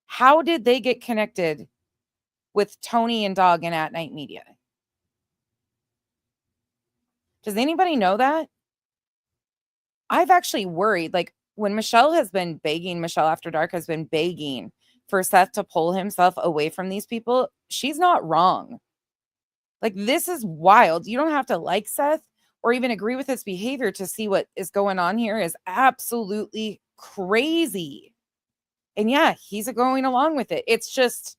How did they get connected with Tony and Doug and At Night Media? Does anybody know that? I've actually worried, like, when Michelle After Dark has been begging for Seth to pull himself away from these people, she's not wrong. Like, this is wild. You don't have to like Seth or even agree with his behavior to see what is going on here is absolutely crazy. And yeah, he's going along with it. It's just,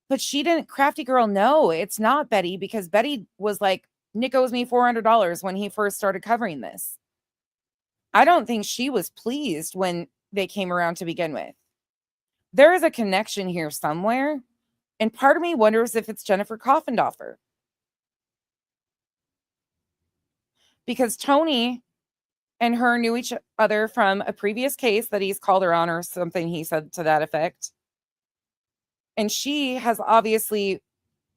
but she didn't, Crafty Girl, no, it's not Betty, because Betty was like, Nick owes me $400 when he first started covering this. I don't think she was pleased when they came around to begin with. There is a connection here somewhere. And part of me wonders if it's Jennifer Coffendorfer. Because Tony and her knew each other from a previous case that he's called her on, or something he said to that effect. And she has obviously,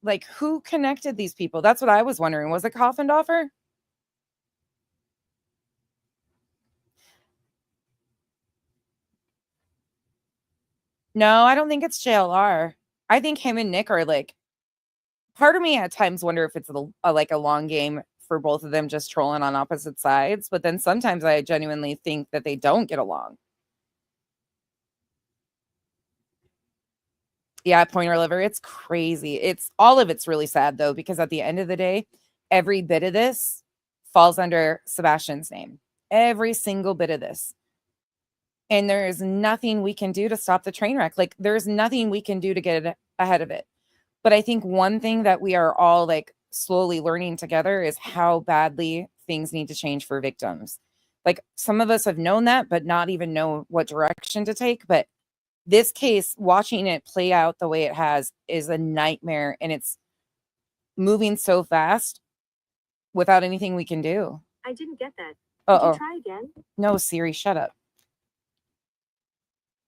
like, who connected these people? That's what I was wondering. Was it Coffendorfer? No, I don't think it's JLR. I think him and Nick are like, part of me at times wonder if it's like a long game for both of them just trolling on opposite sides. But then sometimes I genuinely think that they don't get along. Yeah, Pointer Liver, it's crazy. All of it's really sad though, because at the end of the day, every bit of this falls under Sebastian's name. Every single bit of this. And there is nothing we can do to stop the train wreck. Like, there's nothing we can do to get ahead of it. But I think one thing that we are all like slowly learning together is how badly things need to change for victims. Like, some of us have known that, but not even know what direction to take. But this case, watching it play out the way it has is a nightmare. And it's moving so fast without anything we can do. I didn't get that. Uh-oh. Did you try again? No, Siri, shut up.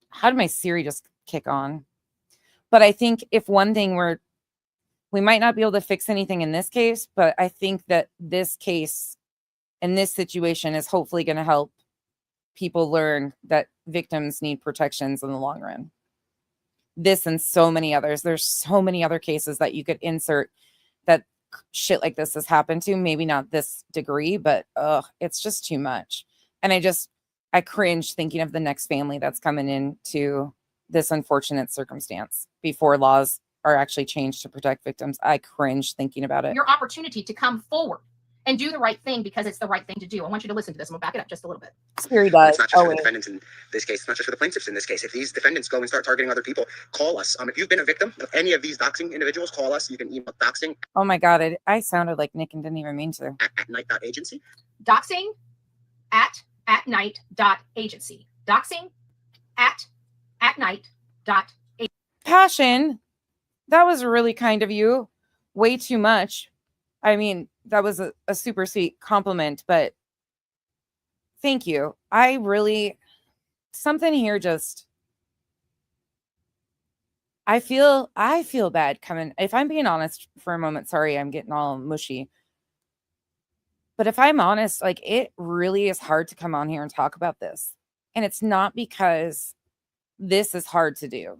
How did my Siri just kick on? But I think if one thing we might not be able to fix anything in this case, but I think that this case and this situation is hopefully going to help people learn that victims need protections in the long run. This and so many others. There's so many other cases that you could insert that shit like this has happened to. Maybe not this degree, but it's just too much. And I cringe thinking of the next family that's coming into this unfortunate circumstance before laws are actually changed to protect victims. I cringe thinking about it. Your opportunity to come forward and do the right thing because it's the right thing to do. I want you to listen to this. I'm going to back it up just a little bit. Siri does. It's not just for the defendants in this case. It's not just for the plaintiffs in this case. If these defendants go and start targeting other people, call us. If you've been a victim of any of these doxing individuals, call us. You can email doxing. Oh my God. I sounded like Nick and didn't even mean to. At night.agency. Doxing at night.agency. Doxing at night.agency. Passion. That was really kind of you. Way too much. I mean, that was a super sweet compliment, but thank you. Something here just, I feel bad coming. If I'm being honest for a moment, sorry, I'm getting all mushy. But if I'm honest, like, it really is hard to come on here and talk about this. And it's not because this is hard to do.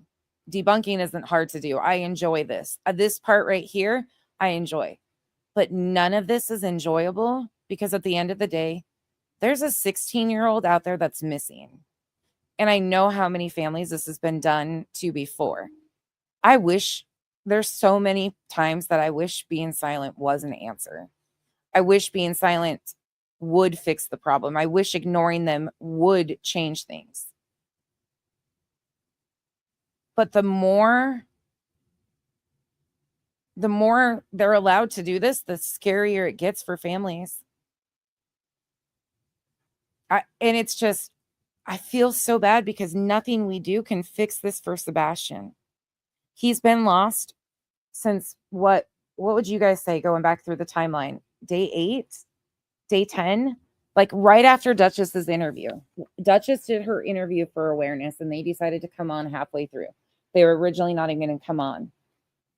Debunking isn't hard to do. I enjoy this. This part right here, I enjoy. But none of this is enjoyable because at the end of the day, there's a 16-year-old out there that's missing. And I know how many families this has been done to before. There's so many times that I wish being silent was an answer. I wish being silent would fix the problem. I wish ignoring them would change things. But the more they're allowed to do this, the scarier it gets for families. And it's just, I feel so bad because nothing we do can fix this for Sebastian. He's been lost since what would you guys say going back through the timeline? Day 8? Day 10? Like right after Duchess's interview. Duchess did her interview for awareness and they decided to come on halfway through. They were originally not even going to come on.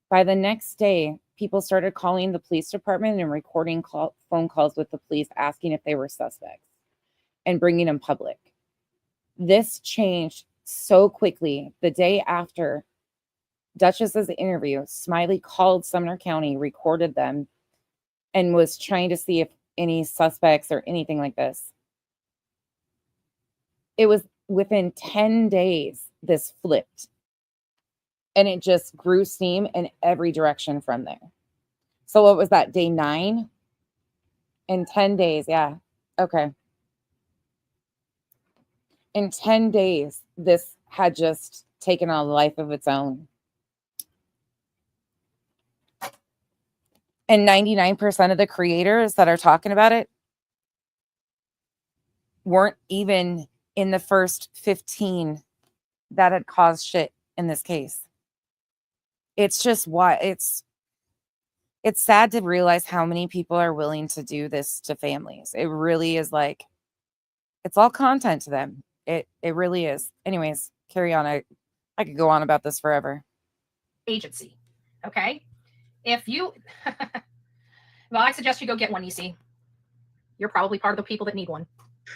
By the next day, people started calling the police department and recording phone calls with the police asking if they were suspects and bringing them public. This changed so quickly. The day after Duchess's interview, Smiley called Sumner County, recorded them, and was trying to see if any suspects or anything like this. It was within 10 days, this flipped. And it just grew steam in every direction from there. So what was that, day 9? In 10 days, yeah. Okay. In 10 days, this had just taken on a life of its own. And 99% of the creators that are talking about it weren't even in the first 15 that had caused shit in this case. It's just why it's sad to realize how many people are willing to do this to families. It really is like, it's all content to them. It really is. Anyways, carry on. I could go on about this forever. Agency. Okay. If you, well, I suggest you go get one, EC. You're probably part of the people that need one.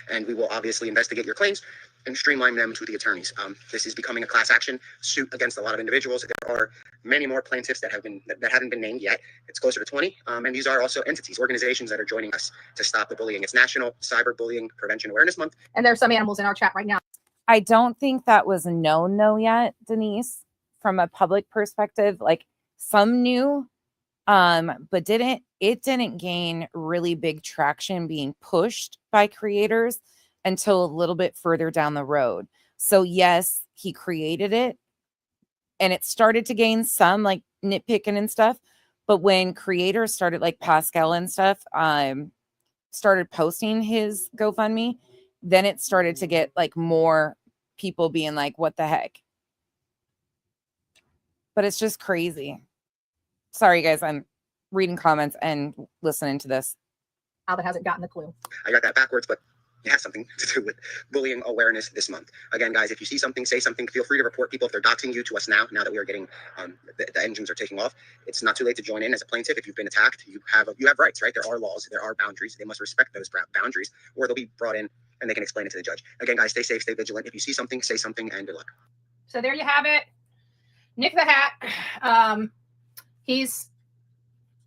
And we will obviously investigate your claims and streamline them to the attorneys. This is becoming a class action suit against a lot of individuals. There are many more plaintiffs that haven't been named yet. It's closer to 20. And these are also entities, organizations that are joining us to stop the bullying. It's National Cyberbullying Prevention Awareness Month. And there's some animals in our chat right now. I don't think that was known though yet, Denise, from a public perspective. Like some knew, but it didn't gain really big traction being pushed by creators until a little bit further down the road. So yes, he created it and it started to gain some like nitpicking and stuff. But when creators started, like Pascal and stuff, started posting his GoFundMe, then it started to get like more people being like, what the heck? But it's just crazy. Sorry, guys. I'm reading comments and listening to this. Albert hasn't gotten the clue. I got that backwards, but it has something to do with bullying awareness this month. Again, guys, if you see something, say something. Feel free to report people if they're doxing you to us now that we are getting, the engines are taking off. It's not too late to join in as a plaintiff. If you've been attacked, you have rights, right? There are laws, there are boundaries. They must respect those boundaries, or they'll be brought in and they can explain it to the judge. Again, guys, stay safe, stay vigilant. If you see something, say something, and good luck. So there you have it. Nick the Hat. He's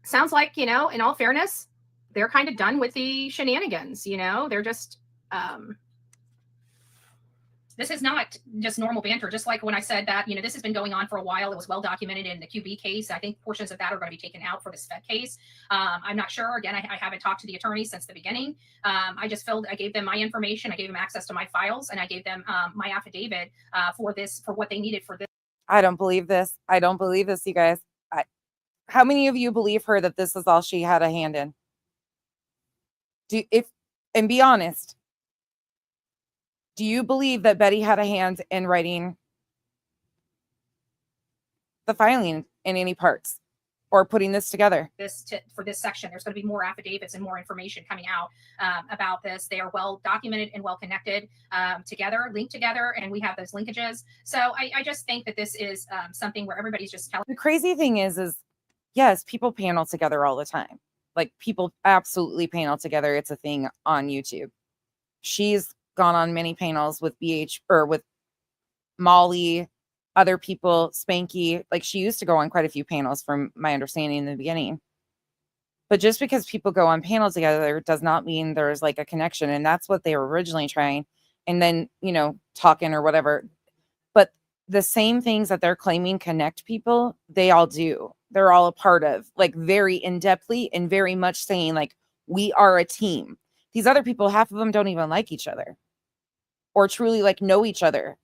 sounds like, in all fairness, they're kind of done with the shenanigans. They're just, this is not just normal banter. Just like when I said that, this has been going on for a while. It was well documented in the QB case. I think portions of that are going to be taken out for this Fed case. I'm not sure. Again, I haven't talked to the attorneys since the beginning. I gave them my information. I gave them access to my files, and I gave them my affidavit for what they needed for this. I don't believe this. I don't believe this, you guys. How many of you believe her that this is all she had a hand in? And be honest. Do you believe that Betty had a hand in writing the filing in any parts or putting this together? For this section, there's going to be more affidavits and more information coming out about this. They are well documented and well connected together, linked together, and we have those linkages. So I just think that this is something where everybody's just telling. The crazy thing is yes, people panel together all the time. Like people absolutely panel together. It's a thing on YouTube. She's gone on many panels with BH or with Molly, other people, Spanky. Like she used to go on quite a few panels from my understanding in the beginning. But just because people go on panels together does not mean there's like a connection. And that's what they were originally trying. And then, talking or whatever. But the same things that they're claiming connect people, they all do. They're all a part of, like very in-depthly and very much saying like, we are a team. These other people, half of them don't even like each other or truly like know each other.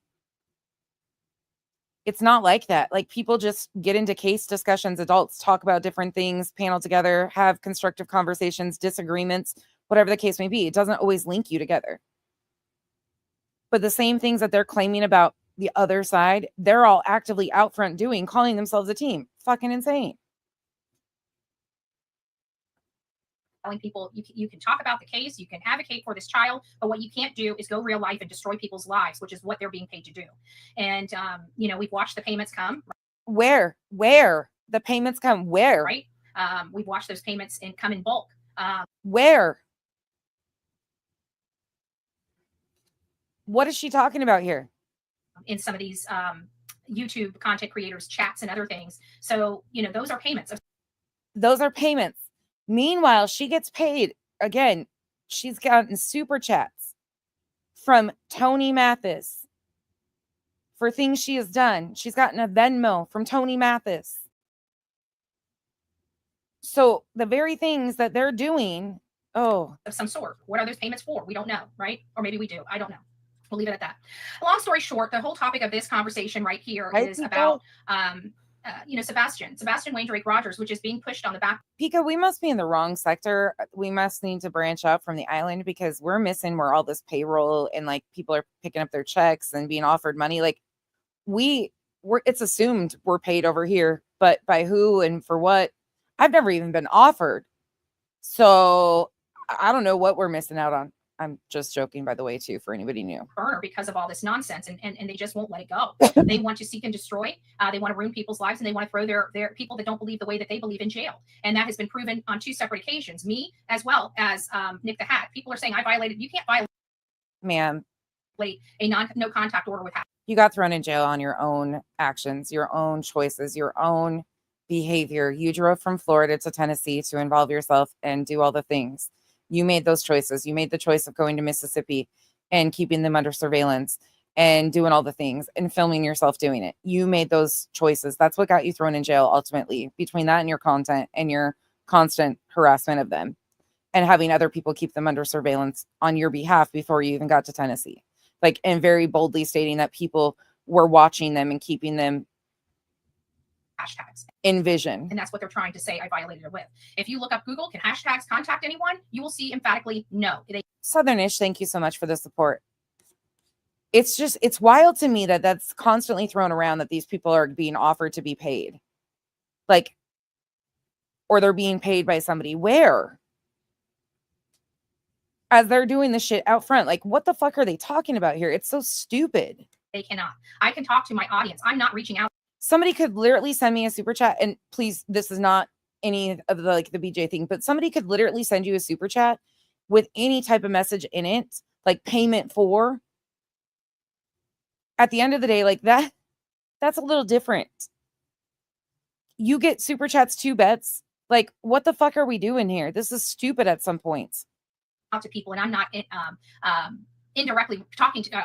It's not like that. Like people just get into case discussions, adults talk about different things, panel together, have constructive conversations, disagreements, whatever the case may be. It doesn't always link you together. But the same things that they're claiming about the other side, they're all actively out front doing, calling themselves a team. Fucking insane. Telling people you can talk about the case, you can advocate for this child, but what you can't do is go real life and destroy people's lives, which is what they're being paid to do. And we've watched the payments come. Where the payments come? Where? Right. We've watched those payments come in bulk. Where? What is she talking about here? In some of these YouTube content creators chats and other things. So, those are payments. Those are payments. Meanwhile, she gets paid. Again, she's gotten super chats from Tony Mathis for things she has done. She's gotten a Venmo from Tony Mathis. So the very things that they're doing, of some sort. What are those payments for? We don't know, right? Or maybe we do. I don't know. We'll leave it at that. Long story short, the whole topic of this conversation right here is about, Sebastian Wayne Drake Rogers, which is being pushed on the back. Pika, we must be in the wrong sector. We must need to branch out from the island because we're missing where all this payroll and like people are picking up their checks and being offered money. Like it's assumed we're paid over here, but by who and for what? I've never even been offered. So I don't know what we're missing out on. I'm just joking, by the way, too, for anybody new. Burner because of all this nonsense, and they just won't let it go. They want to seek and destroy. They want to ruin people's lives, and they want to throw their people that don't believe the way that they believe in jail. And that has been proven on 2 separate occasions. Me as well as Nick the Hat. People are saying I violated. You can't violate, ma'am, a no contact order with. You got thrown in jail on your own actions, your own choices, your own behavior. You drove from Florida to Tennessee to involve yourself and do all the things. You made those choices. You made the choice of going to Mississippi and keeping them under surveillance and doing all the things and filming yourself doing it. You made those choices. That's what got you thrown in jail ultimately, between that and your content and your constant harassment of them and having other people keep them under surveillance on your behalf before you even got to Tennessee. Like, and very boldly stating that people were watching them and keeping them hashtags in vision. And that's what they're trying to say I violated it with. If you look up Google, can hashtags contact anyone? You will see emphatically no. Southernish, thank you so much for the support. It's wild to me that that's constantly thrown around, that these people are being offered to be paid. Like, or they're being paid by somebody. Where? As they're doing this shit out front. Like, what the fuck are they talking about here? It's so stupid. They cannot. I can talk to my audience. I'm not reaching out. Somebody could literally send me a super chat, and please, this is not any of the BJ thing, but somebody could literally send you a super chat with any type of message in it, like payment for. At the end of the day, like that's a little different. You get super chats 2 bets. Like, what the fuck are we doing here? This is stupid at some points. Out to people, and I'm not indirectly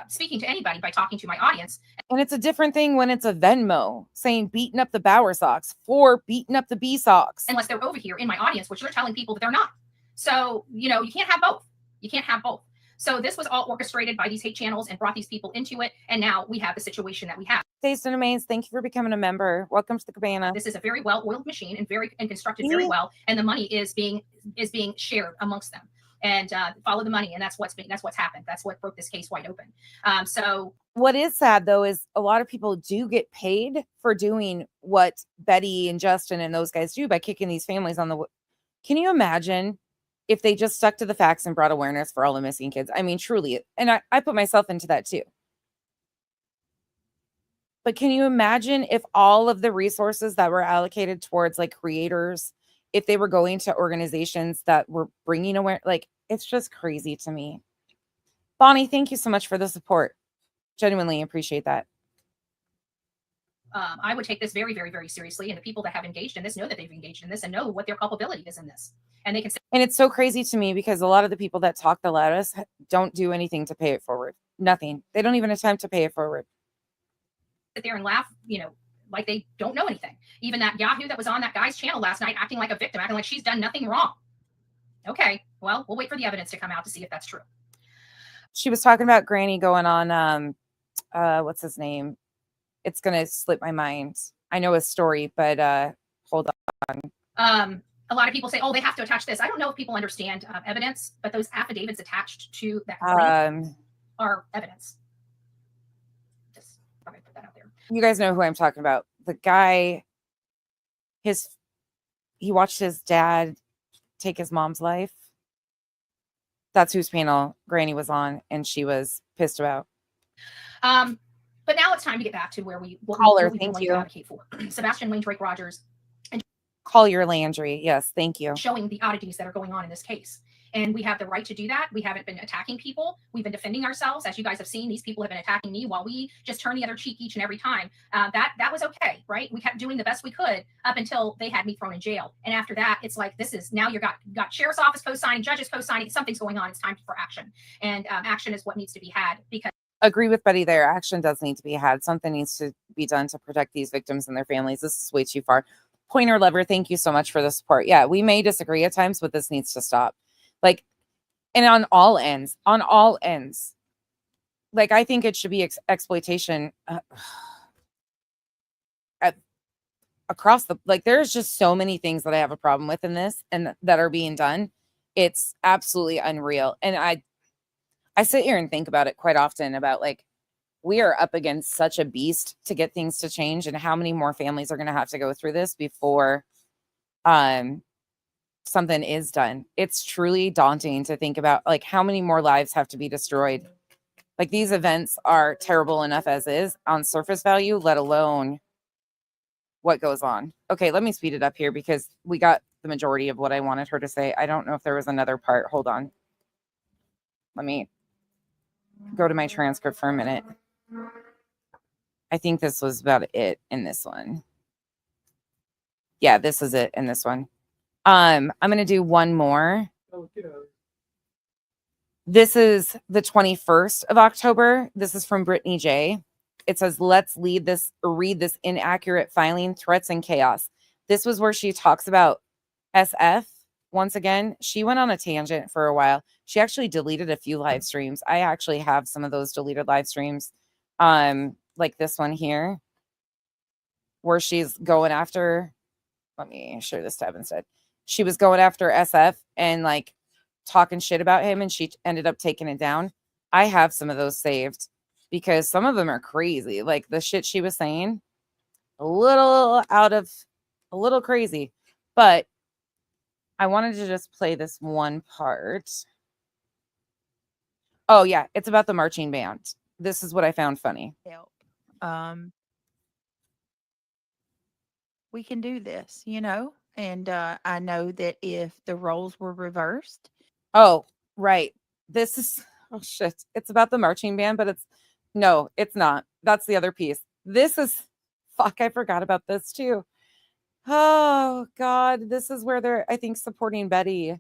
speaking to anybody by talking to my audience. And it's a different thing when it's a Venmo saying beating up the Bauer socks for beating up the B socks. Unless they're over here in my audience, which you're telling people that they're not. So, you can't have both. You can't have both. So this was all orchestrated by these hate channels and brought these people into it. And now we have the situation that we have. Taste and Amaze, thank you for becoming a member. Welcome to the cabana. This is a very well-oiled machine and constructed very well. And the money is being shared amongst them. And follow the money, and that's what's happened. That's what broke this case wide open. So what is sad though is a lot of people do get paid for doing what Betty and Justin and those guys do by kicking these families on the. Can you imagine if they just stuck to the facts and brought awareness for all the missing kids? I mean, truly, and I put myself into that too. But can you imagine if all of the resources that were allocated towards like creators, if they were going to organizations that were bringing awareness? Like, it's just crazy to me. Bonnie, thank you so much for the support. Genuinely appreciate that. I would take this very, very, very seriously. And the people that have engaged in this know that they've engaged in this and know what their culpability is in this. And they can say, and it's so crazy to me because a lot of the people that talk the loudest don't do anything to pay it forward. Nothing. They don't even attempt to pay it forward. Sit there and laugh, like they don't know anything. Even that Yahoo that was on that guy's channel last night acting like a victim, acting like she's done nothing wrong. Okay, well, we'll wait for the evidence to come out to see if that's true. She was talking about Granny going on, what's his name? It's going to slip my mind. I know his story, but hold on. A lot of people say, oh, they have to attach this. I don't know if people understand evidence, but those affidavits attached to that are evidence. Just thought I'd put that out there. You guys know who I'm talking about. The guy, he watched his dad take his mom's life. That's whose panel Granny was on, and she was pissed about. But now it's time to get back to where we Caller, thank you. Advocate for. Sebastian Wayne Drake Rogers. Collier Landry. Yes, thank you. Showing the oddities that are going on in this case. And we have the right to do that. We haven't been attacking people. We've been defending ourselves. As you guys have seen, these people have been attacking me while we just turn the other cheek each and every time. That was okay, right? We kept doing the best we could up until they had me thrown in jail. And after that, it's like, this is now you got sheriff's office co-signing, judges co-signing. Something's going on. It's time for action. And action is what needs to be had because. Agree with Betty there. Action does need to be had. Something needs to be done to protect these victims and their families. This is way too far. Pointer Lover, thank you so much for the support. Yeah, we may disagree at times, but this needs to stop. Like, and on all ends. Like, I think it should be exploitation across the, like, there's just so many things that I have a problem with in this and that are being done. It's absolutely unreal. And I sit here and think about it quite often about, like, we are up against such a beast to get things to change, and how many more families are going to have to go through this before something is done. It's truly daunting to think about, like, how many more lives have to be destroyed. Like, these events are terrible enough as is on surface value, let alone what goes on. Okay, let me speed it up here because we got the majority of what I wanted her to say. I don't know if there was another part. Hold on. Let me go to my transcript for a minute. I think this was about it in this one. Yeah, this is it in this one. I'm going to do one more. This is the 21st of October. This is from Brittany J. It says, let's read this inaccurate filing, threats, and chaos. This was where she talks about SF. Once again, she went on a tangent for a while. She actually deleted a few live streams. I actually have some of those deleted live streams. Like this one here, where she's going after, let me show this tab instead. She was going after SF and, like, talking shit about him, and she ended up taking it down. I have some of those saved because some of them are crazy. Like, the shit she was saying, a little crazy. But I wanted to just play this one part. Oh, yeah, it's about the marching band. This is what I found funny. We can do this, you know? And I know that if the roles were reversed. Oh, right. This is, oh shit. It's about the marching band, but no, it's not. That's the other piece. This is, fuck, I forgot about this too. Oh God. This is where they're, I think, supporting Betty.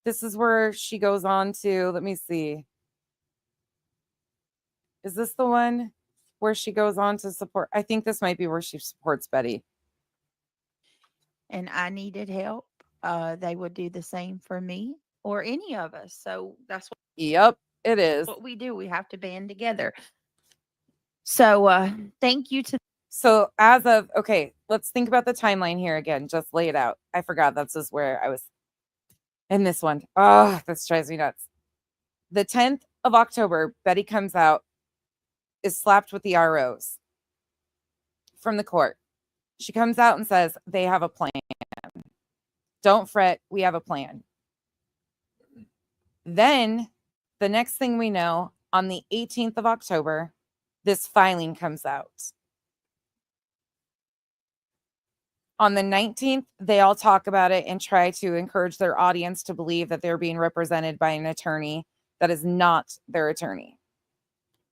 This is where she goes on to, let me see. Is this the one where she goes on to support? I think this might be where she supports Betty. And I needed help. They would do the same for me or any of us. So that's what. Yep, it is. What we do. We have to band together. So thank you to. So as of, okay, let's think about the timeline here again. Just lay it out. I forgot. That's just where I was in this one. Oh, this drives me nuts. The 10th of October, Betty comes out, is slapped with the ROs from the court. She comes out and says, they have a plan. Don't fret. We have a plan. Then the next thing we know, on the 18th of October, this filing comes out. On the 19th, they all talk about it and try to encourage their audience to believe that they're being represented by an attorney that is not their attorney,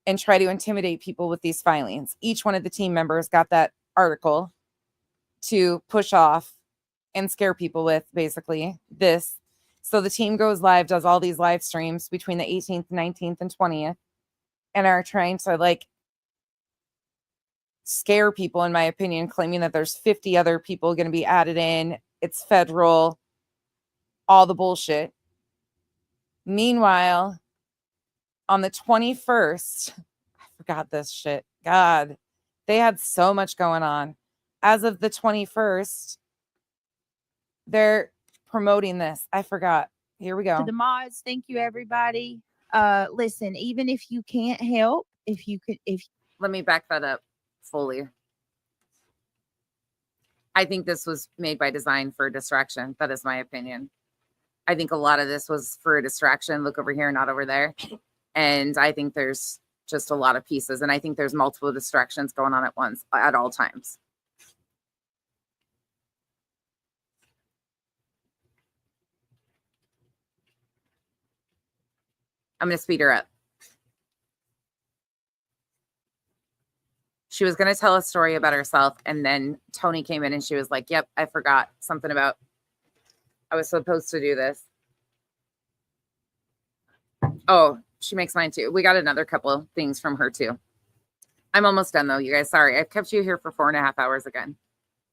and try to intimidate people with these filings. Each one of the team members got that article to push off and scare people with, basically, this. So the team goes live, does all these live streams between the 18th, 19th, and 20th, and are trying to, like, scare people, in my opinion, claiming that there's 50 other people going to be added in. It's federal, all the bullshit. Meanwhile, on the 21st, I forgot this shit. God, they had so much going on. As of the 21st, they're promoting this. I forgot. Here we go. To the mods, thank you, everybody. Listen, even if you can't help, if you could, let me back that up fully. I think this was made by design for a distraction. That is my opinion. I think a lot of this was for a distraction. Look over here, not over there. And I think there's just a lot of pieces. And I think there's multiple distractions going on at once at all times. I'm going to speed her up. She was going to tell a story about herself, and then Tony came in and she was like, yep, I forgot something about, I was supposed to do this. Oh, she makes mine too. We got another couple of things from her too. I'm almost done though, you guys. Sorry, I've kept you here for 4.5 hours again.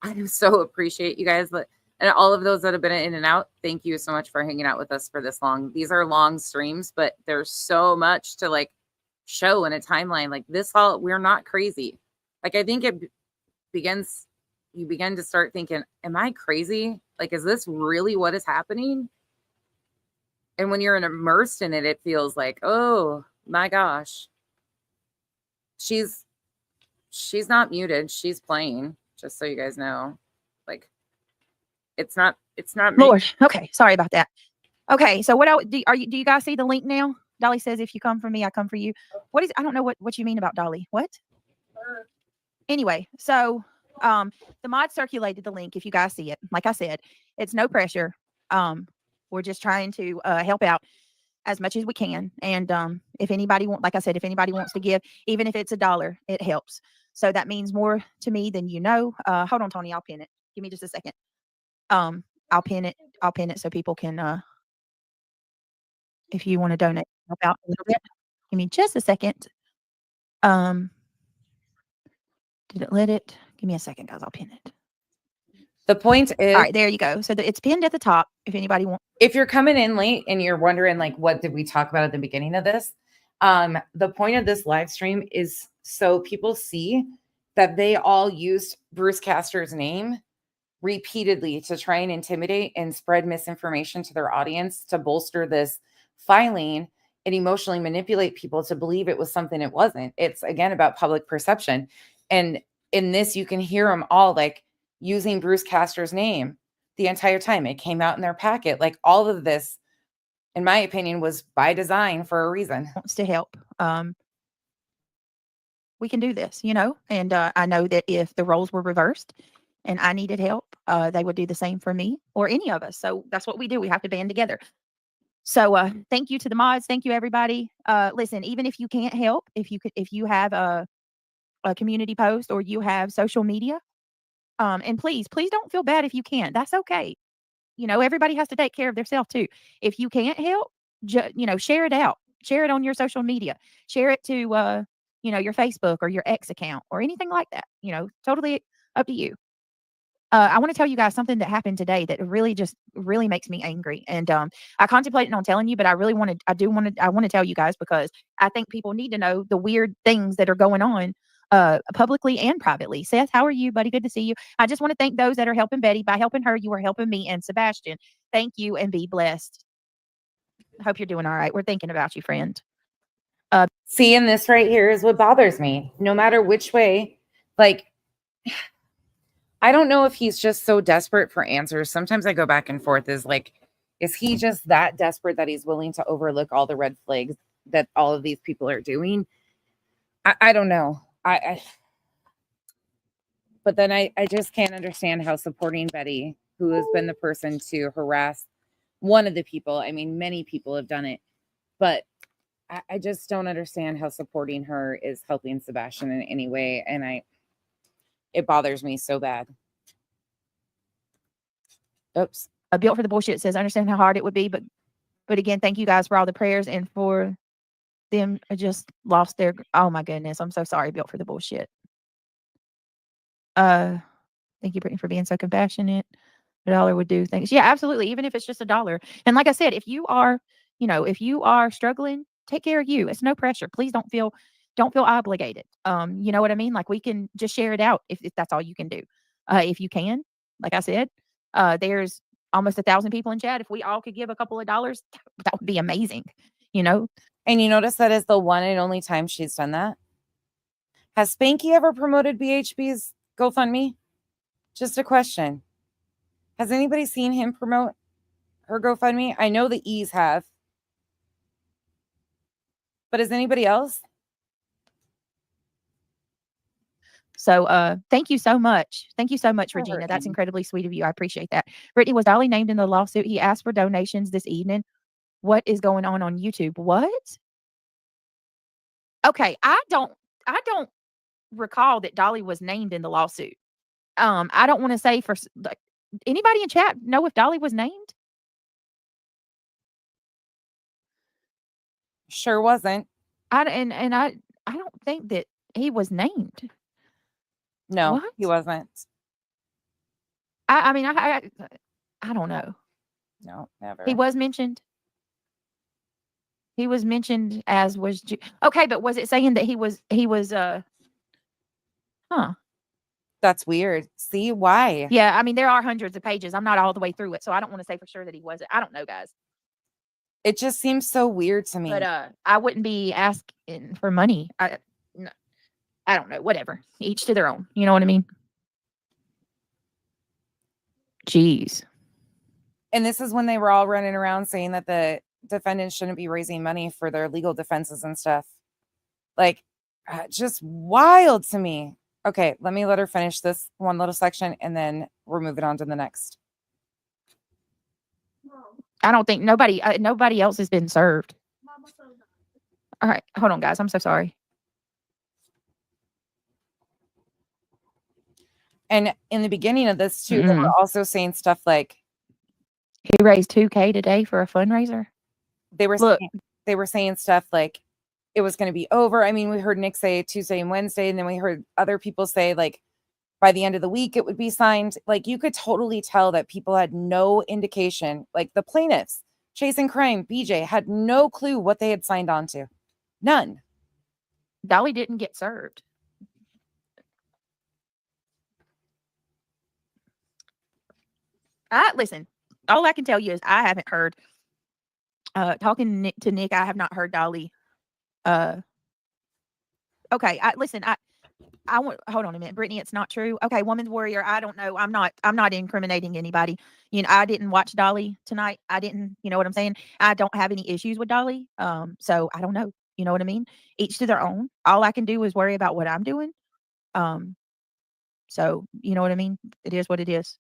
I do so appreciate you guys. And all of those that have been in and out, thank you so much for hanging out with us for this long. These are long streams, but there's so much to like show in a timeline. Like this all, we're not crazy. Like I think it begins, you begin to start thinking, am I crazy? Like, is this really what is happening? And when you're immersed in it, it feels like, oh my gosh. She's not muted. She's playing, just so you guys know. Like, it's not me. Lord. Okay. Sorry about that. Okay. So do you guys see the link now? Dolly says, if you come for me, I come for you. I don't know what you mean about Dolly. What? Anyway, so the mod circulated the link if you guys see it. Like I said, it's no pressure. We're just trying to help out as much as we can. And if anybody if anybody wants to give, even if it's $1, it helps. So that means more to me than you know. Hold on, Tony, I'll pin it. Give me just a second. I'll pin it so people can if you want to donate, help out a little bit. Give me just a second. Did it let it? Give me a second, guys. I'll pin it. The point is, all right, there you go. So it's pinned at the top. If anybody wants, if you're coming in late and you're wondering, like, what did we talk about at the beginning of this? The point of this live stream is so people see that they all used Bruce Castor's name repeatedly to try and intimidate and spread misinformation to their audience to bolster this filing and emotionally manipulate people to believe it was something it wasn't. It's again about public perception. And in this, you can hear them all like using Bruce Castor's name the entire time. It came out in their packet. Like all of this, in my opinion, was by design for a reason. wants to help. We can do this, you know, and I know that if the roles were reversed and I needed help, they would do the same for me or any of us. So that's what we do. We have to band together. So thank you to the mods. Thank you, everybody. Listen, even if you can't help, if you have a community post or you have social media, and please don't feel bad if you can't. That's okay. You know, everybody has to take care of themselves too. If you can't help, share it out. Share it on your social media. Share it to your Facebook or your X account or anything like that. You know, totally up to you. I want to tell you guys something that happened today that really makes me angry. And I contemplated on telling you, but I want to tell you guys because I think people need to know the weird things that are going on publicly and privately. Seth, how are you, buddy? Good to see you. I just want to thank those that are helping Betty. By helping her, you are helping me and Sebastian. Thank you and be blessed. I hope you're doing all right. We're thinking about you, friend. Seeing this right here is what bothers me. No matter which way, like, I don't know if he's just so desperate for answers. Sometimes I go back and forth is he just that desperate that he's willing to overlook all the red flags that all of these people are doing? I don't know. But then I just can't understand how supporting Betty, who has been the person to harass one of the people. I mean, many people have done it, but I just don't understand how supporting her is helping Sebastian in any way. And it bothers me so bad. Oops. Built for the bullshit says, I understand how hard it would be, but again, thank you guys for all the prayers and for them just lost their, oh my goodness. I'm so sorry, Built for the bullshit. Thank you, Brittany, for being so compassionate. $1 would do things. Yeah, absolutely. Even if it's just $1. And like I said, if you are struggling, take care of you. It's no pressure. Please don't feel obligated. You know what I mean? Like we can just share it out if that's all you can do. If you can, like I said, there's almost 1,000 people in chat. If we all could give a couple of dollars, that would be amazing. You know? And you notice that is the one and only time she's done that. Has Spanky ever promoted BHB's GoFundMe? Just a question. Has anybody seen him promote her GoFundMe? I know the E's have. But is anybody else? So thank you so much. Thank you so much, Regina. That's incredibly sweet of you. I appreciate that. Brittany, was Dolly named in the lawsuit? He asked for donations this evening. What is going on YouTube? What? Okay, I don't recall that Dolly was named in the lawsuit. I don't want to say like, anybody in chat know if Dolly was named? Sure wasn't. I don't think that he was named. No, What? he wasn't. I mean, I don't know. No, never. He was mentioned. He was mentioned as was okay, but was it saying that he was huh? That's weird. See why? Yeah, I mean there are hundreds of pages. I'm not all the way through it, so I don't want to say for sure that he wasn't. I don't know, guys. It just seems so weird to me. But I wouldn't be asking for money. No, I don't know. Whatever. Each to their own. You know what I mean? Jeez. And this is when they were all running around saying that the defendants shouldn't be raising money for their legal defenses and stuff. Like, just wild to me. Okay, let me let her finish this one little section and then we're moving on to the next. I don't think nobody else has been served. All right, hold on, guys. I'm so sorry. And in the beginning of this too, they were also saying stuff like he raised $2,000 today for a fundraiser. They were saying stuff like it was going to be over. I mean, we heard Nick say Tuesday and Wednesday, and then we heard other people say like by the end of the week it would be signed. Like you could totally tell that people had no indication. Like the plaintiffs, Chasing Crime, BJ had no clue what they had signed on to. None. Dolly didn't get served. Listen, all I can tell you is I haven't heard talking to Nick, I have not heard Dolly. Okay, listen, I want hold on a minute, Brittany. It's not true. Okay, Woman's Warrior. I don't know. I'm not incriminating anybody. You know, I didn't watch Dolly tonight. I didn't. You know what I'm saying? I don't have any issues with Dolly. So I don't know. You know what I mean? Each to their own. All I can do is worry about what I'm doing. So you know what I mean? It is what it is.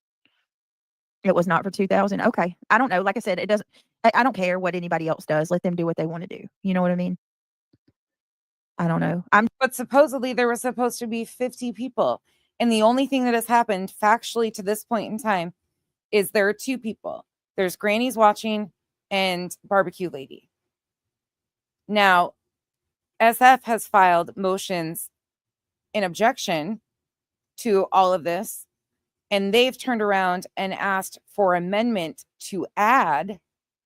It was not for 2,000. Okay, I don't know. Like I said, it doesn't. I don't care what anybody else does. Let them do what they want to do. You know what I mean? I don't know. But supposedly there was supposed to be 50 people. And the only thing that has happened factually to this point in time is there are two people. There's Granny's Watching and Barbecue Lady. Now, SF has filed motions in objection to all of this. And they've turned around and asked for amendment to add,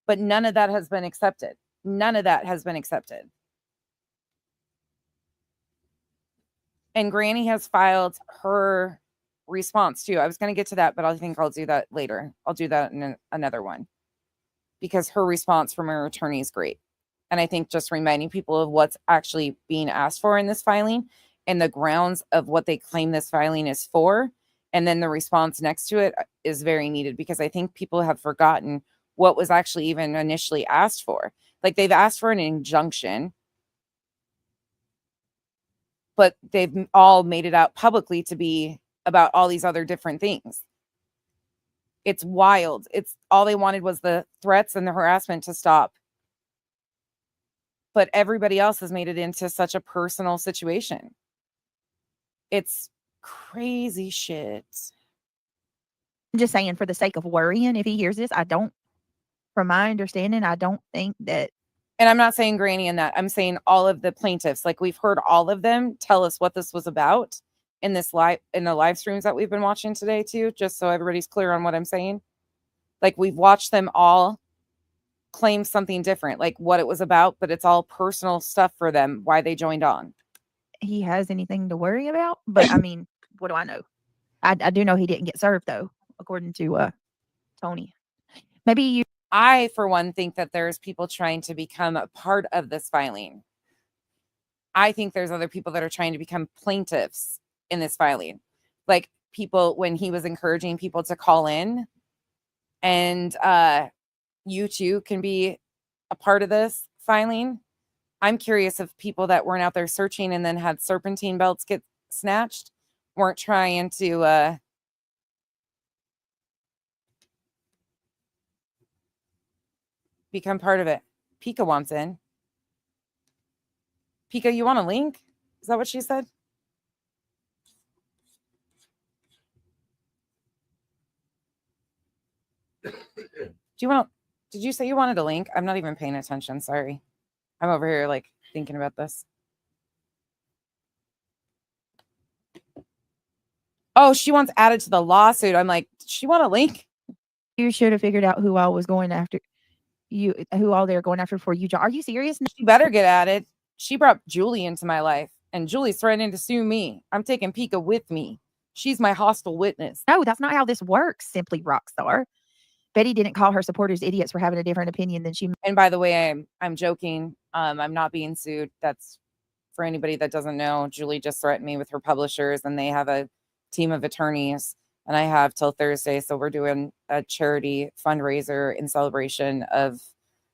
but none of that has been accepted. None of that has been accepted. And Granny has filed her response too. I was going to get to that, but I think I'll do that later. I'll do that in another one because her response from her attorney is great. And I think just reminding people of what's actually being asked for in this filing and the grounds of what they claim this filing is for. And then the response next to it is very needed because I think people have forgotten what was actually even initially asked for. Like they've asked for an injunction, but they've all made it out publicly to be about all these other different things. It's wild. It's all they wanted was the threats and the harassment to stop. But everybody else has made it into such a personal situation. It's crazy shit. I'm just saying for the sake of worrying, if he hears this, from my understanding, I don't think that. And I'm not saying Granny in that. I'm saying all of the plaintiffs. Like we've heard all of them tell us what this was about in the live streams that we've been watching today too, just so everybody's clear on what I'm saying. Like we've watched them all claim something different, like what it was about, but it's all personal stuff for them, why they joined on. He has anything to worry about, but I mean, what do I know? I do know he didn't get served though, according to Tony. Maybe I, for one, think that there's people trying to become a part of this filing. I think there's other people that are trying to become plaintiffs in this filing. Like people, when he was encouraging people to call in and you too can be a part of this filing. I'm curious if people that weren't out there searching and then had serpentine belts get snatched weren't trying to become part of it. Pika wants in. Pika, you want a link? Is that what she said? Did you say you wanted a link? I'm not even paying attention. Sorry. I'm over here like thinking about this. Oh, she wants added to the lawsuit. I'm like, does she want a link? You should have figured out who all was going after you, who all they're going after for you. Are you serious? She better get added. She brought Julie into my life, and Julie's threatening to sue me. I'm taking Pika with me. She's my hostile witness. No, that's not how this works. Simply Rockstar. Betty didn't call her supporters idiots for having a different opinion than she. And by the way, I'm joking. I'm not being sued. That's for anybody that doesn't know. Julie just threatened me with her publishers, and they have a team of attorneys, and I have till Thursday. So we're doing a charity fundraiser in celebration of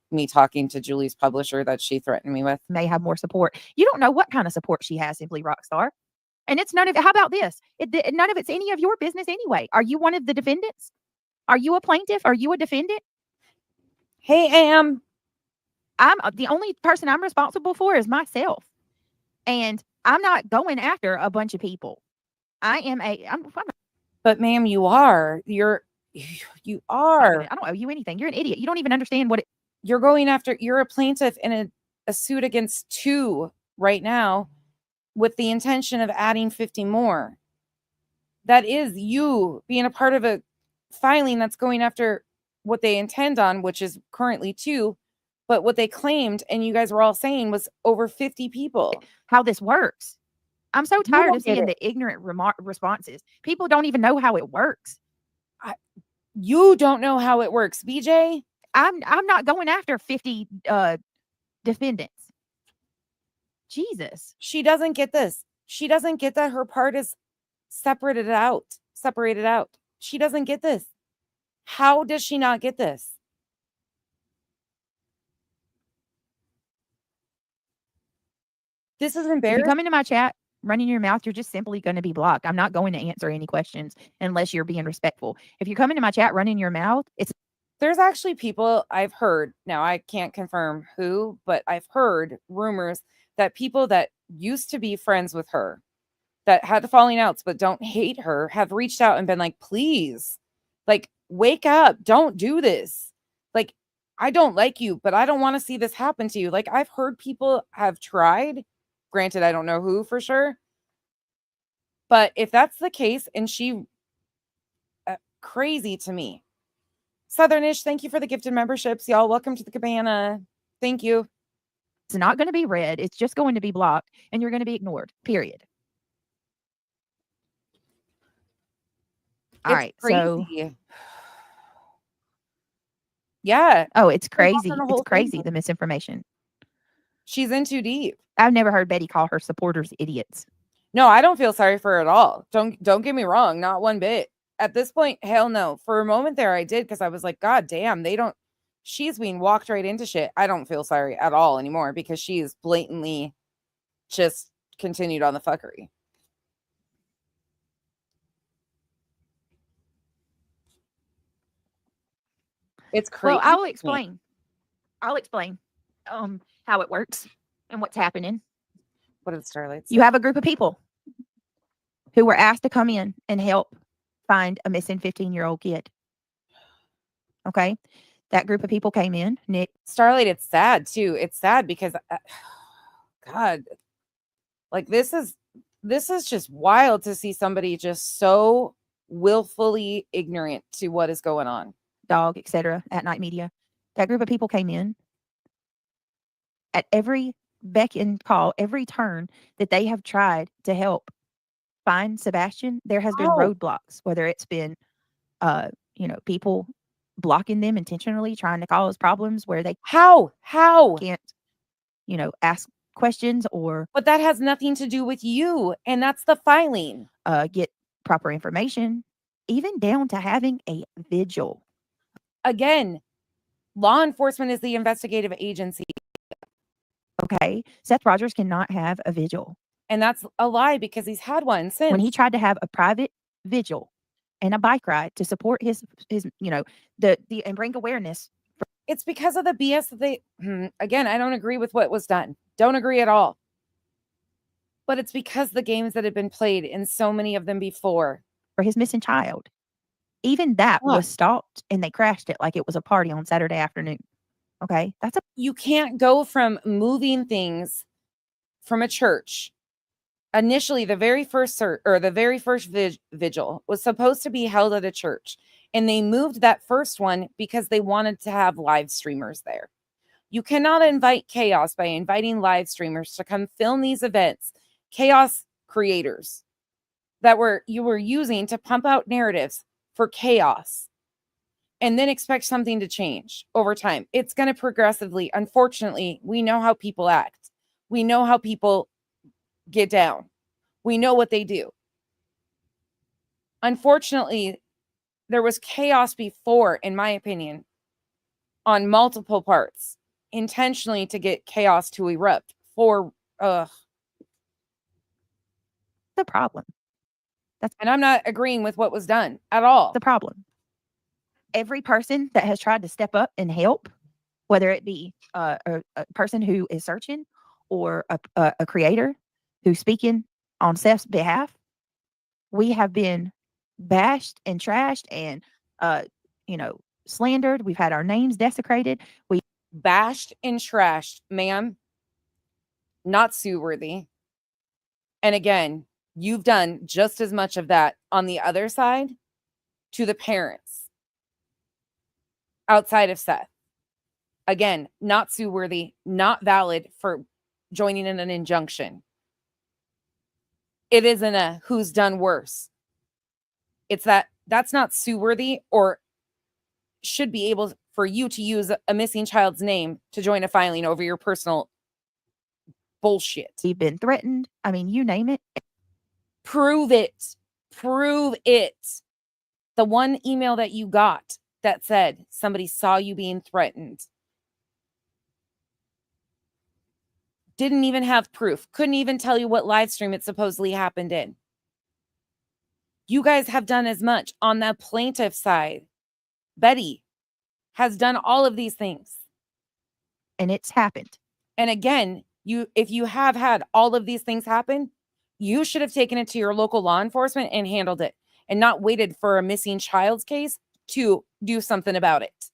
me talking to Julie's publisher that she threatened me with. May have more support. You don't know what kind of support she has, Simply Rockstar. And it's none of it. How about this? None of it's any of your business anyway. Are you one of the defendants? Are you a plaintiff? Are you a defendant? Hey, I'm the only person I'm responsible for is myself. And I'm not going after a bunch of people. I'm But ma'am, you are. You are. I don't owe you anything. You're an idiot. You don't even understand what you're going after. You're a plaintiff in a suit against 2 right now with the intention of adding 50 more. That is you being a part of a filing that's going after what they intend on, which is currently 2, but what they claimed, and you guys were all saying, was over 50 people. How this works. I'm so tired of seeing the ignorant responses. People don't even know how it works. You don't know how it works, BJ. I'm not going after 50 defendants. Jesus. She doesn't get this. She doesn't get that her part is separated out. She doesn't get this. How does she not get this? This is embarrassing. If you come into my chat running your mouth, you're just simply going to be blocked. I'm not going to answer any questions unless you're being respectful. If you come into my chat running your mouth, there's actually people I've heard. Now, I can't confirm who, but I've heard rumors that people that used to be friends with her, that had the falling outs but don't hate her, have reached out and been like, please, like, wake up. Don't do this. Like, I don't like you, but I don't want to see this happen to you. Like, I've heard people have tried. Granted, I don't know who for sure. But if that's the case, and she crazy to me. Southernish, thank you for the gifted memberships, y'all. Welcome to the cabana. Thank you. It's not going to be read. It's just going to be blocked, and you're going to be ignored. Period. All right. So, yeah. Oh, it's crazy. It's crazy. The misinformation. She's in too deep. I've never heard Betty call her supporters idiots. No, I don't feel sorry for her at all. Don't get me wrong. Not one bit. At this point, hell no. For a moment there, I did, because I was like, God damn, she's being walked right into shit. I don't feel sorry at all anymore, because she is blatantly just continued on the fuckery. It's crazy. Well, I'll explain how it works and what's happening. What are the starlights? You have a group of people who were asked to come in and help find a missing 15-year-old kid. Okay. That group of people came in. Nick. Starlight, it's sad too. It's sad because, God, like this is just wild to see somebody just so willfully ignorant to what is going on. Dog, etc. At Night Media. That group of people came in at every beck and call, every turn that they have tried to help find Sebastian. There has been roadblocks, whether it's been, people blocking them intentionally, trying to cause problems where they how can't, ask questions, or but that has nothing to do with you, and that's the filing. Get proper information, even down to having a vigil. Again, law enforcement is the investigative agency. Okay, Seth Rogers cannot have a vigil, and that's a lie, because he's had one since. When he tried to have a private vigil and a bike ride to support his and bring awareness. It's because of the BS that they, again, I don't agree with what was done. Don't agree at all. But it's because the games that have been played in so many of them before. For his missing child. Even that was stopped and they crashed it like it was a party on Saturday afternoon. Okay. You can't go from moving things from a church. Initially, the very first vigil was supposed to be held at a church. And they moved that first one because they wanted to have live streamers there. You cannot invite chaos by inviting live streamers to come film these events. Chaos creators that you were using to pump out narratives for chaos and then expect something to change over time. It's going to progressively, unfortunately, we know how people act. We know how people get down. We know what they do. Unfortunately, there was chaos before, in my opinion, on multiple parts, intentionally to get chaos to erupt for the problem. And I'm not agreeing with what was done at all. The problem. Every person that has tried to step up and help, whether it be a person who is searching or a creator who's speaking on Seth's behalf, we have been bashed and trashed and slandered. We've had our names desecrated. We bashed and trashed, ma'am. Not sue worthy. And again, you've done just as much of that on the other side to the parents outside of Seth. Again, not sue worthy, not valid for joining in an injunction. It isn't a who's done worse. It's that's not sue worthy or should be able for you to use a missing child's name to join a filing over your personal bullshit. You've been threatened. I mean, you name it. Prove it. Prove it. The one email that you got that said somebody saw you being threatened. Didn't even have proof. Couldn't even tell you what live stream it supposedly happened in. You guys have done as much on the plaintiff side. Betty has done all of these things. And it's happened. And again, if you have had all of these things happen, you should have taken it to your local law enforcement and handled it and not waited for a missing child's case to do something about it.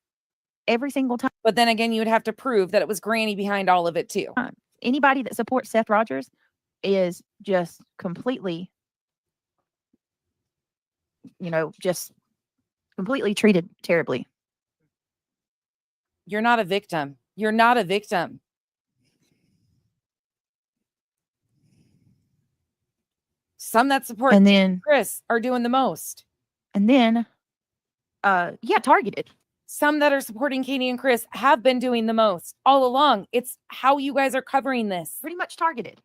Every single time. But then again, you would have to prove that it was Granny behind all of it too. Anybody that supports Seth Rogers is just completely, just completely treated terribly. You're not a victim. You're not a victim. Some that support and then Chris are doing the most. And then, targeted. Some that are supporting Katie and Chris have been doing the most all along. It's how you guys are covering this. Pretty much targeted.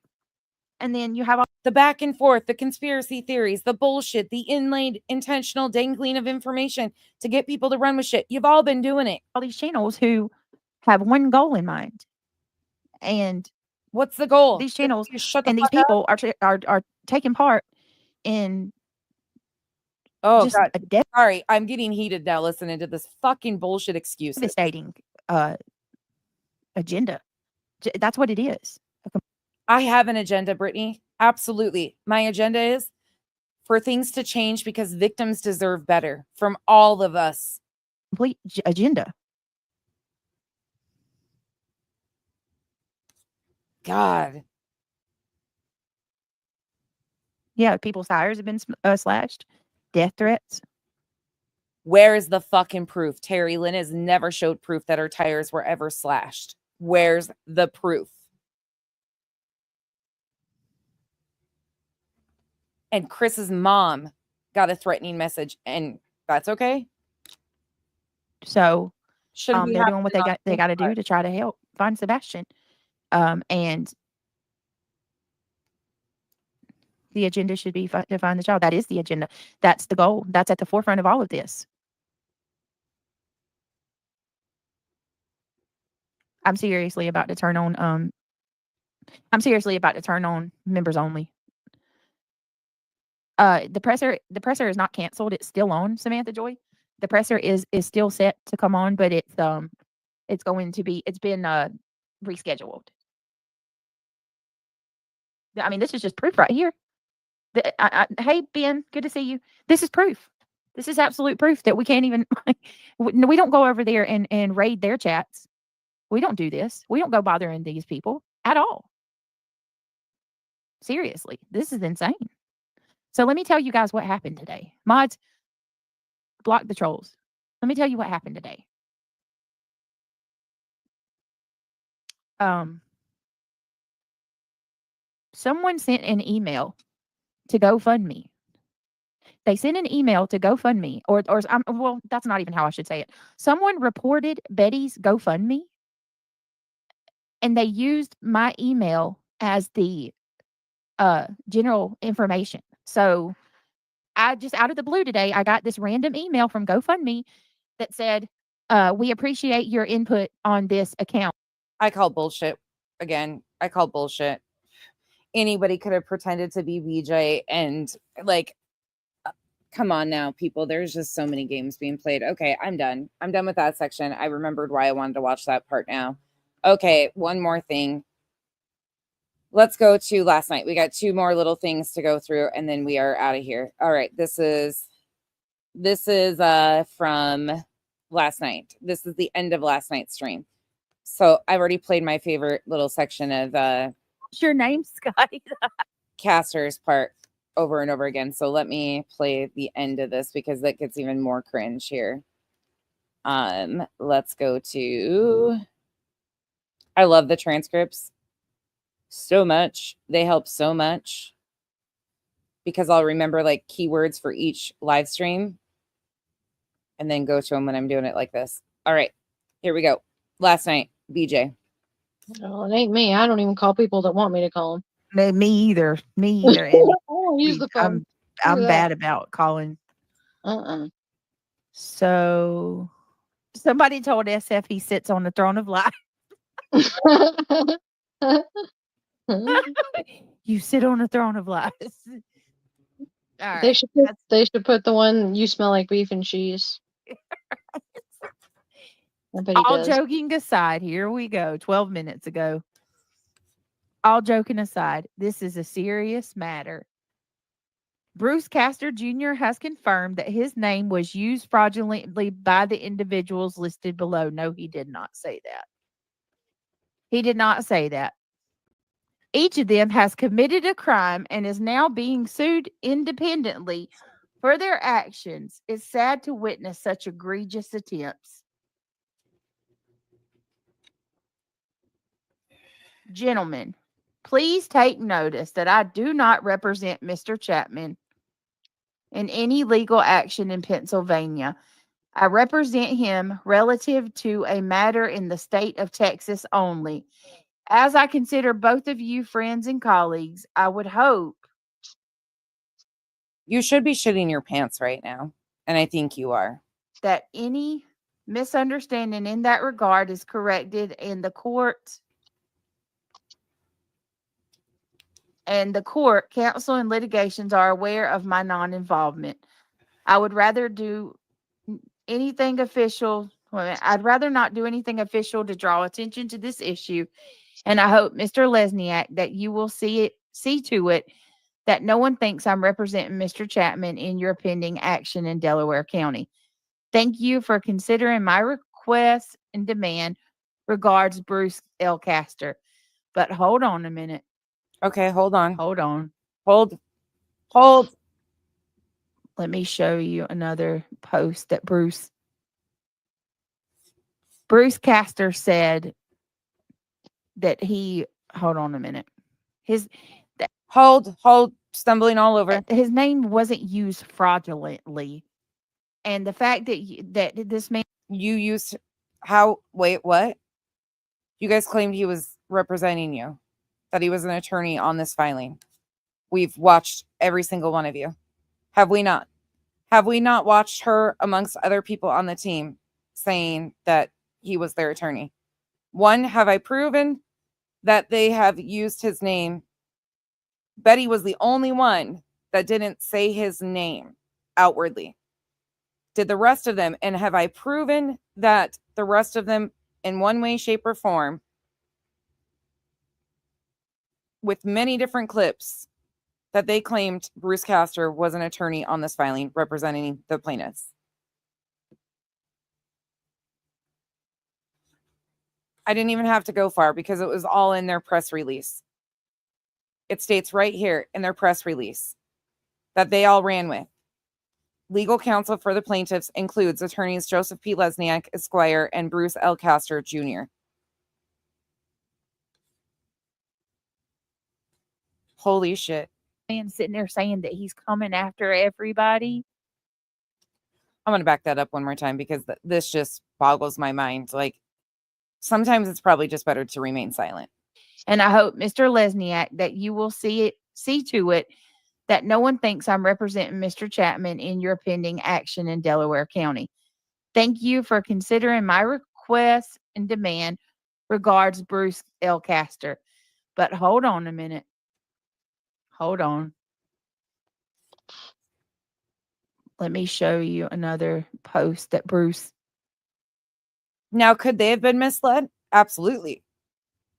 And then you have all the back and forth, the conspiracy theories, the bullshit, the inlaid intentional dangling of information to get people to run with shit. You've all been doing it. All these channels who have one goal in mind. And what's the goal? These channels and these people are taking part in God. Sorry, I'm getting heated now listening to this fucking bullshit excuse. Devastating agenda. That's what it is. I have an agenda, Brittany. Absolutely. My agenda is for things to change because victims deserve better from all of us. Complete agenda. God. Yeah, people's tires have been slashed. Death threats. Where is the fucking proof? Terry Lynn has never showed proof that her tires were ever slashed. Where's the proof? And Chris's mom got a threatening message, and that's okay. So they're doing what they got to do to try to help find Sebastian. And the agenda should be to find the child. That is the agenda. That's the goal. That's at the forefront of all of this. I'm seriously about to turn on members only. The presser is not canceled. It's still on, Samantha Joy. The presser is still set to come on, but it's It's been rescheduled. I mean, this is just proof right here. Hey, Ben, good to see you. This is proof. This is absolute proof that we can't even, we don't go over there and raid their chats. We don't do this. We don't go bothering these people at all. Seriously, this is insane. So let me tell you guys what happened today. Mods, block the trolls. Let me tell you what happened today. Someone sent an email to GoFundMe. They sent an email to GoFundMe, or well, that's not even how I should say it. Someone reported Betty's GoFundMe, and they used my email as the general information. So I just out of the blue today, I got this random email from GoFundMe that said, "We appreciate your input on this account." I call bullshit. Again, I call bullshit. Anybody could have pretended to be BJ and like, come on now, people. There's just so many games being played. Okay, I'm done. I'm done with that section. I remembered why I wanted to watch that part now. Okay, one more thing. Let's go to last night. We got 2 more little things to go through, and then we are out of here. All right, this is from last night. This is the end of last night's stream. So I've already played my favorite little section of What's your name, Scotty? Castor's part over and over again. So let me play the end of this because that gets even more cringe here. Let's go to, I love the transcripts so much. They help so much because I'll remember like keywords for each live stream and then go to them when I'm doing it like this. All right, here we go. Last night, BJ. Oh, it ain't me. I don't even call people that want me to call them. Me either. Me either. And I don't use the phone. I'm bad about calling. So somebody told SF he sits on the throne of life. You sit on the throne of life. All right. They should put the one "you smell like beef and cheese." I bet he All does. joking aside, here we go. 12 minutes ago. All joking aside, this is a serious matter. Bruce Castor Jr. has confirmed that his name was used fraudulently by the individuals listed below. No, he did not say that. He did not say that. Each of them has committed a crime and is now being sued independently for their actions. It's sad to witness such egregious attempts. Gentlemen, please take notice that I do not represent Mr. Chapman in any legal action in Pennsylvania. I represent him relative to a matter in the state of Texas only. As I consider both of you friends and colleagues, I would hope. You should be shitting your pants right now, and I think you are. That any misunderstanding in that regard is corrected in the court. And the court, counsel, and litigations are aware of my non-involvement. I would rather do anything official. I'd rather not do anything official to draw attention to this issue. And I hope, Mr. Lesniak, that you will see to it that no one thinks I'm representing Mr. Chapman in your pending action in Delaware County. Thank you for considering my request and demand. Regards, Bruce L. Castor. But hold on a minute. Okay, hold on. Hold on. Hold. Let me show you another post that Bruce Castor said that he, hold on a minute. Hold, stumbling all over. His name wasn't used fraudulently. And the fact that this man. You used, how, wait, what? You guys claimed he was representing you, that he was an attorney on this filing. We've watched every single one of you. Have we not? Have we not watched her amongst other people on the team saying that he was their attorney? One, have I proven that they have used his name? Betty was the only one that didn't say his name outwardly. Did the rest of them, and have I proven that the rest of them in one way, shape, or form with many different clips that they claimed Bruce Castor was an attorney on this filing representing the plaintiffs. I didn't even have to go far because it was all in their press release. It states right here in their press release that they all ran with. Legal counsel for the plaintiffs includes attorneys Joseph P. Lesniak, Esquire, and Bruce L. Castor, Jr. Holy shit. Man sitting there saying that he's coming after everybody. I'm going to back that up one more time because this just boggles my mind. Like, sometimes it's probably just better to remain silent. And I hope, Mr. Lesniak, that you will see to it that no one thinks I'm representing Mr. Chapman in your pending action in Delaware County. Thank you for considering my request and demand. Regards, Bruce L. Castor. But hold on a minute. Hold on. Let me show you another post that Bruce. Now, could they have been misled? Absolutely.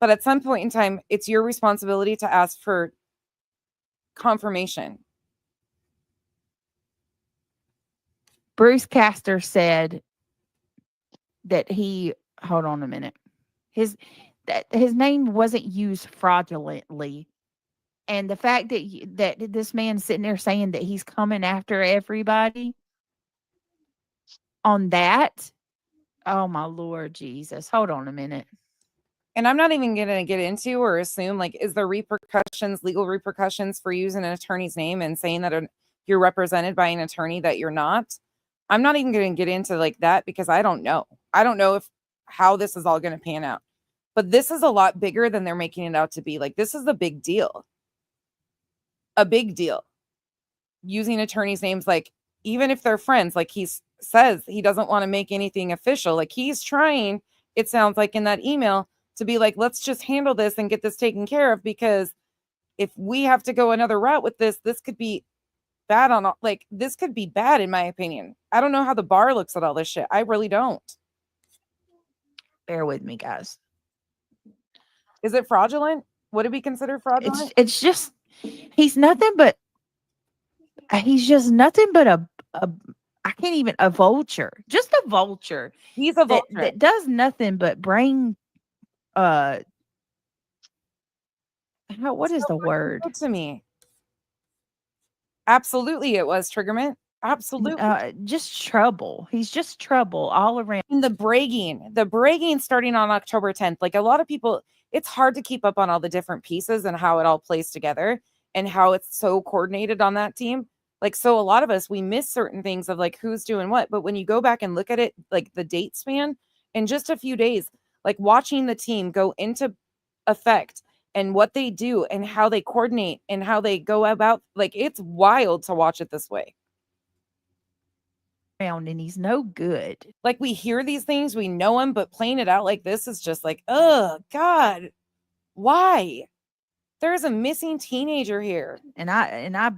But at some point in time, it's your responsibility to ask for confirmation. Bruce Castor said that he, hold on a minute. His name wasn't used fraudulently. And the fact that this man's sitting there saying that he's coming after everybody on that, oh my Lord Jesus. Hold on a minute. And I'm not even going to get into or assume, like, is there repercussions, legal repercussions for using an attorney's name and saying that you're represented by an attorney that you're not? I'm not even going to get into like that because I don't know. I don't know how this is all going to pan out. But this is a lot bigger than they're making it out to be. Like, this is a big deal. A big deal. Using attorneys' names, like, even if they're friends, like he says he doesn't want to make anything official. Like, he's trying, it sounds like in that email, to be like, let's just handle this and get this taken care of, because if we have to go another route with this, this could be bad this could be bad in my opinion. I don't know how the bar looks at all this shit. I really don't. Bear with me, guys. Is it fraudulent? Would it be considered fraudulent? It's just, he's just nothing but a I can't even, a vulture. Just a vulture. He's a vulture. That does nothing but bring what is the word? To me. Absolutely, it was triggerment. Absolutely. Just trouble. He's just trouble all around. And the bragging starting on October 10th. Like, a lot of people, it's hard to keep up on all the different pieces and how it all plays together and how it's so coordinated on that team. Like, so a lot of us, we miss certain things of like who's doing what. But when you go back and look at it, like the date span in just a few days, like watching the team go into effect and what they do and how they coordinate and how they go about, like, it's wild to watch it this way. And he's no good. Like, we hear these things, we know him, but playing it out like this is just like, oh God, why? There's a missing teenager here. And I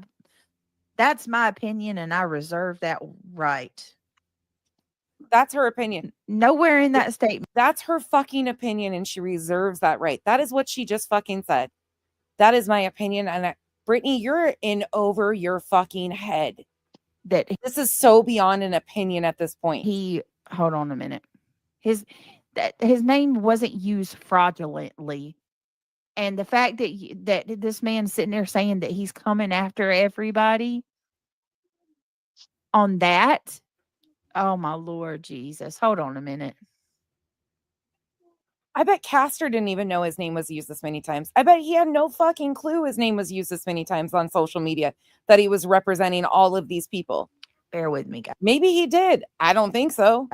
that's my opinion, and I reserve that right. That's her opinion. Nowhere in that statement. That's her fucking opinion, and she reserves that right. That is what she just fucking said. That is my opinion. And Brittany, you're in over your fucking head. That this is so beyond an opinion at this point. Hold on a minute. His name wasn't used fraudulently. And the fact that this man's sitting there saying that he's coming after everybody on that, oh my Lord Jesus. Hold on a minute. I bet Castor didn't even know his name was used this many times. I bet he had no fucking clue his name was used this many times on social media, that he was representing all of these people. Bear with me, guys. Maybe he did. I don't think so.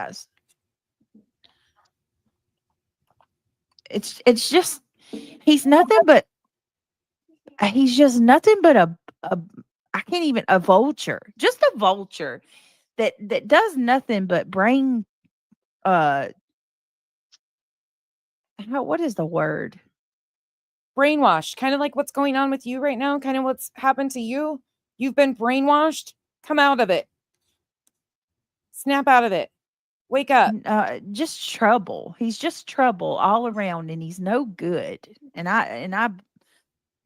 It's just, he's just nothing but a I can't even, a vulture. Just a vulture that does nothing but bring what is the word? Brainwashed. Kind of like what's going on with you right now. Kind of what's happened to you. You've been brainwashed. Come out of it. Snap out of it. Wake up. Just trouble. He's just trouble all around, and he's no good. And I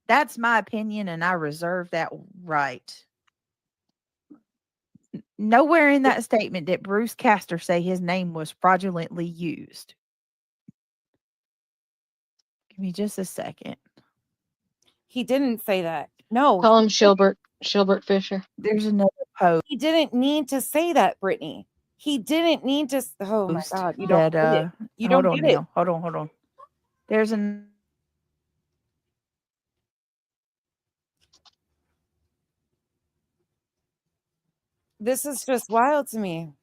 that's my opinion, and I reserve that right. Nowhere in that statement did Bruce Castor say his name was fraudulently used. Give me just a second. He didn't say that. No. Call him Shilbert Fisher. There's another post. He didn't need to say that, Brittany. He didn't need to. Oh my God. You don't get it. You hold don't on get it. now. Hold on. There's an. This is just wild to me.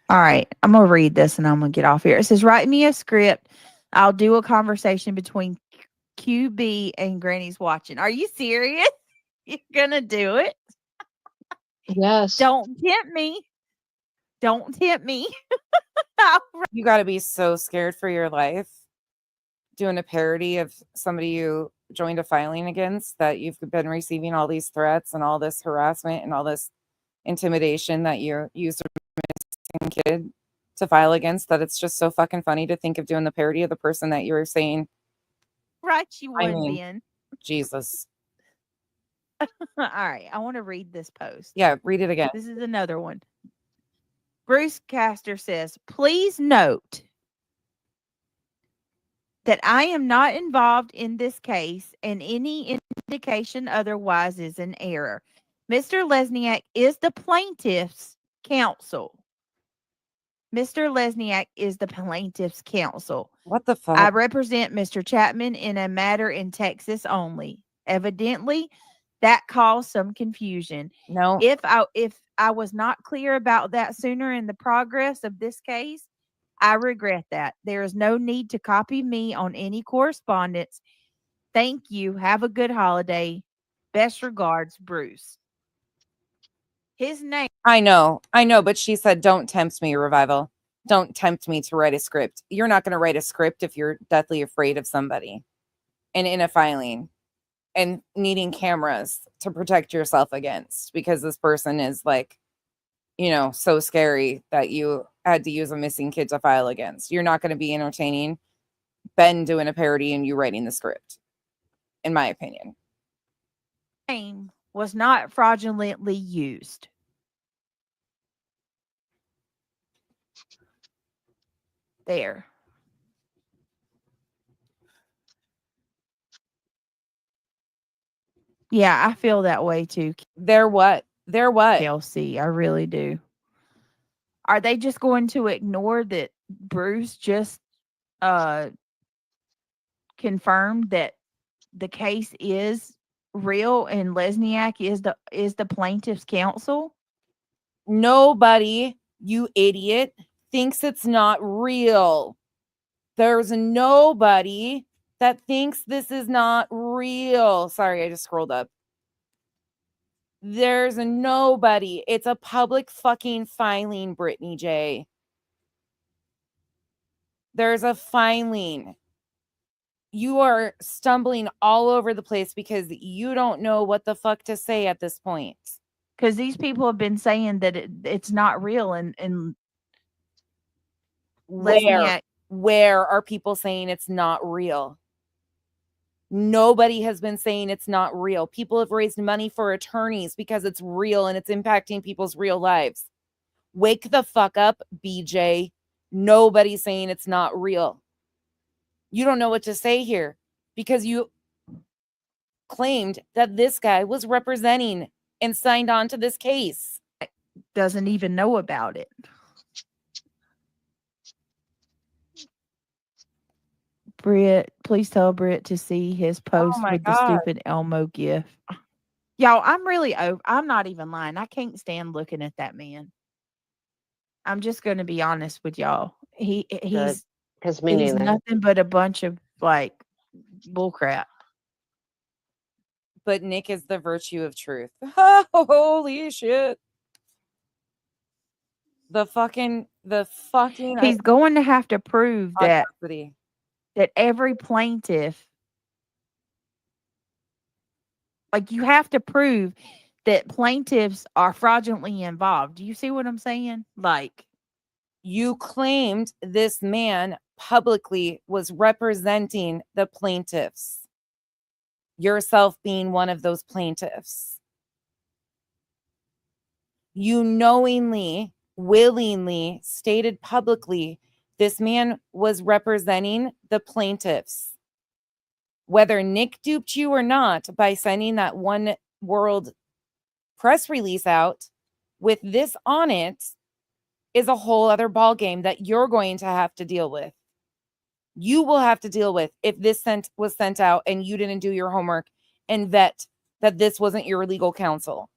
All right, I'm gonna read this and I'm gonna get off here. It says, "Write me a script. I'll do a conversation between QB and Granny's watching." Are you serious? You're gonna do it? Yes. Don't tempt me. Don't tempt me. You got to be so scared for your life doing a parody of somebody you joined a filing against, that you've been receiving all these threats and all this harassment and all this intimidation that you used a missing kid to file against, that it's just so fucking funny to think of doing the parody of the person that you were saying. Right, you I would, mean, Ben. Jesus. All right, I want to read this post. Yeah, read it again. This is another one. Bruce Castor says, "Please note that I am not involved in this case, and any indication otherwise is an error. Mr. Lesniak is the plaintiff's counsel. Mr. Lesniak is the plaintiff's counsel. What the fuck? I represent Mr. Chapman in a matter in Texas only. Evidently, that caused some confusion. No. If I was not clear about that sooner in the progress of this case, I regret that. There is no need to copy me on any correspondence. Thank you. Have a good holiday. Best regards, Bruce." His name. I know, but she said, "Don't tempt me, Revival. Don't tempt me to write a script." You're not going to write a script if you're deathly afraid of somebody and in a filing and needing cameras to protect yourself against, because this person is like, so scary that you had to use a missing kid to file against. You're not going to be entertaining Ben doing a parody and you writing the script, in my opinion. Name was not fraudulently used. There. Yeah, I feel that way too. They're what? Kelsey, I really do. Are they just going to ignore that Bruce just confirmed that the case is real and Lesniak is the plaintiff's counsel? Nobody, you idiot, thinks it's not real. There's nobody that thinks this is not real. Sorry, I just scrolled up. There's nobody. It's a public fucking filing, Brittany J. There's a filing. You are stumbling all over the place because you don't know what the fuck to say at this point. Because these people have been saying that it's not real, and where are people saying it's not real? Nobody has been saying it's not real. People have raised money for attorneys because it's real and it's impacting people's real lives. Wake the fuck up, BJ. Nobody's saying it's not real. You don't know what to say here because you claimed that this guy was representing and signed on to this case. Doesn't even know about it. Britt, please tell Britt to see his post with the stupid Elmo gif. Y'all, I'm not even lying. I can't stand looking at that man. I'm just going to be honest with y'all. He's nothing but a bunch of like bullcrap. But Nick is the virtue of truth. Holy shit. The fucking He's going to have to prove audacity. that every plaintiff, like, you have to prove that plaintiffs are fraudulently involved. Do you see what I'm saying? Like, You claimed this man publicly was representing the plaintiffs, yourself being one of those plaintiffs. You knowingly, willingly stated publicly this man was representing the plaintiffs. Whether Nick duped you or not by sending that One World press release out with this on it is a whole other ball game that you're going to have to deal with. You will have to deal with if this was sent out and you didn't do your homework and vet that this wasn't your legal counsel.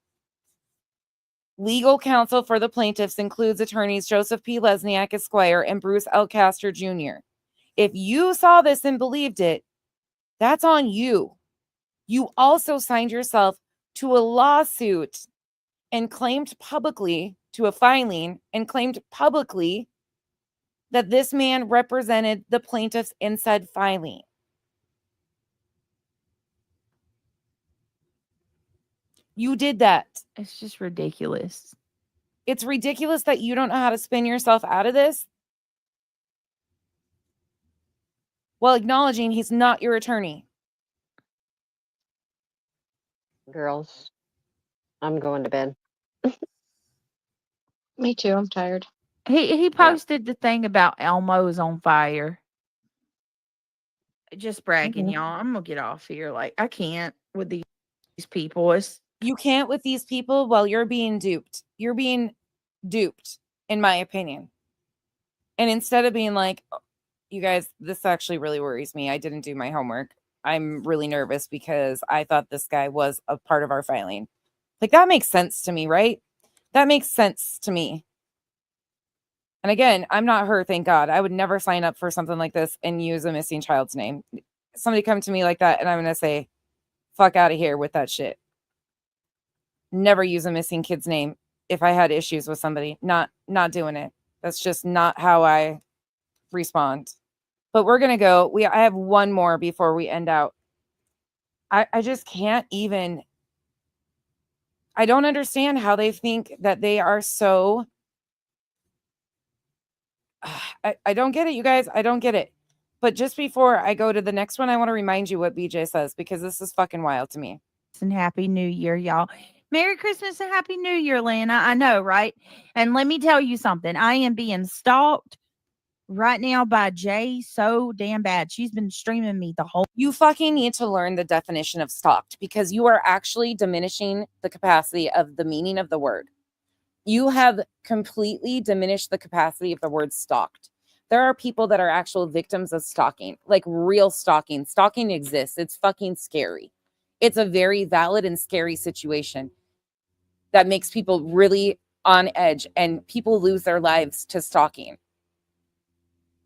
Legal counsel for the plaintiffs includes attorneys Joseph P. Lesniak, Esquire, and Bruce L. Castor Jr. If you saw this and believed it, that's on you. You also signed yourself to a lawsuit and claimed publicly, to a filing, and claimed publicly that this man represented the plaintiffs in said filing. You did that. It's just ridiculous. It's ridiculous that you don't know how to spin yourself out of this while acknowledging he's not your attorney. Girls, I'm going to bed. Me too. I'm tired. He posted the thing about Elmo's on fire. Just bragging, y'all. I'm gonna get off here. Like, I can't with these people. You can't with these people while you're being duped. You're being duped, in my opinion. And instead of being like, oh, you guys, this actually really worries me. I didn't do my homework. I'm really nervous because I thought this guy was a part of our filing. Like, that makes sense to me, right? That makes sense to me. And again, I'm not her, thank God. I would never sign up for something like this and use a missing child's name. Somebody come to me like that, and I'm going to say, fuck out of here with that shit. Never use a missing kid's name if I had issues with somebody. Not doing it. That's just not how I respond. But we're going to go. I have one more before we end out. I just can't even. I don't understand how they think that they are so. I don't get it, you guys. I don't get it. But just before I go to the next one, I want to remind you what BJ says, because this is fucking wild to me. And Happy New Year, y'all. Merry Christmas and Happy New Year, Lana. I know, right? And let me tell you something. I am being stalked right now by Jay so damn bad. She's been streaming me the whole. You fucking need to learn the definition of stalked, because you are actually diminishing the capacity of the meaning of the word. You have completely diminished the capacity of the word stalked. There are people that are actual victims of stalking, like real stalking. Stalking exists. It's fucking scary. It's a very valid and scary situation that makes people really on edge, and people lose their lives to stalking.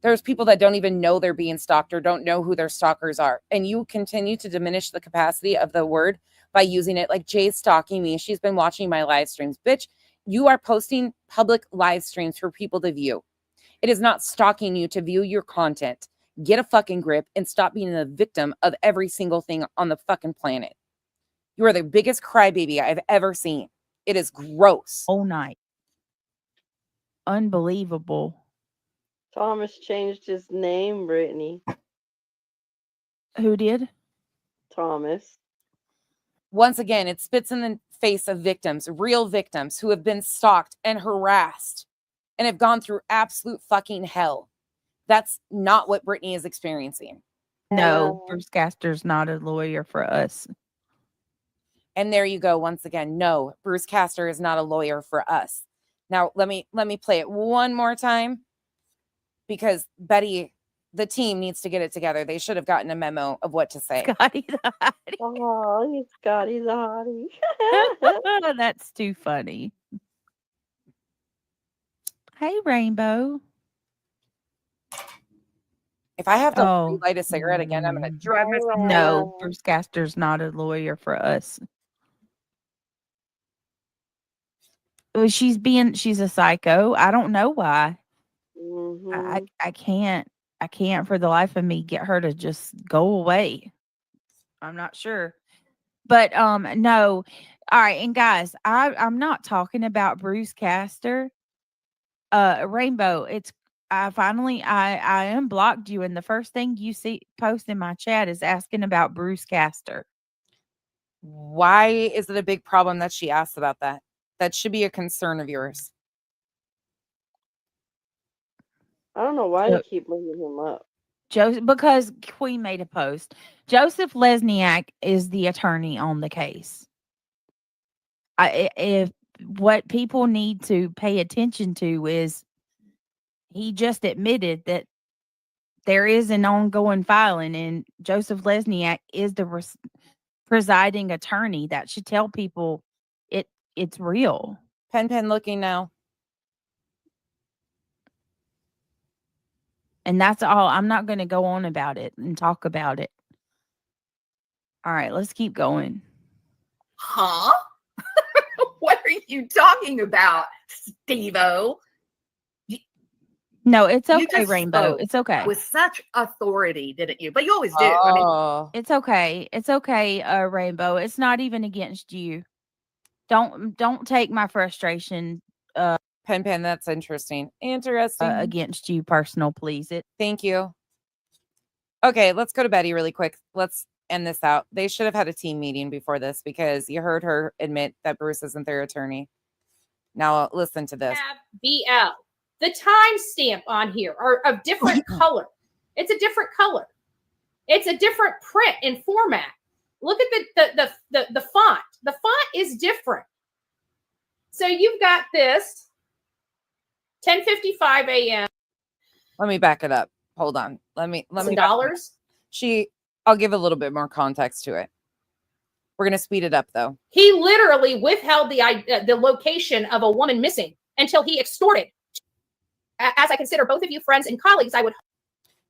There's people that don't even know they're being stalked or don't know who their stalkers are. And you continue to diminish the capacity of the word by using it like, Jay's stalking me. She's been watching my live streams. Bitch, you are posting public live streams for people to view. It is not stalking you to view your content. Get a fucking grip and stop being the victim of every single thing on the fucking planet. You are the biggest crybaby I've ever seen. It is gross. Whole night. Unbelievable. Thomas changed his name, Brittany. Who did? Thomas. Once again, it spits in the face of victims, real victims who have been stalked and harassed and have gone through absolute fucking hell. That's not what Brittany is experiencing. No, Bruce Castor's not a lawyer for us. And there you go. Once again, no, Bruce Castor is not a lawyer for us. Now, let me play it one more time, because Betty, the team, needs to get it together. They should have gotten a memo of what to say. Scotty the Hottie. Oh, Scotty the Hottie. That's too funny. Hey, Rainbow. If I have to light a cigarette again, I'm going to drive myself. No, Bruce Castor's not a lawyer for us. She's a psycho. I don't know why. Mm-hmm. I can't for the life of me get her to just go away. I'm not sure. But no. All right, and guys, I'm not talking about Bruce Castor. Rainbow, I unblocked you, and the first thing you see post in my chat is asking about Bruce Castor. Why is it a big problem that she asked about that? That should be a concern of yours. I don't know why you keep bringing him up. Because Queen made a post. Joseph Lesniak is the attorney on the case. If what people need to pay attention to is he just admitted that there is an ongoing filing, and Joseph Lesniak is the presiding attorney. That should tell people it's real. Pen looking now. And that's all. I'm not going to go on about it and talk about it. All right, let's keep going. Huh? What are you talking about, Steve-O? No, it's You okay, just Rainbow. spoke It's okay. with such authority, didn't you? But you always do. I mean, It's okay. It's okay, Rainbow. It's not even against you. Don't take my frustration Pen, that's interesting. Interesting. Against you personal, please. Thank you. Okay, let's go to Betty really quick. Let's end this out. They should have had a team meeting before this because you heard her admit that Bruce isn't their attorney. Now listen to this. BL. The timestamp on here are of different color. It's a different color. It's a different print and format. Look at the font. The font is different. So you've got this 10:55 a.m. Let me back it up. Hold on. Let me dollars. I'll give a little bit more context to it. We're gonna speed it up though. He literally withheld the location of a woman missing until he extorted. As I consider both of you friends and colleagues, I would.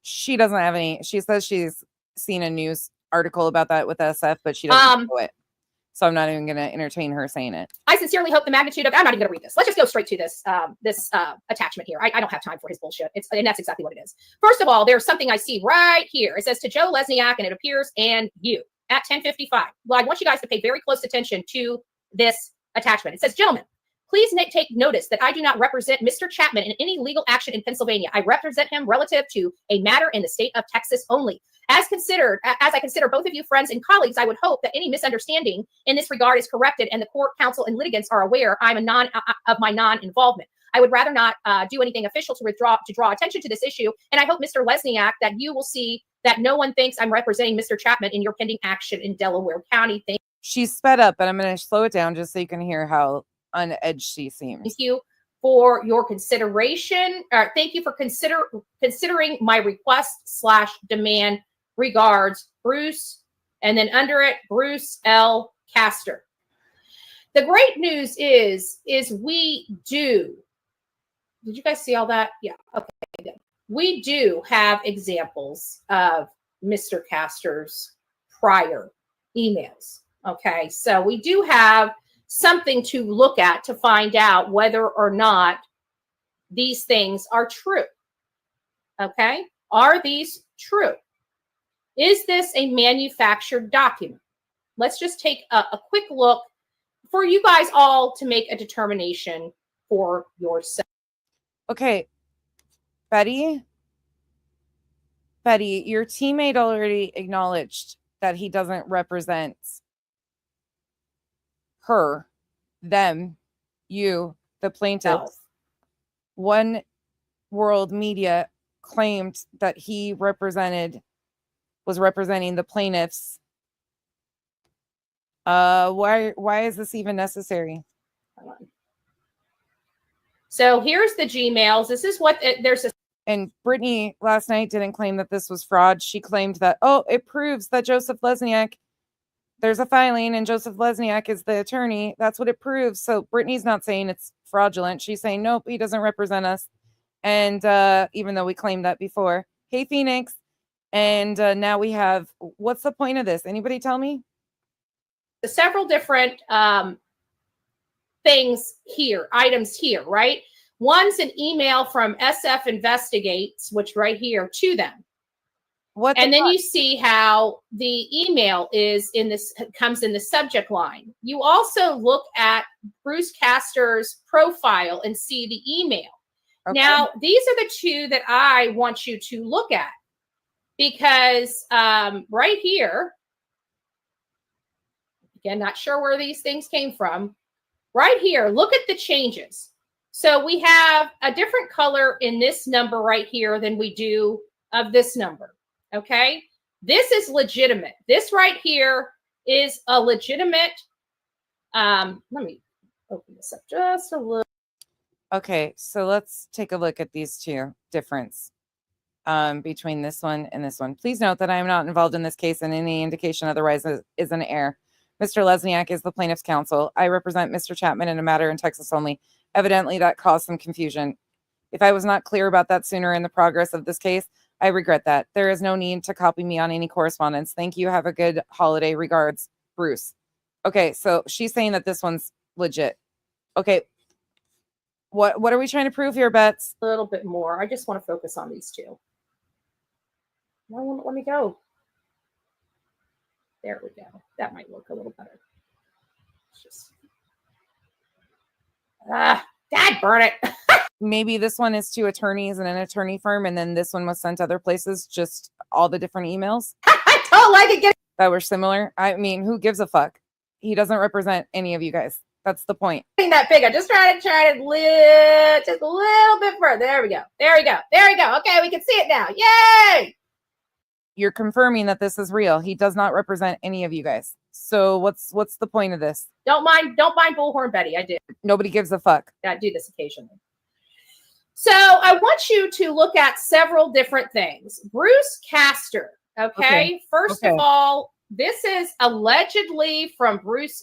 She doesn't have any. She says she's seen a news article about that with SF, but she doesn't know it. So I'm not even going to entertain her saying it. I sincerely hope the magnitude of. I'm not even going to read this. Let's just go straight to this attachment here. I don't have time for his bullshit. And that's exactly what it is. First of all, there's something I see right here. It says to Joe Lesniak, and it appears and you at 10:55. Well, I want you guys to pay very close attention to this attachment. It says, gentlemen, please take notice that I do not represent Mr. Chapman in any legal action in Pennsylvania. I represent him relative to a matter in the state of Texas only. As I consider both of you friends and colleagues, I would hope that any misunderstanding in this regard is corrected and the court, counsel, and litigants are aware of my non-involvement. I would rather not do anything official to draw attention to this issue. And I hope, Mr. Lesniak, that you will see that no one thinks I'm representing Mr. Chapman in your pending action in Delaware County. She's sped up, but I'm going to slow it down just so you can hear how unedged she seems. Thank you for your consideration. Thank you for considering my request / demand. Regards, Bruce, and then under it, Bruce L. Castor. The great news is we do. Did you guys see all that? Yeah. Okay. Good. We do have examples of Mr. Castor's prior emails. Okay. So we do have something to look at to find out whether or not these things are true. Okay. Are these true? Is this a manufactured document? Let's just take a quick look for you guys all to make a determination for yourself. Okay. Betty, your teammate already acknowledged that he doesn't represent her, them, you, the plaintiffs. One World Media claimed that he was representing the plaintiffs. Why is this even necessary? So here's the Gmails. This is what there's a. And Brittany last night didn't claim that this was fraud. She claimed that, it proves that Joseph Lesniak, there's a filing and Joseph Lesniak is the attorney. That's what it proves. So Brittany's not saying it's fraudulent. She's saying, nope, he doesn't represent us. And even though we claimed that before. Hey, Phoenix. And now we have, what's the point of this? Anybody tell me? Several different things here, items here, right? One's an email from SF Investigates, which right here to them. And then you see how the email comes in the subject line. You also look at Bruce Castor's profile and see the email. Okay. Now, these are the two that I want you to look at because right here, again, not sure where these things came from. Right here, look at the changes. So we have a different color in this number right here than we do of this number, okay? This is legitimate. This right here is a legitimate, let me open this up just a little. Okay, so let's take a look at these two difference between this one and this one. Please note that I am not involved in this case, and any indication otherwise is an error. Mr. Lesniak is the plaintiff's counsel. I represent Mr. Chapman in a matter in Texas only. Evidently, that caused some confusion. If I was not clear about that sooner in the progress of this case, I regret that. There is no need to copy me on any correspondence. Thank you. Have a good holiday. Regards, Bruce. Okay, so she's saying that this one's legit. Okay. What are we trying to prove here, Bets? A little bit more. I just want to focus on these two. Why won't it let me go? There we go. That might look a little better. It's just dad burn it. Maybe this one is two attorneys and an attorney firm, and then this one was sent other places, just all the different emails. I don't like it that were similar. I mean, who gives a fuck? He doesn't represent any of you guys. That's the point. getting that big. I just try to lift just a little bit further. There we go. There we go. There we go. Okay, we can see it now. Yay! You're confirming that this is real. He does not represent any of you guys. So what's the point of this? Don't mind Bullhorn Betty. I do. Nobody gives a fuck. I do this occasionally. So I want you to look at several different things. Bruce Castor. Okay. First of all, this is allegedly from Bruce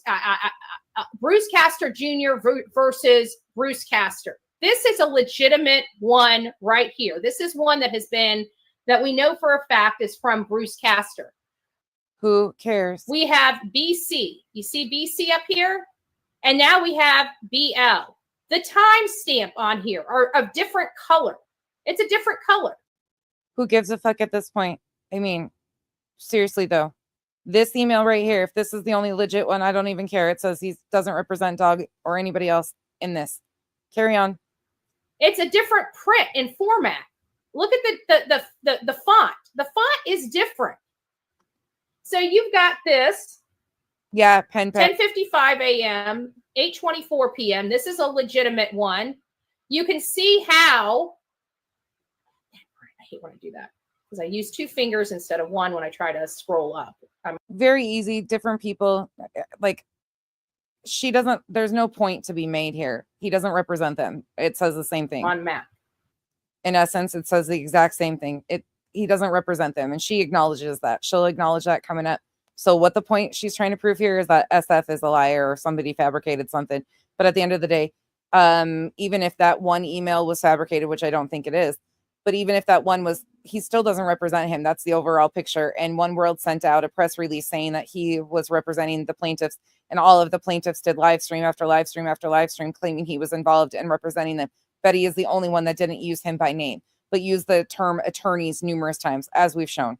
Castor Jr. versus Bruce Castor. This is a legitimate one right here. This is one that that we know for a fact is from Bruce Castor. Who cares? We have BC. You see BC up here? And now we have BL. The timestamp on here are of different color. It's a different color. Who gives a fuck at this point? I mean, seriously though, this email right here, if this is the only legit one, I don't even care. It says he doesn't represent Dog or anybody else in this. Carry on. It's a different print and format. Look at the font. The font is different. So you've got this. Yeah, pen. 10:55 a.m., 8:24 p.m. This is a legitimate one. You can see how. I hate when I do that because I use two fingers instead of one when I try to scroll up. Very easy. Different people. Like, she doesn't. There's no point to be made here. He doesn't represent them. It says the same thing on map. In essence, it says the exact same thing. He doesn't represent them, and she acknowledges that. She'll acknowledge that coming up. So what the point she's trying to prove here is that SF is a liar or somebody fabricated something. But at the end of the day, even if that one email was fabricated, which I don't think it is, but even if that one was, he still doesn't represent him. That's the overall picture. And One World sent out a press release saying that he was representing the plaintiffs, and all of the plaintiffs did live stream after live stream after live stream claiming he was involved in representing them. Betty is the only one that didn't use him by name, but used the term attorneys numerous times, as we've shown.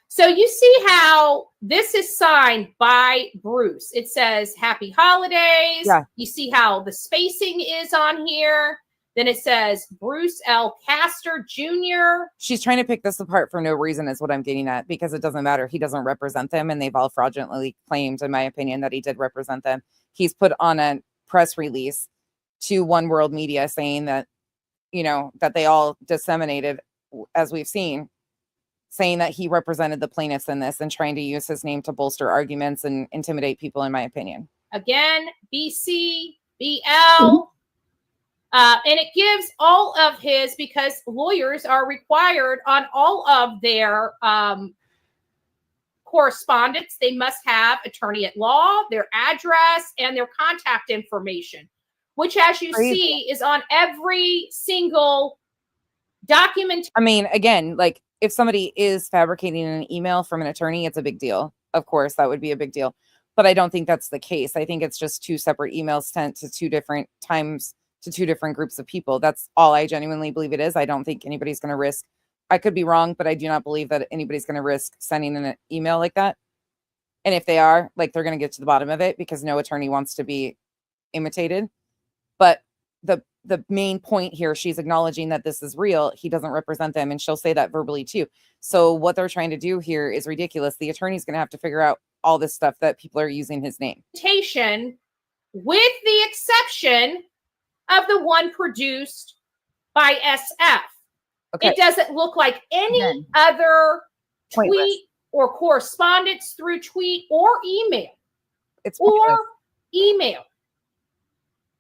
So you see how this is signed by Bruce. It says Happy Holidays. Yeah. You see how the spacing is on here. Then it says Bruce L. Castor Jr. She's trying to pick this apart for no reason is what I'm getting at, because it doesn't matter. He doesn't represent them, and they've all fraudulently claimed, in my opinion, that he did represent them. He's put on a press release to One World Media saying that, that they all disseminated, as we've seen, saying that he represented the plaintiffs in this and trying to use his name to bolster arguments and intimidate people, in my opinion. Again, BC, BL. And it gives all of his, because lawyers are required on all of their correspondence, they must have attorney at law, their address, and their contact information, which, as you see, is on every single document. I mean, again, like, if somebody is fabricating an email from an attorney, it's a big deal. Of course, that would be a big deal. But I don't think that's the case. I think it's just two separate emails sent to two different times to two different groups of people. That's all I genuinely believe it is. I don't think anybody's going to risk. I could be wrong, but I do not believe that anybody's going to risk sending an email like that. And if they are, like, they're going to get to the bottom of it, because no attorney wants to be imitated. But the main point here, she's acknowledging that this is real. He doesn't represent them, and she'll say that verbally too. So what they're trying to do here is ridiculous. The attorney's going to have to figure out all this stuff that people are using his name. With the exception of the one produced by SF. Okay. It doesn't look like any other tweet or correspondence through tweet or email. It's pointless. Email.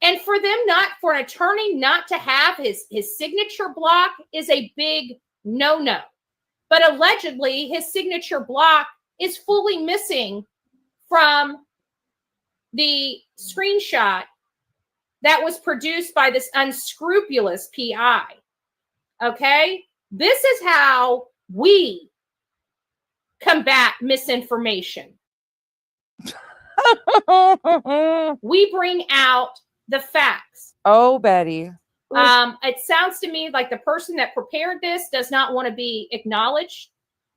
And for an attorney not to have his signature block is a big no-no. But allegedly, his signature block is fully missing from the screenshot that was produced by this unscrupulous PI. Okay? This is how we combat misinformation. We bring out the facts. Oh, Betty. It sounds to me like the person that prepared this does not want to be acknowledged.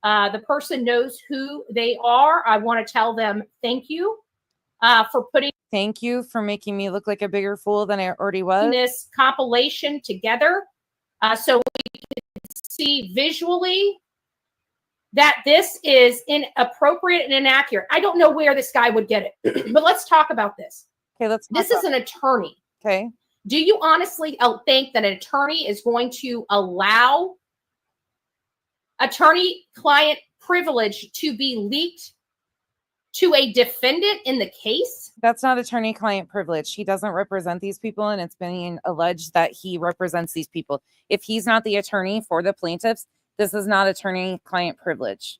The person knows who they are. I want to tell them thank you for putting. Thank you for making me look like a bigger fool than I already was. This compilation together, so we can see visually that this is inappropriate and inaccurate. I don't know where this guy would get it, but let's talk about this. Okay, This is an attorney. Okay. Do you honestly think that an attorney is going to allow attorney-client privilege to be leaked to a defendant in the case? That's not attorney-client privilege. He doesn't represent these people, and it's being alleged that he represents these people. If he's not the attorney for the plaintiffs, this is not attorney-client privilege.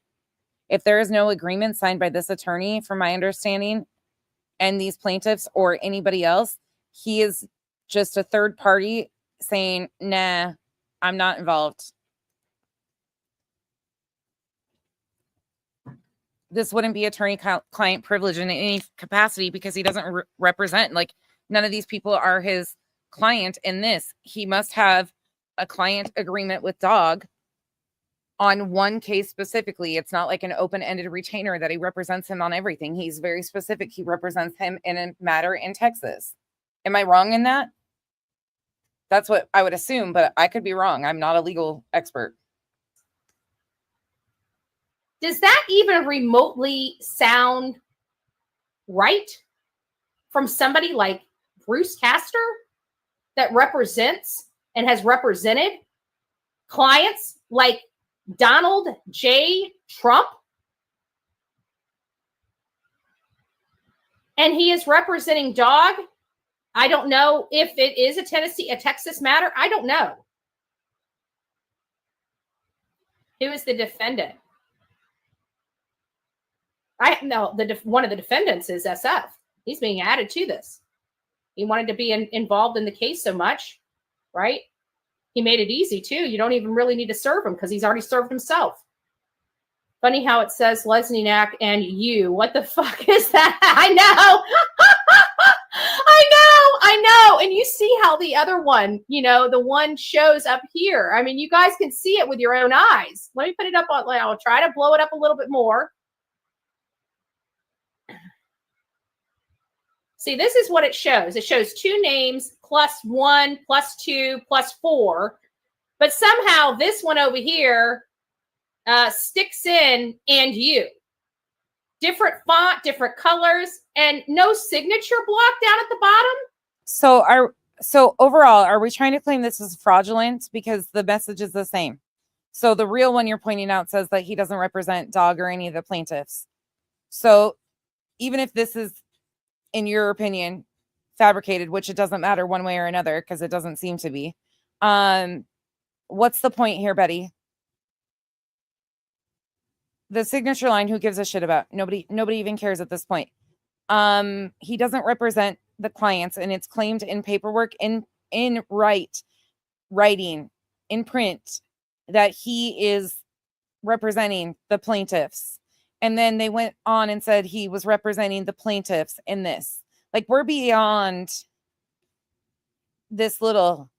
If there is no agreement signed by this attorney, from my understanding, and these plaintiffs or anybody else, he is just a third party saying, nah, I'm not involved. This wouldn't be attorney-client privilege in any capacity because he doesn't represent, like, none of these people are his client in this. He must have a client agreement with Dog on one case specifically. It's not like an open-ended retainer that he represents him on everything. He's very specific. He represents him in a matter in Texas. Am I wrong in that? That's what I would assume, but I could be wrong. I'm not a legal expert. Does that even remotely sound right from somebody like Bruce Castor that represents and has represented clients like Donald J. Trump? And he is representing Dog. I don't know if it is a Texas matter. I don't know. Who is the defendant? One of the defendants is SF. He's being added to this. He wanted to be involved in the case so much, right? He made it easy too. You don't even really need to serve him because he's already served himself. Funny how it says Lesniak and you. What the fuck is that? I know. I know. And you see how the other one, the one shows up here. I mean, you guys can see it with your own eyes. Let me put it up on, I'll try to blow it up a little bit more. See, this is what it shows. It shows two names, +1, +2, +4. But somehow this one over here sticks in and you. Different font, different colors, and no signature block down at the bottom. So overall, are we trying to claim this is fraudulent because the message is the same? So the real one you're pointing out says that he doesn't represent Dog or any of the plaintiffs. So even if this is, in your opinion, fabricated, which it doesn't matter one way or another because it doesn't seem to be, what's the point here, Betty? The signature line, who gives a shit about? Nobody even cares at this point. He doesn't represent the clients, and it's claimed in paperwork, in writing, in print, that he is representing the plaintiffs. And then they went on and said he was representing the plaintiffs in this. Like, we're beyond this little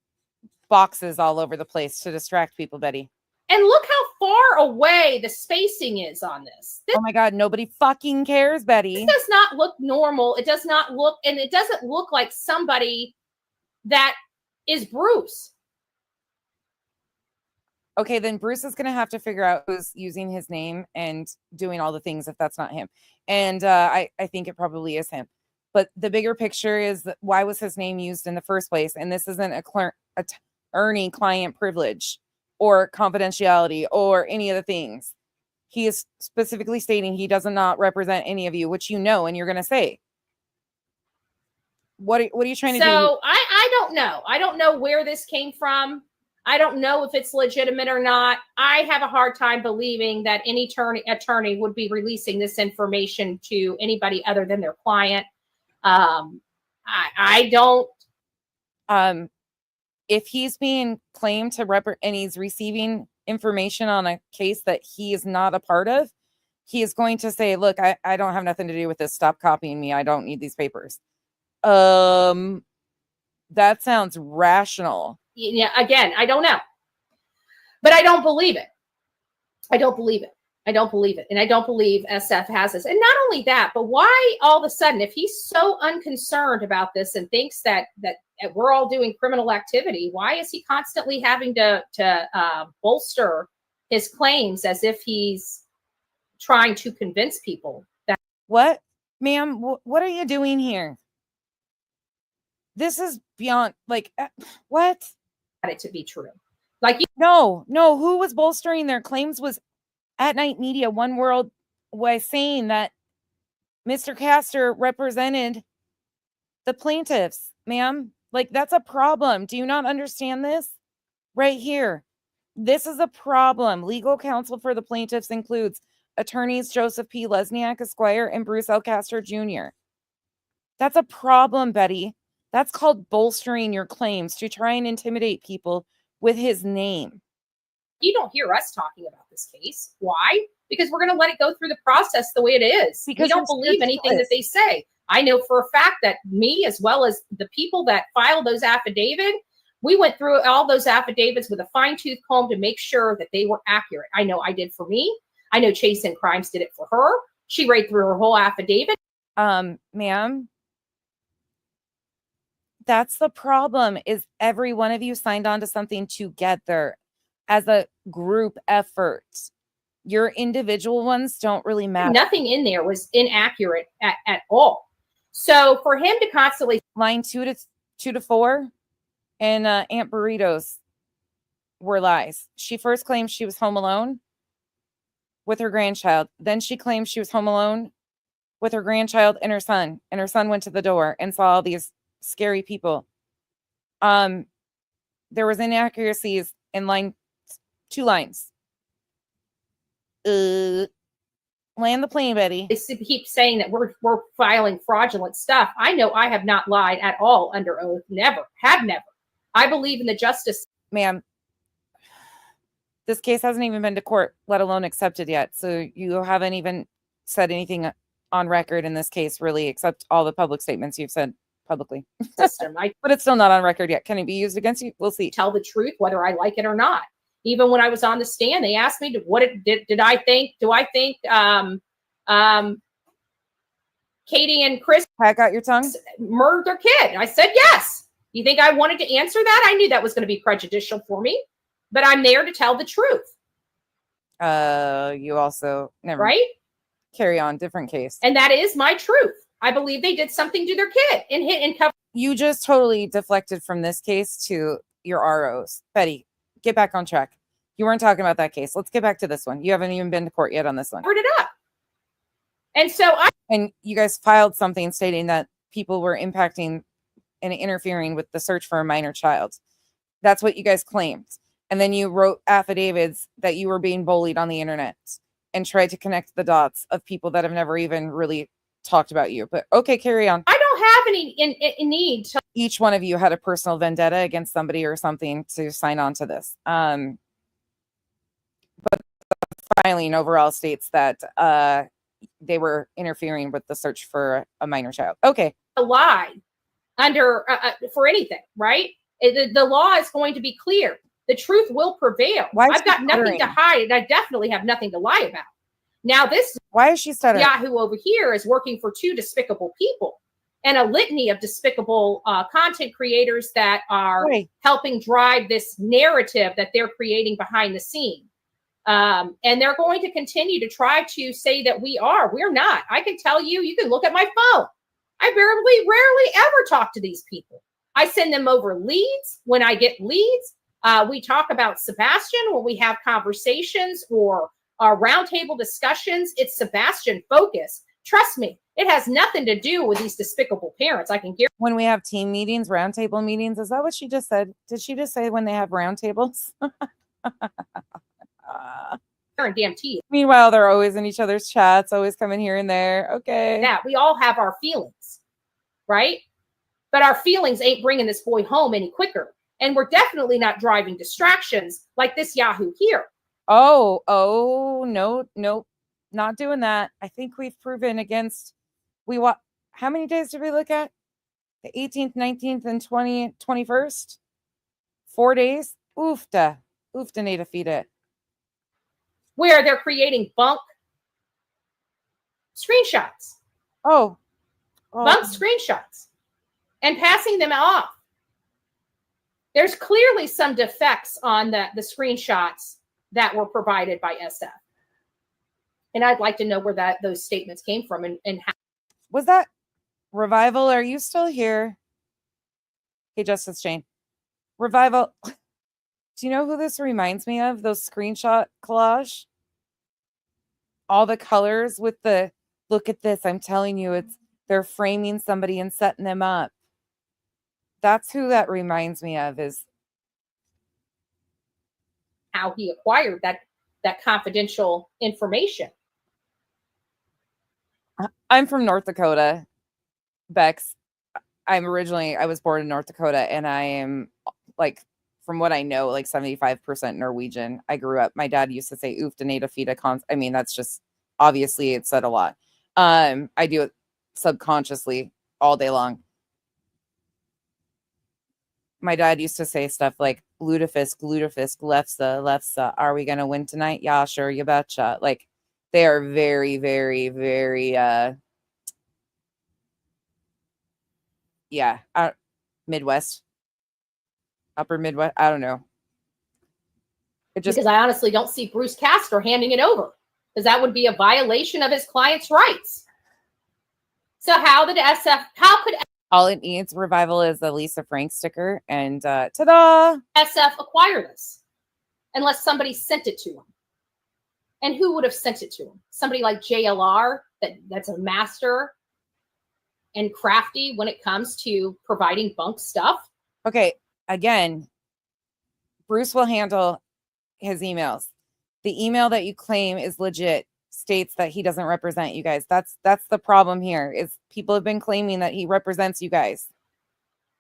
boxes all over the place to distract people, Betty. And look how far away the spacing is on this. Oh my God, nobody fucking cares, Betty. This does not look normal. It does not look, and it doesn't look like somebody that is Bruce. Okay, then Bruce is going to have to figure out who's using his name and doing all the things if that's not him. And I think it probably is him. But the bigger picture is that why was his name used in the first place? And this isn't attorney client privilege or confidentiality or any of the things. He is specifically stating he does not represent any of you, which you know, and you're going to say. What are you trying to do? So I don't know. I don't know where this came from. I don't know if it's legitimate or not. I have a hard time believing that any attorney would be releasing this information to anybody other than their client. I don't. If he's being claimed to and he's receiving information on a case that he is not a part of, he is going to say, look, I don't have nothing to do with this. Stop copying me. I don't need these papers. That sounds rational. Yeah, again, I don't know. But I don't believe it. I don't believe it. I don't believe it. And I don't believe SF has this. And not only that, but why all of a sudden, if he's so unconcerned about this and thinks that we're all doing criminal activity, why is he constantly having to bolster his claims as if he's trying to convince people that? What, ma'am? What are you doing here? This is beyond, like, what? It to be true. Like, no, who was bolstering their claims was At Night Media. One World was saying that Mr. Castor represented the plaintiffs, ma'am. Like, that's a problem. Do you not understand this? Right here. This is a problem. Legal counsel for the plaintiffs includes attorneys Joseph P. Lesniak, Esquire, and Bruce L. Castor Jr. That's a problem, Betty. That's called bolstering your claims to try and intimidate people with his name. You don't hear us talking about this case. Why? Because we're going to let it go through the process the way it is. Because we don't believe anything that they say. I know for a fact that me, as well as the people that filed those affidavits, we went through all those affidavits with a fine-tooth comb to make sure that they were accurate. I know I did for me. I know Chase and Crimes did it for her. She read through her whole affidavit. Ma'am, that's the problem, is every one of you signed on to something together as a group effort. Your individual ones don't really matter. Nothing in there was inaccurate at all. So for him to constantly line 2 to 4 and Aunt Burritos were lies. She first claimed she was home alone with her grandchild. Then she claimed she was home alone with her grandchild and her son. And her son went to the door and saw all these scary people. There was inaccuracies in 2 lines. Land the plane, Betty. They keep saying that we're filing fraudulent stuff. I know I have not lied at all under oath. Never. Have never. I believe in the justice. Ma'am, this case hasn't even been to court, let alone accepted yet. So you haven't even said anything on record in this case, really, except all the public statements you've said publicly. System. But it's still not on record yet. Can it be used against you? We'll see. Tell the truth, whether I like it or not. Even when I was on the stand, they asked me, did I think Katie and Chris hack out your tongue, murdered their kid? I said, yes. You think I wanted to answer that? I knew that was going to be prejudicial for me, but I'm there to tell the truth. You also never right? Carry on, different case. And that is my truth. I believe they did something to their kid and hit and cover. You just totally deflected from this case to your ROs. Betty, get back on track. You weren't talking about that case. Let's get back to this one. You haven't even been to court yet on this one. Covered it up. And so and you guys filed something stating that people were impacting and interfering with the search for a minor child. That's what you guys claimed. And then you wrote affidavits that you were being bullied on the internet and tried to connect the dots of people that have never even really talked about you. But okay, carry on. I don't have any need to. Each one of you had a personal vendetta against somebody or something to sign on to this. But the filing overall states that they were interfering with the search for a minor child. Okay. A lie under for anything, right? The law is going to be clear. The truth will prevail. I've got nothing to hide, and I definitely have nothing to lie about. Now, this why is she stuttering? Yahoo over here is working for 2 despicable people. and a litany of despicable content creators that are helping drive this narrative that they're creating behind the scene. And they're going to continue to try to say that we're not. I can tell you, you can look at my phone. I rarely ever talk to these people. I send them over leads. When I get leads, we talk about Sebastian when we have conversations or roundtable discussions. It's Sebastian focused. Trust me, it has nothing to do with these despicable parents. I can guarantee. When we have team meetings, roundtable meetings, is that what she just said? Did she just say when they have roundtables? Guarantee. Meanwhile, they're always in each other's chats, always coming here and there. Okay. That we all have our feelings, right? But our feelings ain't bringing this boy home any quicker. And we're definitely not driving distractions like this Yahoo here. Oh, no, not doing that. I think we've proven against, how many days did we look at? The 18th, 19th, and 21st? 4 days? Oofta nada fida. Where they're creating bunk screenshots. Bunk screenshots and passing them off. There's clearly some defects on the screenshots that were provided by SF. And I'd like to know where those statements came from and how. Was that Revival? Are you still here? Hey, Justice Jane. Revival. Do you know who this reminds me of? Those screenshot collage? All the colors with the, look at this. I'm telling you, they're framing somebody and setting them up. That's who that reminds me of, is how he acquired that confidential information. I'm from North Dakota, Bex. I was born in North Dakota, and I am, like, from what I know, like 75% Norwegian. I grew up, my dad used to say oofta nada fida. I mean, that's just, obviously it said a lot. I do it subconsciously all day long. My dad used to say stuff like lutefisk, lefsa, are we going to win tonight? Yeah, sure, you betcha. Like, they are very, very, very, Midwest, upper Midwest. I don't know. Because I honestly don't see Bruce Castor handing it over, because that would be a violation of his client's rights. So how could all it needs, Revival, is the Lisa Frank sticker, and ta-da! SF acquire this unless somebody sent it to him? And who would have sent it to him? Somebody like JLR that's a master and crafty when it comes to providing bunk stuff. Okay, again, Bruce will handle his emails. The email that you claim is legit states that he doesn't represent you guys. That's the problem here, is people have been claiming that he represents you guys,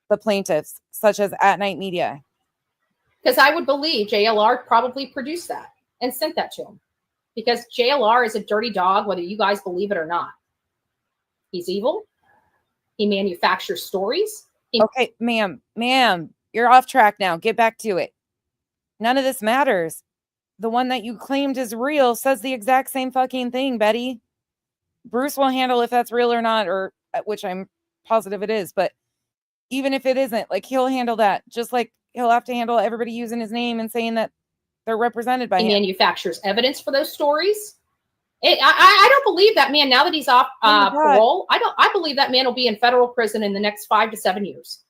the plaintiffs, such as At Night Media. Because I would believe JLR probably produced that and sent that to him. Because JLR is a dirty dog, whether you guys believe it or not. He's evil. He manufactures stories. Okay, ma'am, you're off track now. Get back to it. None of this matters. The one that you claimed is real says the exact same fucking thing, Betty. Bruce will handle if that's real or not, or which I'm positive it is. But even if it isn't, like, he'll handle that. Just like he'll have to handle everybody using his name and saying that they're represented by him. He manufactures evidence for those stories. I don't believe that man, now that he's off parole, I believe that man will be in federal prison in the next 5 to 7 years.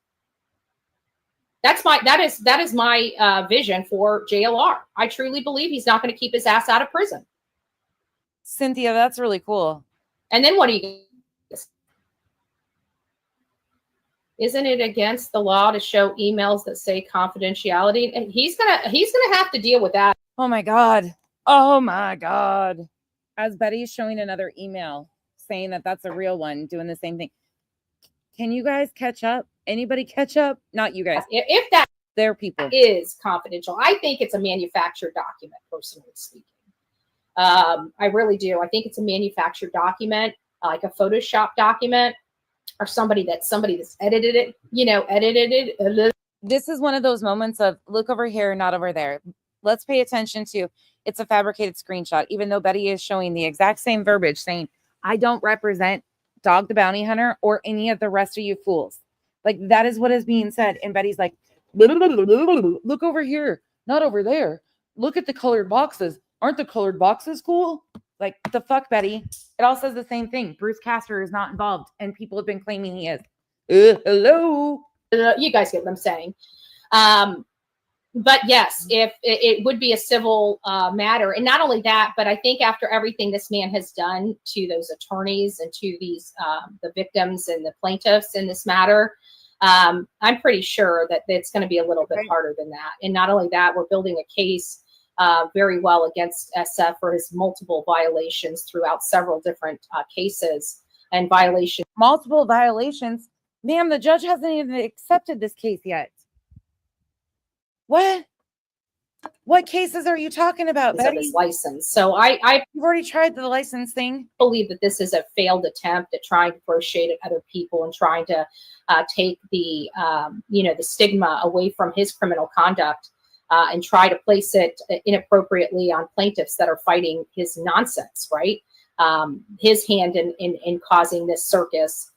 That is my vision for JLR. I truly believe he's not going to keep his ass out of prison. Cynthia, that's really cool. And then what do you? Isn't it against the law to show emails that say confidentiality? And he's gonna have to deal with that. Oh my God. Oh my God. As Betty's showing another email saying that that's a real one, doing the same thing. Can you guys catch up? Anybody catch up? Not you guys. If that their people is confidential, I think it's a manufactured document, personally speaking. I really do. I think it's a manufactured document, like a Photoshop document, or somebody that's edited it, This is one of those moments of look over here, not over there. Let's pay attention to it's a fabricated screenshot, even though Betty is showing the exact same verbiage saying, I don't represent Dog the Bounty Hunter or any of the rest of you fools. Like, that is what is being said. And Betty's like, look over here, not over there. Look at the colored boxes. Aren't the colored boxes cool? Like, the fuck, Betty? It all says the same thing. Bruce Castor is not involved, and people have been claiming he is. Hello? You guys get what I'm saying. But yes, if it would be a civil matter. And not only that, but I think after everything this man has done to those attorneys and to these the victims and the plaintiffs in this matter, I'm pretty sure that it's going to be a little bit harder than that. And not only that, we're building a case very well against SF for his multiple violations throughout several different cases and violations. Multiple violations? Ma'am, the judge hasn't even accepted this case yet. What cases are you talking about, Of Betty? his license. So you've already tried the license thing. Believe that this is a failed attempt at trying to throw shade at other people and trying to take the the stigma away from his criminal conduct and try to place it inappropriately on plaintiffs that are fighting his nonsense, right? His hand in causing this circus.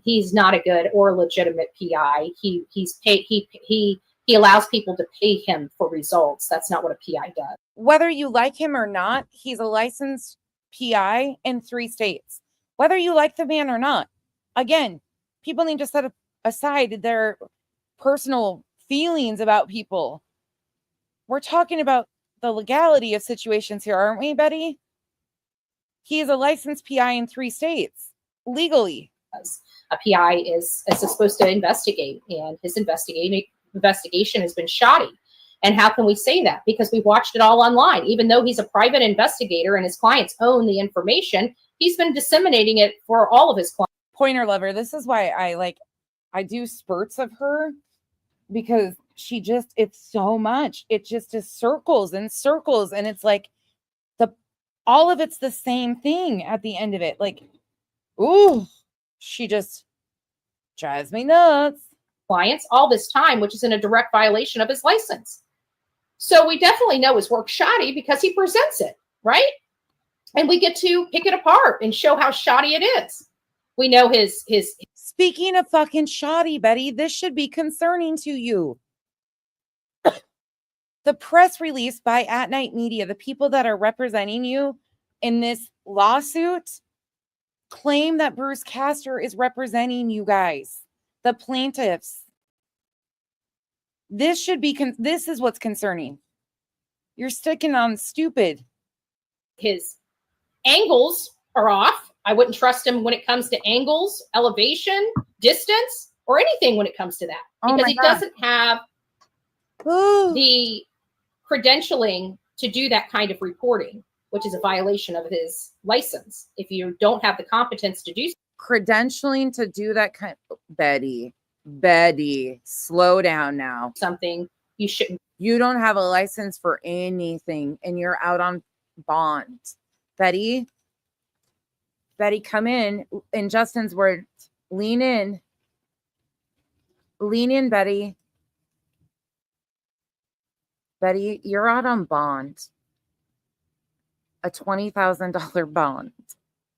He's not a good or legitimate PI. He allows people to pay him for results. That's not what a PI does. Whether you like him or not, he's a licensed PI in 3 states. Whether you like the man or not, again, people need to set aside their personal feelings about people. We're talking about the legality of situations here, aren't we, Betty? He is a licensed PI in 3 states, legally. A PI is supposed to investigate, and his investigation has been shoddy. And how can we say that? Because we watched it all online. Even though he's a private investigator and his clients own the information, he's been disseminating it for all of his clients. Pointer lover. This is why I do spurts of her, because it's so much. It just is circles and circles. And it's like all of it's the same thing at the end of it. Like, ooh, she just drives me nuts. Clients all this time, which is in a direct violation of his license. So we definitely know his work's shoddy because he presents it, right? And we get to pick it apart and show how shoddy it is. We know his. Speaking of fucking shoddy, Betty, this should be concerning to you. The press release by At Night Media, the people that are representing you in this lawsuit, claim that Bruce Castor is representing you guys, the plaintiffs. This should be, this is what's concerning. You're sticking on stupid. His angles are off. I wouldn't trust him when it comes to angles, elevation, distance, or anything when it comes to that. Because he doesn't have the credentialing to do that kind of reporting, which is a violation of his license. If you don't have the competence to do credentialing to do that kind of, Betty, slow down now. Something you shouldn't. You don't have a license for anything and you're out on bond. Betty, come in Justin's words, lean in, Betty. Betty, you're out on bond. A $20,000 bond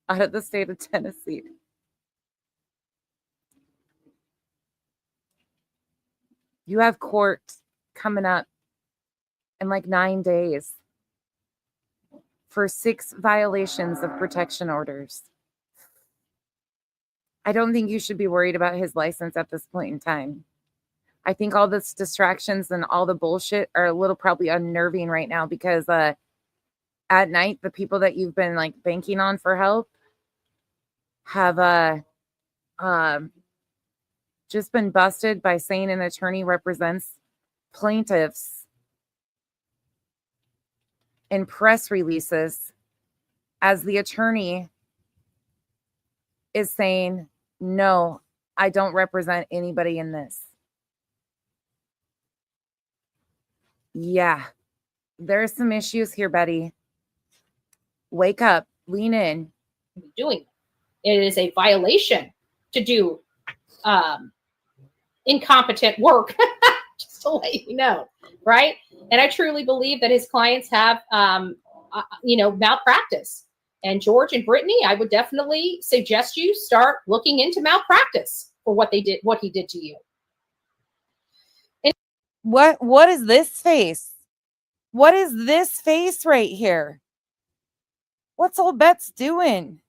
out of the state of Tennessee. You have court coming up in like 9 days for 6 violations of protection orders. I don't think you should be worried about his license at this point in time. I think all this distractions and all the bullshit are a little probably unnerving right now because at night, the people that you've been like banking on for help have just been busted by saying an attorney represents plaintiffs in press releases as the attorney is saying, no, I don't represent anybody in this. Yeah, there's some issues here, Betty. Wake up, lean in. Doing it is a violation to do incompetent work, just to let you know, right? And I truly believe that his clients have, malpractice. And George and Brittany, I would definitely suggest you start looking into malpractice for what he did to you. What is this face? What is this face right here? What's old Bet's doing?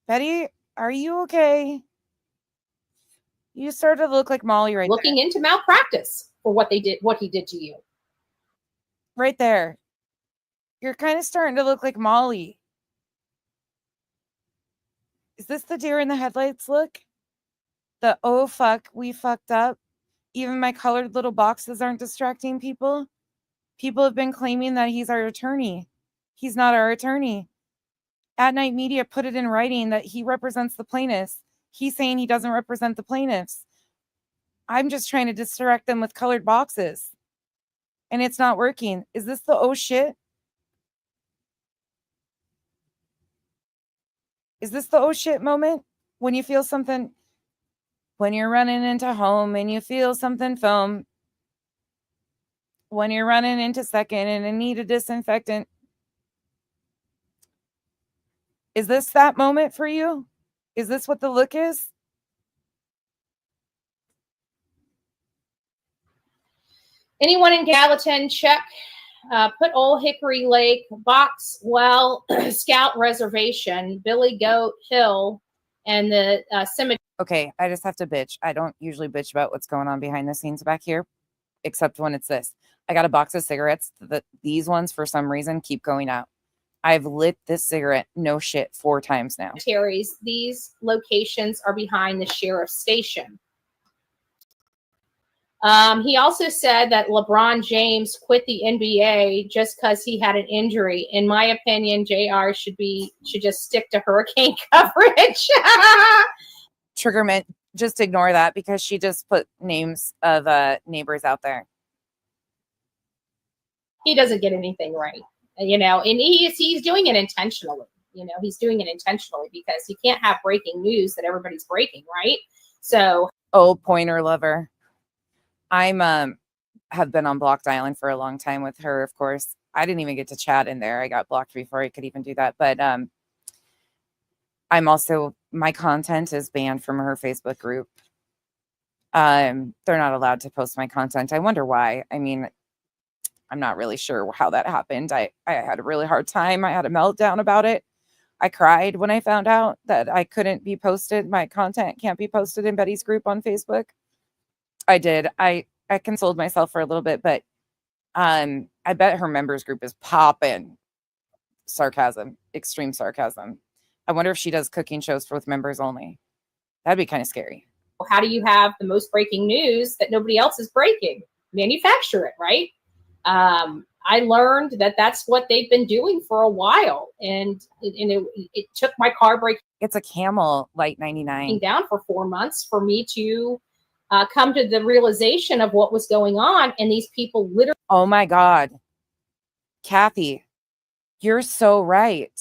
Betty, are you okay? You started to look like Molly right Looking into malpractice for what he did to you. right there. You're kind of starting to look like Molly. Is this the deer in the headlights look? The oh fuck, we fucked up. Even my colored little boxes aren't distracting people. People have been claiming that he's our attorney. He's not our attorney. At Night Media put it in writing that he represents the plaintiffs. He's saying he doesn't represent the plaintiffs. I'm just trying to distract them with colored boxes. And it's not working. Is this the oh shit? Is this the oh shit moment? When you feel something, when you're running into home and you feel something foam, when you're running into second and in need of disinfectant. Is this that moment for you? Is this what the look is? Anyone in Gallatin, check. Put Old Hickory Lake, Boxwell, Scout Reservation, Billy Goat Hill, and the cemetery. Okay, I just have to bitch. I don't usually bitch about what's going on behind the scenes back here, except when it's this. I got a box of cigarettes. These ones, for some reason, keep going out. I've lit this cigarette, no shit, 4 times now. These locations are behind the sheriff's station. He also said that LeBron James quit the NBA just because he had an injury. In my opinion, JR should just stick to hurricane coverage. Triggerment, just ignore that because she just put names of neighbors out there. He doesn't get anything right, you know, and he's doing it intentionally. You know, he's doing it intentionally because you can't have breaking news that everybody's breaking, right? So, oh, pointer lover. I'm have been on Blocked Island for a long time with her, of course. I didn't even get to chat in there. I got blocked before I could even do that. But I'm also, my content is banned from her Facebook group. They're not allowed to post my content. I wonder why. I mean, I'm not really sure how that happened. I had a really hard time. I had a meltdown about it. I cried when I found out that I couldn't be posted. My content can't be posted in Betty's group on Facebook. I did. I consoled myself for a little bit, but I bet her members group is popping. Sarcasm, extreme sarcasm. I wonder if she does cooking shows with members only. That'd be kind of scary. how do you have the most breaking news that nobody else is breaking? Manufacture it, right? I learned that that's what they've been doing for a while, and it took my car breaking. It's a Camel Light 99 down for 4 months for me to come to the realization of what was going on, and these people literally. Oh my God, Kathy, you're so right.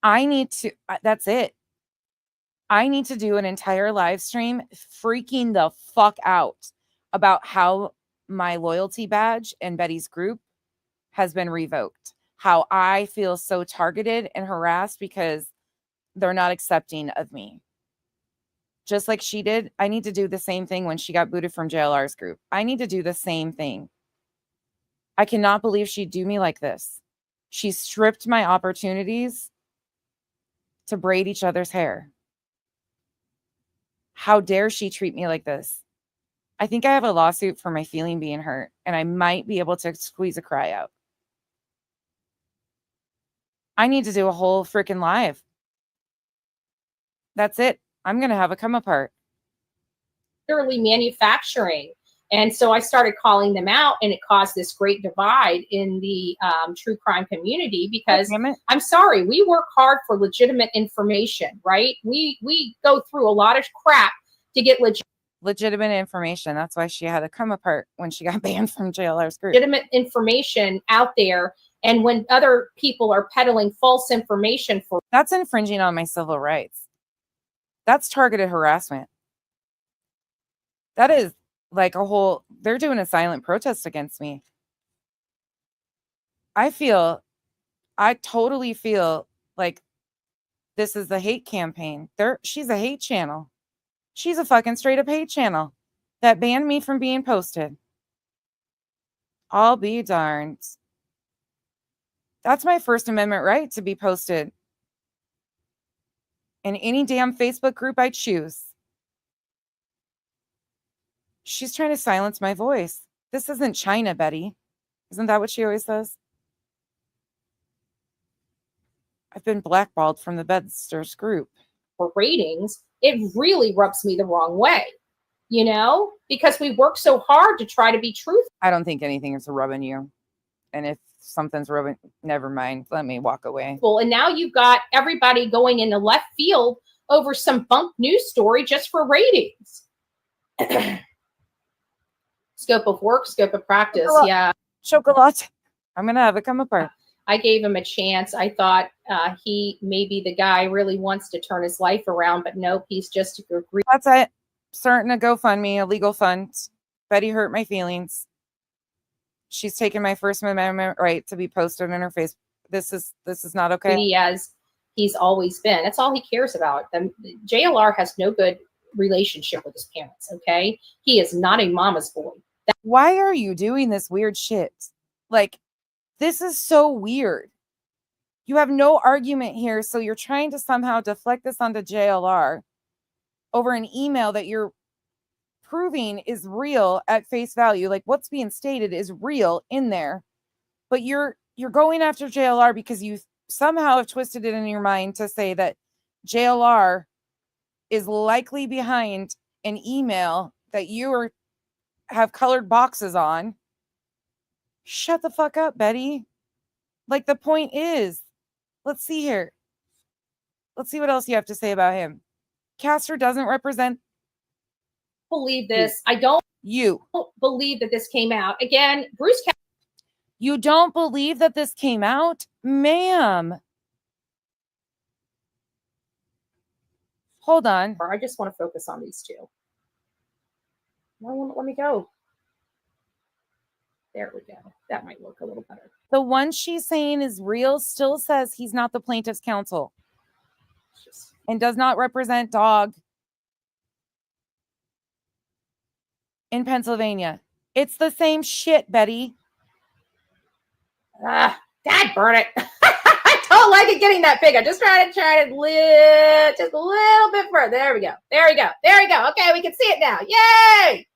I need to. That's it. I need to do an entire live stream freaking the fuck out about how my loyalty badge and Betty's group has been revoked. How I feel so targeted and harassed because they're not accepting of me. Just like she did, I need to do the same thing when she got booted from JLR's group. I need to do the same thing. I cannot believe she'd do me like this. She stripped my opportunities to braid each other's hair. How dare she treat me like this? I think I have a lawsuit for my feeling being hurt, and I might be able to squeeze a cry out. I need to do a whole freaking live. That's it. I'm going to have a come apart. Literally manufacturing. And so I started calling them out, and it caused this great divide in the true crime community because I'm sorry, we work hard for legitimate information, right? We go through a lot of crap to get legitimate information. That's why she had to come apart when she got banned from JLR's group. Legitimate information out there. And when other people are peddling false information for. That's infringing on my civil rights. That's targeted harassment. That is like a whole, they're doing a silent protest against me. I feel I totally feel like this is a hate campaign. She's a hate channel. She's a fucking straight up hate channel that banned me from being posted. I'll be darned. That's my First Amendment right to be posted in any damn Facebook group I choose. She's trying to silence my voice. This isn't China, Betty. Isn't that what she always says? I've been blackballed from the Bedsters group. For ratings, it really rubs me the wrong way, you know, because we work so hard to try to be truthful. I don't think anything is rubbing you. And if something's rubbing, never mind. Let me walk away. And now you've got everybody going into left field over some bunk news story just for ratings. Scope of work, scope of practice. Chocolate. Yeah. Chocolate. I'm going to have it come apart. I gave him a chance. I thought he maybe the guy really wants to turn his life around, but nope, he's just agree. That's it. Starting a GoFundMe, a legal fund. Betty hurt my feelings. She's taken my First Amendment right to be posted in her face. This is not okay. As he's always been. That's all he cares about. JLR has no good relationship with his parents. Okay, he is not a mama's boy. Why are you doing this weird shit? Like, this is so weird. You have no argument here, so you're trying to somehow deflect this onto JLR over an email that you're proving is real at face value. Like, what's being stated is real in there, but you're going after JLR because you somehow have twisted it in your mind to say that JLR is likely behind an email that you have colored boxes on. Shut the fuck up, Betty. Like, the point is, let's see here. Let's see what else you have to say about him. Castor doesn't represent. Believe this. I don't believe that this came out. Again, Bruce Castor. You don't believe that this came out? Ma'am. Hold on. I just want to focus on these two. Let me go. There we go. That might look a little better. The one she's saying is real still says he's not the plaintiff's counsel and does not represent dog in Pennsylvania. It's the same shit, Betty. Dad, burn it. I don't like it getting that big. I just try to lift just a little bit further. There we go. Okay, we can see it now. Yay!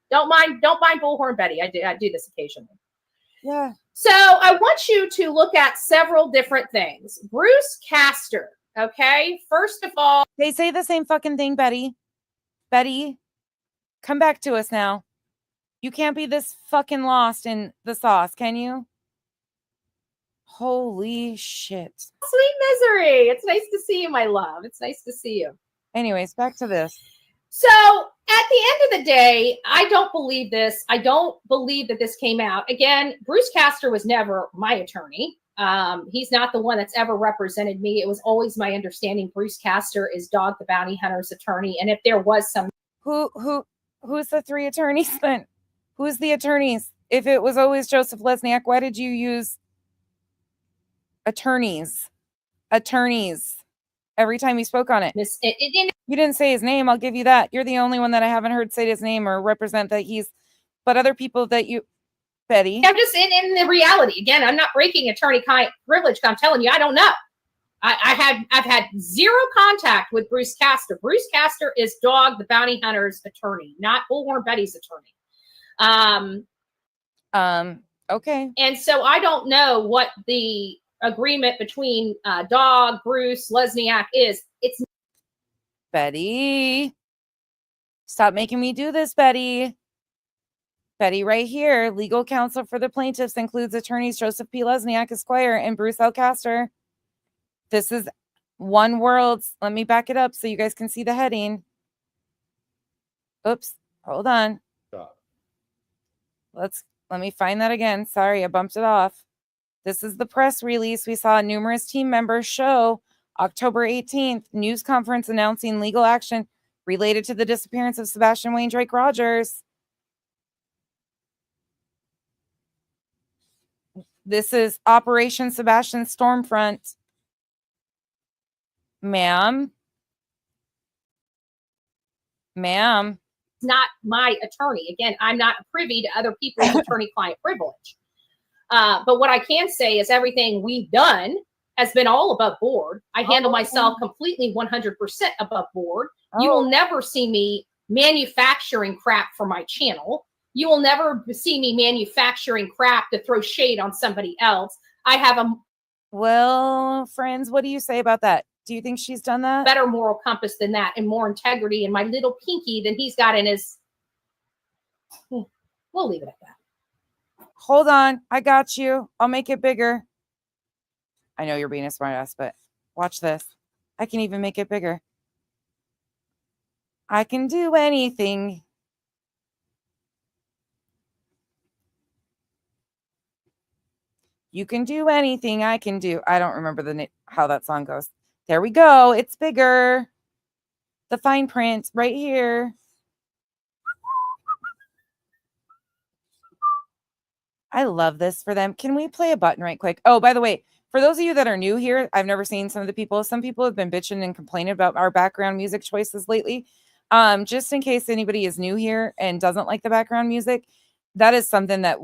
Don't mind Bullhorn Betty. I do this occasionally. Yeah. So I want you to look at several different things. Bruce Castor. Okay. First of all, they say the same fucking thing, Betty. Betty, come back to us now. You can't be this fucking lost in the sauce, can you? Holy shit. Sweet misery. It's nice to see you, my love. It's nice to see you. Anyways, back to this. So at the end of the day, I don't believe this. I don't believe that this came out. Again, Bruce Castor was never my attorney. He's not the one that's ever represented me. It was always my understanding Bruce Castor is Dog the Bounty Hunter's attorney. And if there was some who's the three attorneys then? Who's the attorneys? If it was always Joseph Lesniak, why did you use attorneys every time you spoke on it? You didn't say his name. I'll give you that. You're the only one that I haven't heard say his name or represent that he's, but other people that you, Betty. I'm just in the reality. Again, I'm not breaking attorney privilege. I'm telling you, I don't know. I've had zero contact with Bruce Castor. Bruce Castor is Dog the Bounty Hunter's attorney, not Bullhorn Betty's attorney. Okay. And so I don't know what the agreement between Dog, Bruce, Lesniak is. It's Betty. Stop making me do this, Betty. Betty, right here. Legal counsel for the plaintiffs includes attorneys Joseph P. Lesniak, Esquire, and Bruce L. Castor. This is One World. Let me back it up so you guys can see the heading. Oops. Hold on. Stop. Let me find that again. Sorry, I bumped it off. This is the press release. We saw numerous team members show October 18th news conference announcing legal action related to the disappearance of Sebastian Wayne Drake Rogers. This is Operation Sebastian Stormfront. Ma'am. Ma'am. Not my attorney. Again, I'm not privy to other people's attorney-client privilege. But what I can say is everything we've done has been all above board. I handle myself completely 100% above board. You will never see me manufacturing crap for my channel. You will never see me manufacturing crap to throw shade on somebody else. I have a Well, friends, what do you say about that? Do you think she's done that? better moral compass than that and more integrity in my little pinky than he's got in his. We'll leave it at that. Hold on. I got you. I'll make it bigger. I know you're being a smartass, but watch this. I can even make it bigger. I can do anything. You can do anything I can do. I don't remember how that song goes. There we go. It's bigger. The fine print right here. I love this for them. Can we play a button right quick? Oh, by the way, for those of you that are new here, I've never seen some of the people. Some people have been bitching and complaining about our background music choices lately. Just in case anybody is new here and doesn't like the background music, that is something that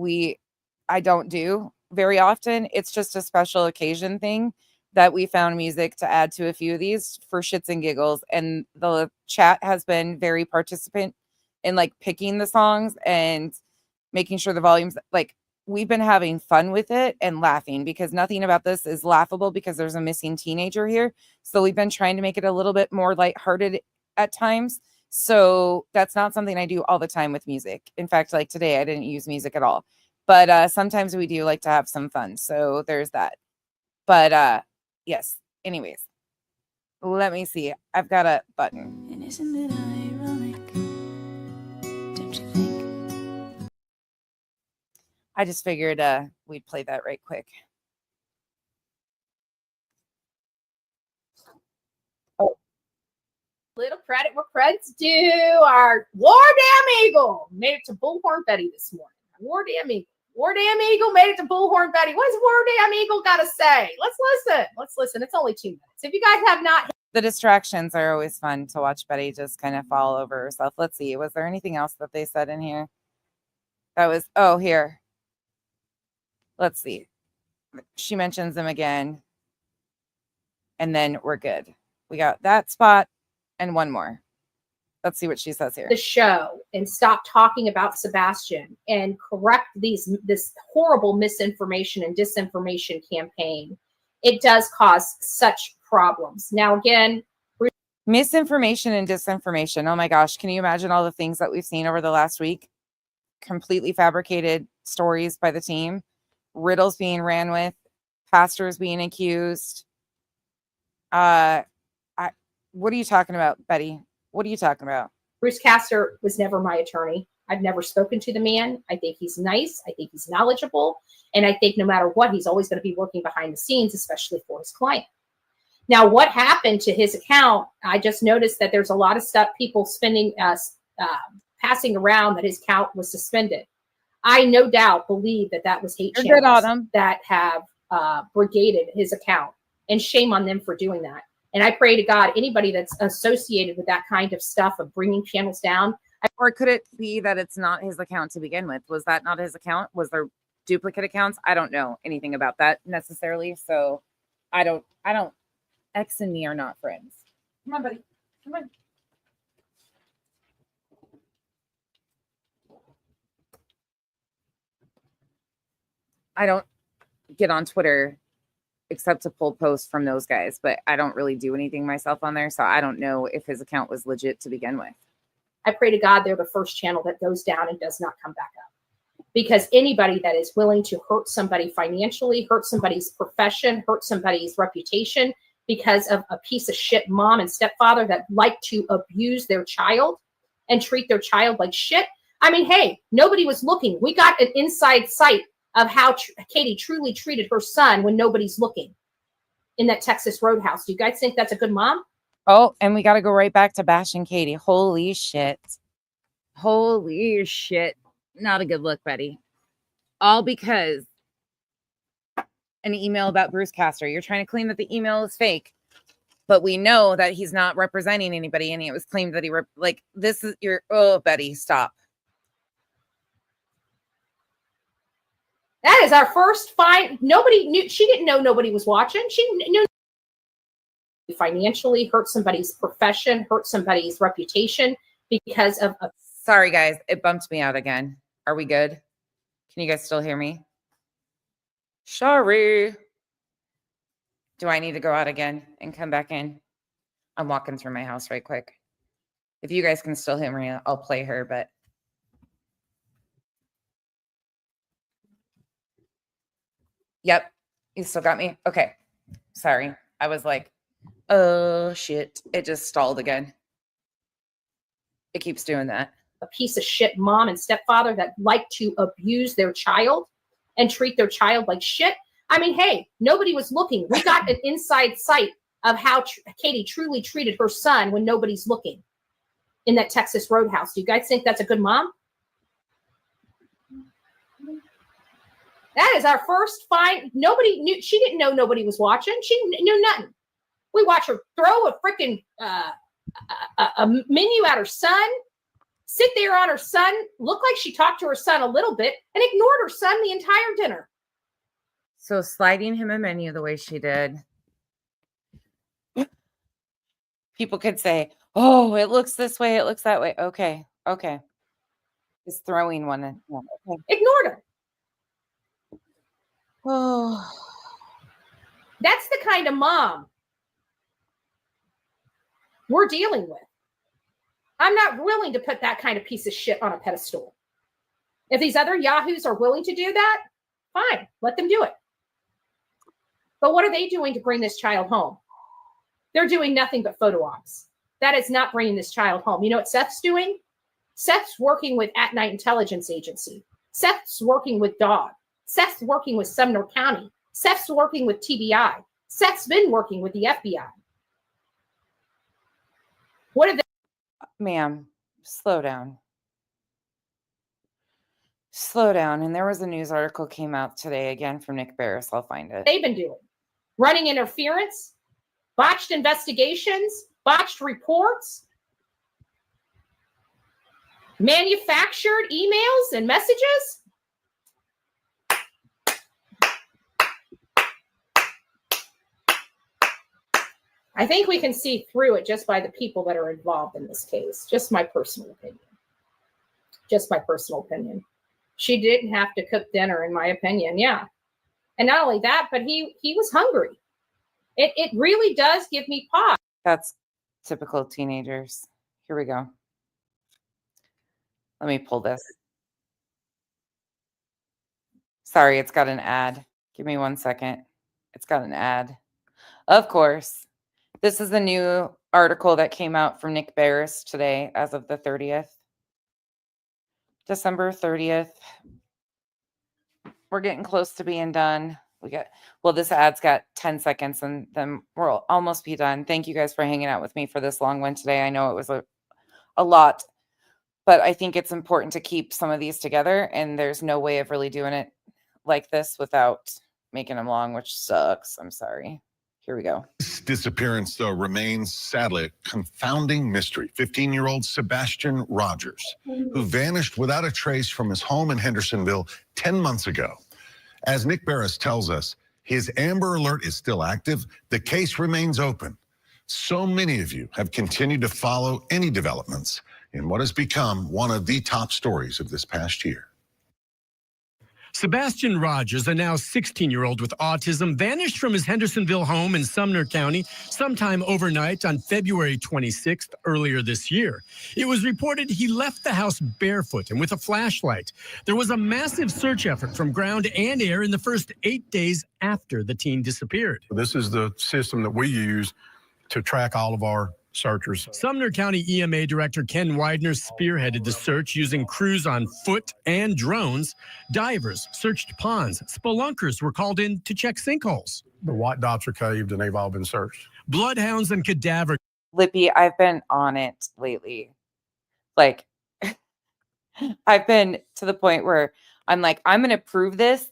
I don't do very often. It's just a special occasion thing that we found music to add to a few of these for shits and giggles. And the chat has been very participant in like picking the songs and making sure the volumes, like, we've been having fun with it and laughing because nothing about this is laughable because there's a missing teenager here. So we've been trying to make it a little bit more lighthearted at times. So that's not something I do all the time with music. In fact, like today, I didn't use music at all. But sometimes we do like to have some fun. So there's that. But yes, anyways, let me see. I've got a button. And isn't it ironic? Don't you think? I just figured we'd play that right quick. Oh. Little credit where credit's due. Our War Damn Eagle made it to Bullhorn Betty this morning. War Damn Eagle. War Damn Eagle made it to Bullhorn Betty. What does War Damn Eagle got to say? Let's listen. Let's listen. It's only 2 minutes. If you guys have not. The distractions are always fun to watch Betty just kind of fall over herself. Let's see. Was there anything else that they said in here? That was, oh, here. Let's see. She mentions them again. And then we're good. We got that spot and one more. Let's see what she says here. The show and stop talking about Sebastian and correct this horrible misinformation and disinformation campaign. It does cause such problems. Now, again, misinformation and disinformation. Oh my gosh. Can you imagine all the things that we've seen over the last week? Completely fabricated stories by the team, riddles being ran with, pastors being accused. What are you talking about, Betty? What are you talking about? Bruce Castor was never my attorney. I've never spoken to the man. I think he's nice. I think he's knowledgeable. And I think no matter what, he's always going to be working behind the scenes, especially for his client. Now, what happened to his account? I just noticed that there's a lot of stuff people passing around that his account was suspended. I no doubt believe that was hate channels that have brigaded his account, and shame on them for doing that. And I pray to God, anybody that's associated with that kind of stuff of bringing channels down. Or could it be that it's not his account to begin with? Was that not his account? Was there duplicate accounts? I don't know anything about that necessarily. So I don't, X and me are not friends. Come on, buddy. Come on. I don't get on Twitter except to pull posts from those guys, but I don't really do anything myself on there. So I don't know if his account was legit to begin with. I pray to God they're the first channel that goes down and does not come back up. Because anybody that is willing to hurt somebody financially, hurt somebody's profession, hurt somebody's reputation because of a piece of shit mom and stepfather that like to abuse their child and treat their child like shit. I mean, hey, nobody was looking. We got an inside sight of how Katie truly treated her son when nobody's looking in that Texas Roadhouse. Do you guys think that's a good mom? Oh, and we got to go right back to bashing Katie. Holy shit. Holy shit. Not a good look, Betty. All because an email about Bruce Castor. You're trying to claim that the email is fake, but we know that he's not representing anybody, and it was claimed that he this is your Betty, stop. That is our first find. Nobody knew. She didn't know nobody was watching. She knew financially hurt somebody's profession, hurt somebody's reputation because of a. Sorry, guys. It bumped me out again. Are we good? Can you guys still hear me? Sorry. Do I need to go out again and come back in? I'm walking through my house right quick. If you guys can still hear me, I'll play her, but. Yep. You still got me? Okay. Sorry. I was like, oh, shit. It just stalled again. It keeps doing that. A piece of shit mom and stepfather that like to abuse their child and treat their child like shit. I mean, hey, nobody was looking. We got an inside sight of how Katie truly treated her son when nobody's looking in that Texas Roadhouse. Do you guys think that's a good mom? That is our first find. Nobody knew. She didn't know nobody was watching. She knew nothing. We watch her throw a freaking a menu at her son, sit there on her son, look like she talked to her son a little bit, and ignored her son the entire dinner. So sliding him a menu the way she did. People could say, oh, it looks this way, it looks that way. Okay, okay. Just throwing one in. Yeah, okay. Ignored her. Oh. That's the kind of mom we're dealing with. I'm not willing to put that kind of piece of shit on a pedestal. If these other yahoos are willing to do that, fine, let them do it. But what are they doing to bring this child home? They're doing nothing but photo ops. That is not bringing this child home. You know what Seth's doing? Seth's working with At Night Intelligence Agency. Seth's working with DOG. Seth's working with Sumner County. Seth's working with TBI. Seth's been working with the FBI. What are they? Ma'am, slow down. Slow down. And there was a news article came out today again from Nick Barris. I'll find it. They've been doing running interference, botched investigations, botched reports, manufactured emails and messages. I think we can see through it just by the people that are involved in this case. Just my personal opinion. Just my personal opinion. She didn't have to cook dinner, in my opinion. Yeah. And not only that, but he was hungry. It really does give me pause. That's typical teenagers. Here we go. Let me pull this. Sorry, it's got an ad. Give me 1 second. It's got an ad. Of course. This is the new article that came out from Nick Barris today as of the 30th. December 30th. We're getting close to being done. This ad's got 10 seconds and then we'll almost be done. Thank you guys for hanging out with me for this long one today. I know it was a lot, but I think it's important to keep some of these together, and there's no way of really doing it like this without making them long, which sucks. I'm sorry. Here we go. This disappearance, though, remains sadly a confounding mystery. 15-year-old Sebastian Rogers, who vanished without a trace from his home in Hendersonville 10 months ago. As Nick Barris tells us, his Amber Alert is still active. The case remains open. So many of you have continued to follow any developments in what has become one of the top stories of this past year. Sebastian Rogers, a now 16-year-old with autism, vanished from his Hendersonville home in Sumner County sometime overnight on February 26th earlier this year. It was reported he left the house barefoot and with a flashlight. There was a massive search effort from ground and air in the first 8 days after the teen disappeared. This is the system that we use to track all of our searchers. Sumner County EMA Director Ken Widener spearheaded the search using crews on foot and drones. Divers searched ponds. Spelunkers were called in to check sinkholes. The white dots are caved and they've all been searched. Bloodhounds and cadaver. Lippy, I've been on it lately. Like, I've been to the point where I'm like, I'm going to prove this.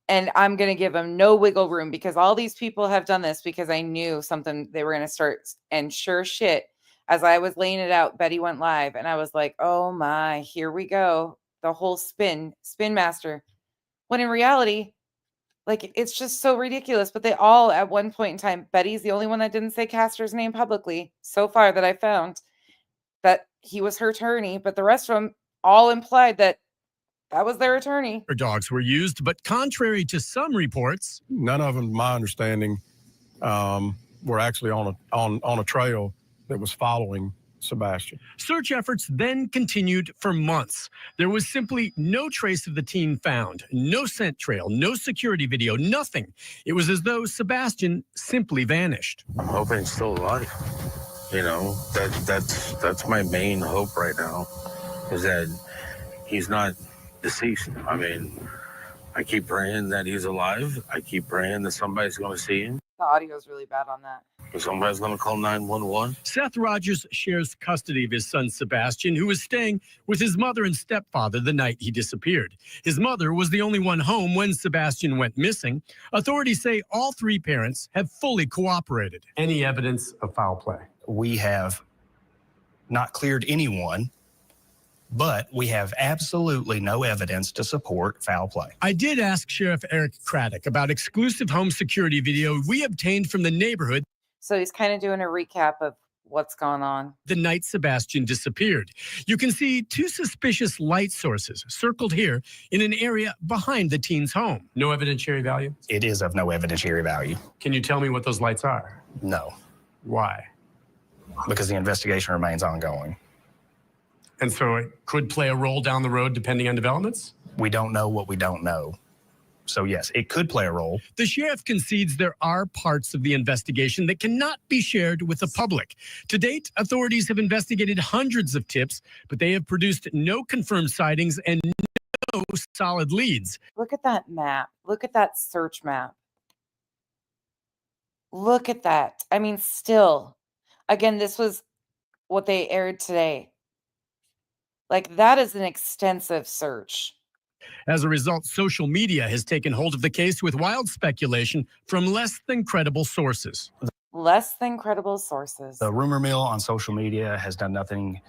And I'm going to give them no wiggle room because all these people have done this because I knew something they were going to start. And sure shit, as I was laying it out, Betty went live and I was like, oh my, here we go. The whole spin master. When in reality, like, it's just so ridiculous. But they all, at one point in time, Betty's the only one that didn't say Castor's name publicly so far that I found, that he was her attorney. But the rest of them all implied that was their attorney. Dogs were used, but contrary to some reports, None of them, my understanding, were actually on a trail that was following Sebastian. search efforts then continued for months. There was simply no trace of the teen found, no scent trail, no security video, nothing. It was as though Sebastian simply vanished. I'm hoping he's still alive. You know, that's my main hope right now, is that he's not deceased. I mean, I keep praying that he's alive. I keep praying that somebody's going to see him. The audio is really bad on that. Somebody's going to call 911. Seth Rogers shares custody of his son Sebastian, who was staying with his mother and stepfather the night he disappeared. His mother was the only one home when Sebastian went missing. Authorities say all three parents have fully cooperated. Any evidence of foul play? We have not cleared anyone, but we have absolutely no evidence to support foul play. I did ask Sheriff Eric Craddock about exclusive home security video we obtained from the neighborhood. So he's kind of doing a recap of what's gone on The night Sebastian disappeared. You can see two suspicious light sources circled here in an area behind the teen's home. No evidentiary value? It is of no evidentiary value. Can you tell me what those lights are? No. Why? Because the investigation remains ongoing. And so it could play a role down the road depending on developments? We don't know what we don't know. So yes, it could play a role. The sheriff concedes there are parts of the investigation that cannot be shared with the public. To date, authorities have investigated hundreds of tips, but they have produced no confirmed sightings and no solid leads. Look at that map. Look at that search map. Look at that. I mean, still, again, this was what they aired today. Like, that is an extensive search. As a result, social media has taken hold of the case with wild speculation from less than credible sources. Less than credible sources. The rumor mill on social media has done nothing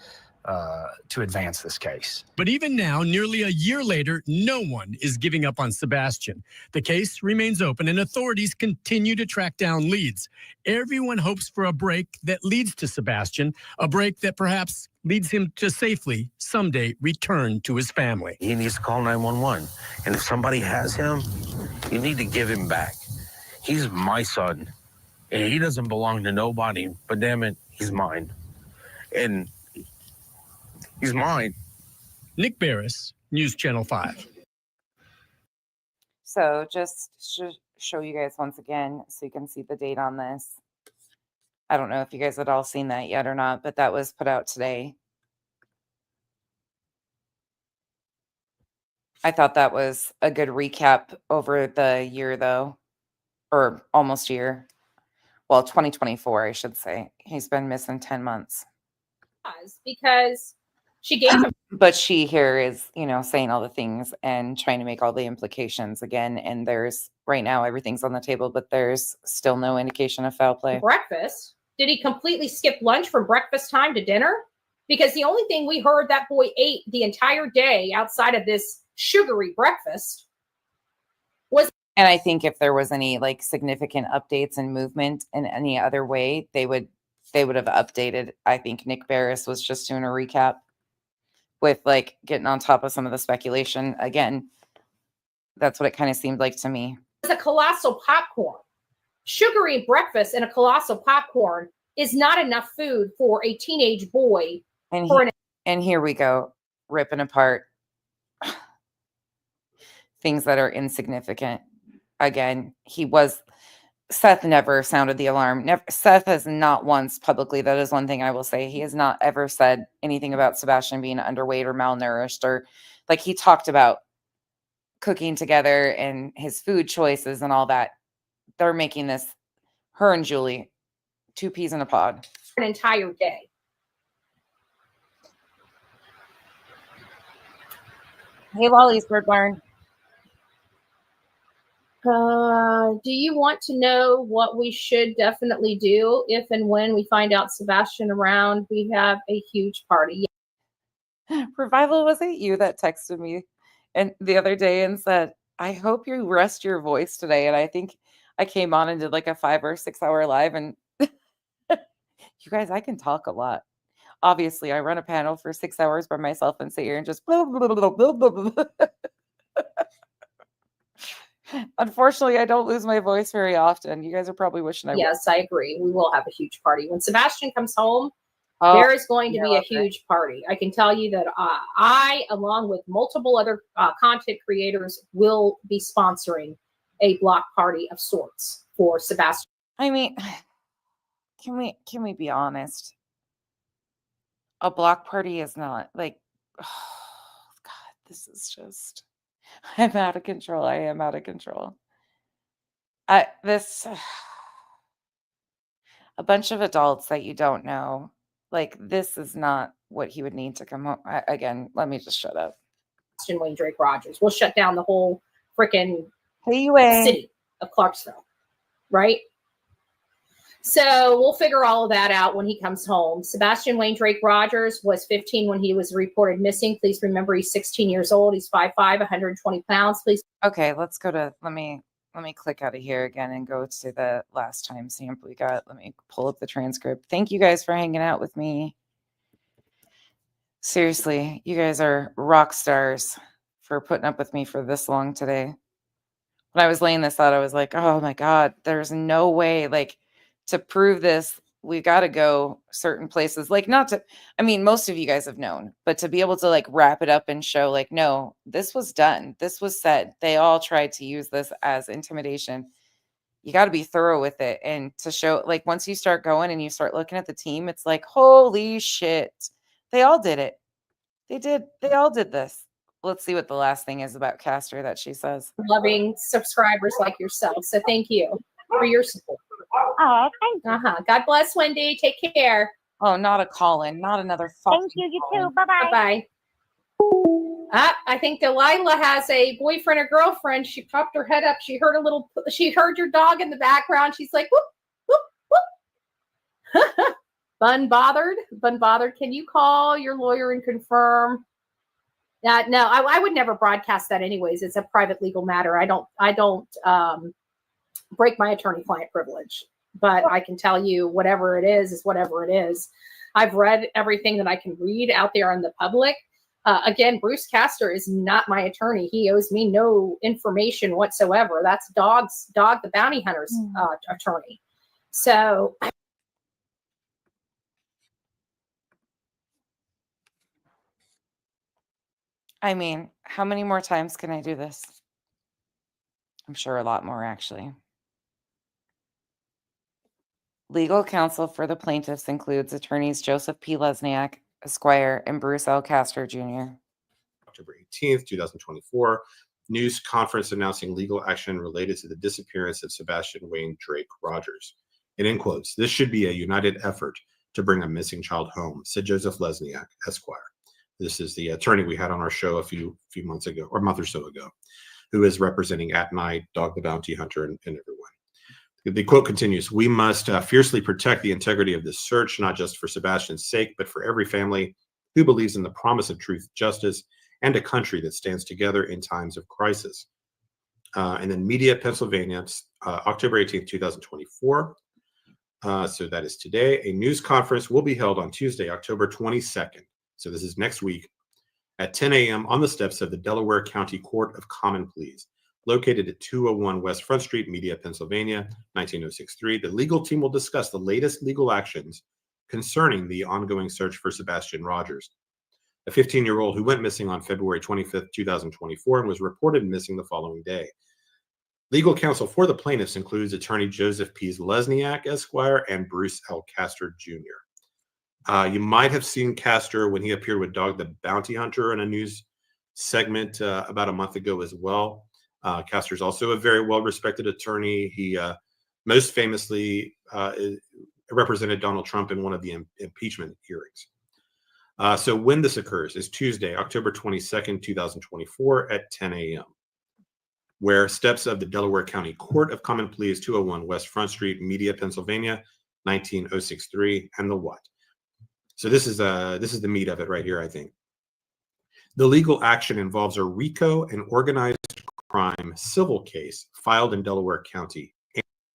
to advance this case. But even now, nearly a year later, no one is giving up on Sebastian. The case remains open and authorities continue to track down leads. Everyone hopes for a break that leads to Sebastian, a break that perhaps leads him to safely someday return to his family. He needs to call 911. And if somebody has him, you need to give him back. He's my son. And he doesn't belong to nobody, but damn it, he's mine. And he's mine. Nick Barris, News Channel 5. So just show you guys once again so you can see the date on this. I don't know if you guys had all seen that yet or not, but that was put out today. I thought that was a good recap over the year, though, or almost year. Well, 2024, I should say. He's been missing 10 months. Because she gave him. But she here is, you know, saying all the things and trying to make all the implications again. And there's, right now, everything's on the table, but there's still no indication of foul play. Breakfast. Did he completely skip lunch from breakfast time to dinner? Because the only thing we heard that boy ate the entire day outside of this sugary breakfast was. And I think if there was any like significant updates and movement in any other way, they would have updated. I think Nick Barris was just doing a recap with like getting on top of some of the speculation. Again, that's what it kind of seemed like to me. It's a colossal popcorn. Sugary breakfast and a colossal popcorn is not enough food for a teenage boy. And here we go, ripping apart things that are insignificant. Again, Seth never sounded the alarm. Seth has not once publicly, that is one thing I will say, he has not ever said anything about Sebastian being underweight or malnourished, or like he talked about cooking together and his food choices and all that. They're making this, her and Julie, two peas in a pod. An entire day. Hey, Lolly's bird barn. Do you want to know what we should definitely do if and when we find out Sebastian around? We have a huge party. Revival, was it you that texted me and the other day and said, I hope you rest your voice today? And I think I came on and did like a 5 or 6 hour live, and you guys, I can talk a lot. Obviously, I run a panel for 6 hours by myself and sit here and just blah, blah, blah, blah, blah, blah. Unfortunately, I don't lose my voice very often. You guys are probably wishing I would. Yes, I agree. We will have a huge party. When Sebastian comes home, Oh, there is going to be a okay. huge party. I can tell you that I, along with multiple other content creators, will be sponsoring a block party of sorts for Sebastian. I mean, can we be honest? A block party is not like, oh God, this is just, I'm out of control. I am out of control. A bunch of adults that you don't know, like, this is not what he would need to come home. Again, let me just shut up. Wayne Drake Rogers. We'll shut down the whole freaking Wayne. city of Clarksville, right? So we'll figure all of that out when he comes home. Sebastian Wayne Drake Rogers was 15 when he was reported missing. Please remember he's 16 years old. He's 5'5", 120 pounds. Please. Okay, let's go to, let me click out of here again and go to the last time stamp we got. Let me pull up the transcript. Thank you guys for hanging out with me. Seriously, you guys are rock stars for putting up with me for this long today. When I was laying this out, I was like, oh my God, there's no way, like, to prove this, we got to go certain places. Like, not to, I mean, most of you guys have known, but to be able to like wrap it up and show like, no, this was done. This was said. They all tried to use this as intimidation. You got to be thorough with it. And to show, like, once you start going and you start looking at the team, it's like, holy shit. They all did it. They all did this. Let's see what the last thing is about Castor that she says. Loving subscribers like yourself. So thank you for your support. Oh, thank you. God bless, Wendy. Take care. Oh, not a call-in. Not another fucking Thank you. You call-in. too. Bye-bye. Bye-bye. I think Delilah has a boyfriend or girlfriend. She popped her head up. She heard your dog in the background. She's like, whoop, whoop, whoop. Bun bothered. Can you call your lawyer and confirm? No, I would never broadcast that anyways. It's a private legal matter. I don't break my attorney-client privilege, but I can tell you whatever it is whatever it is. I've read everything that I can read out there in the public. Again, Bruce Castor is not my attorney. He owes me no information whatsoever. That's Dog the Bounty Hunter's attorney. So I mean, how many more times can I do this? I'm sure a lot more, actually. Legal counsel for the plaintiffs includes attorneys Joseph P. Lesniak, Esquire, and Bruce L. Castor Jr. October 18th, 2024, news conference announcing legal action related to the disappearance of Sebastian Wayne Drake Rogers. And in quotes, this should be a united effort to bring a missing child home, said Joseph Lesniak, Esquire. This is the attorney we had on our show a few months ago, or a month or so ago, who is representing At Night, Dog the Bounty Hunter, and everyone. The quote continues, "We must fiercely protect the integrity of this search, not just for Sebastian's sake, but for every family who believes in the promise of truth, justice, and a country that stands together in times of crisis." And then Media, Pennsylvania, October 18th, 2024. So that is today. A news conference will be held on Tuesday, October 22nd. So this is next week at 10 a.m. on the steps of the Delaware County Court of Common Pleas, located at 201 West Front Street, Media, Pennsylvania, 19063. The legal team will discuss the latest legal actions concerning the ongoing search for Sebastian Rogers, a 15-year-old who went missing on February 25th, 2024, and was reported missing the following day. Legal counsel for the plaintiffs includes attorney Joseph P. Lesniak, Esquire, and Bruce L. Castor Jr. You might have seen Castor when he appeared with Dog the Bounty Hunter in a news segment about a month ago as well. Castor is also a very well-respected attorney. He most famously represented Donald Trump in one of the impeachment hearings. So when this occurs is Tuesday, October 22nd, 2024 at 10 a.m. where steps of the Delaware County Court of Common Pleas, 201 West Front Street, Media, Pennsylvania, 19063, and the what. So this is the meat of it right here, I think. The legal action involves a Rico and organized crime civil case filed in Delaware County.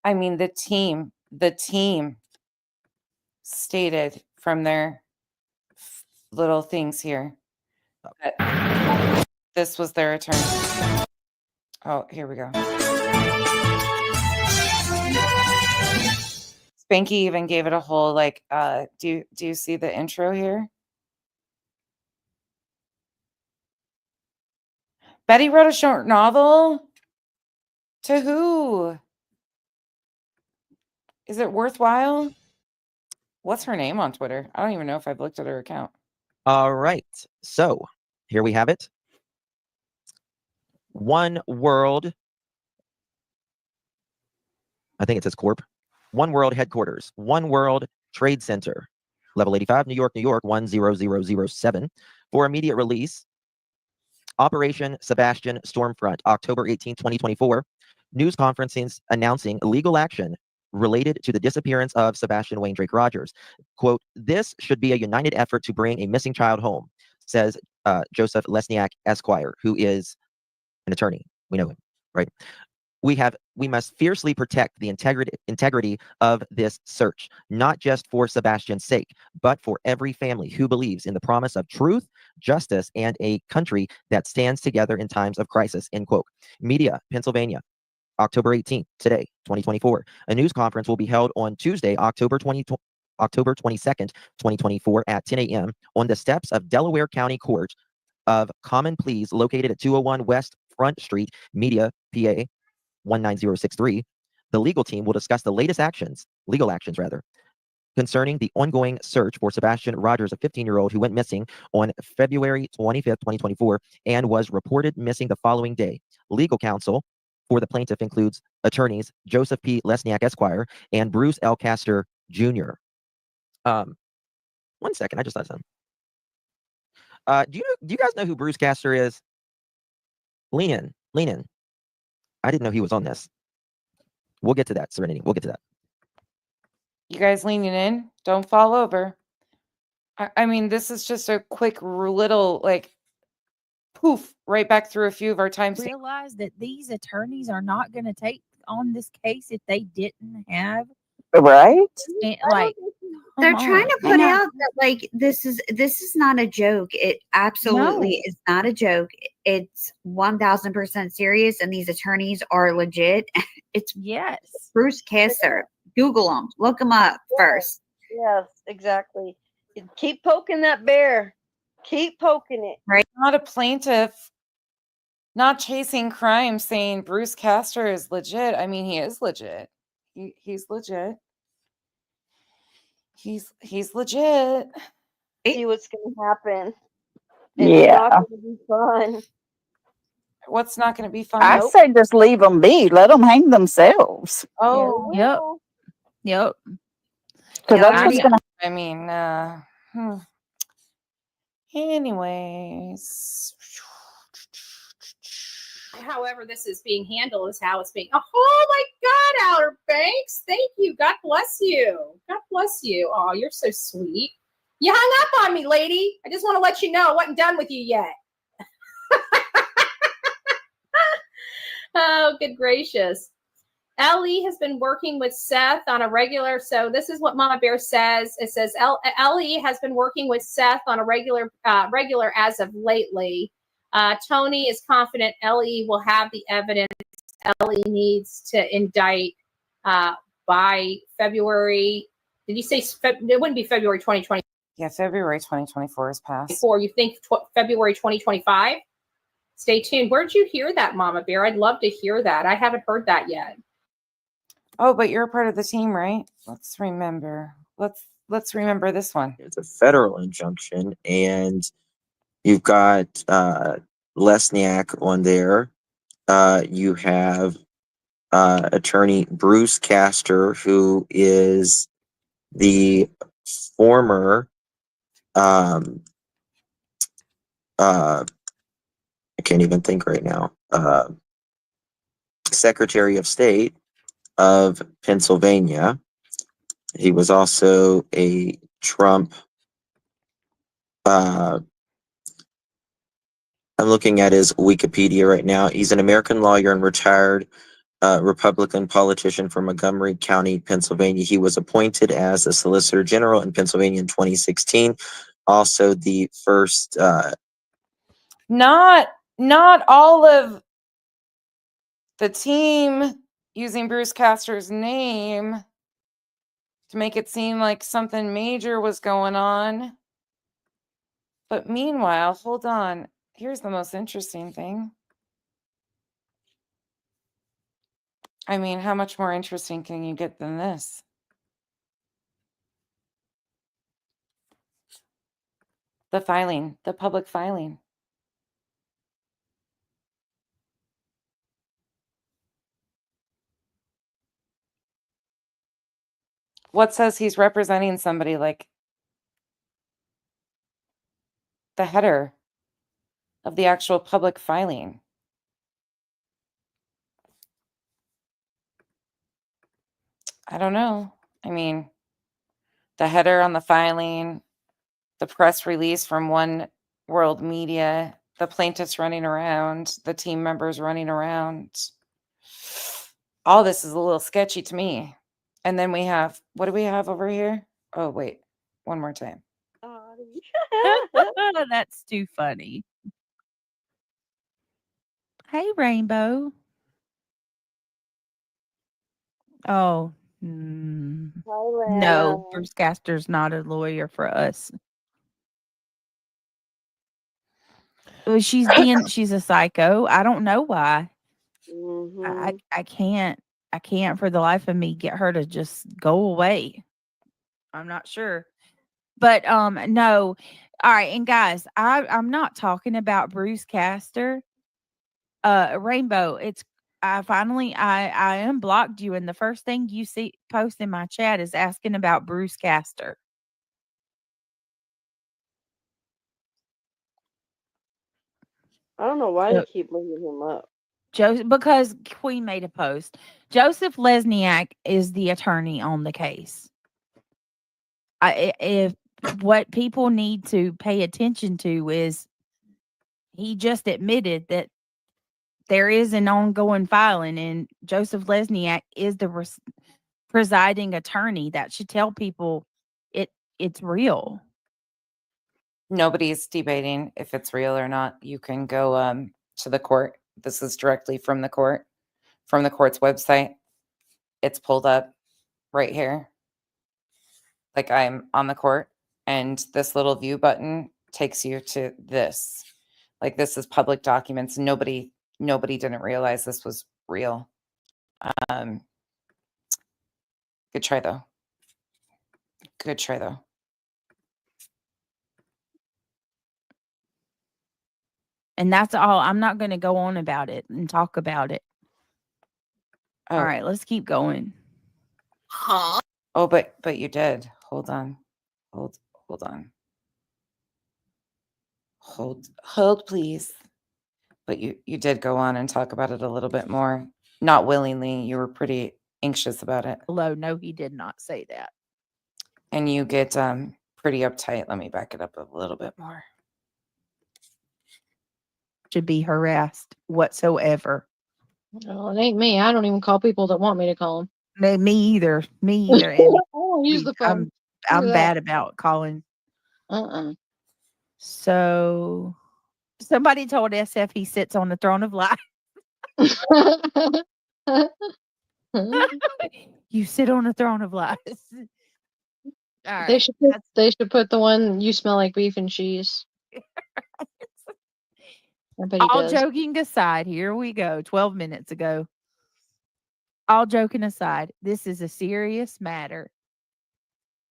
I mean, the team stated from their little things here that this was their attorney. Oh, here we go. Spanky even gave it a whole like, do you see the intro here? Betty wrote a short novel? To who? Is it worthwhile? What's her name on Twitter? I don't even know if I've looked at her account. All right. So here we have it. One World. I think it says Corp. One World Headquarters. One World Trade Center. Level 85, New York, New York, 10007. For immediate release. Operation Sebastian Stormfront, October 18, 2024. News conferences announcing legal action related to the disappearance of Sebastian Wayne Drake Rogers. Quote, this should be a united effort to bring a missing child home, says Joseph Lesniak, Esquire, who is an attorney. We know him, right? We must fiercely protect the integrity of this search, not just for Sebastian's sake, but for every family who believes in the promise of truth, justice, and a country that stands together in times of crisis, end quote. Media, Pennsylvania, October 18th, today, 2024. A news conference will be held on Tuesday, October 22nd, 2024 at 10 a.m. on the steps of Delaware County Court of Common Pleas located at 201 West Front Street, Media, PA, 19063. The legal team will discuss the latest legal actions concerning the ongoing search for Sebastian Rogers, a 15-year-old who went missing on February 25th, 2024, and was reported missing the following day. Legal counsel for the plaintiff includes attorneys Joseph P. Lesniak, Esquire, and Bruce L. Castor, Jr. 1 second, I just thought something. Do you guys know who Bruce Castor is? Lean in. I didn't know he was on this. We'll get to that, Serenity. We'll get to that. You guys leaning in? Don't fall over. I mean, this is just a quick little, like, poof, right back through a few of our time. Realize that these attorneys are not going to take on this case if they didn't have right. Like, they're trying to put out that like this is not a joke. It absolutely is not a joke. It's 1000% serious, and these attorneys are legit. It's Bruce Castor. Google him. Look him up first. Yes, exactly. Keep poking that bear. Keep poking it. Right. Not a plaintiff, not chasing crime, saying Bruce Castor is legit. I mean, he is legit. He's legit. He's legit. See what's going to happen. It's not going to be fun. What's not going to be fun? I say just leave them be. Let them hang themselves. Oh, yep. Because that's what's going to. I mean, anyways. However this is being handled is how it's being. Oh my God, Outer Banks. Thank you. God bless you. God bless you. Oh, you're so sweet. You hung up on me, lady. I just want to let you know I wasn't done with you yet. Oh, good gracious. Ellie has been working with Seth on a regular. So this is what Mama Bear says. It says Ellie has been working with Seth on a regular as of lately. Tony is confident Ellie will have the evidence Ellie needs to indict by February. Did you say it wouldn't be February 2020? Yeah, February 2024 is passed. Before you think February 2025? Stay tuned. Where did you hear that, Mama Bear? I'd love to hear that. I haven't heard that yet. Oh, but you're a part of the team, right? Let's remember. Let's remember this one. It's a federal injunction, and you've got Lesniak on there. You have attorney Bruce Castor, who is the former I can't even think right now. Secretary of State of Pennsylvania. He was also a Trump. I'm looking at his Wikipedia right now. He's an American lawyer and retired Republican politician from Montgomery County, Pennsylvania. He was appointed as a Solicitor General in Pennsylvania in 2016. Also, the first. Not all of the team using Bruce Castor's name to make it seem like something major was going on. But meanwhile, hold on. Here's the most interesting thing. I mean, how much more interesting can you get than this? The filing, the public filing. What says he's representing somebody like the header of the actual public filing? I don't know. I mean, the header on the filing, the press release from One World Media, the plaintiffs running around, the team members running around. All this is a little sketchy to me. And then we have, what do we have over here? Oh, wait, one more time. That's too funny. Hey, Rainbow. Oh, no, Bruce Castor's not a lawyer for us. Well, she's a psycho. I don't know why. I can't for the life of me get her to just go away. I'm not sure. But no. All right, and guys, I'm not talking about Bruce Castor. Rainbow, it's I unblocked you, and the first thing you see post in my chat is asking about Bruce Castor. I don't know why you keep bringing him up. Because Queen made a post. Joseph Lesniak is the attorney on the case. If what people need to pay attention to is he just admitted that there is an ongoing filing, and Joseph Lesniak is the presiding attorney. That should tell people it's real. Nobody's debating if it's real or not. You can go to the court. This is directly from the court, from the court's website. It's pulled up right here. Like I'm on the court, and this little view button takes you to this. Like this is public documents. Nobody didn't realize this was real. Good try though. Good try though. And that's all. I'm not going to go on about it and talk about it. Oh. All right, let's keep going. Huh? Oh, but you did. Hold on. Hold on. Hold please. But you did go on and talk about it a little bit more. Not willingly. You were pretty anxious about it. Hello, no, he did not say that. And you get pretty uptight. Let me back it up a little bit more. To be harassed whatsoever. Oh, it ain't me. I don't even call people that want me to call them. Me either. Me either. And Oh, use the phone. I'm Look at bad that. about calling. So somebody told SF he sits on the throne of life. You sit on the throne of life. All right. They should put the one "You smell like beef and cheese." I bet he All does. joking aside, here we go. 12 minutes ago. All joking aside, this is a serious matter.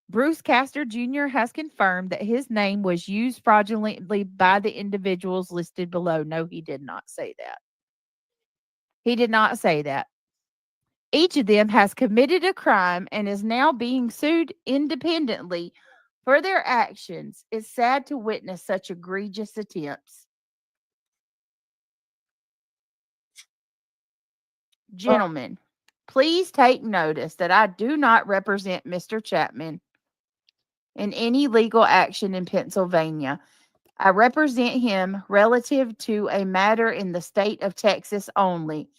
Bruce Castor Jr. has confirmed that his name was used fraudulently by the individuals listed below. No, he did not say that. He did not say that. Each of them has committed a crime and is now being sued independently for their actions. It's sad to witness such egregious attempts. Gentlemen, please take notice that I do not represent Mr. Chapman in any legal action in Pennsylvania. I represent him relative to a matter in the state of Texas only.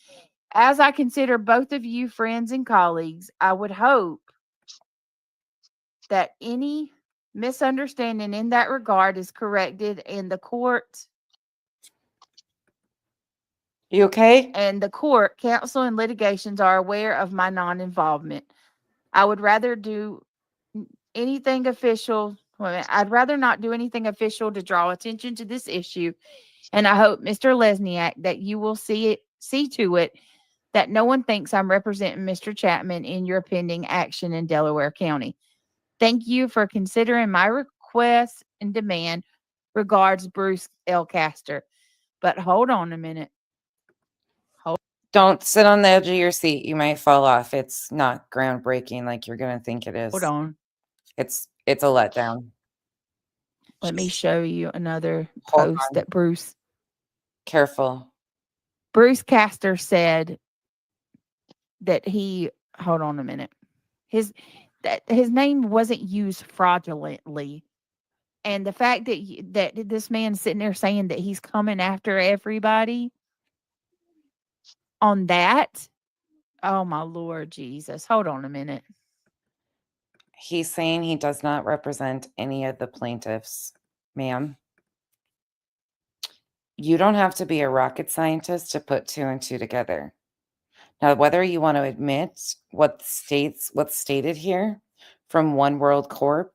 As I consider both of you friends and colleagues, I would hope that any misunderstanding in that regard is corrected and the court You okay? and the court, counsel, and litigations are aware of my non-involvement. I would rather do anything official. I'd rather not do anything official to draw attention to this issue. And I hope, Mr. Lesniak, that you will see to it that no one thinks I'm representing Mr. Chapman in your pending action in Delaware County. Thank you for considering my request and demand. Regards, Bruce L. Castor. But hold on a minute. Don't sit on the edge of your seat. You might fall off. It's not groundbreaking like you're going to think it is. Hold on. It's a letdown. Let me show you another Hold post on. that Bruce Castor said that he, hold on a minute. His name wasn't used fraudulently. And the fact that this man's sitting there saying that he's coming after everybody on that, oh my Lord Jesus. Hold on a minute. He's saying he does not represent any of the plaintiffs, ma'am. You don't have to be a rocket scientist to put 2 and 2 together. Now, whether you want to admit what's stated here from One World Corp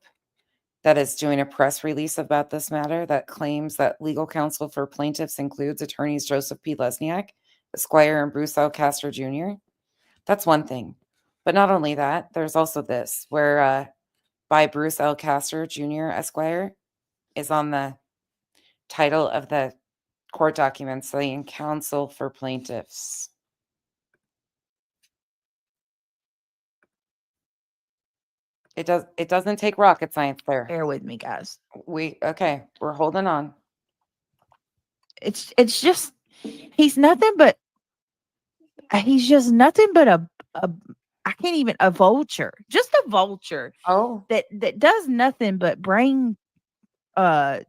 that is doing a press release about this matter that claims that legal counsel for plaintiffs includes attorneys Joseph P. Lesniak, Esquire, and Bruce L. Castor Jr., that's one thing. But not only that, there's also this, where by Bruce L. Castor Jr., Esquire, is on the title of the court documents saying counsel for plaintiffs. It doesn't take rocket science there. Bear with me, guys. We're holding on. It's just he's just nothing but a I can't even a vulture. Just a vulture. Oh. That does nothing but bring what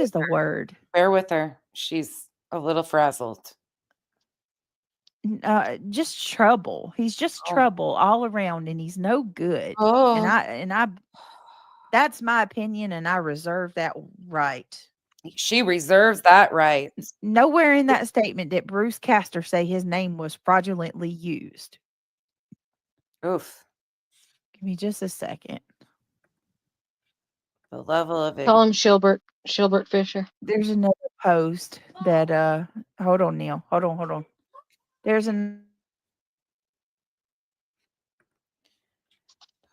is the word? Bear with her. She's a little frazzled. Just trouble. He's just trouble all around, and he's no good. Oh. And I that's my opinion, and I reserve that right. She reserves that right. Nowhere in that statement did Bruce Castor say his name was fraudulently used. Oof. Give me just a second. The level of it. Call him Shilbert Fisher. There's another post that hold on, Neil. Hold on. There's an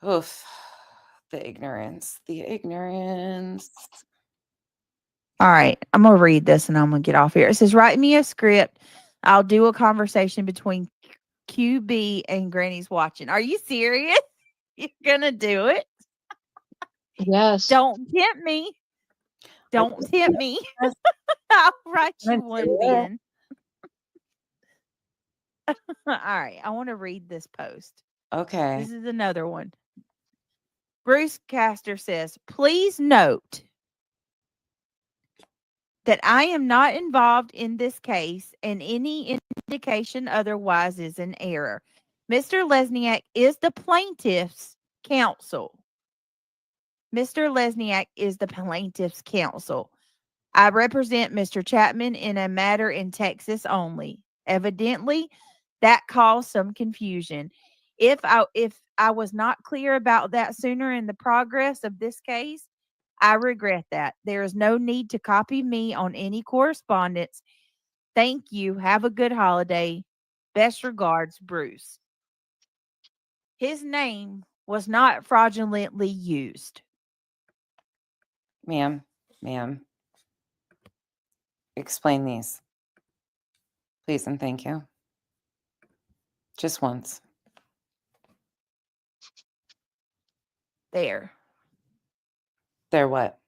oof. The ignorance. All right, I'm going to read this and I'm going to get off here. It says, write me a script. I'll do a conversation between QB and Granny's watching. Are you serious? You're going to do it? Yes. Don't tempt me. Don't tempt me. I'll write you one, Ben. All right, I want to read this post. Okay. This is another one. Bruce Castor says, please note that I am not involved in this case and any indication otherwise is an error. Mr. Lesniak is the plaintiff's counsel. Mr. Lesniak is the plaintiff's counsel. I represent Mr. Chapman in a matter in Texas only. Evidently, that caused some confusion. If I was not clear about that sooner in the progress of this case, I regret that. There is no need to copy me on any correspondence. Thank you. Have a good holiday. Best regards, Bruce. His name was not fraudulently used. Ma'am. Explain these. Please and thank you. Just once. There. They're what?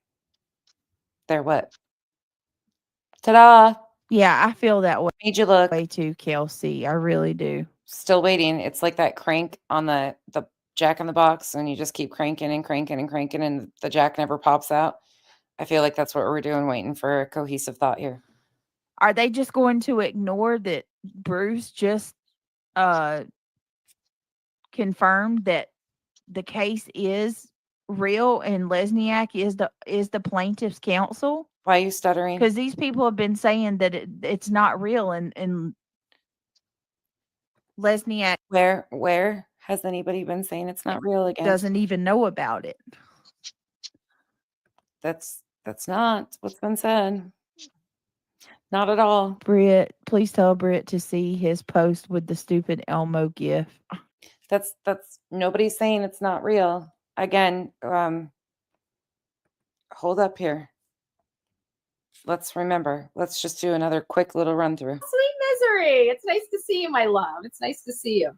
Ta-da! Yeah, I feel that way. Made you look. Way too, Kelsey. I really do. Still waiting. It's like that crank on the jack in the box, and you just keep cranking and cranking and cranking, and the jack never pops out. I feel like that's what we're doing, waiting for a cohesive thought here. Are they just going to ignore that Bruce just confirmed that the case is real and Lesniak is the plaintiff's counsel? Why are you stuttering? Because these people have been saying that it's not real, and Lesniak Where has anybody been saying it's not real again? doesn't even know about it. That's not what's been said. Not at all. Britt, please tell Britt to see his post with the stupid Elmo gif. That's nobody's saying it's not real. Again, hold up here. Let's remember. Let's just do another quick little run through. Sweet misery. It's nice to see you, my love. It's nice to see you.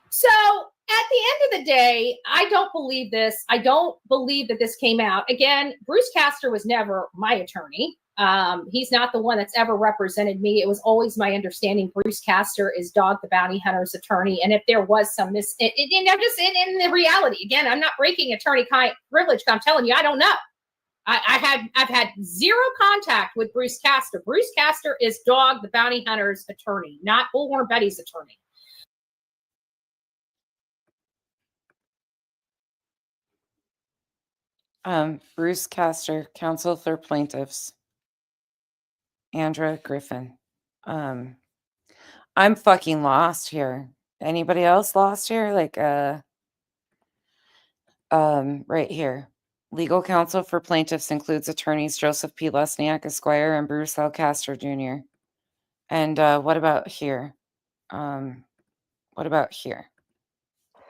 So at the end of the day, I don't believe this. I don't believe that this came out. Again, Bruce Castor was never my attorney. He's not the one that's ever represented me. It was always my understanding Bruce Castor is Dog the Bounty Hunter's attorney. And if there was some I'm just in the reality, again, I'm not breaking attorney privilege. I'm telling you, I don't know. I've had zero contact with Bruce Castor. Bruce Castor is Dog the Bounty Hunter's attorney, not Bullhorn Betty's attorney. Bruce Castor, counsel for plaintiffs. Andra Griffin. I'm fucking lost here. Anybody else lost here? Like, right here. Legal counsel for plaintiffs includes attorneys Joseph P. Lesniak, Esquire, and Bruce L. Castor Jr. And what about here? What about here?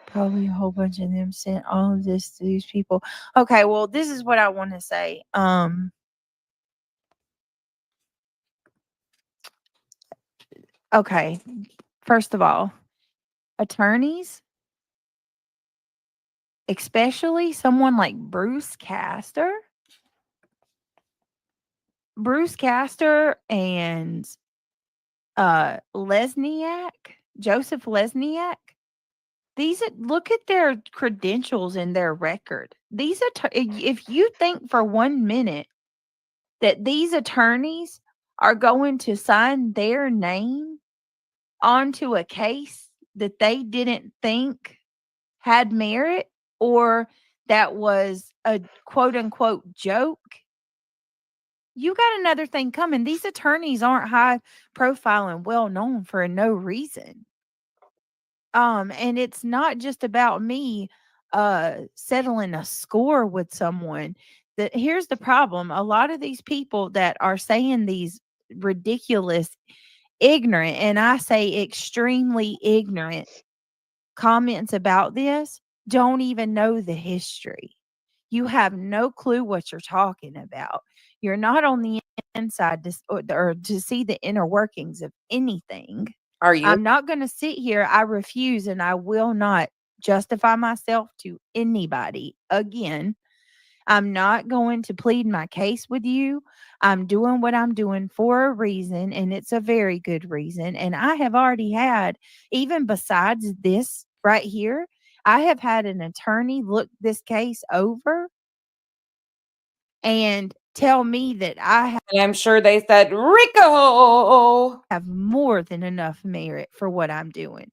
Probably a whole bunch of them sent all of this to these people. Okay, well, this is what I want to say. Okay, first of all, attorneys, especially someone like Bruce Castor and Lesniak, Joseph Lesniak, look at their credentials and their record. If you think for 1 minute that these attorneys are going to sign their name onto a case that they didn't think had merit or that was a quote unquote joke, you got another thing coming. These attorneys aren't high profile and well known for no reason. And it's not just about me settling a score with someone. Here's the problem. A lot of these people that are saying these ridiculous, ignorant, and I say extremely ignorant comments about this don't even know the history. You have no clue what you're talking about. You're not on the inside to see the inner workings of anything. Are you? I'm not going to sit here. I refuse, and I will not justify myself to anybody again. I'm not going to plead my case with you. I'm doing what I'm doing for a reason, and it's a very good reason. And I have already had, even besides this right here, I have had an attorney look this case over and tell me that I'm sure they said, Rico, have more than enough merit for what I'm doing.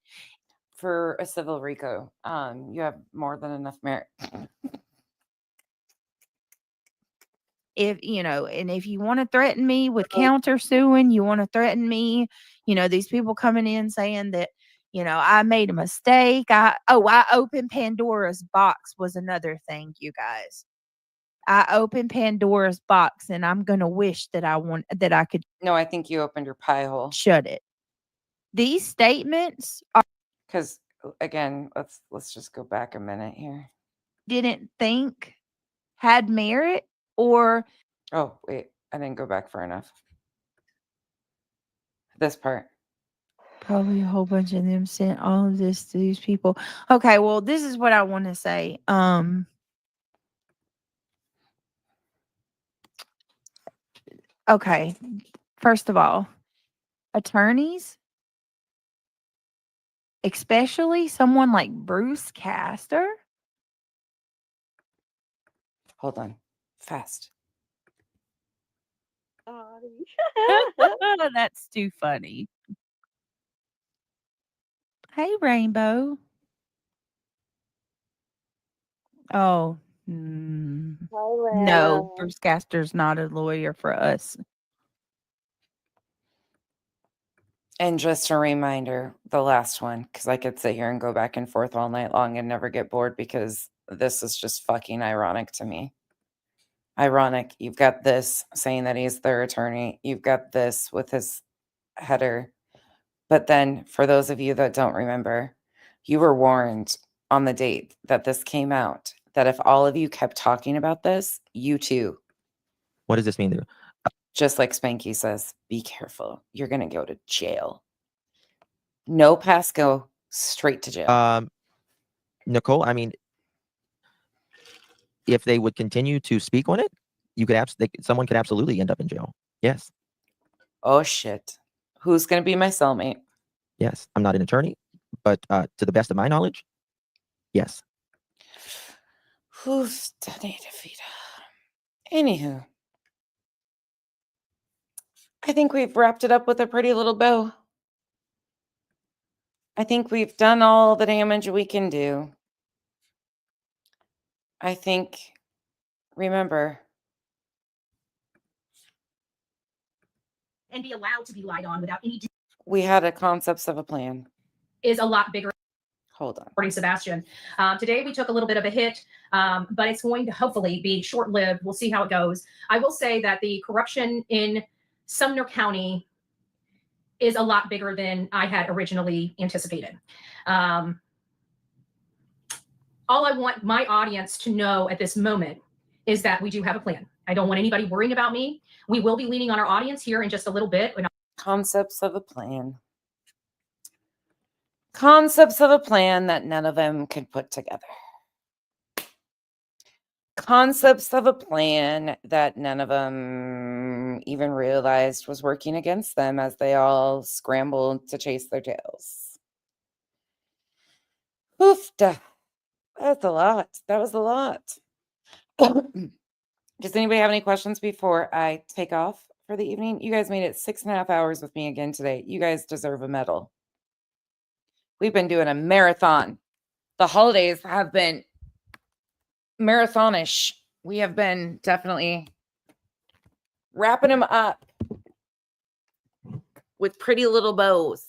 For a civil Rico, you have more than enough merit. If you want to threaten me with countersuing, you want to threaten me, these people coming in saying that, I made a mistake. I opened Pandora's box was another thing, you guys. I opened Pandora's box, and I'm going to wish that I could. No, I think you opened your pie hole. Shut it. These statements are. Because, again, let's just go back a minute here. Didn't think had merit or. Oh, wait. I didn't go back far enough. This part. Probably a whole bunch of them sent all of this to these people. Okay, well, this is what I want to say. Okay. First of all, attorneys, especially someone like Bruce Castor. Hold on. Fast. That's too funny. Hey, Rainbow. Oh, no, Bruce Castor's not a lawyer for us. And just a reminder, the last one, because I could sit here and go back and forth all night long and never get bored because this is just fucking ironic to me. Ironic. You've got this saying that he's their attorney. You've got this with his header. But then, for those of you that don't remember, you were warned on the date that this came out that if all of you kept talking about this, you too. What does this mean? Just like Spanky says, be careful. You're going to go to jail. No pass, go straight to jail. Nicole, I mean, if they would continue to speak on it, you could someone could absolutely end up in jail. Yes. Oh shit. Who's going to be my cellmate? Yes. I'm not an attorney, but to the best of my knowledge, yes. Who's Danny DeVita? Anywho, I think we've wrapped it up with a pretty little bow. I think we've done all the damage we can do. I think, remember, And be allowed to be lied on without any we had a concepts of a plan. is a lot bigger. Hold on. Supporting Sebastian. Today we took a little bit of a hit, but it's going to hopefully be short-lived. We'll see how it goes. I will say that the corruption in Sumner County is a lot bigger than I had originally anticipated. All I want my audience to know at this moment is that we do have a plan. I don't want anybody worrying about me. We will be leaning on our audience here in just a little bit. Concepts of a plan. Concepts of a plan that none of them could put together. Concepts of a plan that none of them even realized was working against them as they all scrambled to chase their tails. Oof, that's a lot. That was a lot. Does anybody have any questions before I take off for the evening? You guys made it 6.5 hours with me again today. You guys deserve a medal. We've been doing a marathon. The holidays have been marathonish. We have been definitely wrapping them up with pretty little bows.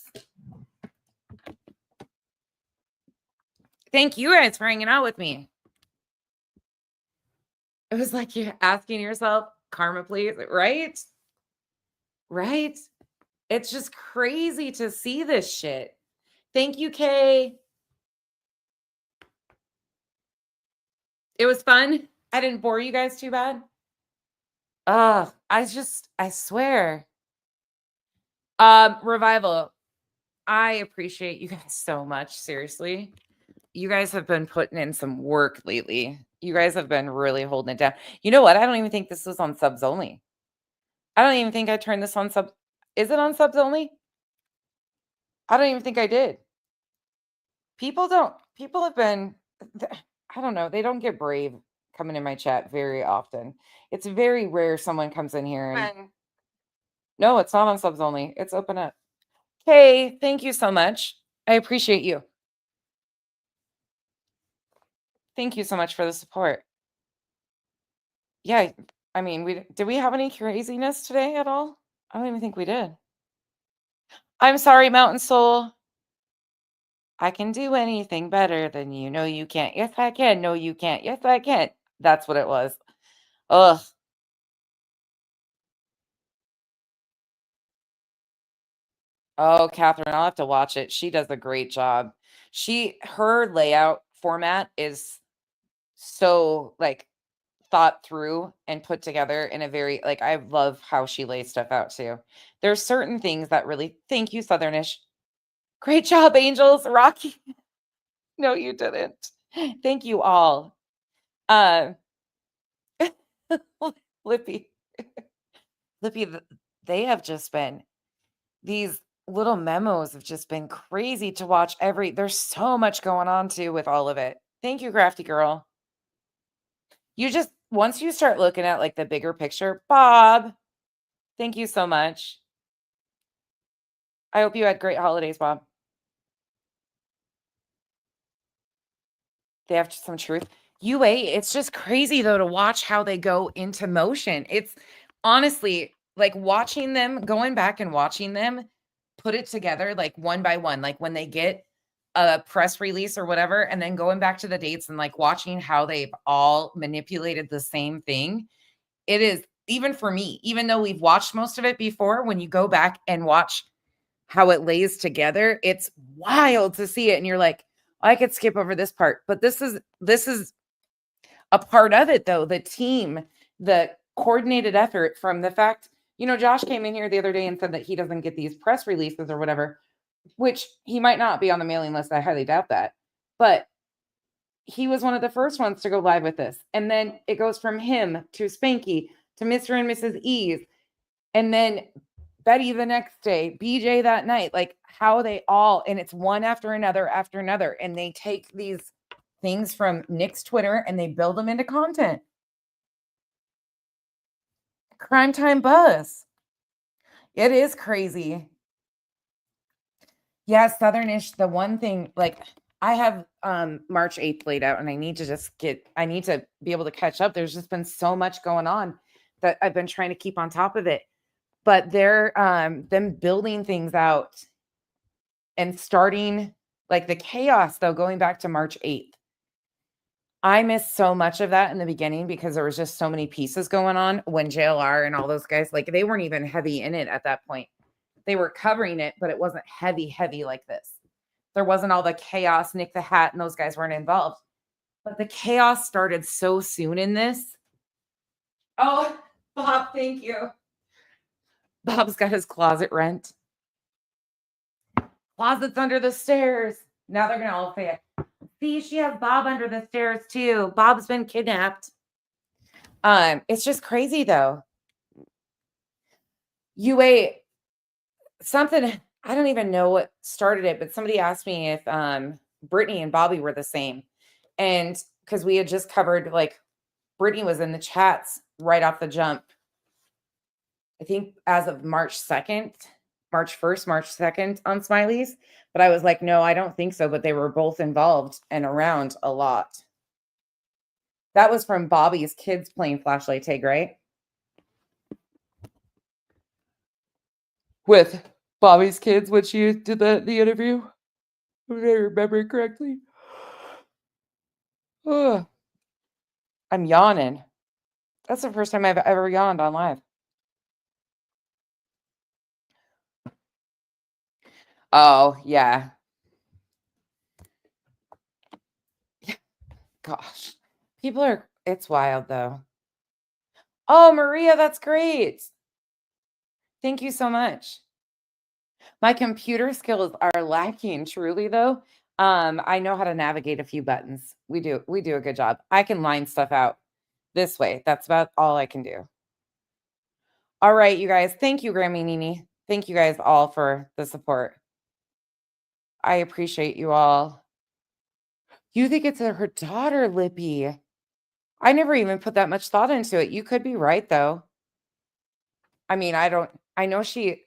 Thank you guys for hanging out with me. It was like you're asking yourself, karma, please, right? Right? It's just crazy to see this shit. Thank you, Kay. It was fun. I didn't bore you guys too bad. I swear. Revival. I appreciate you guys so much. Seriously. You guys have been putting in some work lately. You guys have been really holding it down. You know what? I don't even think this was on subs only. I don't even think I turned this on sub. Is it on subs only? I don't even think I did. People have been, I don't know. They don't get brave coming in my chat very often. It's very rare someone comes in here and no, it's not on subs only. It's open up. Okay, thank you so much. I appreciate you. Thank you so much for the support. Yeah, I mean, did we have any craziness today at all? I don't even think we did. I'm sorry, Mountain Soul. I can do anything better than you. No, you can't. Yes, I can. No, you can't. Yes, I can. That's what it was. Ugh. Oh, Catherine, I'll have to watch it. She does a great job. Her layout format is so like thought through and put together in a very like I love how she lays stuff out too. There's certain things that really thank you, Southernish. Great job, Angels. Rocky. No, you didn't. Thank you all. Lippy. Lippy, they have just been, these little memos have just been crazy to watch there's so much going on too with all of it. Thank you, Crafty Girl. Once you start looking at like the bigger picture, Bob, thank you so much. I hope you had great holidays, Bob. They have some truth. It's just crazy though to watch how they go into motion. It's honestly like watching them, going back and watching them put it together like one by one, like when they get a press release or whatever, and then going back to the dates and like watching how they've all manipulated the same thing. It is, even for me, even though we've watched most of it before, when you go back and watch how it lays together, it's wild to see it. And you're like, I could skip over this part, but this is a part of it though. The team, the coordinated effort from the fact, Josh came in here the other day and said that he doesn't get these press releases or whatever, which he might not be on the mailing list. I highly doubt that, but he was one of the first ones to go live with this. And then it goes from him to Spanky to Mr. and Mrs. Ease. And then Betty the next day, BJ that night, like how they all, and it's one after another, and they take these things from Nick's Twitter and they build them into content. Crime Time Buzz. It is crazy. Yeah, Southernish, the one thing, like I have March 8th laid out and I need to be able to catch up. There's just been so much going on that I've been trying to keep on top of it. But they're them building things out and starting like the chaos though, going back to March 8th. I missed so much of that in the beginning because there was just so many pieces going on when JLR and all those guys, like they weren't even heavy in it at that point. They were covering it, but it wasn't heavy like this. There wasn't all the chaos. Nick the Hat and those guys weren't involved. But the chaos started so soon in this. Oh, Bob, thank you. Bob's got his closet rent. Closet's under the stairs. Now they're going to all say it. See, she has Bob under the stairs too. Bob's been kidnapped. It's just crazy though. Something, I don't even know what started it, but somebody asked me if Brittany and Bobby were the same. And because we had just covered, like, Brittany was in the chats right off the jump. I think as of March 2nd, March 1st, March 2nd on Smiley's. But I was like, no, I don't think so. But they were both involved and around a lot. That was from Bobby's kids playing flashlight tag, right? With Bobby's kids when she did the interview. If I remember correctly. Oh, I'm yawning. That's the first time I've ever yawned on live. Oh, yeah. Gosh. It's wild though. Oh, Maria, that's great. Thank you so much. My computer skills are lacking truly though. I know how to navigate a few buttons. We do a good job. I can line stuff out this way. That's about all I can do. All right, you guys. Thank you, Grammy Nini. Thank you guys all for the support. I appreciate you all. You think it's her daughter, Lippy? I never even put that much thought into it. You could be right though. I mean, I know she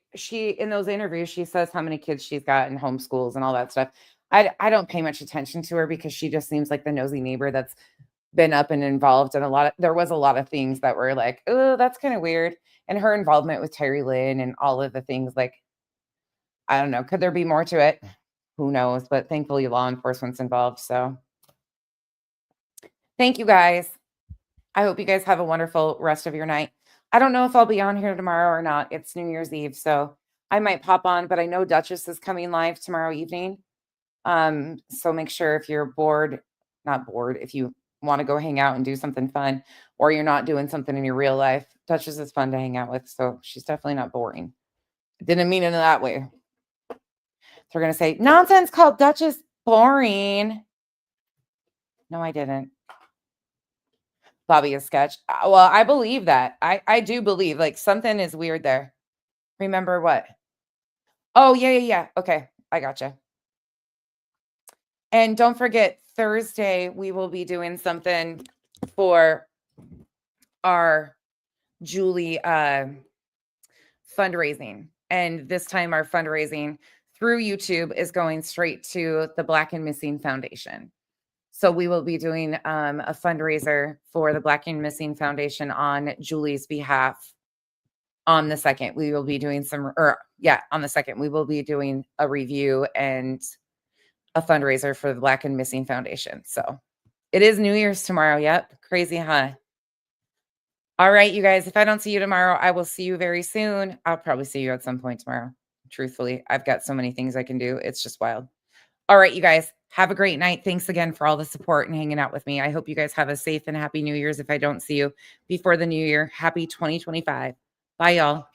in those interviews, she says how many kids she's got in homeschools and all that stuff. I don't pay much attention to her because she just seems like the nosy neighbor that's been up and involved in there was a lot of things that were like, oh, that's kind of weird. And her involvement with Terry Lynn and all of the things, like, I don't know, could there be more to it? Who knows? But thankfully law enforcement's involved. So thank you guys. I hope you guys have a wonderful rest of your night. I don't know if I'll be on here tomorrow or not. It's New Year's Eve, so I might pop on, but I know Duchess is coming live tomorrow evening. So make sure if you're not bored, if you want to go hang out and do something fun, or you're not doing something in your real life, Duchess is fun to hang out with, so she's definitely not boring. Didn't mean it in that way. They're going to say, nonsense called Duchess boring. No, I didn't. Bobby is sketch. Well, I believe that. I do believe like something is weird there. Remember what? Oh, yeah. Okay, I gotcha. And don't forget, Thursday, we will be doing something for our Julie fundraising. And this time, our fundraising through YouTube is going straight to the Black and Missing Foundation. So we will be doing a fundraiser for the Black and Missing Foundation on Julie's behalf. On the 2nd, we will be doing on the 2nd, we will be doing a review and a fundraiser for the Black and Missing Foundation. So it is New Year's tomorrow. Yep. Crazy, huh? All right, you guys, if I don't see you tomorrow, I will see you very soon. I'll probably see you at some point tomorrow. Truthfully, I've got so many things I can do. It's just wild. All right, you guys, have a great night. Thanks again for all the support and hanging out with me. I hope you guys have a safe and happy New Year's. If I don't see you before the new year, happy 2025. Bye, y'all.